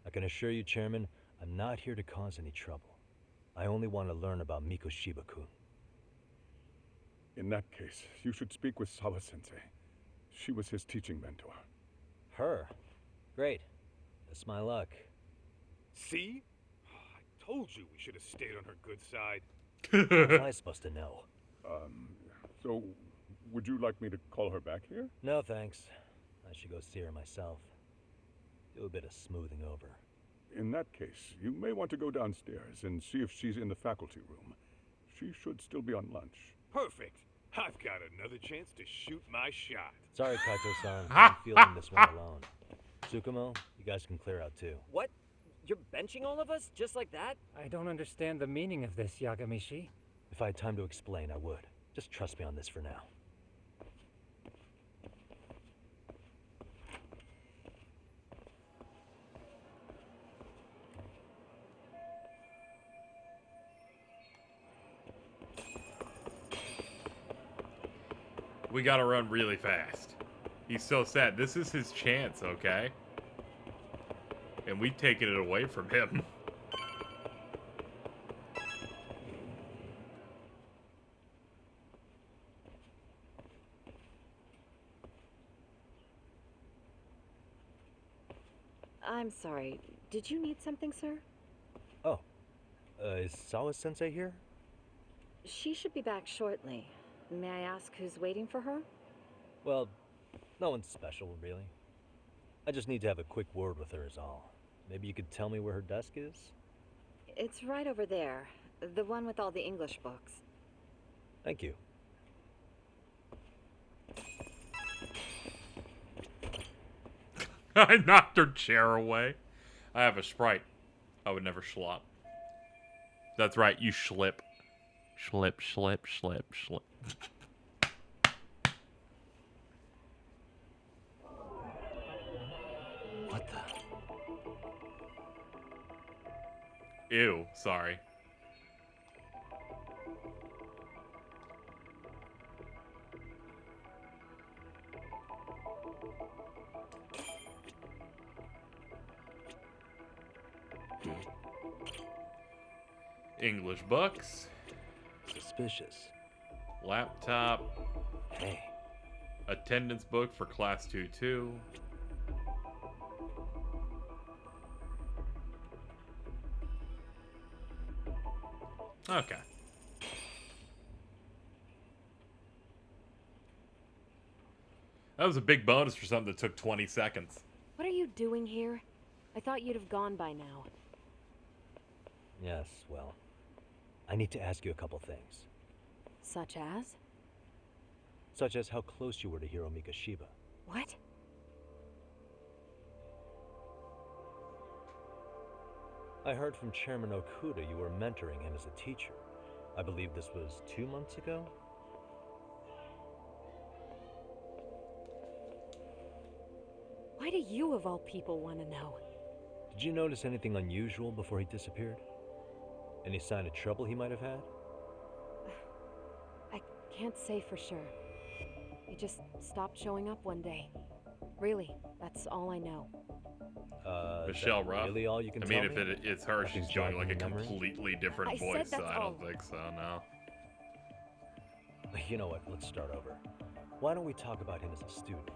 I can assure you, Chairman, I'm not here to cause any trouble. I only want to learn about Mikoshiba-kun. In that case, you should speak with Sawa-sensei. She was his teaching mentor. Her? Great. That's my luck. See? I told you we should have stayed on her good side. How was I supposed to know? So, would you like me to call her back here? No, thanks. I should go see her myself. Do a bit of smoothing over. In that case, you may want to go downstairs and see if she's in the faculty room. She should still be on lunch. Perfect. I've got another chance to shoot my shot. Sorry, Kaito-san. I'm fielding this one alone. Tsukumo, you guys can clear out too. What? You're benching all of us? Just like that? I don't understand the meaning of this, Yagamishi. If I had time to explain, I would. Just trust me on this for now. We gotta run really fast. He's so sad. This is his chance, okay? And we've taken it away from him. I'm sorry. Did you need something, sir? Oh, is Sawa-sensei here? She should be back shortly. May I ask who's waiting for her? Well, no one's special, really. I just need to have a quick word with her is all. Maybe you could tell me where her desk is? It's right over there. The one with all the English books. Thank you. I knocked her chair away. I have a Sprite. I would never schlop. That's right, you schlip. Schlip, schlip, schlip, schlip. What the? Ew, sorry. English books. Suspicious. Laptop. Hey. Attendance book for class 2-2. Okay. That was a big bonus for something that took 20 seconds. What are you doing here? I thought you'd have gone by now. Yes, well, I need to ask you a couple things. Such as? Such as how close you were to Hiro Mikoshiba. What? I heard from Chairman Okuda you were mentoring him as a teacher. I believe this was 2 months ago? Why do you, of all people, want to know? Did you notice anything unusual before he disappeared? Any sign of trouble he might have had? I can't say for sure. He just stopped showing up one day. Really, that's all I know. Michelle Ruff. Really all you can I mean, tell if it's her, she's doing like a completely different I said voice, so that's I don't all. think so, no. You know what, let's start over. Why don't we talk about him as a student?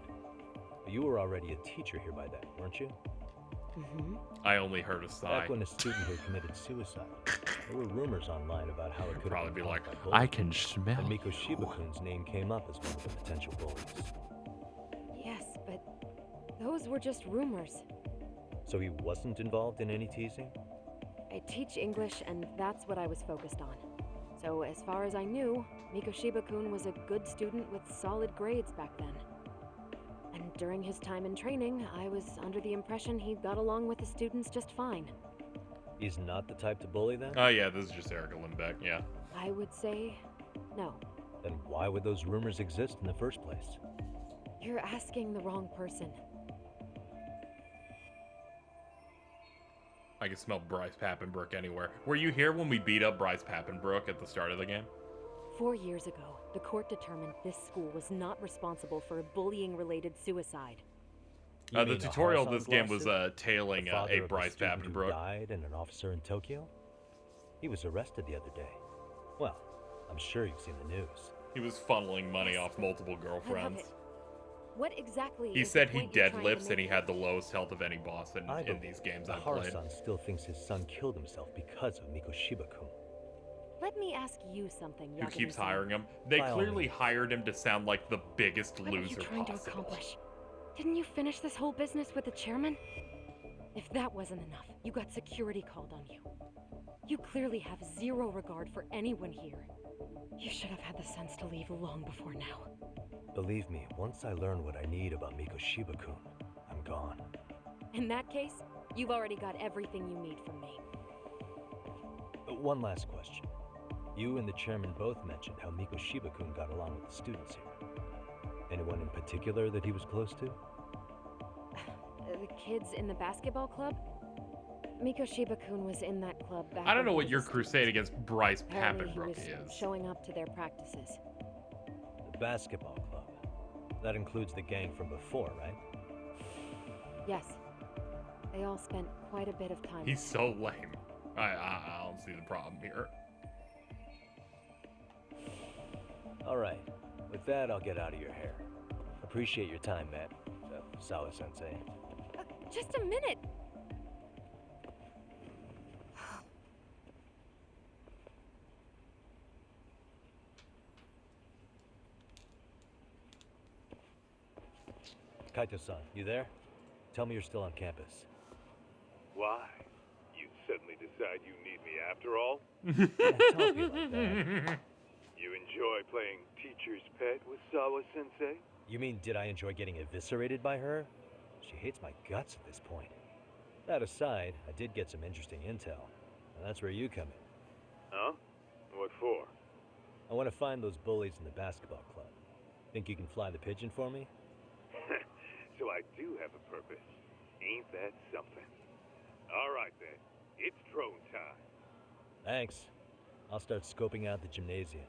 You were already a teacher here by then, weren't you? Mm-hmm. I only heard a sigh. Back when a student here committed suicide, there were rumors online about how it could Probably be like, by bullies. I can smell And Mikoshiba-kun's name came up as one of the potential bullies. Yes, but those were just rumors. So he wasn't involved in any teasing? I teach English, and that's what I was focused on. So as far as I knew, Mikoshiba-kun was a good student with solid grades back then. And during his time in training, I was under the impression he got along with the students just fine. He's not the type to bully then? Oh yeah, this is just Erica Lindbeck, yeah. I would say no. Then why would those rumors exist in the first place? You're asking the wrong person. I can smell Bryce Pappenbrook anywhere. Were you here when we beat up Bryce Pappenbrook at the start of the game? 4 years ago, the court determined this school was not responsible for a bullying-related suicide. The tutorial of this game was tailing The father a of Bryce student who Pappenbrook. died and an officer in Tokyo? He was arrested the other day. Well, I'm sure you've seen the news. He was funneling money off multiple girlfriends. What exactly He is said the he point you're trying to deadlifts and make? he had the lowest health of any boss in believe these games the I've played. Hara-san still thinks his son killed himself because of Mikoshiba-kun. Let me ask you something, Who keeps Yagami-san. hiring him? They By all clearly means. hired him to sound like the biggest What are you loser trying to possible. accomplish? Didn't you finish this whole business with the chairman? If that wasn't enough, you got security called on you. You clearly have zero regard for anyone here. You should have had the sense to leave long before now. Believe me, once I learn what I need about Mikoshiba-kun, I'm gone. In that case, you've already got everything you need from me. One last question. You and the chairman both mentioned how Mikoshiba-kun got along with the students here. Anyone in particular that he was close to? The kids in the basketball club? Mikoshiba-kun was in that club back I don't know when what he your was a crusade against Bryce Apparently he Pappenbrook was is. showing up to their practices. The basketball club. That includes the gang from before, right? Yes. They all spent quite a bit of time. He's so lame. I don't see the problem here. Alright, with that, I'll get out of your hair. Appreciate your time, Matt. Sawa-sensei. Just a minute! Kaito-san, you there? Tell me you're still on campus. Why? You suddenly decide you need me after all? Don't be like that. You enjoy playing teacher's pet with Sawa-sensei? You mean, did I enjoy getting eviscerated by her? She hates my guts at this point. That aside, I did get some interesting intel, and that's where you come in. Huh? What for? I want to find those bullies in the basketball club. Think you can fly the pigeon for me? So I do have a purpose. Ain't that something? All right then, it's drone time. Thanks. I'll start scoping out the gymnasium.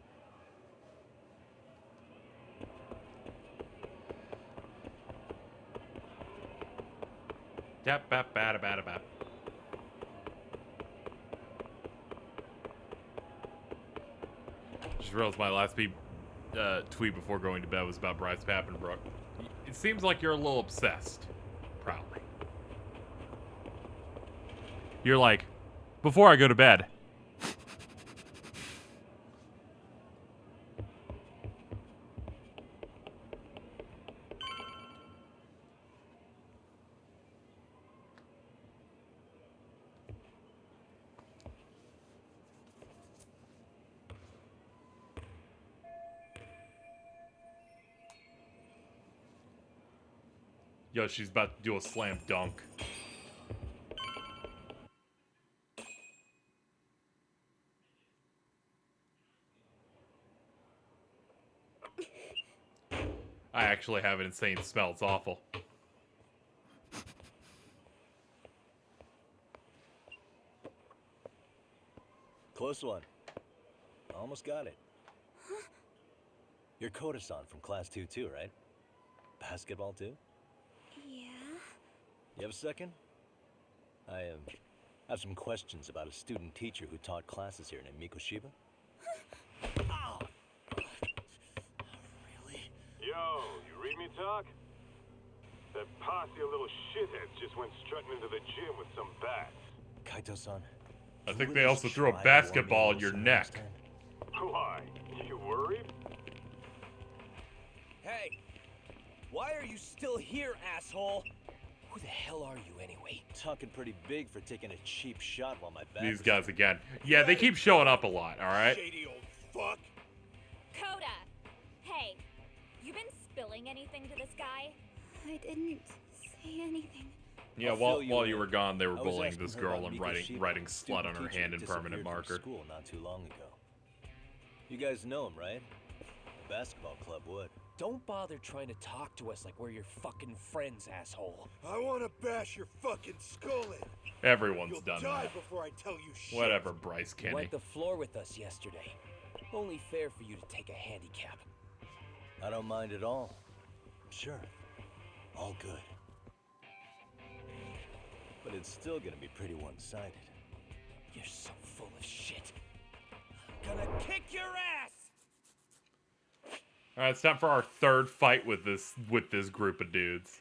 Yep, bap. Just realized my last tweet before going to bed was about Bryce Pappenbrook. It seems like you're a little obsessed. Probably. You're like, before I go to bed. Yo, she's about to do a slam dunk. I actually have an insane smell. It's awful. Close one. Almost got it. You're Koda-san from Class 2 too, right? Basketball too? Yeah. You have a second? I have some questions about a student teacher who taught classes here named Mikoshiba. Yo, you read me talk? That posse of little shitheads just went strutting into the gym with some bats. Kaito-san. I think they also threw a basketball in your neck. Why? You worried? Hey! Why are you still here, asshole? Who the hell are you anyway? Talking pretty big for taking a cheap shot while my back. These guys again. Yeah, they keep showing up a lot, alright? Shady old fuck. Coda! Hey, you been spilling anything to this guy? I didn't say anything. Yeah, while you were gone, they were bullying this girl and writing slut on her hand in permanent marker. School not too long ago. You guys know him, right? The basketball club would. Don't bother trying to talk to us like we're your fucking friends, asshole. I want to bash your fucking skull in. Everyone's You'll done die that. before I tell you shit. Whatever, Bryce You Kenny. wiped the floor with us yesterday. Only fair for you to take a handicap. I don't mind at all. Sure. All good. But it's still gonna be pretty one-sided. You're so full of shit. I'm gonna kick your ass! Alright, it's time for our third fight with this group of dudes.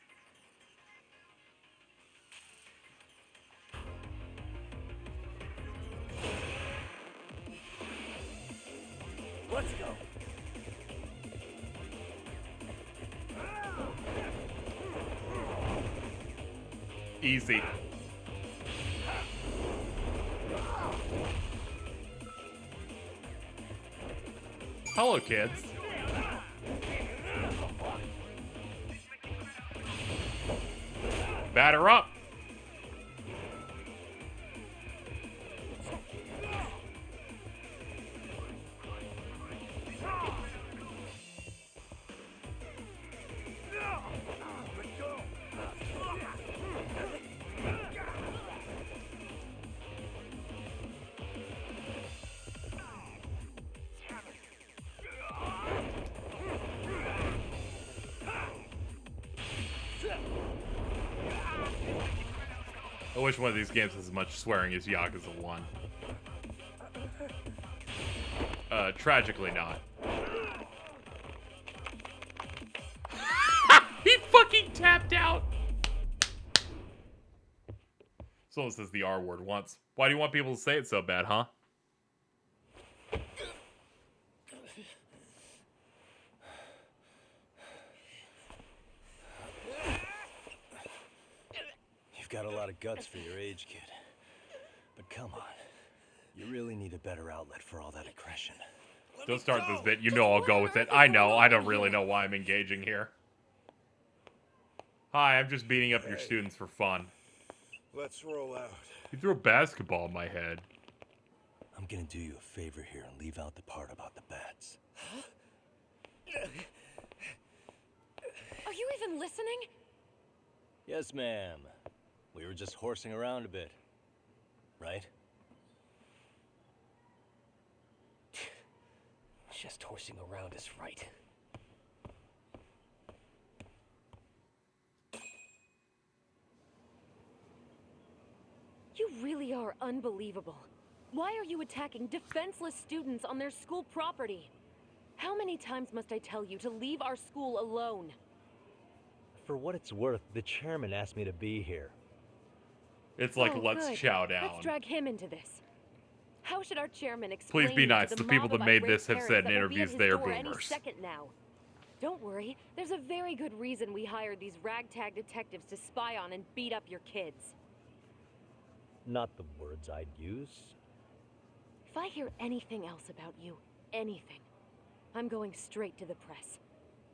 Let's go. Easy. Hello, kids. Batter up. I wish one of these games has as much swearing as Yakuza 1. Tragically not. He fucking tapped out! Someone says the R word once. Why do you want people to say it so bad, huh? You've got a lot of guts for your age, kid. But come on. You really need a better outlet for all that aggression. Don't start this bit. You know I'll go with it. I know. I don't really know why I'm engaging here. Hi, I'm just beating up your students for fun. Let's roll out. You threw a basketball in my head. I'm gonna do you a favor here and leave out the part about the bats. Are you even listening? Yes, ma'am. We were just horsing around a bit. Right? Just horsing around is right. You really are unbelievable. Why are you attacking defenseless students on their school property? How many times must I tell you to leave our school alone? For what it's worth, the chairman asked me to be here. It's like, Oh, let's good. chow down. Let's drag him into this. How should our chairman explain Please be nice. to The the people mob that of made irate this have parents said in that will be at interviews his they are door any boomers. second now? Don't worry, there's a very good reason we hired these ragtag detectives to spy on and beat up your kids. Not the words I'd use. If I hear anything else about you, anything, I'm going straight to the press.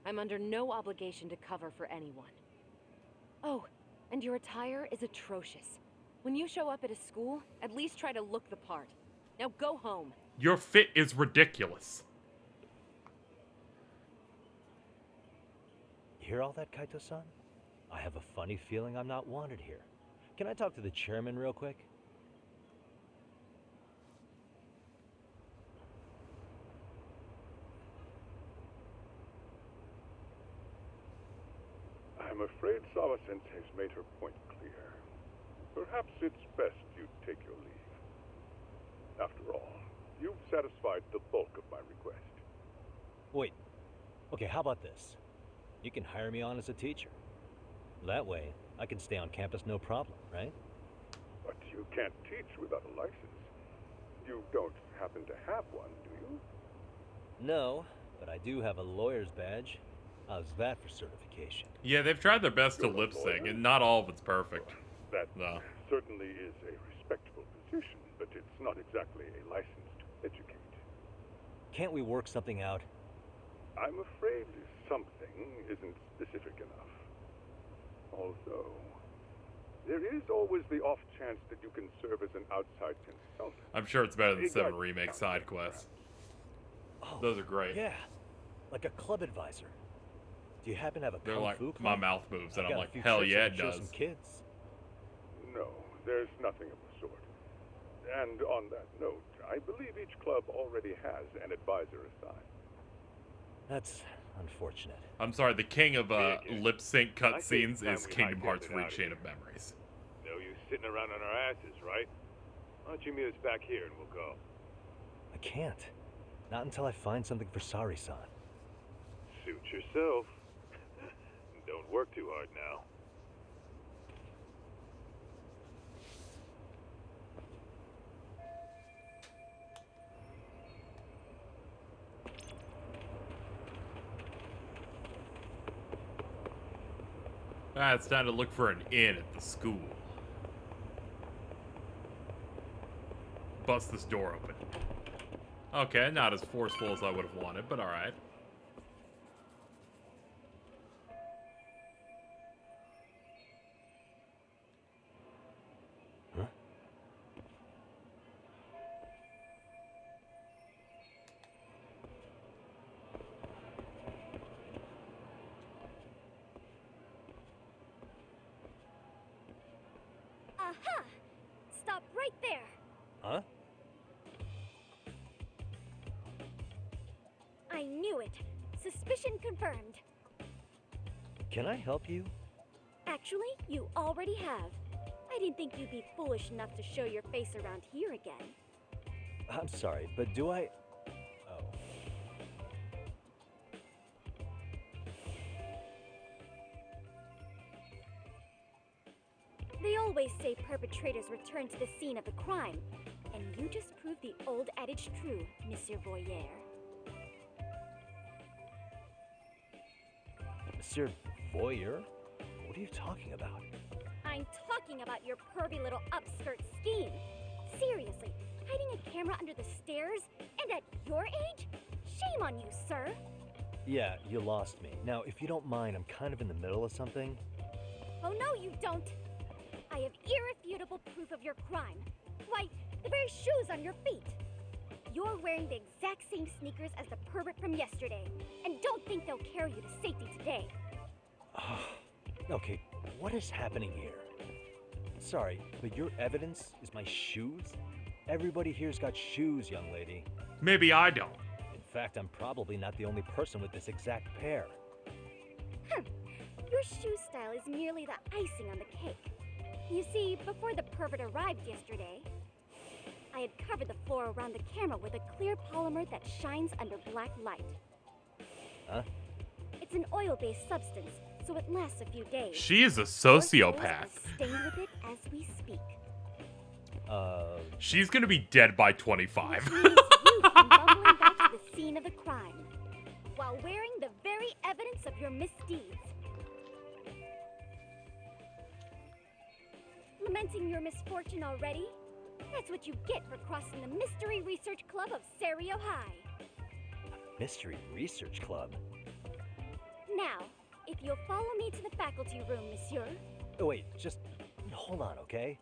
I'm under no obligation to cover for anyone. Oh, and your attire is atrocious. When you show up at a school, at least try to look the part. Now go home. Your fit is ridiculous. You hear all that, Kaito-san? I have a funny feeling I'm not wanted here. Can I talk to the chairman real quick? I'm afraid Sawa-sensei's made her point clear. Perhaps it's best you take your leave. After all, you've satisfied the bulk of my request. Wait. Okay, how about this? You can hire me on as a teacher. That way, I can stay on campus no problem, right? But you can't teach without a license. You don't happen to have one, do you? No, but I do have a lawyer's badge. How's that for certification? Yeah, they've tried their best to lip sync, and not all of it's perfect. That No. certainly is a respectable position, but it's not exactly a license to educate. Can't we work something out? I'm afraid something isn't specific enough. Although, there is always the off chance that you can serve as an outside consultant. I'm sure it's better than A 7 guide Remake side quests. Oh, Those are great. Yeah, like a club advisor. Do you happen to have a They're kung like, fu club? my mouth moves, and I've I'm got a like, few hell tricks I yeah, can it show does. some kids. No, there's nothing of the sort. And on that note, I believe each club already has an advisor assigned. That's unfortunate. I'm sorry, the king of lip sync I think cutscenes it's time is we Kingdom hijacked Hearts it out 3 of Chain here. of Memories. No use sitting around on our asses, right? Why don't you meet us back here and we'll go? I can't. Not until I find something for Sari-san. Suit yourself. Don't work too hard now. It's time to look for an inn at the school. Bust this door open. Okay, not as forceful as I would have wanted, but alright. Huh? Aha! Stop right there. Huh? I knew it. Suspicion confirmed. Can I help you? Actually, you already have. I didn't think you'd be foolish enough to show your face around here again. I'm sorry, but do I... Oh. They always say perpetrators return to the scene of the crime, and you just proved the old adage true, Monsieur Voyeur. Monsieur Voyeur? What are you talking about? I'm talking about your pervy little upskirt scheme. Seriously, hiding a camera under the stairs? And at your age? Shame on you, sir. Yeah, you lost me. Now, if you don't mind, I'm kind of in the middle of something. Oh no, you don't. I have irrefutable proof of your crime. Why, the very shoes on your feet. You're wearing the exact same sneakers as the pervert from yesterday, and don't think they'll carry you to safety today. Okay, what is happening here? Sorry, but your evidence is my shoes? Everybody here's got shoes, young lady. Maybe I don't. In fact, I'm probably not the only person with this exact pair. Your shoe style is merely the icing on the cake. You see, before the pervert arrived yesterday, I had covered the floor around the camera with a clear polymer that shines under black light. Huh? It's an oil-based substance, so it lasts a few days. She is a Your sociopath. clothes are stained with it as we speak. She's gonna be dead by 25. Which means you come bumbling back to the scene of the crime, while wearing the very evidence of your misdeeds. Lamenting your misfortune already? That's what you get for crossing the Mystery Research Club of Serio High. Mystery Research Club? Now, if you'll follow me to the faculty room, monsieur. Oh, wait, just hold on, okay?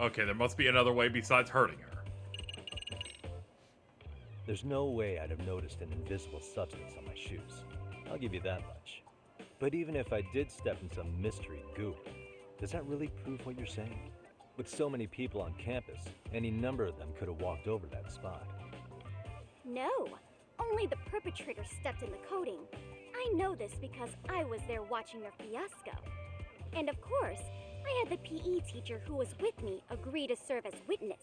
Okay, there must be another way besides hurting her. There's no way I'd have noticed an invisible substance on my shoes. I'll give you that much. But even if I did step in some mystery goop, does that really prove what you're saying? With so many people on campus, any number of them could have walked over that spot. No, only the perpetrator stepped in the coating. I know this because I was there watching their fiasco. And of course, I had the PE teacher who was with me agree to serve as witness.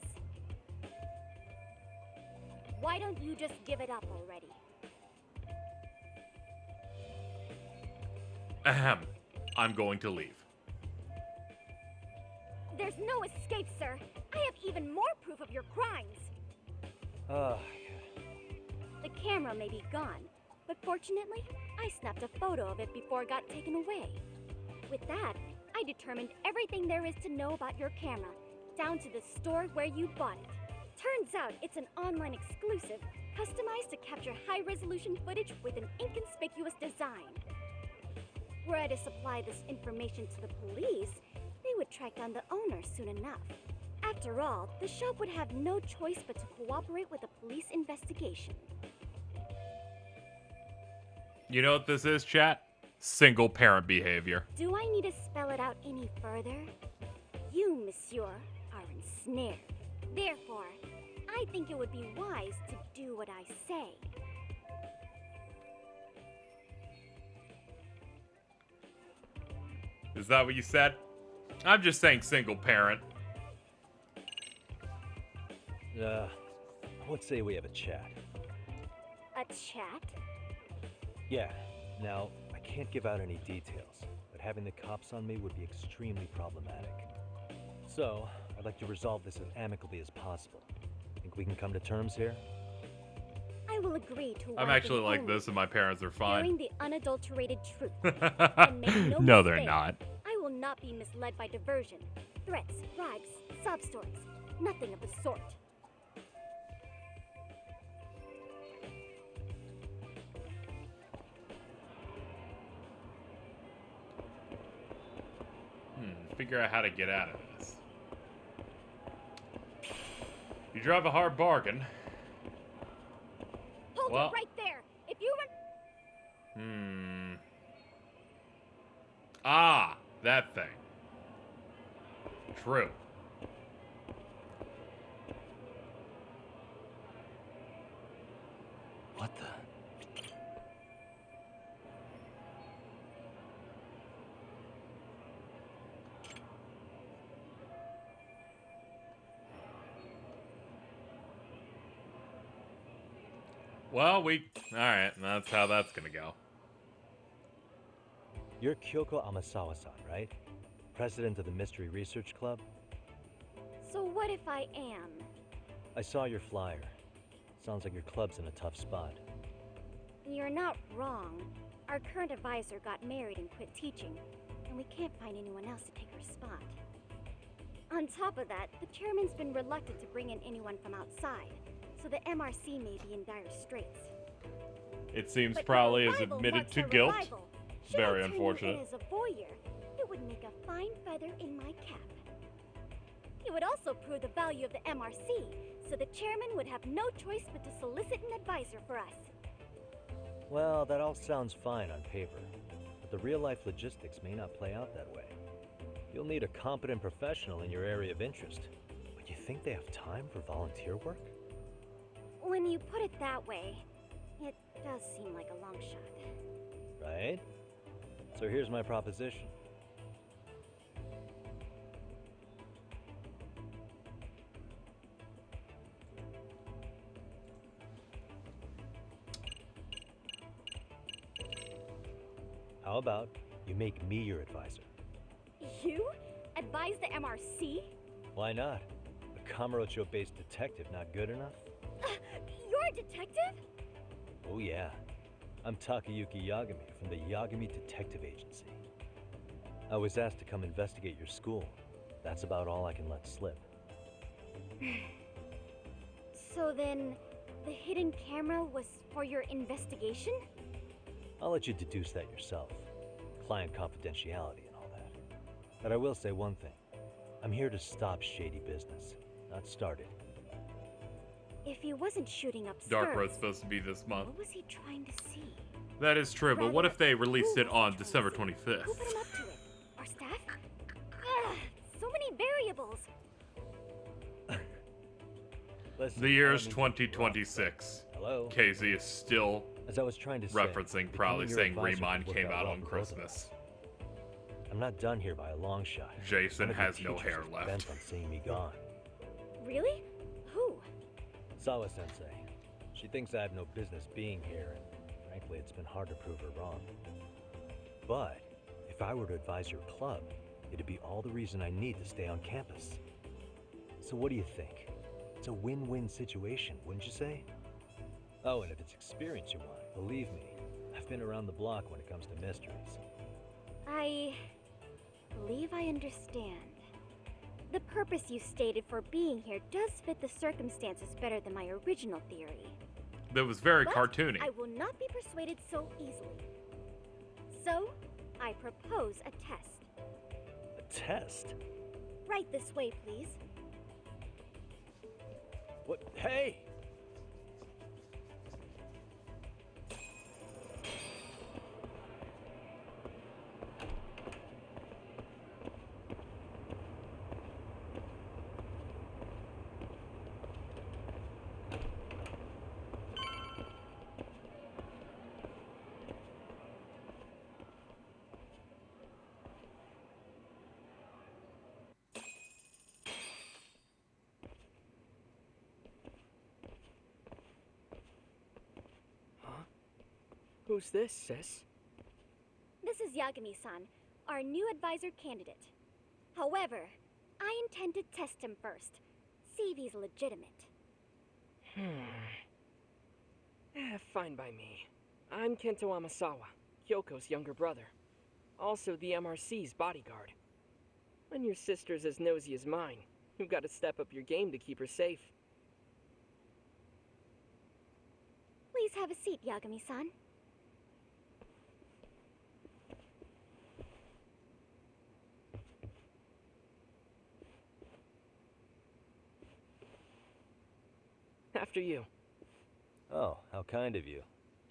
Why don't you just give it up already? Ahem. I'm going to leave. There's no escape, sir. I have even more proof of your crimes. The camera may be gone, but fortunately, I snapped a photo of it before it got taken away. With that, I determined everything there is to know about your camera, down to the store where you bought it. Turns out it's an online exclusive, customized to capture high-resolution footage with an inconspicuous design. Were I to supply this information to the police, they would track down the owner soon enough. After all, the shop would have no choice but to cooperate with the police investigation. You know what this is, chat? Single parent behavior. Do I need to spell it out any further? You, monsieur, are ensnared. Therefore, I think it would be wise to do what I say. Is that what you said? I'm just saying single parent. Let's say we have a chat. A chat? Yeah. Now, I can't give out any details, but having the cops on me would be extremely problematic. So, I'd like to resolve this as amicably as possible. Think we can come to terms here? I will agree to I'm actually like this and my parents are sharing fine. the unadulterated truth. And make no No, they're mistake, not. I will not be misled by diversion, threats, bribes, sob stories. Nothing of the sort. Figure out how to get out of this. You drive a hard bargain. Hold Well. it right there. If you run... Ah, that thing. What the? Well, alright, that's how that's gonna go. You're Kyoko Amasawa-san, right? President of the Mystery Research Club? So what if I am? I saw your flyer. Sounds like your club's in a tough spot. You're not wrong. Our current advisor got married and quit teaching, and we can't find anyone else to take her spot. On top of that, the chairman's been reluctant to bring in anyone from outside, so the MRC may be in dire straits. It seems But Prowley a is revival admitted marks to a guilt. revival. Should Very I turn you unfortunate. in as a voyeur, it would make a fine feather in my cap. It would also prove the value of the MRC, so the chairman would have no choice but to solicit an advisor for us. Well, that all sounds fine on paper, but the real-life logistics may not play out that way. You'll need a competent professional in your area of interest, but you think they have time for volunteer work? When you put it that way, it does seem like a long shot. Right? So here's my proposition. How about you make me your advisor? You? Advise the MRC? Why not? A Kamurocho-based detective not good enough? You're a detective? Oh yeah. I'm Takayuki Yagami from the Yagami Detective Agency. I was asked to come investigate your school. That's about all I can let slip. So then, the hidden camera was for your investigation? I'll let you deduce that yourself. Client confidentiality and all that. But I will say one thing. I'm here to stop shady business, not start it. If he wasn't shooting up Dark skirts, Road's supposed to be this month. what was he trying to see? That is true, but what if they released who it was on he trying December to see? 25th? Who put him up to it? Our staff? Ugh, so many variables. Listen, The year I is don't mean to 2026. Hello? KZ is still As I was trying to say, referencing, probably becoming your saying advisor Remind would work came out well on for both of Christmas. us. I'm not done here by a long shot. Jason One of your has no teachers hair is left. bent on seeing me gone. Really? Who? Sawa-sensei. She thinks I have no business being here, and frankly, it's been hard to prove her wrong. But if I were to advise your club, it'd be all the reason I need to stay on campus. So what do you think? It's a win-win situation, wouldn't you say? Oh, and if it's experience you want, believe me, I've been around the block when it comes to mysteries. I believe I understand. The purpose you stated for being here does fit the circumstances better than my original theory. That was very But cartoony. I will not be persuaded so easily. So, I propose a test. A test? Right this way, please. What? Hey! Who's this, sis? This is Yagami-san, our new advisor candidate. However, I intend to test him first. See if he's legitimate. Fine by me. I'm Kento Amasawa, Kyoko's younger brother. Also the MRC's bodyguard. When your sister's as nosy as mine, you've got to step up your game to keep her safe. Please have a seat, Yagami-san. After you. Oh, how kind of you.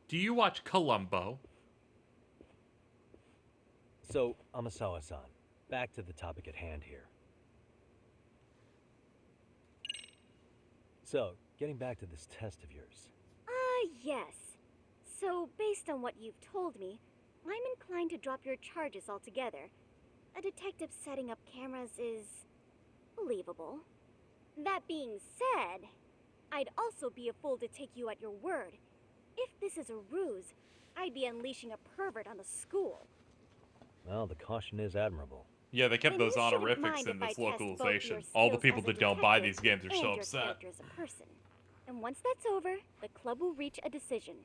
Do you watch Columbo? So, Amasawa-san, back to the topic at hand here. So, getting back to this test of yours. Yes. based on what you've told me, I'm inclined to drop your charges altogether. A detective setting up cameras is believable. That being said, I'd also be a fool to take you at your word. If this is a ruse, I'd be unleashing a pervert on the school. Well, the caution is admirable. Yeah, they kept And those you shouldn't honorifics mind in if I this test both localization. your All the skills people as a that don't buy detective these games are and so your upset. character as a person. And once that's over, the club will reach a decision.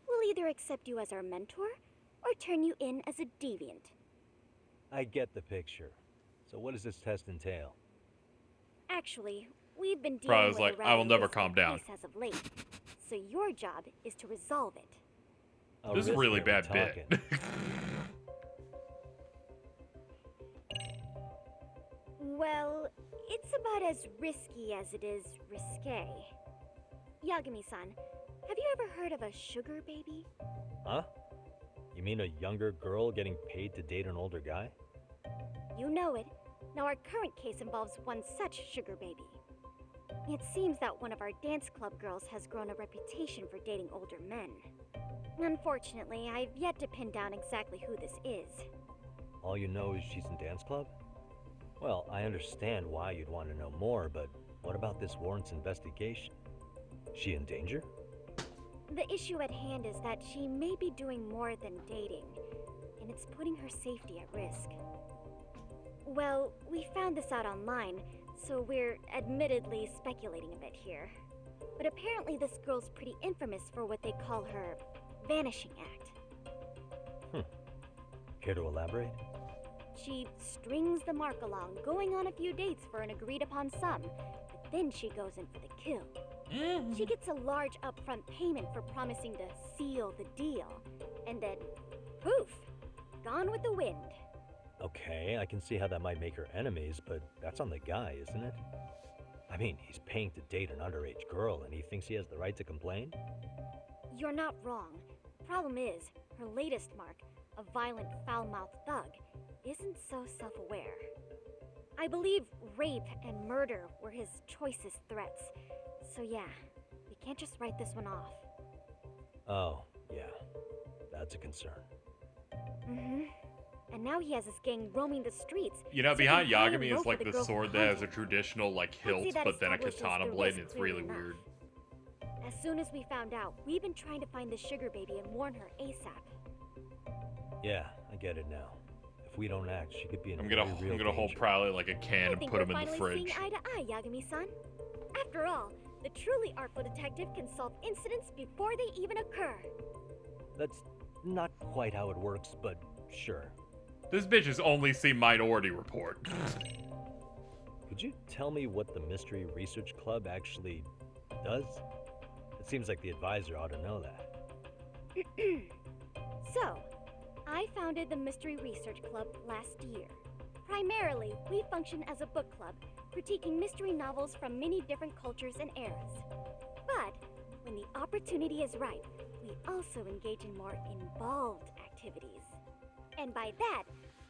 We'll either accept you as our mentor, or turn you in as a deviant. I get the picture. So what does this test entail? Actually, we've been dealing Probably was with like, a I will rather never risky calm down. case as of late. So your job is to resolve it. This is a really bad bit. Well, it's about as risky as it is risque. Yagami-san, have you ever heard of a sugar baby? Huh? You mean a younger girl getting paid to date an older guy? You know it. Now our current case involves one such sugar baby. It seems that one of our dance club girls has grown a reputation for dating older men. Unfortunately, I've yet to pin down exactly who this is. All you know is she's in dance club? Well, I understand why you'd want to know more, but what about this warrants investigation? She in danger? The issue at hand is that she may be doing more than dating, and it's putting her safety at risk. Well, we found this out online, so we're admittedly speculating a bit here. But apparently this girl's pretty infamous for what they call her vanishing act. Care to elaborate? She strings the mark along, going on a few dates for an agreed upon sum, but then she goes in for the kill. She gets a large upfront payment for promising to seal the deal, and then, poof, gone with the wind. Okay, I can see how that might make her enemies, but that's on the guy, isn't it? I mean, he's paying to date an underage girl, and he thinks he has the right to complain? You're not wrong. Problem is, her latest mark, a violent, foul-mouthed thug, isn't so self-aware. I believe rape and murder were his choicest threats. So yeah, we can't just write this one off. Oh, yeah. That's a concern. Mm-hmm. And now he has his gang roaming the streets. You know, so behind he can Yagami is rope like with the the girl sword who that has a hunted. traditional like I'd say hilt, that but then a establishes katana the blade, risk and it's clearly really enough. weird. As soon as we found out, we've been trying to find the sugar baby and warn her ASAP. Yeah, I get it now. If we don't act, she could be in I'm very gonna real hold danger. Prowley like a can I and think put we're him in the finally fridge. seeing eye to eye, Yagami-san. After all, the truly artful detective can solve incidents before they even occur. That's not quite how it works, but sure. This bitch has only seen Minority Report. Could you tell me what the Mystery Research Club actually does? It seems like the advisor ought to know that. So, I founded the Mystery Research Club last year. Primarily, we function as a book club, critiquing mystery novels from many different cultures and eras. But, when the opportunity is right, we also engage in more involved activities. And by that,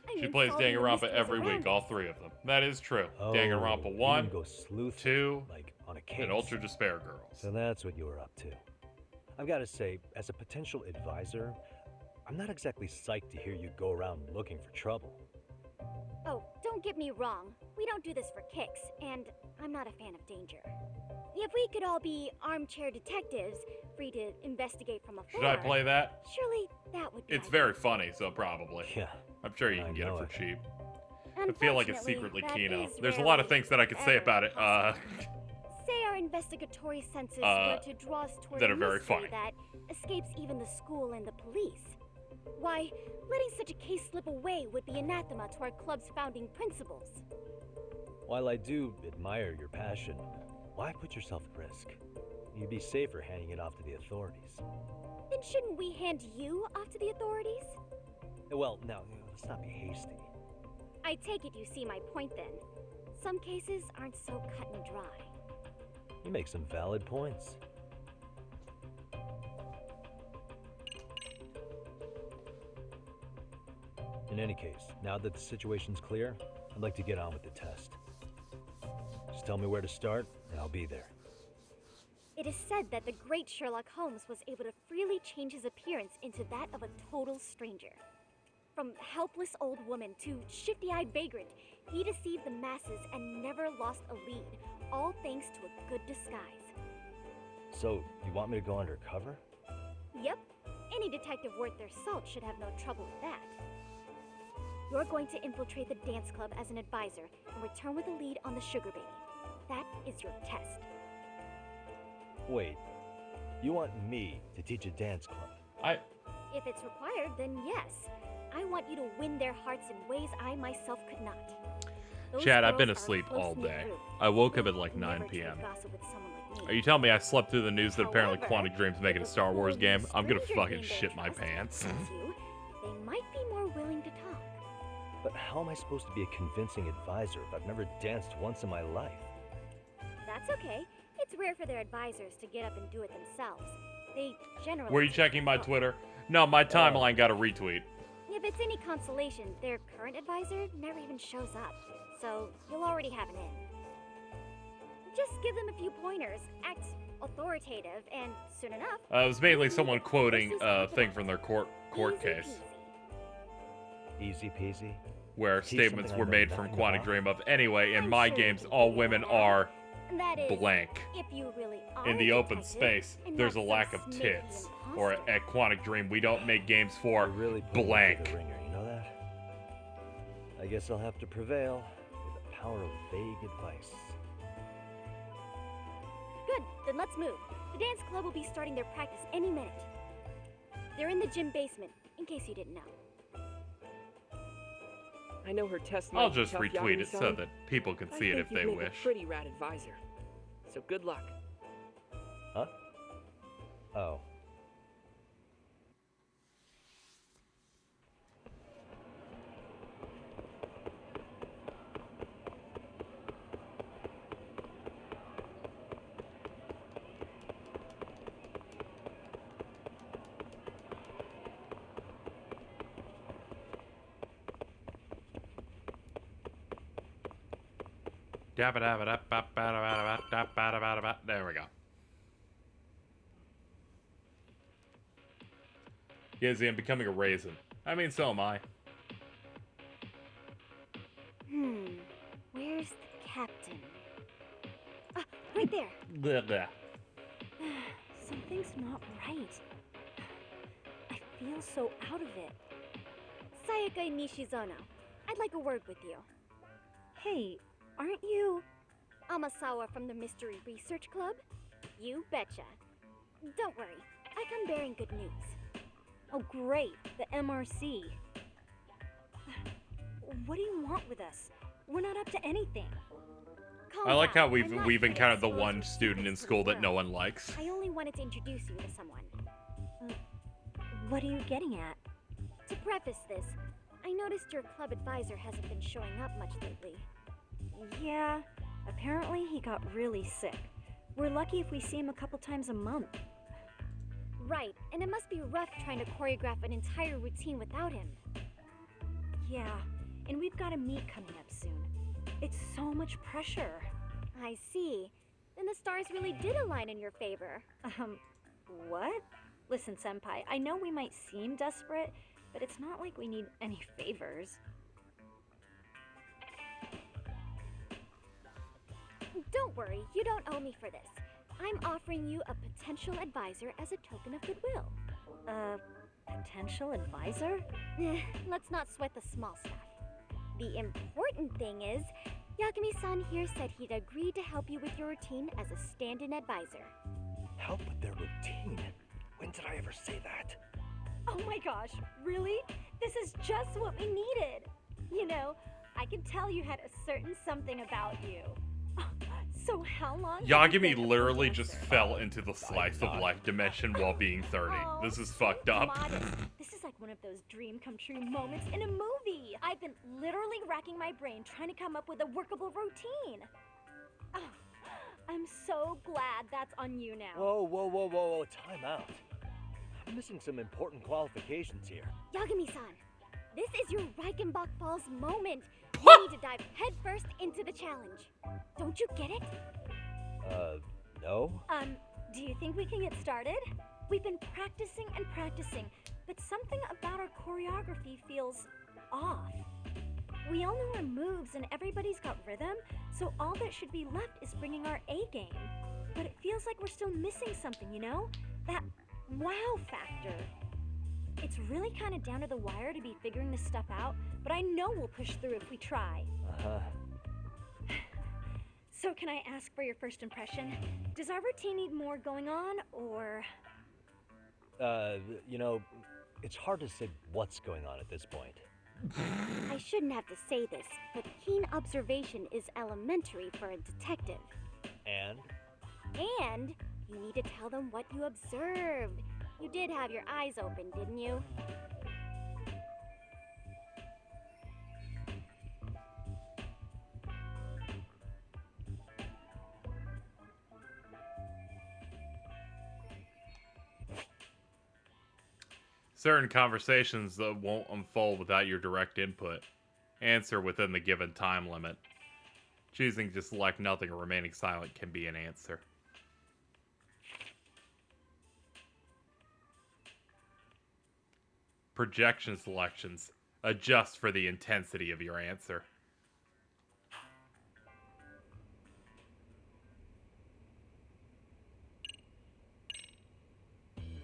I mean She plays solving the Danganronpa mysteries every around week, us. all three of them. That is true. Oh, Danganronpa you 1, can go sleuth 2, like on a case. and Ultra Despair Girls. So that's what you were up to. I've got to say, as a potential advisor, I'm not exactly psyched to hear you go around looking for trouble. Oh, don't get me wrong. We don't do this for kicks, and I'm not a fan of danger. If we could all be armchair detectives, free to investigate from afar... Should I play that? Surely that would be It's ideal. very funny, so probably. Yeah. I'm sure you I can get it know for it. cheap. I feel like it's secretly that Kino. is There's a lot of rarely, things that I could say ever about it. Say our investigatory senses were to draw us toward that a are very mystery funny. that escapes even the school and the police. Why, letting such a case slip away would be anathema to our club's founding principles. While I do admire your passion, why put yourself at risk? You'd be safer handing it off to the authorities. Then shouldn't we hand you off to the authorities? Well, now, let's not be hasty. I take it you see my point then. Some cases aren't so cut and dry. You make some valid points. In any case, now that the situation's clear, I'd like to get on with the test. Just tell me where to start, and I'll be there. It is said that the great Sherlock Holmes was able to freely literally change his appearance into that of a total stranger. From helpless old woman to shifty-eyed vagrant, he deceived the masses and never lost a lead, all thanks to a good disguise. So, you want me to go undercover? Yep, any detective worth their salt should have no trouble with that. You're going to infiltrate the dance club as an advisor and return with a lead on the sugar baby. That is your test. Wait, you want me to teach a dance club? If it's required, then yes. I want you to win their hearts in ways I myself could not. Those Chad, I've been girls are a asleep all close-knit day. group. I woke up at They like never 9 p.m. trade gossip with someone like me. Are you telling me I slept through the news that apparently However, Quantic Dream's making a Star Wars game? I'm gonna stranger fucking gained their shit my trust pants. and trusts you, they might be more willing to talk. But how am I supposed to be a convincing advisor if I've never danced once in my life? That's okay. It's rare for their advisors to get up and do it themselves. They generally... Were you checking my Twitter? No, my timeline got a retweet. If it's any consolation, their current advisor never even shows up. So you'll already have an in. Just give them a few pointers, act authoritative, and soon enough... It was mainly someone quoting a thing from their court case. Easy peasy. Where Teach statements something were I know made from nothing Quantic about. Dream of, anyway, in I'm my sure games, you all can women figure it out. are That is, blank. if you really are In the a open detective space, and there's a not lack some of snooty tits. Or imposter. at Quantic Dream, we don't make games for Really put me through blank. the ringer, you know that? I guess I'll have to prevail with the power of vague advice. Good, then let's move. The dance club will be starting their practice any minute. They're in the gym basement, in case you didn't know. I know her test might I'll be just tough, retweet it so Yagami-san. that people can I see it think if they you'd make wish. a pretty rad advisor. So good luck. Huh? Oh. There we go. Gizzy, I'm becoming a raisin. I mean, so am I. Where's the captain? Ah, right there. Blah, blah. Something's not right. I feel so out of it. Sayaka Nishizono, I'd like a word with you. Hey, aren't you... Amasawa from the Mystery Research Club? You betcha. Don't worry, I come bearing good news. Oh great, the MRC. What do you want with us? We're not up to anything. I like how we've encountered the one student in school that no one likes. I only wanted to introduce you to someone. What are you getting at? To preface this, I noticed your club advisor hasn't been showing up much lately. Yeah, apparently he got really sick. We're lucky if we see him a couple times a month. Right, and it must be rough trying to choreograph an entire routine without him. Yeah, and we've got a meet coming up soon. It's so much pressure. I see. Then the stars really did align in your favor. What? Listen, Senpai, I know we might seem desperate, but it's not like we need any favors. Don't worry, you don't owe me for this. I'm offering you a potential advisor as a token of goodwill. Potential advisor? Let's not sweat the small stuff. The important thing is, Yagami-san here said he'd agreed to help you with your routine as a stand-in advisor. Help with their routine? When did I ever say that? Oh my gosh, really? This is just what we needed. You know, I could tell you had a certain something about you. So how long? Yagami literally just fell into the slice of life dimension while being 30. This is fucked up. This is like one of those dream come true moments in a movie. I've been literally racking my brain trying to come up with a workable routine. Oh, I'm so glad that's on you now. Whoa, time out. I'm missing some important qualifications here. Yagami-san, this is your Reichenbach Falls moment. You need to dive headfirst into the challenge. Don't you get it? No? Do you think we can get started? We've been practicing and practicing, but something about our choreography feels off. We all know our moves and everybody's got rhythm, so all that should be left is bringing our A game. But it feels like we're still missing something, you know? That wow factor. It's really kind of down to the wire to be figuring this stuff out, but I know we'll push through if we try. So can I ask for your first impression? Does our routine need more going on, or...? You know, it's hard to say what's going on at this point. I shouldn't have to say this, but keen observation is elementary for a detective. And? And you need to tell them what you observed. You did have your eyes open, didn't you? Certain conversations that won't unfold without your direct input. Answer within the given time limit. Choosing to select nothing or remaining silent can be an answer. Projection selections. Adjust for the intensity of your answer.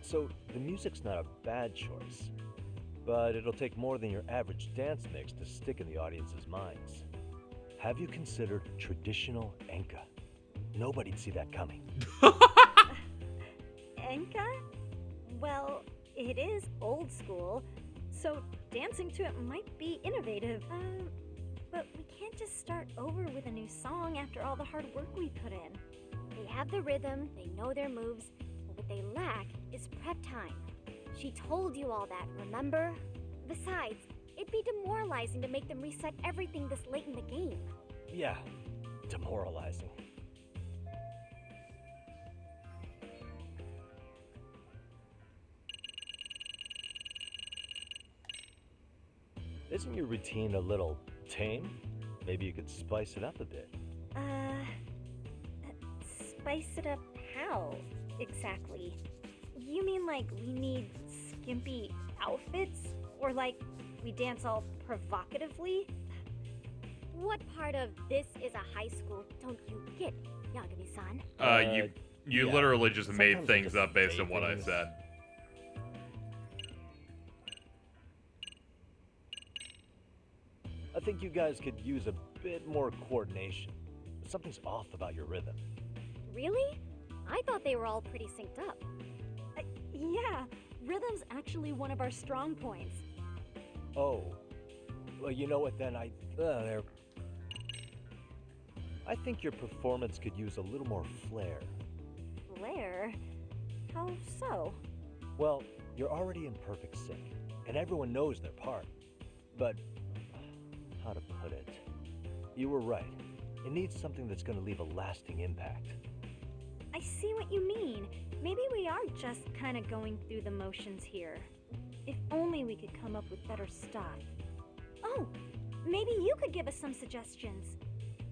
So, the music's not a bad choice, but it'll take more than your average dance mix to stick in the audience's minds. Have you considered traditional enka? Nobody'd see that coming. Enka? Well, it is old school, so dancing to it might be innovative. But we can't just start over with a new song after all the hard work we put in. They have the rhythm, they know their moves, but what they lack is prep time. She told you all that, remember? Besides, it'd be demoralizing to make them reset everything this late in the game. Yeah, demoralizing. Isn't your routine a little tame? Maybe you could spice it up a bit. Spice it up how, exactly? You mean like we need skimpy outfits? Or like we dance all provocatively? What part of this is a high school don't you get, Yagami-san? You literally just made things up based on what I said. I think you guys could use a bit more coordination. Something's off about your rhythm. Really? I thought they were all pretty synced up. Yeah, rhythm's actually one of our strong points. Oh. Well, you know what then, I think your performance could use a little more flair. Flair? How so? Well, you're already in perfect sync, and everyone knows their part. But, how to put it? You were right. It needs something that's going to leave a lasting impact. I see what you mean. Maybe we are just kind of going through the motions here. If only we could come up with better stuff. Oh, maybe you could give us some suggestions.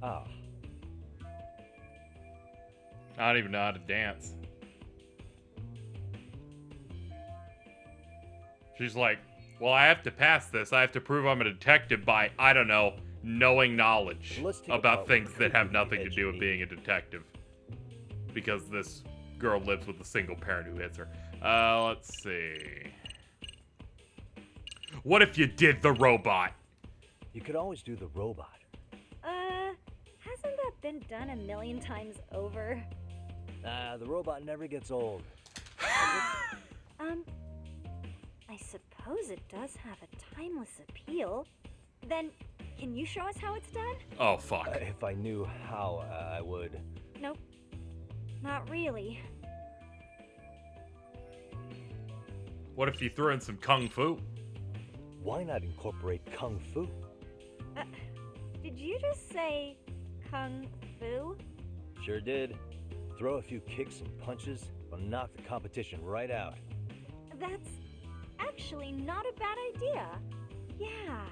Ah. I don't even know how to dance. She's like, well, I have to pass this. I have to prove I'm a detective by, I don't know, knowing knowledge about things that have nothing to do with being a detective. Because this girl lives with a single parent who hits her. Let's see. What if you did the robot? You could always do the robot. Hasn't that been done a million times over? The robot never gets old. I suppose it does have a timeless appeal. Then, can you show us how it's done? Oh, fuck. If I knew how, I would. Nope. Not really. What if you threw in some kung fu? Why not incorporate kung fu? Did you just say kung fu? Sure did. Throw a few kicks and punches, will knock the competition right out. That's actually not a bad idea. Yeah,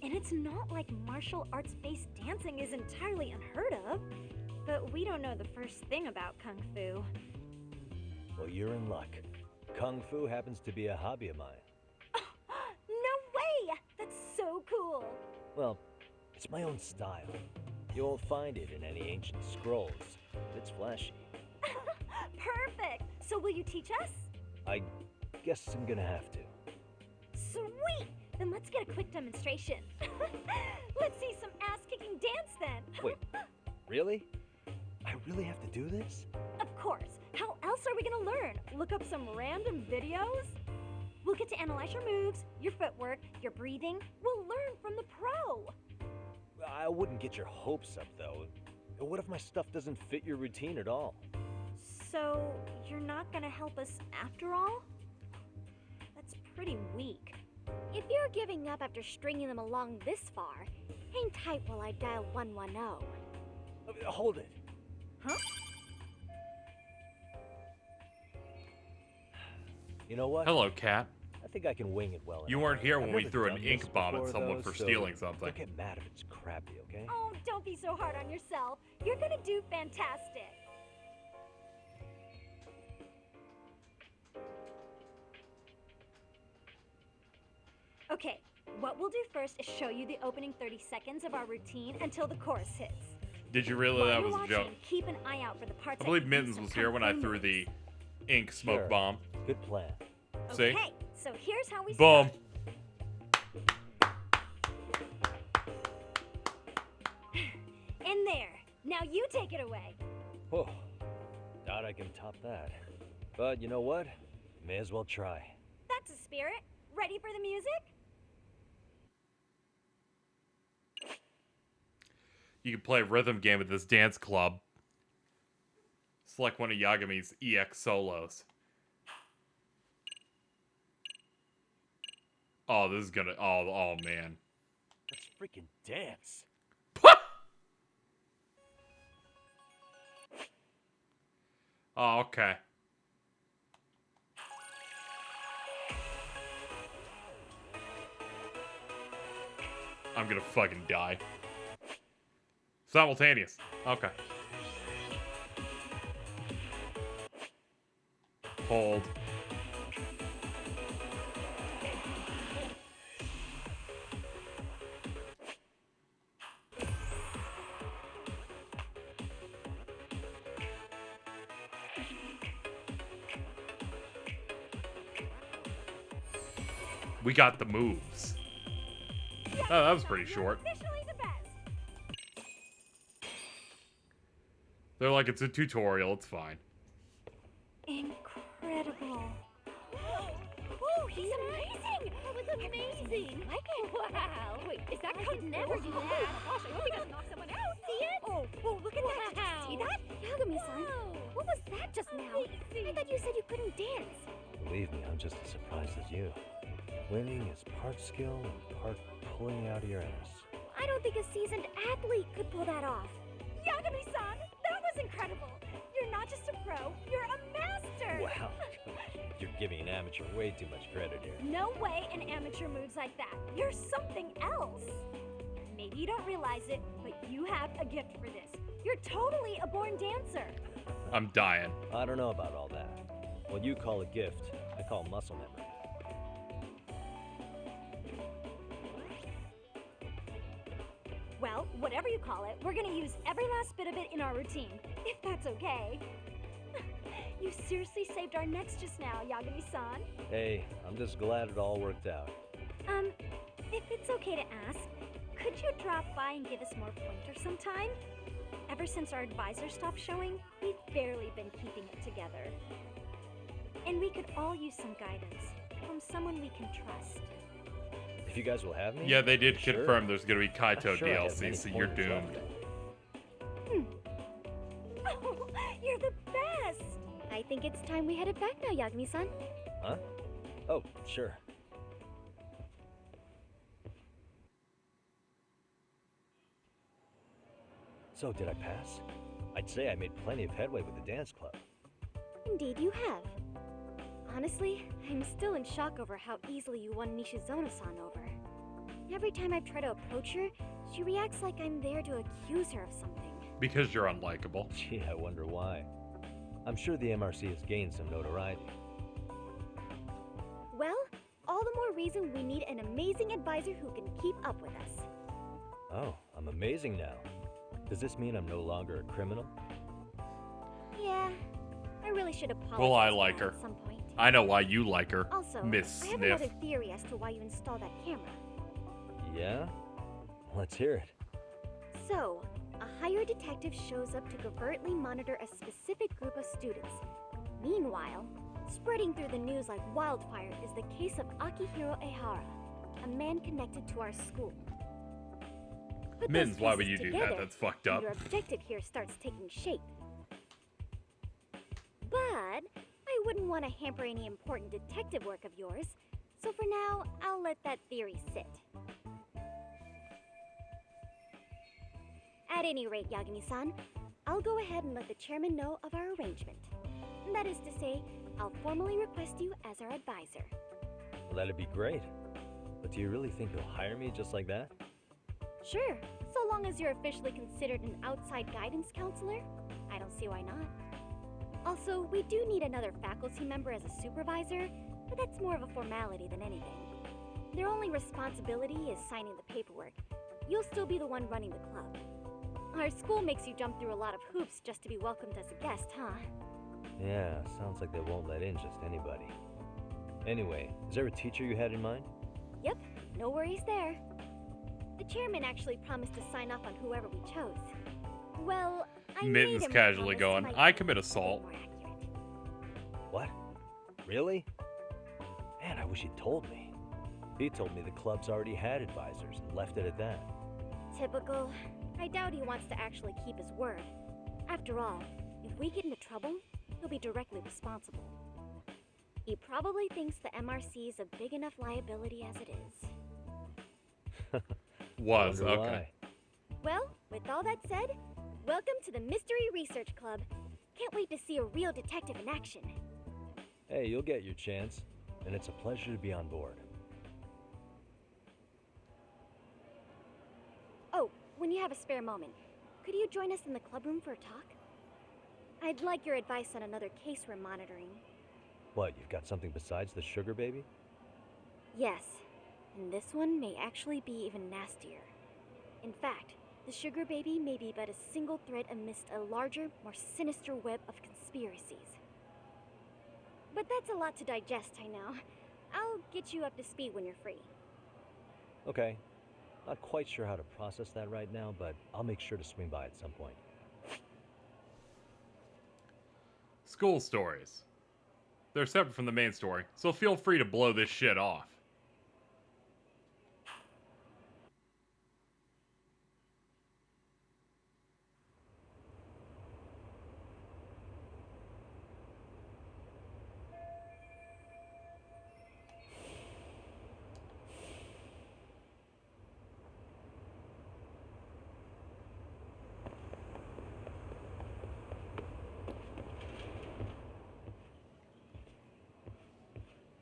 and it's not like martial arts-based dancing is entirely unheard of. But we don't know the first thing about kung fu. Well, you're in luck. Kung Fu happens to be a hobby of mine. No way! That's so cool. Well, it's my own style. You won't find it in any ancient scrolls. It's flashy. Perfect. So will you teach us? I guess I'm gonna have to. Sweet! Then let's get a quick demonstration. Let's see some ass-kicking dance then. Wait, really? I really have to do this? Of course. How else are we gonna learn? Look up some random videos? We'll get to analyze your moves, your footwork, your breathing. We'll learn from the pro. I wouldn't get your hopes up, though. What if my stuff doesn't fit your routine at all? So, you're not gonna help us after all? That's pretty weak. If you're giving up after stringing them along this far, hang tight while I dial 110. Hold it. Huh? You know what? Hello, cat. I think I can wing it well. You enough. weren't here I've when we never threw an done ink this bomb at before, someone though, for so stealing something. Don't get mad if it's crappy, okay? Oh, don't be so hard on yourself. You're gonna do fantastic. Okay, what we'll do first is show you the opening 30 seconds of our routine until the chorus hits. Did you really? While That you're was a watching, joke. keep an eye out for the parts I believe that Mittens was here when I threw the ink smoke Sure. bomb. Good plan. See? Okay, so here's how we Boom. start. In there. Now you take it away. Oh, doubt I can top that. But you know what? May as well try. That's a spirit. Ready for the music? You can play a rhythm game at this dance club. Select one of Yagami's EX solos. Oh, this is gonna. Oh man. Let's freaking dance. Oh, okay. I'm gonna fucking die. Simultaneous. Okay. Hold. We got the moves. Oh, that was pretty short. They're like, it's a tutorial, it's fine. Incredible. Oh, he's amazing! That was amazing! Wow! Wait, is that I could never do that. Oh my gosh, I hope he doesn't knock someone out. See it? Oh, look at that. Did you see that? Yagami-san, what was that just now? I thought you said you couldn't dance. Believe me, I'm just as surprised as you. Winning is part skill and part pulling out of your ass. I don't think a seasoned athlete could pull that off. Yagami-san, that was incredible. You're not just a pro, you're a master. Wow. You're giving an amateur way too much credit here. No way an amateur moves like that. You're something else. Maybe you don't realize it, but you have a gift for this. You're totally a born dancer. I'm dying. I don't know about all that. What you call a gift, I call muscle memory. Well, whatever you call it, we're gonna use every last bit of it in our routine, if that's okay. You seriously saved our necks just now, Yagami-san. Hey, I'm just glad it all worked out. If it's okay to ask, could you drop by and give us more pointers sometime? Ever since our advisor stopped showing, we've barely been keeping it together. And we could all use some guidance from someone we can trust. If you guys will have me? Yeah, they did Sure. confirm there's gonna be Kaito I'm sure I have DLC, many so you're pointers doomed. left. Oh, you're the best! I think it's time we headed back now, Yagami-san. Huh? Oh, sure. So, did I pass? I'd say I made plenty of headway with the dance club. Indeed you have. Honestly, I'm still in shock over how easily you won Nishizono-san over. Every time I've tried to approach her, she reacts like I'm there to accuse her of something. Because you're unlikable. Gee, I wonder why. I'm sure the MRC has gained some notoriety. more reason we need an amazing advisor who can keep up with us. Oh, I'm amazing now. Does this mean I'm no longer a criminal? Yeah, I really should apologize. Well, I like her. At some point. I know why you like her, Also, Miss I have Sniff. another theory as to why you installed that camera. Yeah? Let's hear it. So, a hired detective shows up to covertly monitor a specific group of students. Meanwhile, spreading through the news like wildfire is the case of Akihiro Ehara, a man connected to our school. Put those Mins, why would pieces you do that? together, That's fucked and up. your objective here starts taking shape. But I wouldn't want to hamper any important detective work of yours, so for now, I'll let that theory sit. At any rate, Yagami-san, I'll go ahead and let the chairman know of our arrangement. That is to say, I'll formally request you as our advisor. Well, that'd be great. But do you really think you'll hire me just like that? Sure, so long as you're officially considered an outside guidance counselor, I don't see why not. Also, we do need another faculty member as a supervisor, but that's more of a formality than anything. Their only responsibility is signing the paperwork. You'll still be the one running the club. Our school makes you jump through a lot of hoops just to be welcomed as a guest, huh? Yeah, sounds like they won't let in just anybody. Anyway, is there a teacher you had in mind? Yep, no worries there. The chairman actually promised to sign off on whoever we chose. Well, I made Mittens him casually promise going, to I commit assault. What? Really? Man, I wish he'd told me. He told me the club's already had advisors and left it at that. Typical. I doubt he wants to actually keep his word. After all, if we get into trouble, he'll be directly responsible. He probably thinks the MRC is a big enough liability as it is. Was, Wonder okay. why. Well, with all that said, welcome to the Mystery Research Club. Can't wait to see a real detective in action. Hey, you'll get your chance, and it's a pleasure to be on board. Oh, when you have a spare moment, could you join us in the club room for a talk? I'd like your advice on another case we're monitoring. What, you've got something besides the sugar baby? Yes, and this one may actually be even nastier. In fact, the sugar baby may be but a single thread amidst a larger, more sinister web of conspiracies. But that's a lot to digest, I know. I'll get you up to speed when you're free. Okay. Not quite sure how to process that right now, but I'll make sure to swing by at some point. School stories. They're separate from the main story, so feel free to blow this shit off.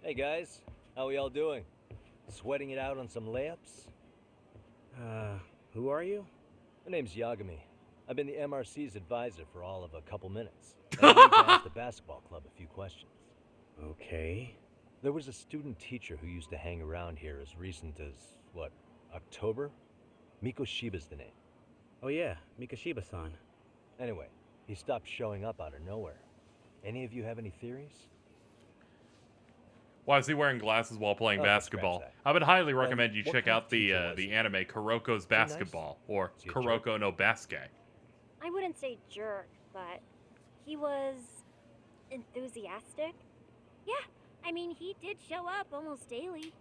Hey guys, how we all doing? Sweating it out on some layups? Who are you? My name's Yagami. I've been the MRC's advisor for all of a couple minutes. I need to ask the basketball club a few questions. Okay. There was a student teacher who used to hang around here as recent as, what, October? Mikoshiba's the name. Oh yeah, Mikoshiba-san. Anyway, he stopped showing up out of nowhere. Any of you have any theories? Why is he wearing glasses while playing Oh, basketball? scratch I would highly recommend you what check kind of out the teacher was the he? anime Kuroko's Basketball, or he a jerk? Kuroko no Basket. I wouldn't say jerk, but he was enthusiastic. Yeah, I mean, he did show up almost daily.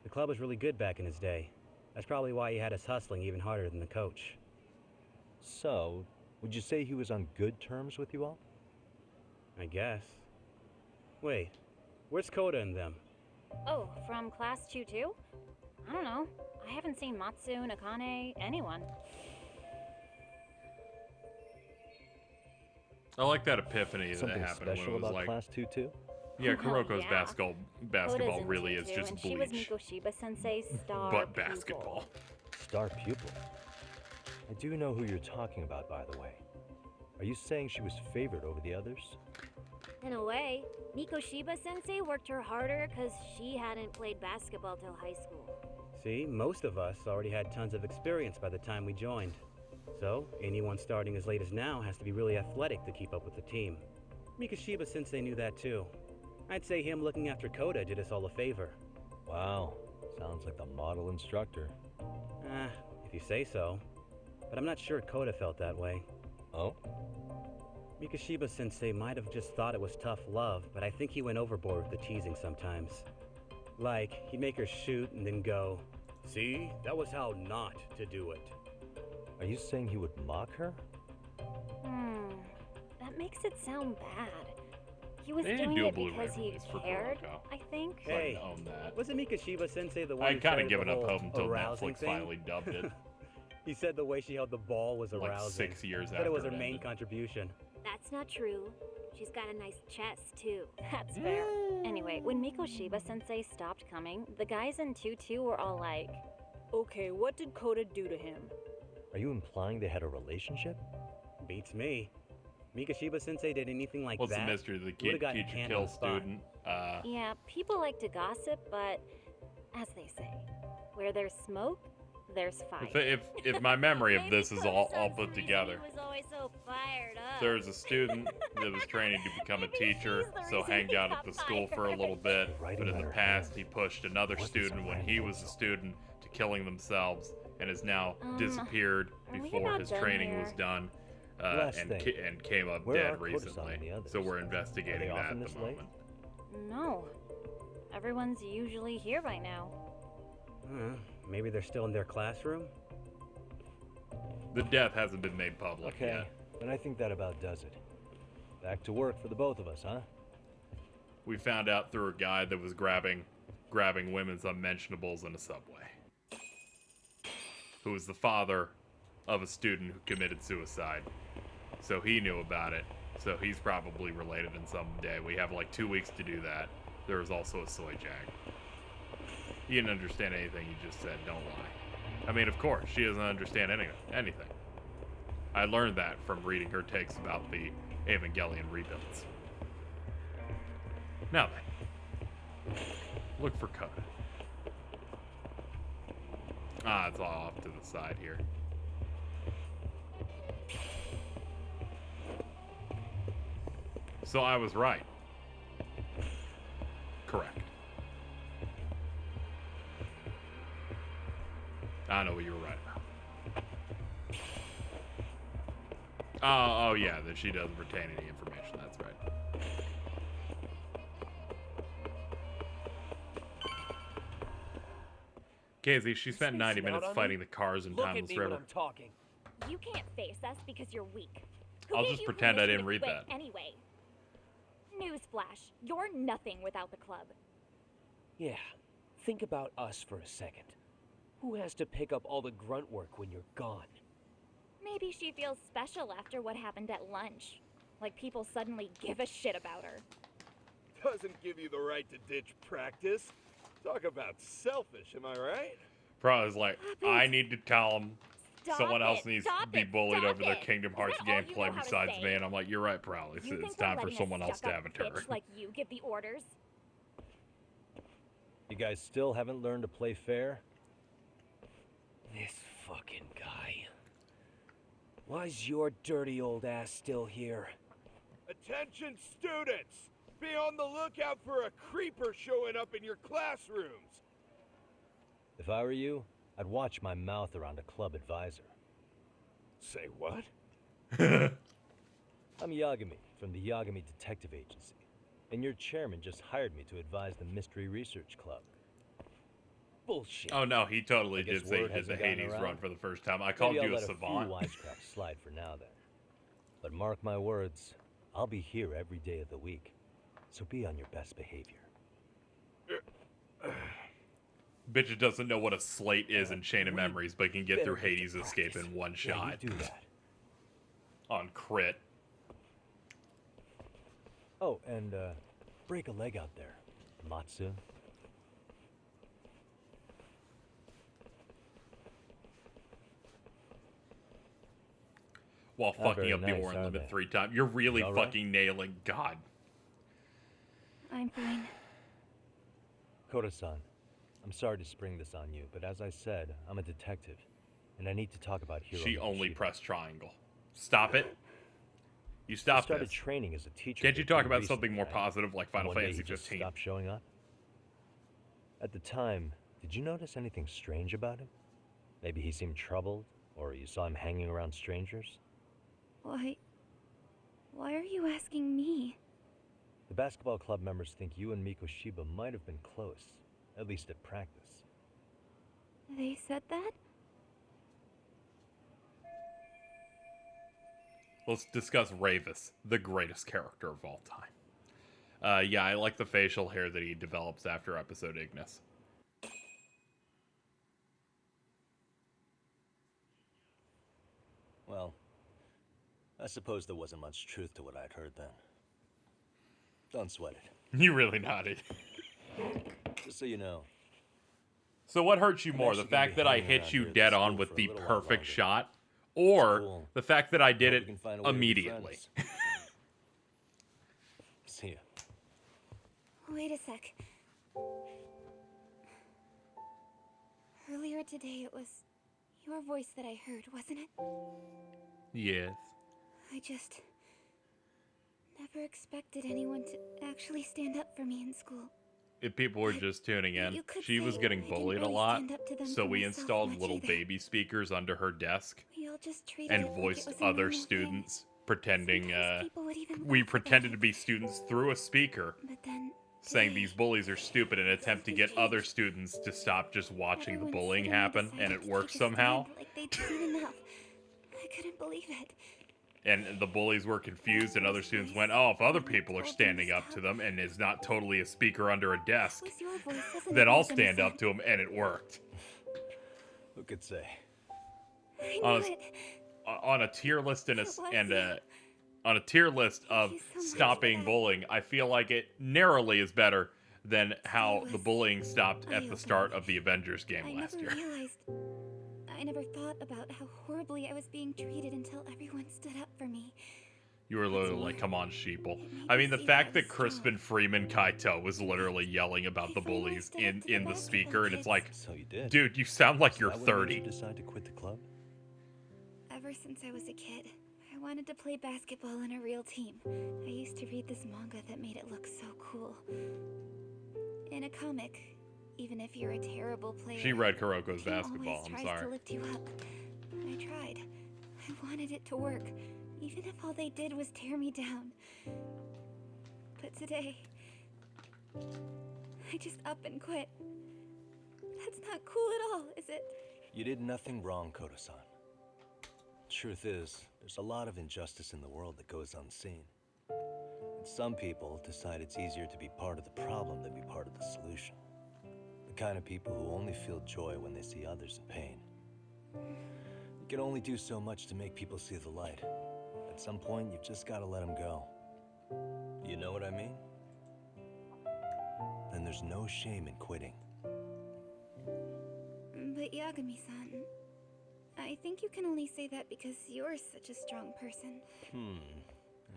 The club was really good back in his day. That's probably why he had us hustling even harder than the coach. So, would you say he was on good terms with you all? I guess. Wait, where's Koda and them? Oh, from class 2-2? I don't know. I haven't seen Matsu, Nakane, anyone. I like that epiphany Something that happened when special it was about like, class 2-2? yeah, Well, Kuroko's yeah. basketball Koda's in really is 2-2, just and she was bleach, Mikoshiba-sensei's star but pupil. basketball. Star pupil. I do know who you're talking about, by the way. Are you saying she was favored over the others? In a way, Mikoshiba-sensei worked her harder because she hadn't played basketball till high school. See, most of us already had tons of experience by the time we joined. So, anyone starting as late as now has to be really athletic to keep up with the team. Mikoshiba-sensei knew that too. I'd say him looking after Koda did us all a favor. Wow, sounds like the model instructor. If you say so. But I'm not sure Koda felt that way. Oh? Mikoshiba-sensei might have just thought it was tough love, but I think he went overboard with the teasing sometimes. Like, he'd make her shoot and then go, "See, that was how not to do it." Are you saying he would mock her? That makes it sound bad. He was They didn't doing do a it Blu-ray because he release for cared, Kuroko. I think. Hey, own that. wasn't Mikoshiba-sensei the one I who kind of started given the up whole hope until arousing Netflix thing? finally dubbed it. He said the way she held the ball was Like arousing. 6 years Said it was after her it main ended. contribution. That's not true. She's got a nice chest, too. That's fair. Anyway, when Mikoshiba-sensei stopped coming, the guys in 2-2 were all like, Okay, what did Koda do to him? Are you implying they had a relationship? Beats me. Mikoshiba-sensei did anything like What's that? the mystery? The would've kid gotten teacher canned on kills the spot. student. yeah, people like to gossip, but as they say, where there's smoke, there's fire. If my memory of this is all put together, He was always so fired up. there's a student that was training to become a teacher, so hanged out at the school for a little bit. But in the past, he pushed another student when he was a student to killing themselves, and has now disappeared are we before about his done training here? was done, Last and thing. and came up Where are dead Koda-san recently. and the others? So we're Are investigating they that often at this the late? moment. No. Everyone's usually here by now. Maybe they're still in their classroom? The death hasn't been made public Okay, yet. then I think that about does it. Back to work for the both of us, huh? We found out through a guy that was grabbing women's unmentionables in a subway, who was the father of a student who committed suicide. So he knew about it. So he's probably related in some day. We have like 2 weeks to do that. There was also a soy jag. You didn't understand anything you just said, don't lie. I mean, of course, she doesn't understand anything. I learned that from reading her takes about the Evangelion rebuilds. Now then, look for Koda. It's all off to the side here. So I was right. Correct. I know what you were right about. Oh yeah, that she doesn't retain any information, that's right. KZ, she spent 90 minutes fighting the cars in Timeless River. Talking. You can't face us because you're weak. I'll just pretend I didn't read that. that. Anyway. Newsflash, you're nothing without the club. Yeah, think about us for a second. Who has to pick up all the grunt work when you're gone? Maybe she feels special after what happened at lunch. Like people suddenly give a shit about her. Doesn't give you the right to ditch practice. Talk about selfish, am I right? Probably like, I need to tell them someone else needs to Stop be it, bullied stop over their it. Kingdom Is Hearts that all you gameplay know how to besides say? me. And I'm like, you're right, Prowley. You It's think time they're for letting someone else to have a stuck-up turn. bitch like you give the orders? You guys still haven't learned to play fair? This fucking guy. Why's your dirty old ass still here? Attention students! Be on the lookout for a creeper showing up in your classrooms. If I were you, I'd watch my mouth around a club advisor. Say what? I'm Yagami from the Yagami Detective Agency, and your chairman just hired me to advise the Mystery Research Club. Bullshit. Oh no, he totally I guess did say he word did the hasn't gotten Hades around. run for the first time. I called Maybe you I'll a let savant. A few wisecracks slide for now then. But mark my words, I'll be here every day of the week, so be on your best behavior. Bitch doesn't know what a slate is in Chain of Memories, but can get through Hades Escape in one Yeah, shot. you do that. On crit. Oh, and break a leg out there, Matsu. While Not fucking very up the nice, Orin are limit they? 3 times. You're really All right. fucking nailing God. fine. Koda-san, I'm sorry to spring this on you, but as I said, I'm a detective, and I need to talk about Hiro. She only Mikoshiba. pressed triangle. Stop it. You I stop started this. training as a teacher. Can't you here talk pretty about something recently, more right? positive like Final And one day Fantasy he just 15? stopped showing up. At the time, did you notice anything strange about him? Maybe he seemed troubled, or you saw him hanging around strangers? Why are you asking me? The basketball club members think you and Mikoshiba might have been close, at least at practice. They said that? Let's discuss Ravis, the greatest character of all time. Yeah, I like the facial hair that he develops after episode Ignis. Well, I suppose there wasn't much truth to what I'd heard then. Don't sweat it. You really nodded. Just so you know. So what hurts you I'm more, the actually gonna fact be that I hanging hit around you here at dead this on school with for a the little while perfect longer. shot, or Cool. the fact that I did Hope it we can find a way to be immediately? friends. See ya. Wait a sec. Earlier today, it was your voice that I heard, wasn't it? Yes. I just never expected anyone to actually stand up for me in school. If people were just tuning in, You could she was say getting I didn't bullied a really lot, stand up to them so for we myself installed much little either. baby speakers under her desk We all just treated and it like voiced it was a other normal thing. students pretending people would even we laugh about pretended to be students through a speaker, But then saying these bullies are stupid in an attempt to get other students to stop just watching the everyone bullying suddenly happen, and decided it to worked take a stand somehow. Like they'd seen enough. I couldn't believe it. And the bullies were confused, and other students went, oh, if other people are standing up to them and is not totally a speaker under a desk, Was your voice, wasn't then it, I'll Yagami-san? stand up to him, and it worked. Who could say? I On knew a, it. on a tier list It was you. on a tier list of you so much stopping for that. bullying, I feel like it narrowly is better than how the bullying stopped at the start of the Avengers I game last never year. realized. I never thought about how horribly I was being treated until everyone stood up for me. You were literally like, come on, sheeple. I mean, the fact that Crispin Freeman Kaito was literally yelling about the bullies in the speaker, and it's like, So you did. dude, you sound like Is you're that what made 30. you decide to quit the club? Ever since I was a kid, I wanted to play basketball in a real team. I used to read this manga that made it look so cool. In a comic, even if you're a terrible player, She read Kuroko's the team basketball, always I'm tries sorry. to lift you up. I tried. I wanted it to work, even if all they did was tear me down. But today, I just up and quit. That's not cool at all, is it? You did nothing wrong, Koda-san. Truth is, there's a lot of injustice in the world that goes unseen. And some people decide it's easier to be part of the problem than be part of the solution. The kind of people who only feel joy when they see others in pain. You can only do so much to make people see the light. At some point, you've just got to let them go. You know what I mean? Then there's no shame in quitting. But Yagami-san, I think you can only say that because you're such a strong person.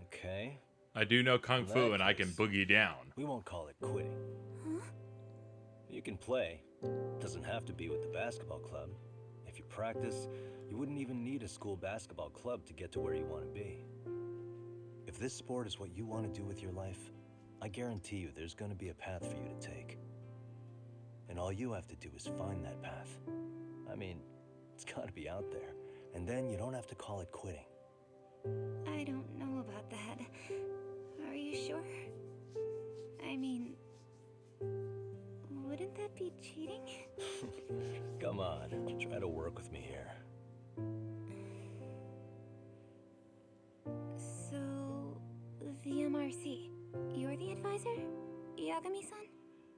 Okay. I do know Kung In Fu, that and I can case, boogie down. We won't call it quitting. Huh? You can play. Doesn't have to be with the basketball club. If you practice, you wouldn't even need a school basketball club to get to where you want to be. If this sport is what you want to do with your life, I guarantee you there's going to be a path for you to take. And all you have to do is find that path. I mean, it's got to be out there. And then you don't have to call it quitting. I don't know about that. Are you sure? I mean, wouldn't that be cheating? Come on, try to work with me here. So, the MRC, you're the advisor? Yagami-san?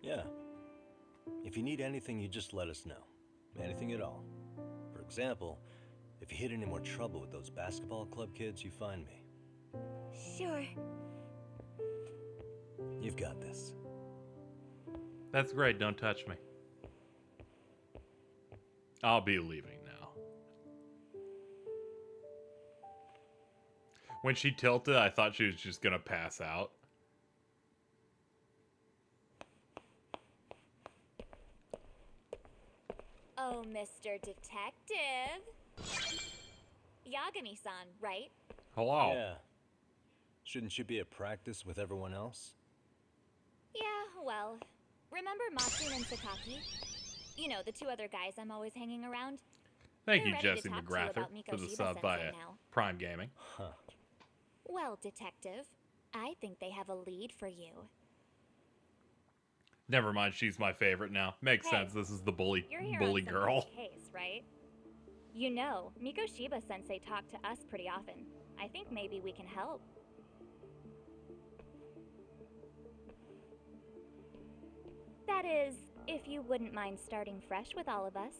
Yeah. If you need anything, you just let us know. Anything at all. For example, if you hit any more trouble with those basketball club kids, you find me. Sure. You've got this. That's great, don't touch me. I'll be leaving now. When she tilted, I thought she was just gonna pass out. Oh, Mr. Detective. Yagami-san, right? Hello. Yeah. Shouldn't you be at practice with everyone else? Yeah, well, remember Matsun and Sakaki? You know, the two other guys I'm always hanging around? Thank They're you, ready to Jesse talk to you McGrather, about for the Mikoshiba sub via Sensei now. Prime Gaming. Huh. Well, Detective, I think they have a lead for you. Never mind, she's my favorite now. Makes Hey, sense. This is the bully You're here bully on some girl. big case, right? You know, Mikoshiba Sensei talked to us pretty often. I think maybe we can help. That is, if you wouldn't mind starting fresh with all of us.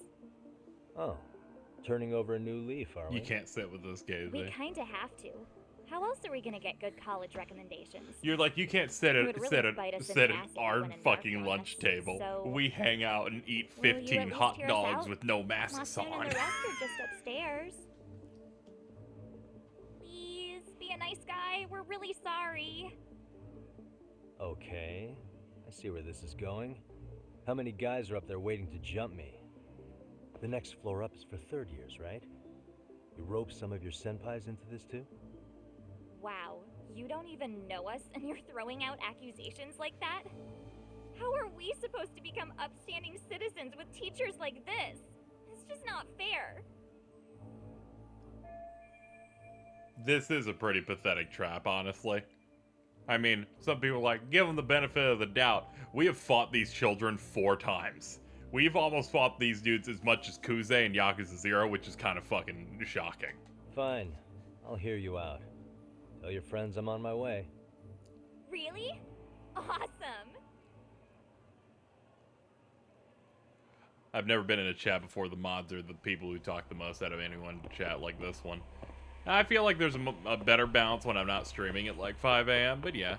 Oh, turning over a new leaf, are we? You can't sit with this guy. We kinda have to. How else are we gonna get good college recommendations? You're like, you can't sit It would at really bite us in sit the at ass if you our went in fucking dark on lunch us, table. so- We hang out and eat Will you 15 at least hot hear us dogs out? with no masks Matsun on. and the rest are just upstairs. Please, be a nice guy. We're really sorry. Okay, I see where this is going. How many guys are up there waiting to jump me? The next floor up is for third years, right? You rope some of your senpais into this too? Wow, you don't even know us and you're throwing out accusations like that? How are we supposed to become upstanding citizens with teachers like this? It's just not fair. This is a pretty pathetic trap, honestly. I mean, some people are like, give them the benefit of the doubt. We have fought these children 4 times. We've almost fought these dudes as much as Kuze and Yakuza 0, which is kind of fucking shocking. Fine, I'll hear you out. Tell your friends I'm on my way. Really? Awesome. I've never been in a chat before. The mods are the people who talk the most out of anyone in chat like this one. I feel like there's a better balance when I'm not streaming at like 5 a.m., but yeah.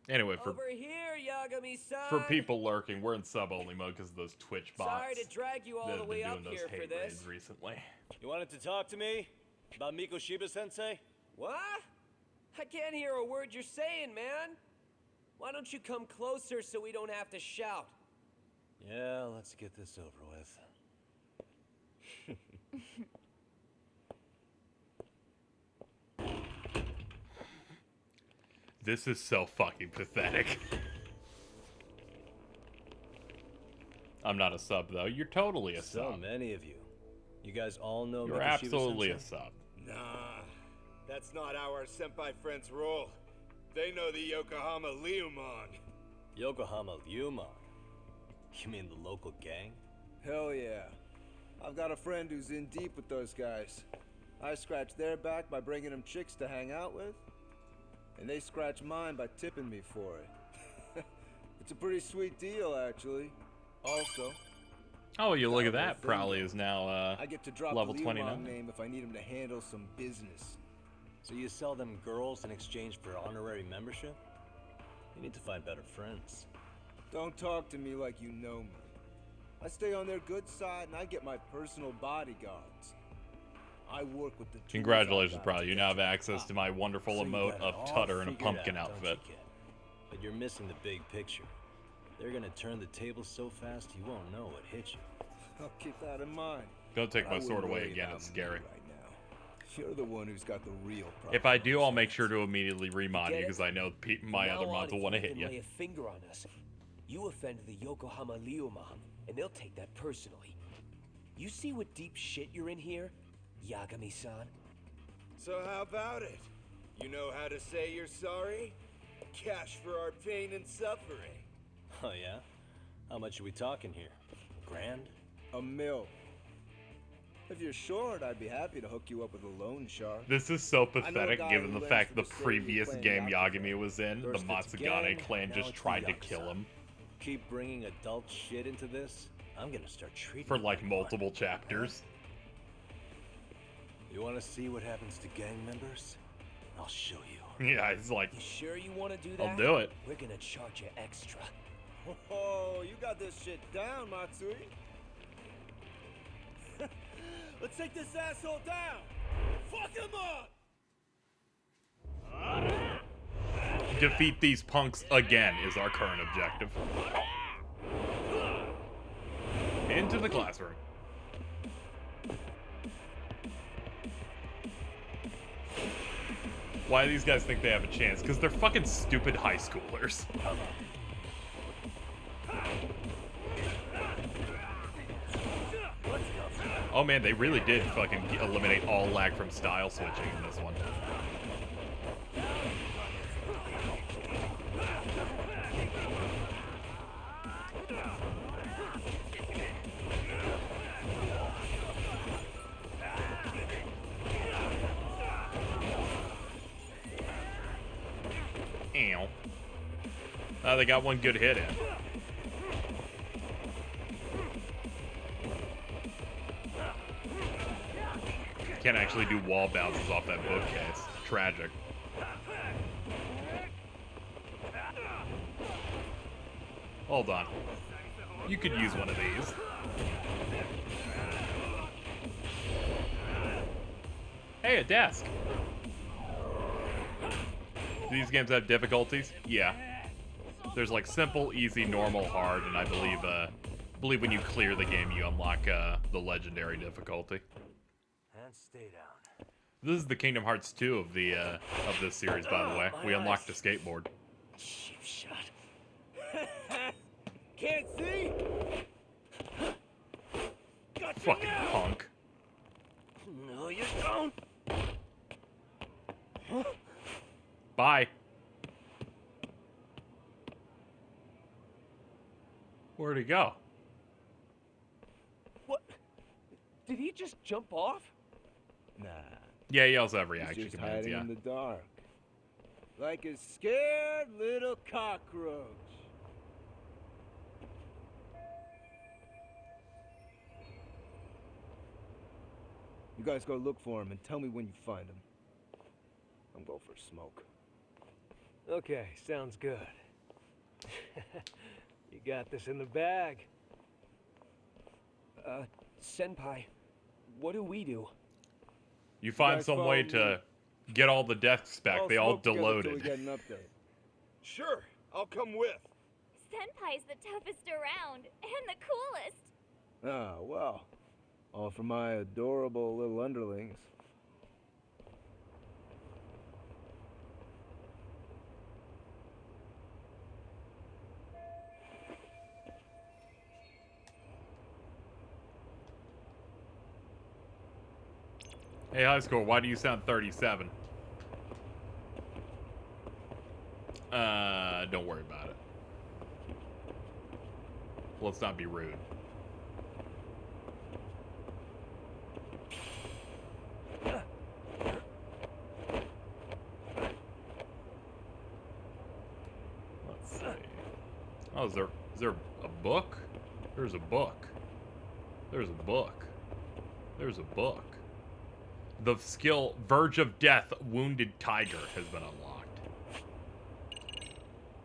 Anyway, Over here, Yagami-san. for people lurking, we're in sub-only mode because of those Twitch bots. Sorry to drag you all that the have way been up doing here those for hate this. raids recently. You wanted to talk to me? About Mikoshiba Sensei? What? I can't hear a word you're saying, man. Why don't you come closer so we don't have to shout? Yeah, let's get this over with. This is so fucking pathetic. I'm not a sub, though. You're totally a So sub. many of you. You guys all know You're Mikoshiba absolutely a Sensei? sub. Nah, that's not how our senpai friends roll. They know the Yokohama Liumon. Yokohama Liumon? You mean the local gang? Hell yeah. I've got a friend who's in deep with those guys. I scratch their back by bringing them chicks to hang out with, and they scratch mine by tipping me for it. It's a pretty sweet deal, actually. Also, Oh, you look at that. Probably is now I get to drop level the Liumon 29. name if I need him to handle some business. So you sell them girls in exchange for honorary membership? You need to find better friends. Don't talk to me like you know me. I stay on their good side and I get my personal bodyguards. I work with the tools Congratulations, I've got bro. to You get now have to the access top. to my wonderful So you emote got it of all Tutter in a figured pumpkin out, don't outfit. you, kid? But you're missing the big picture. They're gonna turn the table so fast you won't know what hit you. I'll keep that in mind. Don't take But I my sword wouldn't away worry again. about It's me scary. right now. You're the one who's got the real problem. If I do, I'll make sure to immediately remod you Get it? because I know From my now other on, mods will if want to you hit even you. lay a finger on us, you offend the Yokohama Liumon, and they'll take that personally. You see what deep shit you're in here, Yagami-san? So how about it? You know how to say you're sorry? Cash for our pain and suffering. Oh yeah? How much are we talking here? $1,000? $1 million. If you're short, I'd be happy to hook you up with a loan shark. This is so I know a pathetic guy given who the lends fact to the the city previous playing game Yakuza. Yagami was in, the First it's Matsugane gang, clan now just it's the tried to Yakuza. kill him Keep bringing adult shit into this? I'm gonna start treating for it like one. multiple chapters. You wanna see what happens to gang members? I'll show you. Yeah, he's like, You sure you want to do that? I'll do it. We're gonna charge you extra. Oh, you got this shit down, Matsui. Let's take this asshole down. Fuck him up. Defeat these punks again is our current objective. Into the classroom. Why do these guys think they have a chance? Because they're fucking stupid high schoolers. Oh man, they really did fucking eliminate all lag from style switching in this one. Ow. They got one good hit in. Can't actually do wall bounces off that bookcase. Tragic. Hold on. You could use one of these. Hey, a desk. Do these games have difficulties? Yeah. There's like simple, easy, normal, hard, and I believe when you clear the game, you unlock the legendary difficulty. And stay down. This is the Kingdom Hearts 2 of this series, by the way. We unlocked a skateboard. Cheap shot. Can't see? Got you Fucking now. punk. No, you don't. Bye. Where'd he go? What? Did he just jump off? Nah. Yeah, he also have He's reaction just commands, hiding yeah. in the dark. Like a scared little cockroach. You guys go look for him and tell me when you find him. I'm going for a smoke. Okay, sounds good. You got this in the bag. Senpai, what do we do? You find guys some follow way me. to get all the desks back. They all smoke together till we deloaded. get an update. Sure, I'll come with. Senpai's the toughest around, and the coolest. Ah, well. All for my adorable little underlings. Hey, high school, why do you sound 37? Don't worry about it. Let's not be rude. Let's see. Oh, is there a book? There's a book. There's a book. There's a book. The skill Verge of Death Wounded Tiger has been unlocked.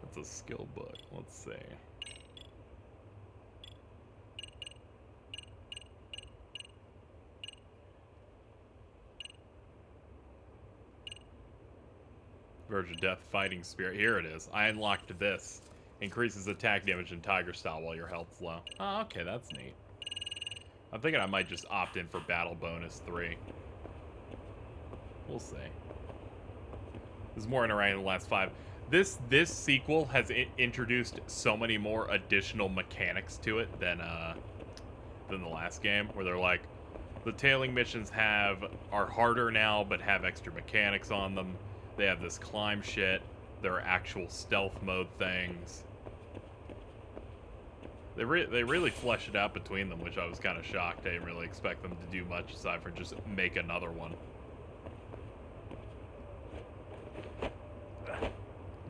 That's a skill book. Let's see. Verge of Death Fighting Spirit. Here it is. I unlocked this. Increases attack damage in Tiger style while your health's low. Oh, okay, that's neat. I'm thinking I might just opt in for Battle Bonus 3. We'll see. There's more interacting in the last 5. This sequel has introduced so many more additional mechanics to it than the last game, where they're like, the tailing missions are harder now, but have extra mechanics on them. They have this climb shit. There are actual stealth mode things. They really flesh it out between them, which I was kind of shocked. I didn't really expect them to do much aside from just make another one.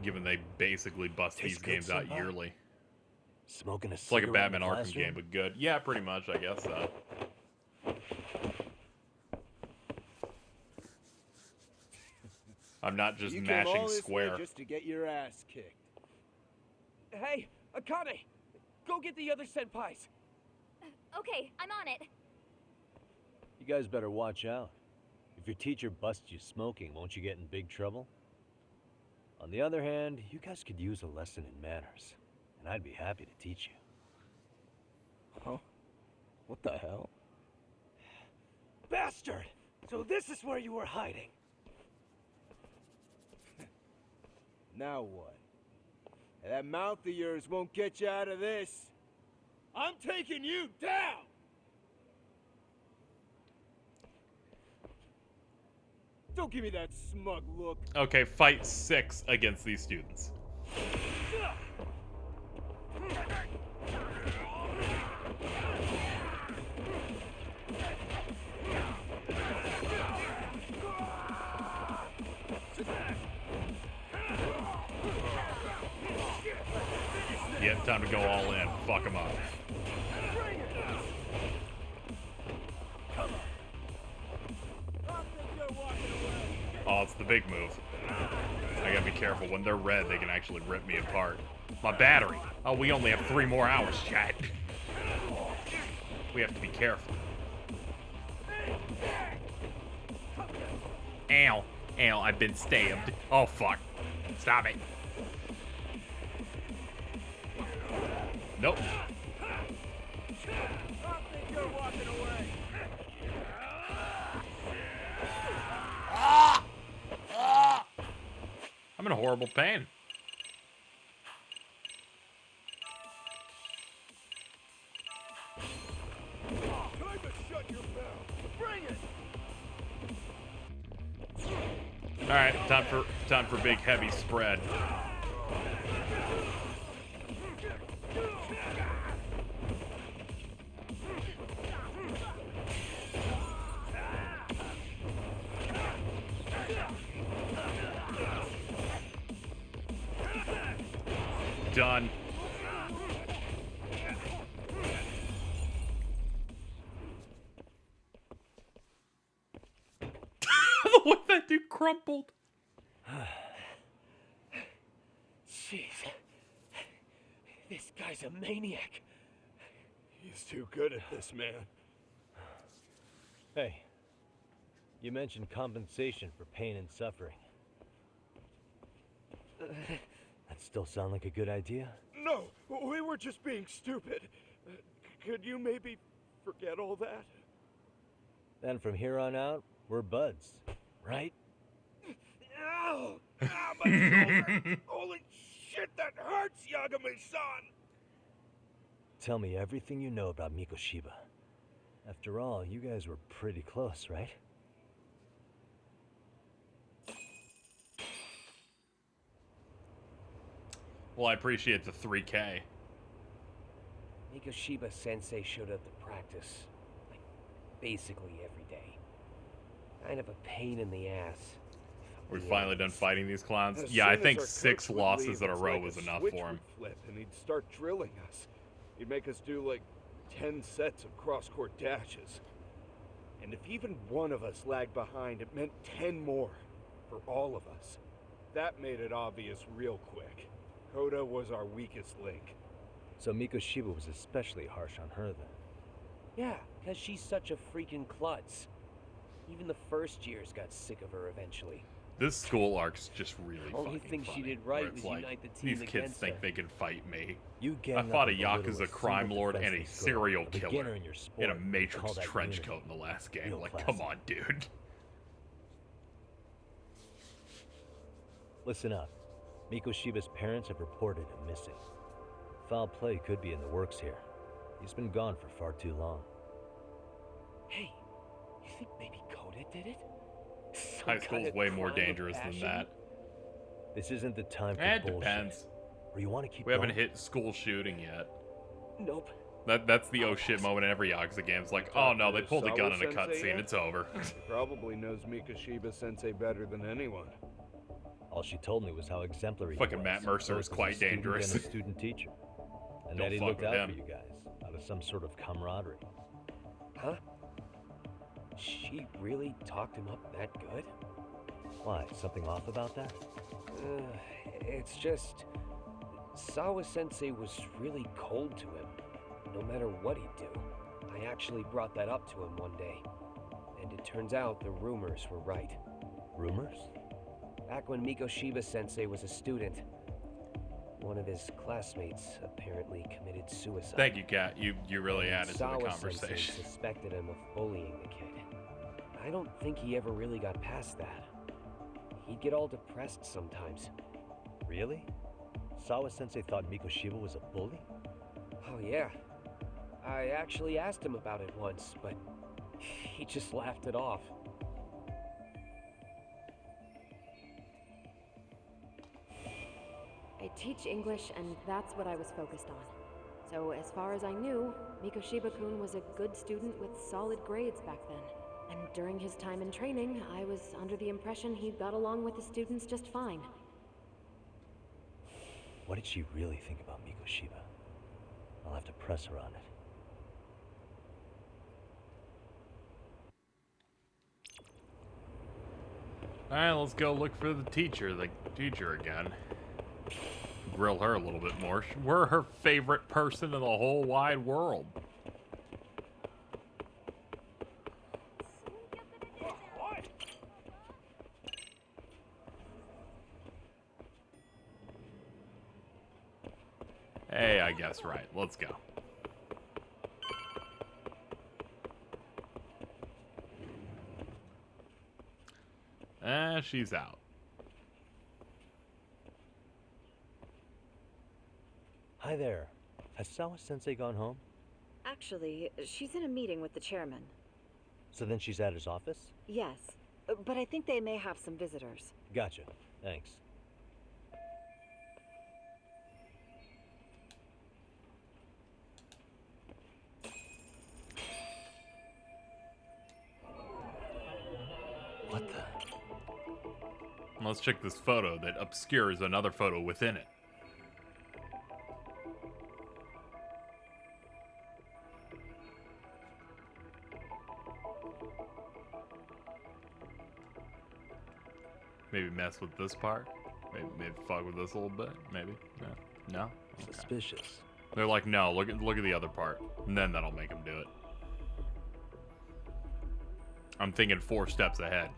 Given they basically bust these games out yearly. Smoking a It's like a cigarette in Batman the Arkham classroom? game, but good. Yeah, pretty much, I guess so. I'm not just You came mashing all this square. way just to get your ass kicked. Hey, Akane! Go get the other senpais! Okay, I'm on it. You guys better watch out. If your teacher busts you smoking, won't you get in big trouble? On the other hand, you guys could use a lesson in manners, and I'd be happy to teach you. Huh? What the hell? Bastard! So this is where you were hiding. Now what? That mouth of yours won't get you out of this. I'm taking you down! Don't give me that smug look. Okay, fight 6 against these students. Yeah, time to go all in. Fuck them up. Oh, it's the big move. I gotta be careful. When they're red, they can actually rip me apart. My battery. Oh, we only have 3 more hours, chat. We have to be careful. Ow. Ow, I've been stabbed. Oh, fuck. Stop it. Nope. Ah! Ah! I'm in a horrible pain. All right, time for big heavy spread. Done. The way that dude crumpled. Jeez. This guy's a maniac. He's too good at this, man. Hey, you mentioned compensation for pain and suffering. That still sound like a good idea? No, we were just being stupid. Could you maybe forget all that? Then from here on out, we're buds, right? Ow! Ah, my shoulder! Holy shit, that hurts, Yagami-san! Tell me everything you know about Mikoshiba. After all, you guys were pretty close, right? Well, I appreciate the 3K. Mikoshiba Sensei showed up to practice, like, basically every day. Kind of a pain in the ass. We're finally done fighting these clowns. As Yeah, I soon think as our 6 coach would losses leave, in a it's row like was a enough switch for him. would flip, and he'd start drilling us. He'd make us do like 10 sets of cross-court dashes. And if even one of us lagged behind, it meant 10 more for all of us. That made it obvious real quick. Koda was our weakest link. So Mikoshiba was especially harsh on her then. Yeah, because she's such a freaking klutz. Even the first years got sick of her eventually. This school arc's just really Only fucking thing funny, she did where right it's was like, unite the team these kids against think her. they can fight me. You I gang fought up a with the Yakuza littlest crime single lord and a defenseless girl, serial a killer beginner in your sport, in a and you Matrix call that trench unity. coat in the last game. Real Like, classy. come on, dude. Listen up. Mikoshiba's parents have reported him missing. Foul play could be in the works here. He's been gone for far too long. Hey, you think maybe Koda did it? High school's way more dangerous than that. This isn't the time for It bullshit. depends. Or you want to keep We haven't going? hit school shooting yet. Nope. That's the oh shit moment in every Yakuza game. It's like, oh no, they pulled a gun in a cutscene. It's over. He probably knows Mikoshiba Sensei better than anyone. All she told me was how exemplary he Fucking was, Matt Mercer both is as a quite student dangerous. and a student teacher. And Don't that he fuck looked with out him. for you guys, out of some sort of camaraderie. Huh? She really talked him up that good? Why? Something off about that? It's just... Sawa-sensei was really cold to him, no matter what he'd do. I actually brought that up to him one day, and it turns out the rumors were right. Rumors? Back when Mikoshiba-sensei was a student, one of his classmates apparently committed suicide. Thank you, Kat. You really added to the Sawa-sensei conversation. suspected him of bullying the kid. I don't think he ever really got past that. He'd get all depressed sometimes. Really? Sawa-sensei thought Mikoshiba was a bully? Oh yeah. I actually asked him about it once, but he just laughed it off. I teach English, and that's what I was focused on. So as far as I knew, Mikoshiba-kun was a good student with solid grades back then. And during his time in training, I was under the impression he got along with the students just fine. What did she really think about Mikoshiba? I'll have to press her on it. Alright, let's go look for the teacher again. Grill her a little bit more. We're her favorite person in the whole wide world. Hey, I guess right. Let's go. She's out. Hi there. Has Sawa-sensei gone home? Actually, she's in a meeting with the chairman. So then she's at his office? Yes, but I think they may have some visitors. Gotcha. Thanks. What the? Let's check this photo that obscures another photo within it. Maybe mess with this part. Maybe fuck with this a little bit. Maybe. No. No. Okay. Suspicious. They're like, no. Look at the other part, and then that'll make them do it. I'm thinking 4 steps ahead.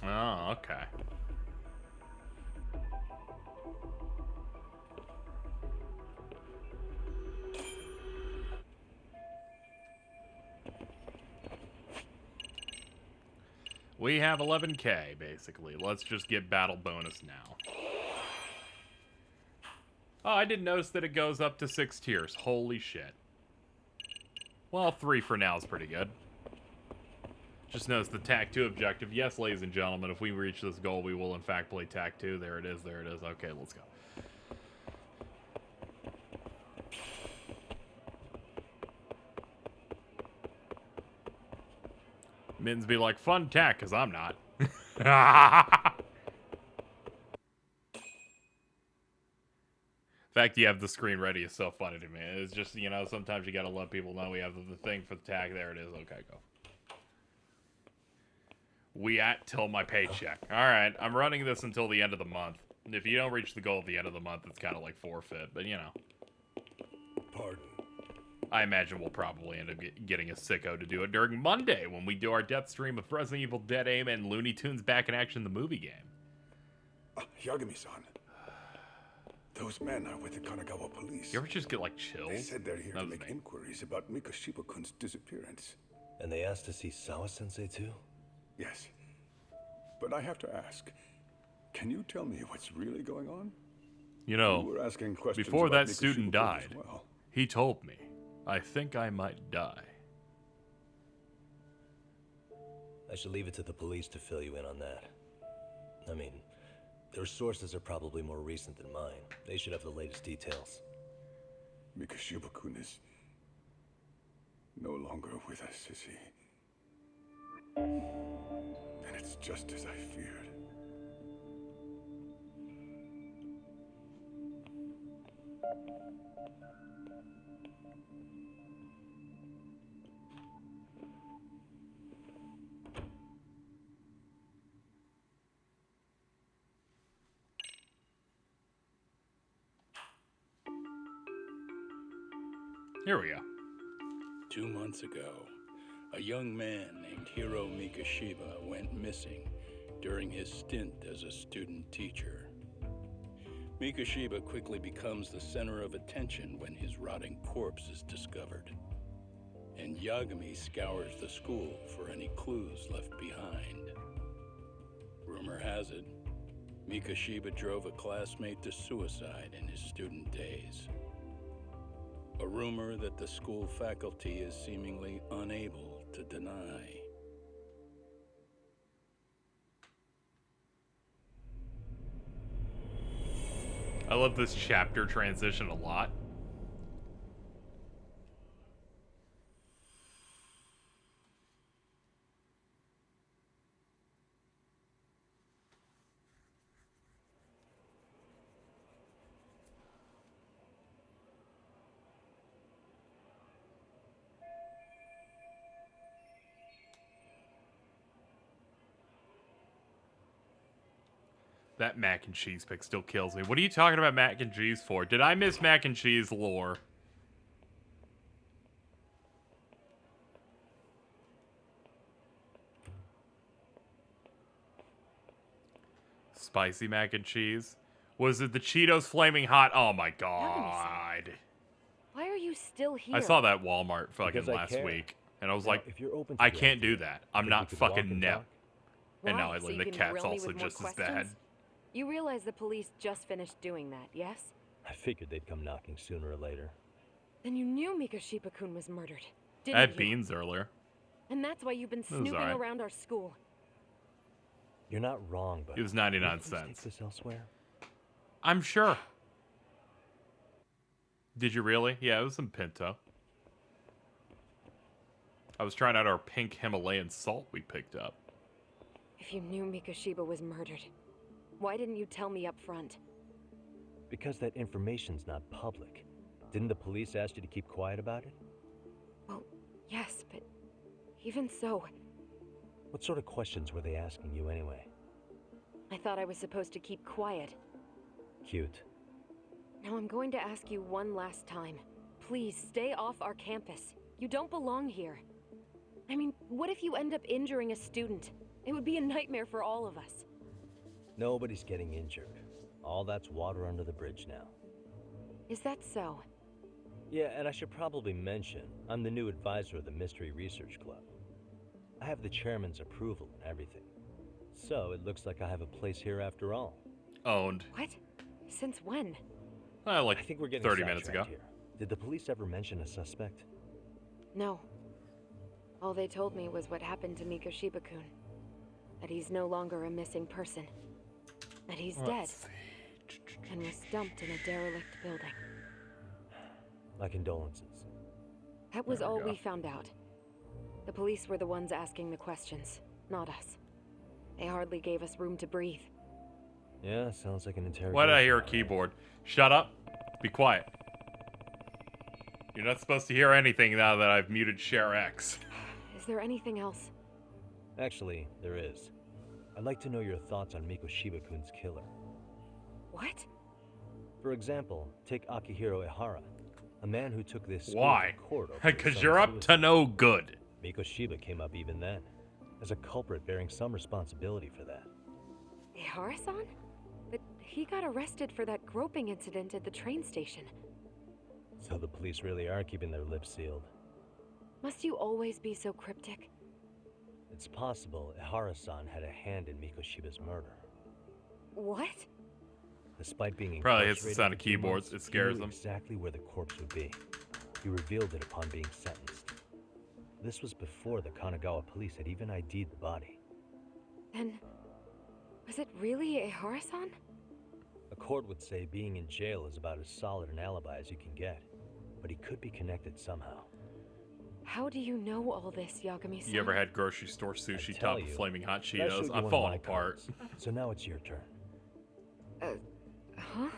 Oh, okay. We have 11K, basically. Let's just get battle bonus now. Oh, I didn't notice that it goes up to 6 tiers. Holy shit. Well, 3 for now is pretty good. Just notice the TAC 2 objective. Yes, ladies and gentlemen, if we reach this goal, we will in fact play TAC 2. There it is, there it is. Okay, let's go. Mittens be like, fun TAC, because I'm not. The fact you have the screen ready is so funny to me. It's just, you know, sometimes you gotta let people know we have the thing for the TAC. There it is. Okay, go. We at till my paycheck. Alright, I'm running this until the end of the month. If you don't reach the goal at the end of the month, it's kind of like forfeit, but you know. Pardon. I imagine we'll probably end up getting a sicko to do it during Monday when we do our death stream of Resident Evil Dead Aim and Looney Tunes Back in Action, the movie game. Yagami-san. Those men are with the Kanagawa police. You ever just get like chills? They said they're here to make inquiries about Mikoshiba-kun's disappearance. And they asked to see Sawa-sensei too? Yes. But I have to ask, can you tell me what's really going on? You know, were asking questions before about that student Mikoshiba-kun died, as well. he told me, I think I might die. I should leave it to the police to fill you in on that. I mean, their sources are probably more recent than mine. They should have the latest details. Mikoshiba-kun is no longer with us, is he? And it's just as I feared. Here we go. 2 months ago, a young man named Hiro Mikoshiba went missing during his stint as a student teacher. Mikoshiba quickly becomes the center of attention when his rotting corpse is discovered. And Yagami scours the school for any clues left behind. Rumor has it, Mikoshiba drove a classmate to suicide in his student days. A rumor that the school faculty is seemingly unable to deny. I love this chapter transition a lot. That mac and cheese pick still kills me. What are you talking about mac and cheese for? Did I miss mac and cheese lore? Spicy mac and cheese? Was it the Cheetos Flaming Hot? Oh my god. Why are you still here? I saw that Walmart fucking Because I last care. week. And I was Now, like, if you're open to I the can't idea, do that. I'm think not we could walk fucking and Nip. talk? And now Why? I So learned you the can cat's grill me also with more just as questions? bad. You realize the police just finished doing that, yes? I figured they'd come knocking sooner or later. Then you knew Mikoshiba-kun was murdered, I didn't had you? beans earlier. And that's why you've been was snooping alright. around our school. You're not wrong, but It was 99 can we please cents. take this elsewhere? I'm sure. Did you really? Yeah, it was some Pinto. I was trying out our pink Himalayan salt we picked up. If you knew Mikoshiba was murdered, why didn't you tell me up front? Because that information's not public. Didn't the police ask you to keep quiet about it? Well, yes, but even so, What sort of questions were they asking you anyway? I thought I was supposed to keep quiet. Cute. Now I'm going to ask you one last time. Please stay off our campus. You don't belong here. I mean, what if you end up injuring a student? It would be a nightmare for all of us. Nobody's getting injured. All that's water under the bridge now. Is that so? Yeah, and I should probably mention, I'm the new advisor of the Mystery Research Club. I have the chairman's approval and everything. So it looks like I have a place here after all. Owned. What? Since when? Like I think we're getting 30 minutes ago. sidetracked here. Did the police ever mention a suspect? No. All they told me was what happened to Mikoshiba-kun. That he's no longer a missing person. That he's dead. And was dumped in a derelict building. My condolences. That was There we all go. we found out. The police were the ones asking the questions, not us. They hardly gave us room to breathe. Yeah, sounds like an interrogation. Why did I hear a keyboard? Shut up. Be quiet. You're not supposed to hear anything now that I've muted Share X. Is there anything else? Actually, there is. I'd like to know your thoughts on Mikoshiba-kun's killer. What? For example, take Akihiro Ihara, a man who took this school Why? to court over Because his you're son's up to suicide. no good. Mikoshiba came up even then, as a culprit bearing some responsibility for that. Ihara-san? But he got arrested for that groping incident at the train station. So the police really are keeping their lips sealed. Must you always be so cryptic? It's possible Ihara-san had a hand in Mikoshiba's murder. What? Despite being Probably hits the incarcerated sound of for 2 keyboards. months, It scares he knew them. exactly where the corpse would be. He revealed it upon being sentenced. This was before the Kanagawa police had even ID'd the body. Then, was it really Ihara-san? A court would say being in jail is about as solid an alibi as you can get, but he could be connected somehow. How do you know all this, Yagami-san? You ever had grocery store sushi tell topped with you, flaming hot but I showed Cheetos? you I'm one of falling my apart. cards. So now it's your turn. Huh?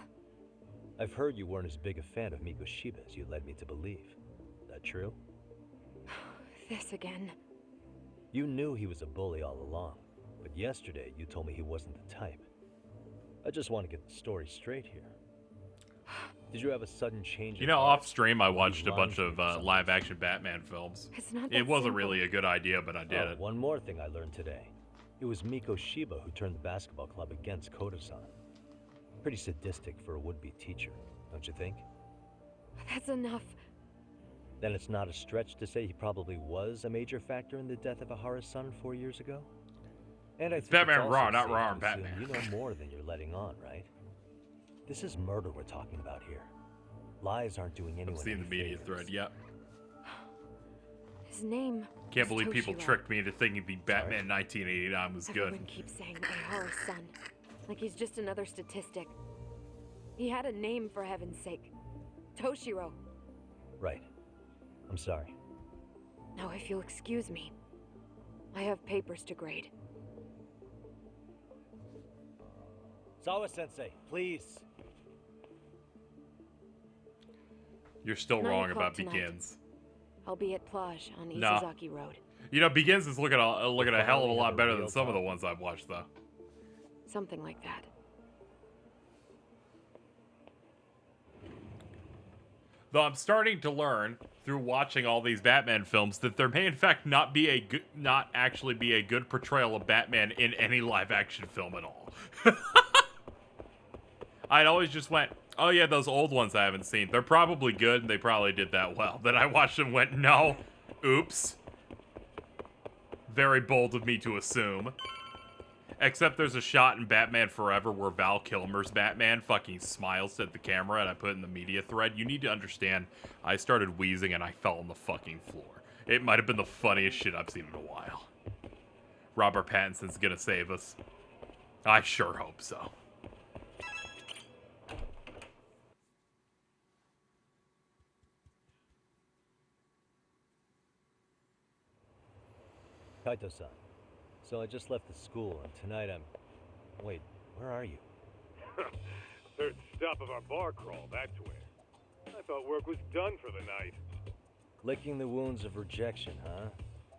I've heard you weren't as big a fan of Mikoshiba as you led me to believe. That true? This again. You knew he was a bully all along, but yesterday you told me he wasn't the type. I just want to get the story straight here. Did you have a sudden change? You know, off stream, I watched a bunch of live-action Batman films. It's not It that wasn't simple. really a good idea, but I did it. One more thing I learned today. It was Mikoshiba who turned the basketball club against Koda-san. Pretty sadistic for a would-be teacher, don't you think? That's enough. Then it's not a stretch to say he probably was a major factor in the death of Ahara's son 4 years ago? And It's think Batman also Raw, not safe Raw to and assume Batman. You know more than you're letting on, right? This is murder we're talking about here. Lies aren't doing anyone I've seen any the media favors. thread, yep. His name. Can't was believe people Toshiro. tricked me into thinking the Batman 1989 was good. Everyone keeps saying Ahara's son, like he's just another statistic. He had a name, for heaven's sake. Toshiro. Right. I'm sorry. Now, if you'll excuse me, I have papers to grade. Sawa-sensei, please. You're still 9 wrong o'clock about tonight. Begins. I'll be at Plage on No. Isazaki Road. You know, Begins is looking a hell of a lot better than some of the ones I've watched, though. Something like that. Though I'm starting to learn through watching all these Batman films that there may in fact not actually be a good portrayal of Batman in any live action film at all. I'd always just went, oh yeah, those old ones I haven't seen. They're probably good and they probably did that well. Then I watched them and went, no, oops. Very bold of me to assume. Except there's a shot in Batman Forever where Val Kilmer's Batman fucking smiles at the camera and I put it in the media thread. You need to understand, I started wheezing and I fell on the fucking floor. It might have been the funniest shit I've seen in a while. Robert Pattinson's gonna save us. I sure hope so. Kaito-san. So I just left the school, and tonight I'm... Wait, where are you? Third stop of our bar crawl, that's where. I thought work was done for the night. Licking the wounds of rejection, huh?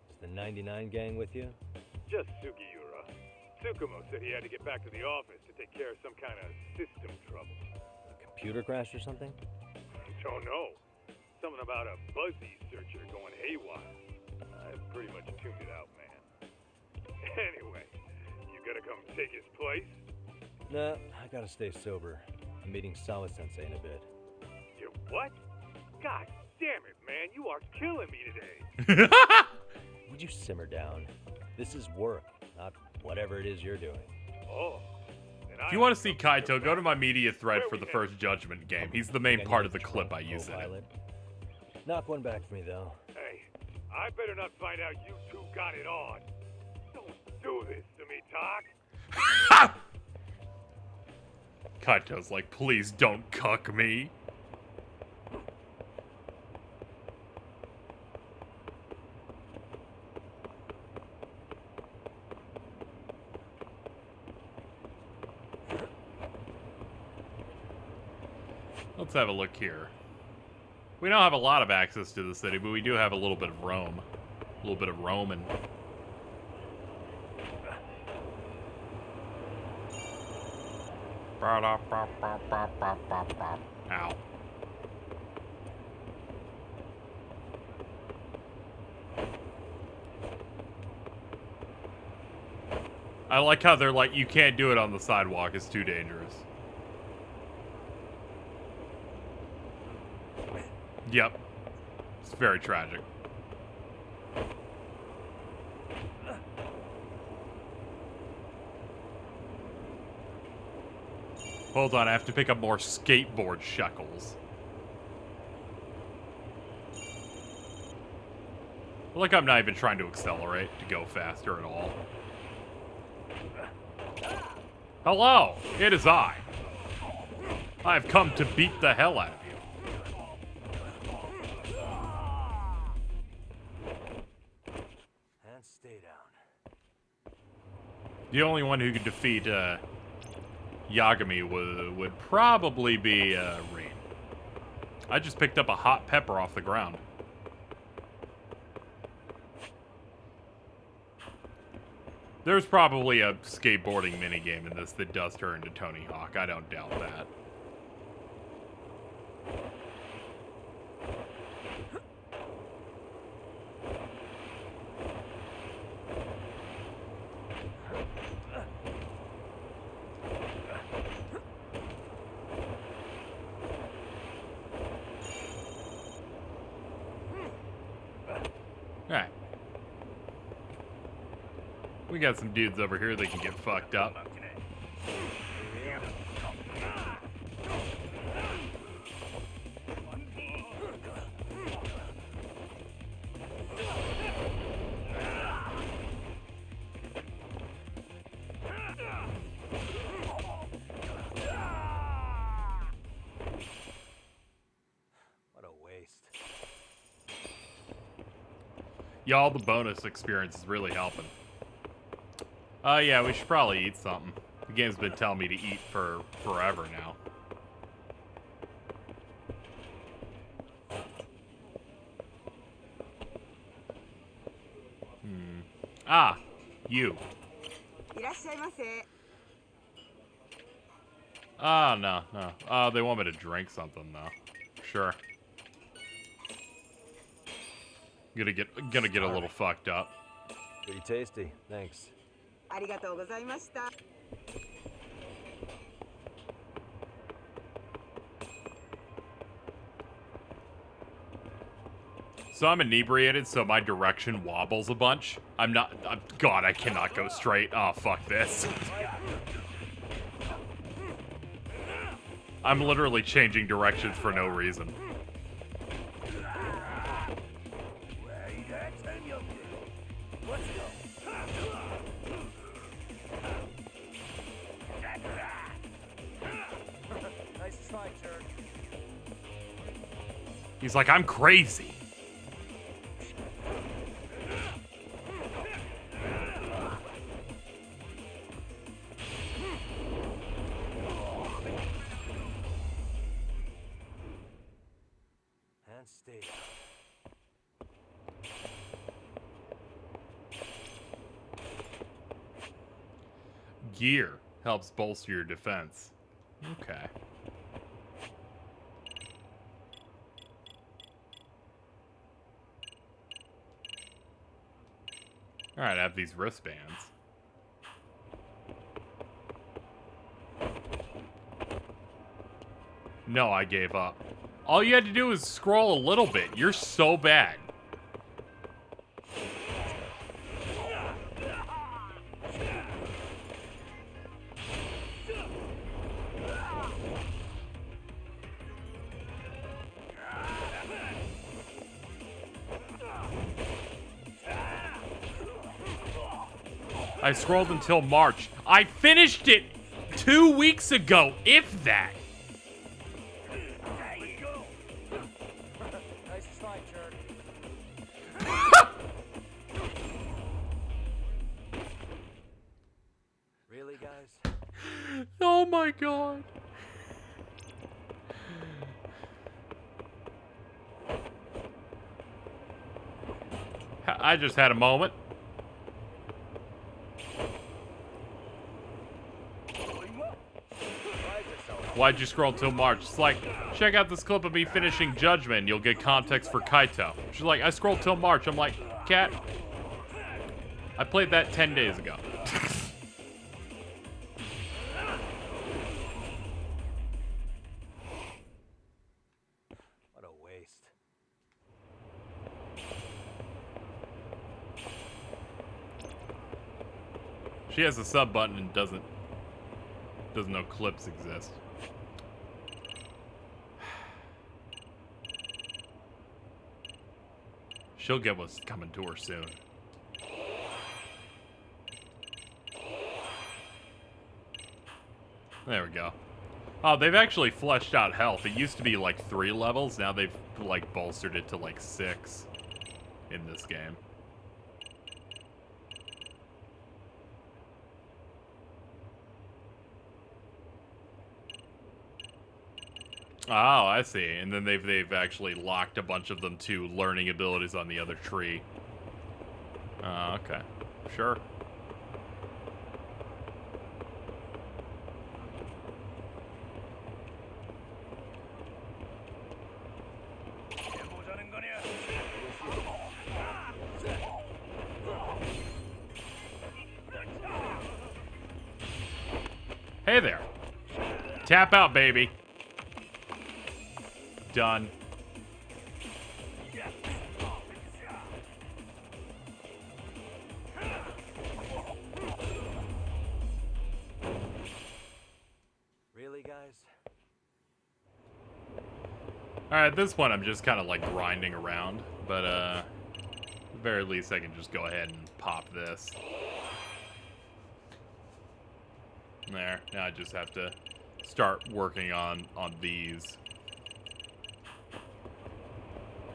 Is the 99 gang with you? Just Sugiura. Tsukumo said he had to get back to the office to take care of some kind of system trouble. A computer crash or something? Don't know. Something about a Buzzy searcher going haywire. I've pretty much tuned it out, man. Anyway, you gotta come take his place? Nah, I gotta stay sober. I'm meeting Sawa-sensei in a bit. You what? God damn it, man, you are killing me today. Would you simmer down? This is work, not whatever it is you're doing. Oh. If you want to see Kaito, go to my media thread for the first Judgment game. He's the main part of the clip I use in it. Knock one back for me, though. Hey, I better not find out you two got it on. Don't do this to me, Doc. Kaito's like, please don't cuck me. Let's have a look here. We don't have a lot of access to the city, but we do have a little bit of roam. A little bit of roaming. Ow. I like how they're like, you can't do it on the sidewalk, it's too dangerous. Yep. It's very tragic. Hold on, I have to pick up more skateboard shekels. Like I'm not even trying to accelerate to go faster at all. Hello, it is I. I've come to beat the hell out of you. And stay down. The only one who could defeat Yagami would probably be Rain. I just picked up a hot pepper off the ground. There's probably a skateboarding minigame in this that does turn into Tony Hawk. I don't doubt that. Alright. We got some dudes over here that can get fucked up. What a waste. Y'all, the bonus experience is really helping. Yeah, we should probably eat something. The game's been telling me to eat for forever now. Ah, you. Ah, no. They want me to drink something, though. Sure. Gonna get a little fucked up. Pretty tasty, thanks. So I'm inebriated, so my direction wobbles a bunch. God, I cannot go straight. Oh, fuck this. I'm literally changing directions for no reason. Nice try, jerk. He's like, I'm crazy. And stay. Gear helps bolster your defense. Okay. Alright, I have these wristbands. No, I gave up. All you had to do was scroll a little bit. You're so bad. I scrolled until March. I finished it 2 weeks ago, if that. Nice try, jerk. Really, guys? Oh my god. I just had a moment. Why'd you scroll till March? It's like, check out this clip of me finishing Judgment. You'll get context for Kaito. She's like, I scrolled till March. I'm like, cat, I played that 10 days ago. What a waste. She has a sub button and doesn't know clips exist. She'll get what's coming to her soon. There we go. Oh, they've actually fleshed out health. It used to be like 3 levels. Now they've like bolstered it to like 6 in this game. Oh, I see. And then they've actually locked a bunch of them to learning abilities on the other tree. Oh, okay. Sure. Hey there. Tap out, baby. Done. Alright, at this point I'm just kind of like grinding around, but at the very least I can just go ahead and pop this. There, now I just have to start working on these.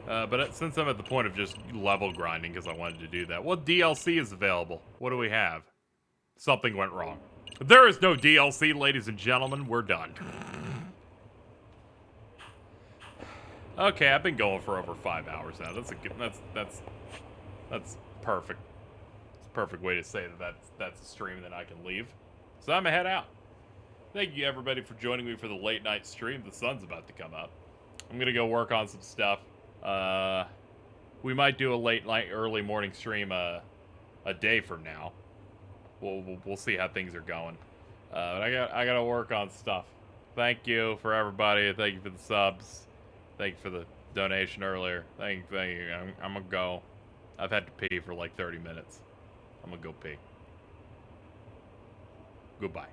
But since I'm at the point of just level grinding because I wanted to do that, what DLC is available? What do we have? Something went wrong. There is no DLC, ladies and gentlemen. We're done. Okay, I've been going for over 5 hours now. That's a good. That's perfect. It's a perfect way to say that's a stream that I can leave. So I'm gonna head out. Thank you everybody for joining me for the late night stream. The sun's about to come up. I'm gonna go work on some stuff. We might do a late night, early morning stream a day from now. We'll see how things are going. But I gotta work on stuff. Thank you for everybody. Thank you for the subs. Thank you for the donation earlier. Thank you. I'm gonna go. I've had to pee for like 30 minutes. I'm gonna go pee. Goodbye.